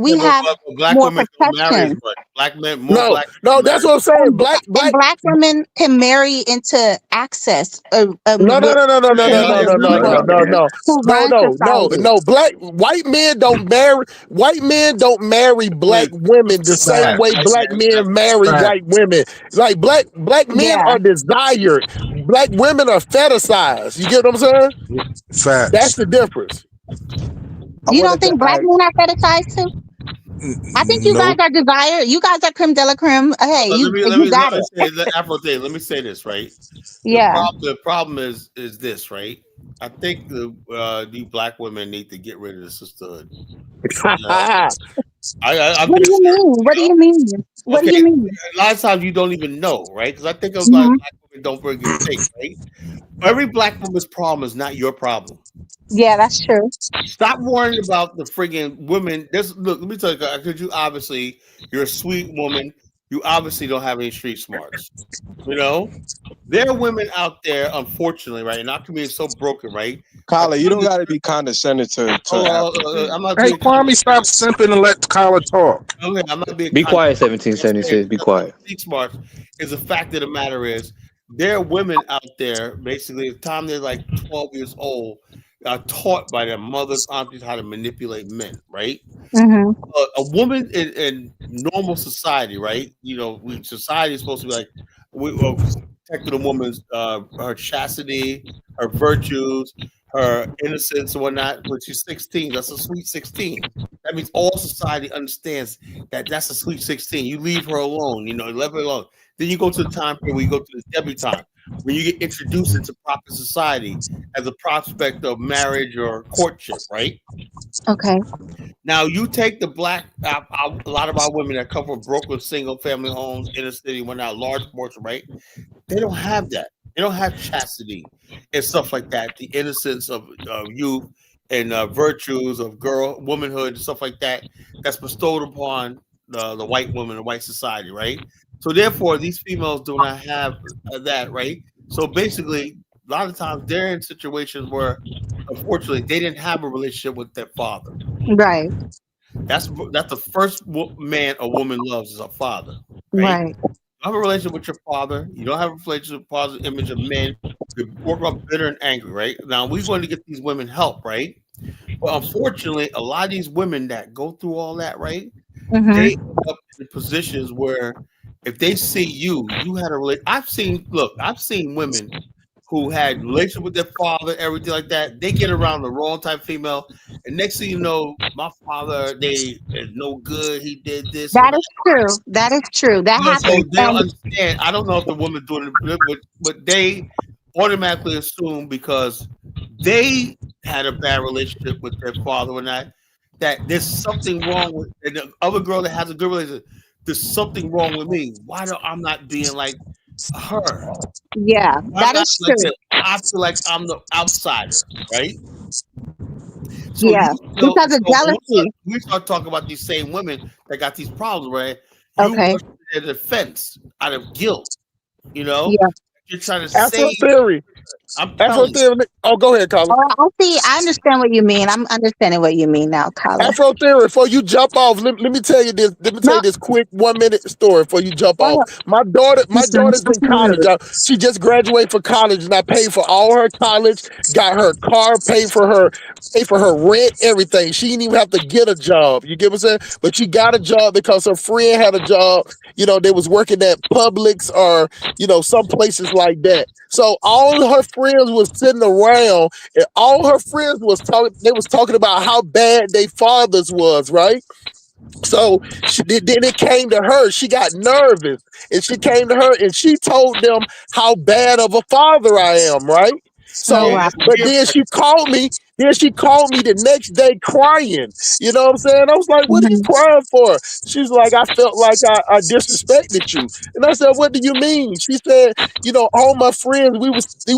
Yeah, black more women don't marry as protection. much. Black men, more No, black no, men that's marry. what I'm saying. And black women can marry into access No, no, with no, no, no, no, Yeah, no, they no, no, no, really no, don't. no, no, who no, run no, no, society. no. White men don't marry. White men don't marry black women the same way black men marry white women. Like black men Yeah. are desired. Black women are fetishized. You get what I'm saying? Facts. That's the difference. You don't think black men are fetishized too? I think you guys No. are desired. You guys are creme de la creme. Hey, Let me you got it. say Afro Day. Let me say this, right? Yeah. The problem is this, right? I think the black women need to get rid of the sisterhood. What do you mean? What do you mean? What do you mean? A lot of times you don't even know, right? Because I think a lot Mm-hmm. of black women don't bring a thing, right? Every black woman's problem is not your problem. Yeah, that's true. Stop worrying about the friggin' women. Look, let me tell you, because you're a sweet woman. You obviously don't have any street smarts. You know, there are women out there, unfortunately, right? And our community is so broken, right? Kyler, you don't got to be condescending to I'm not Hey, being Kwame, stop simping and let Kyler talk. Okay, I'm not being Be quiet, condescending. 1776. Be quiet. Street smarts is the fact of the matter is there are women out there basically the time they're like 12 years old are taught by their mothers, aunties how to manipulate men, right? Mm-hmm. A woman in normal society, right? You know, society is supposed to be like we protecting a woman's her chastity, her virtues, her innocence and whatnot. When she's 16, that's a sweet 16. That means all society understands that that's a sweet 16. You leave her alone, you leave her alone. Then you go to the time period where you go to the debutante, when you get introduced into proper society as a prospect of marriage or courtship, right? Okay. Now you take the black, a lot of our women that come from broken single family homes, inner city, whatnot, large portion, right? They don't have that. They don't have chastity and stuff like that. The innocence of youth and virtues of womanhood and stuff like that. That's bestowed upon the white woman and white society, right? So therefore, these females do not have that, right? So basically, a lot of times they're in situations where, unfortunately, they didn't have a relationship with their father. Right. That's the first man a woman loves is a father. Right. Right. You have a relationship with your father. You don't have a relationship with positive image of men. You work on bitter and angry, right? Now we're going to get these women help, right? But unfortunately, a lot of these women that go through all that, right? Mm-hmm. They end up in positions where if they see you had a relationship. I've seen women who had relationship with their father, everything like that. They get around the wrong type of female, and next thing you know, my father, they is no good. He did this. That is true. That is true. That So happens. they don't understand. I don't know if the woman doing it, but they automatically assume because they had a bad relationship with their father or not, that there's something wrong with and the other girl that has a good relationship. There's something wrong with me. Why do I'm not being like her? Yeah, that is true. I feel like I'm the outsider, right? So Yeah, because of jealousy. We start talking about these same women that got these problems, right? Okay. You their defense out of guilt, Yeah. You're trying to Afro save. theory. Afro theory. Oh, go ahead, Colin. Oh, I understand what you mean. I'm understanding what you mean now, Colin. Afro theory. Before you jump off, let me tell you this. Let me tell you this quick 1 minute story before you jump off. My daughter's in college. She just graduated from college, and I paid for all her college. Got her car, paid for her rent, everything. She didn't even have to get a job. You get what I'm saying? But she got a job because her friend had a job. They was working at Publix or some places like that. So all her friends was sitting around, and all her friends was talking. They was talking about how bad their fathers was, right? So then it came to her. She got nervous, and she came to her, and she told them how bad of a father I am, right? So, but then she called me. Then she called me the next day crying. You know what I'm saying? I was like, "What are you crying for?" She's like, "I felt like I disrespected you." And I said, "What do you mean?" She said, all my friends,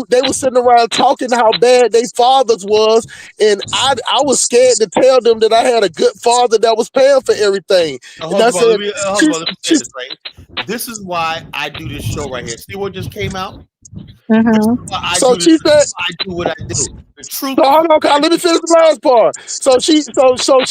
they were sitting around talking how bad their fathers was, and I was scared to tell them that I had a good father that was paying for everything. And I said, let me say this, right? This is why I do this show right here. See what just came out? Mm-hmm. I So do she this, said, I do what I do. So hold on, Kyle, let me finish the last part. So she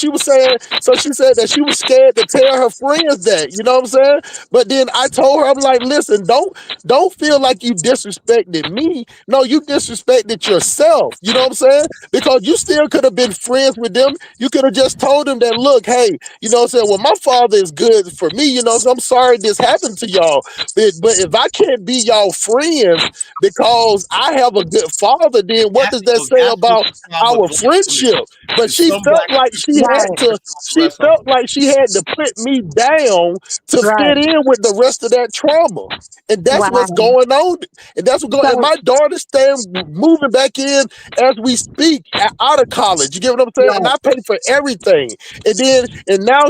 was saying, so she said that she was scared to tell her friends that, you know what I'm saying? But then I told her, I'm like, listen, don't feel like you disrespected me. No, you disrespected yourself. You know what I'm saying? Because you still could have been friends with them. You could have just told them that, look, hey, you know what I'm saying? Well, my father is good for me, you know, so I'm sorry this happened to y'all. But if I can't be y'all friends because I have a good father, then what does that say about our friendship? But she felt like she had to. She felt like she had to put me down to fit in with the rest of that trauma, and that's what's going on. And that's what's going. And my daughter's staying moving back in as we speak, out of college. You get what I'm saying? And I pay for everything. And now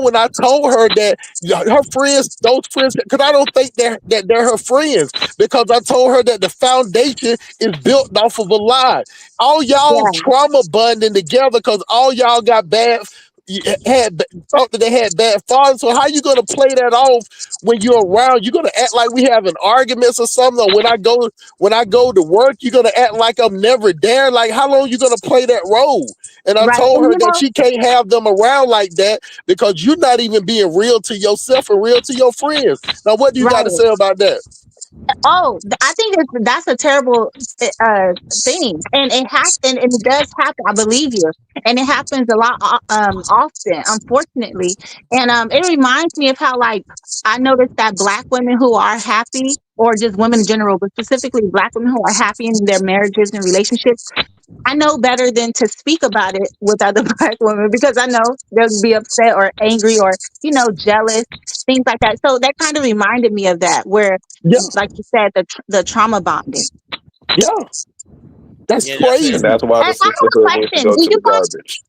when I told her that her friends, those friends, because I don't think that they're her friends, because I told her that the foundation is built off of a lie. All y'all trauma bonding together because all y'all got thought that they had bad fathers. So how you gonna play that off when you're around? You're gonna act like we having arguments or something. Or when I go to work, you're gonna act like I'm never there. Like, how long you gonna play that role? And I told her that she can't have them around like that because you're not even being real to yourself and real to your friends. Now, what do you got to say about that? Oh, I think that's a terrible thing, and it does happen. I believe you, and it happens a lot often, unfortunately. And it reminds me of how, like, I noticed that Black women who are happy, or just women in general, but specifically Black women who are happy in their marriages and relationships, I know better than to speak about it with other Black women because I know they'll be upset or angry or, you know, jealous, things like that. So that kind of reminded me of that, where, like you said, the trauma bonding. Yeah, that's crazy. And that's why the sisterhood needs to go to the garbage.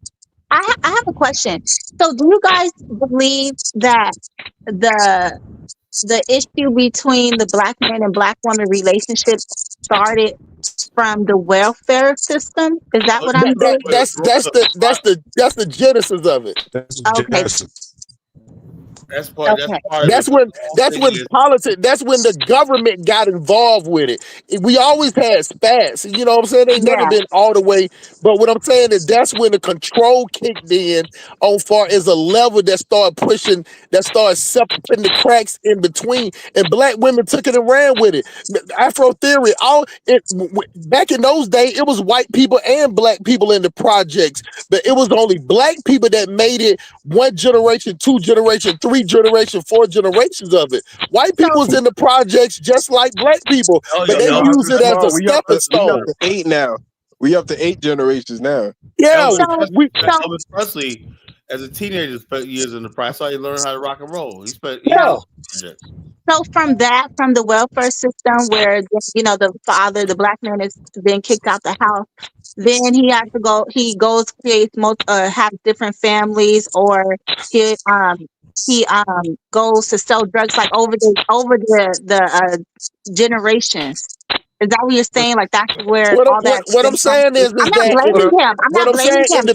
I have a question. So do you guys believe that the issue between the Black man and Black woman relationship started from the welfare system? Is that what I'm saying? That's the genesis of it. Okay. That's when politics. That's when the government got involved with it. We always had spats. You know what I'm saying? They never been all the way. But what I'm saying is that's when the control kicked in on far as a level that started pushing, that started separating the cracks in between. And Black women took it and ran with it. Afro theory, back in those days, it was white people and Black people in the projects, but it was only Black people that made it 1 generation, 2 generation, 3 generation, 4 generations of it. White people was in the projects just like Black people, but they use it as a stepping stone. We up to 8 now. We up to 8 generations now. Yeah, Elvis Presley, as a teenager, spent years in the project. That's how he learned how to rock and roll. He spent years. So from the welfare system, where, you know, the Black man is being kicked out the house, then he has to go. He goes, creates have different families, or he goes to sell drugs, like over the generations. Is that what you're saying? Like, that's where what I'm saying is I'm not blaming him. I'm not blaming him. In the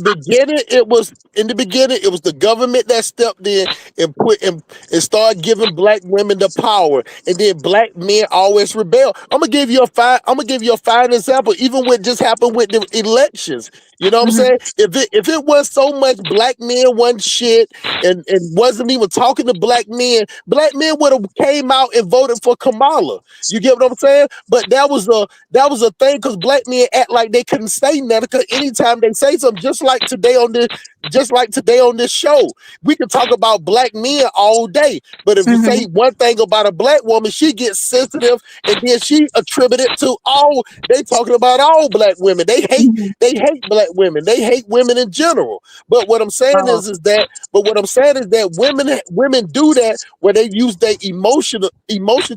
beginning, it was the government that stepped in and started giving Black women the power, and then Black men always rebel. I'm gonna give you a fine example. Even what just happened with the elections. You know what I'm saying? If it was so much Black men wasn't shit and wasn't even talking to Black men would have came out and voted for Kamala. You get what I'm saying? But that was a thing because Black men act like they couldn't say nothing, because anytime they say something, just like today on this show, we can talk about Black men all day. But if you say one thing about a Black woman, she gets sensitive, and then she attributed to all. They talking about all Black women. They hate Black women. They hate women in general. But what I'm saying is that women do that where they use their emotion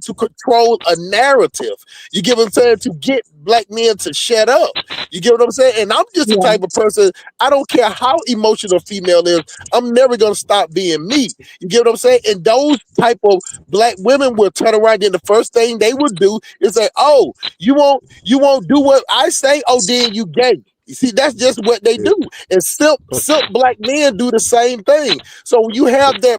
to control a narrative. You get what I'm saying? To get Black men to shut up. You get what I'm saying? And I'm just the type of person, I don't care how emotional a female is, I'm never gonna stop being me. You get what I'm saying? And those type of Black women will turn around, and the first thing they would do is say, oh, you won't do what I say, oh, then you gay. You see, that's just what they do. And simp Black men do the same thing. So when you have that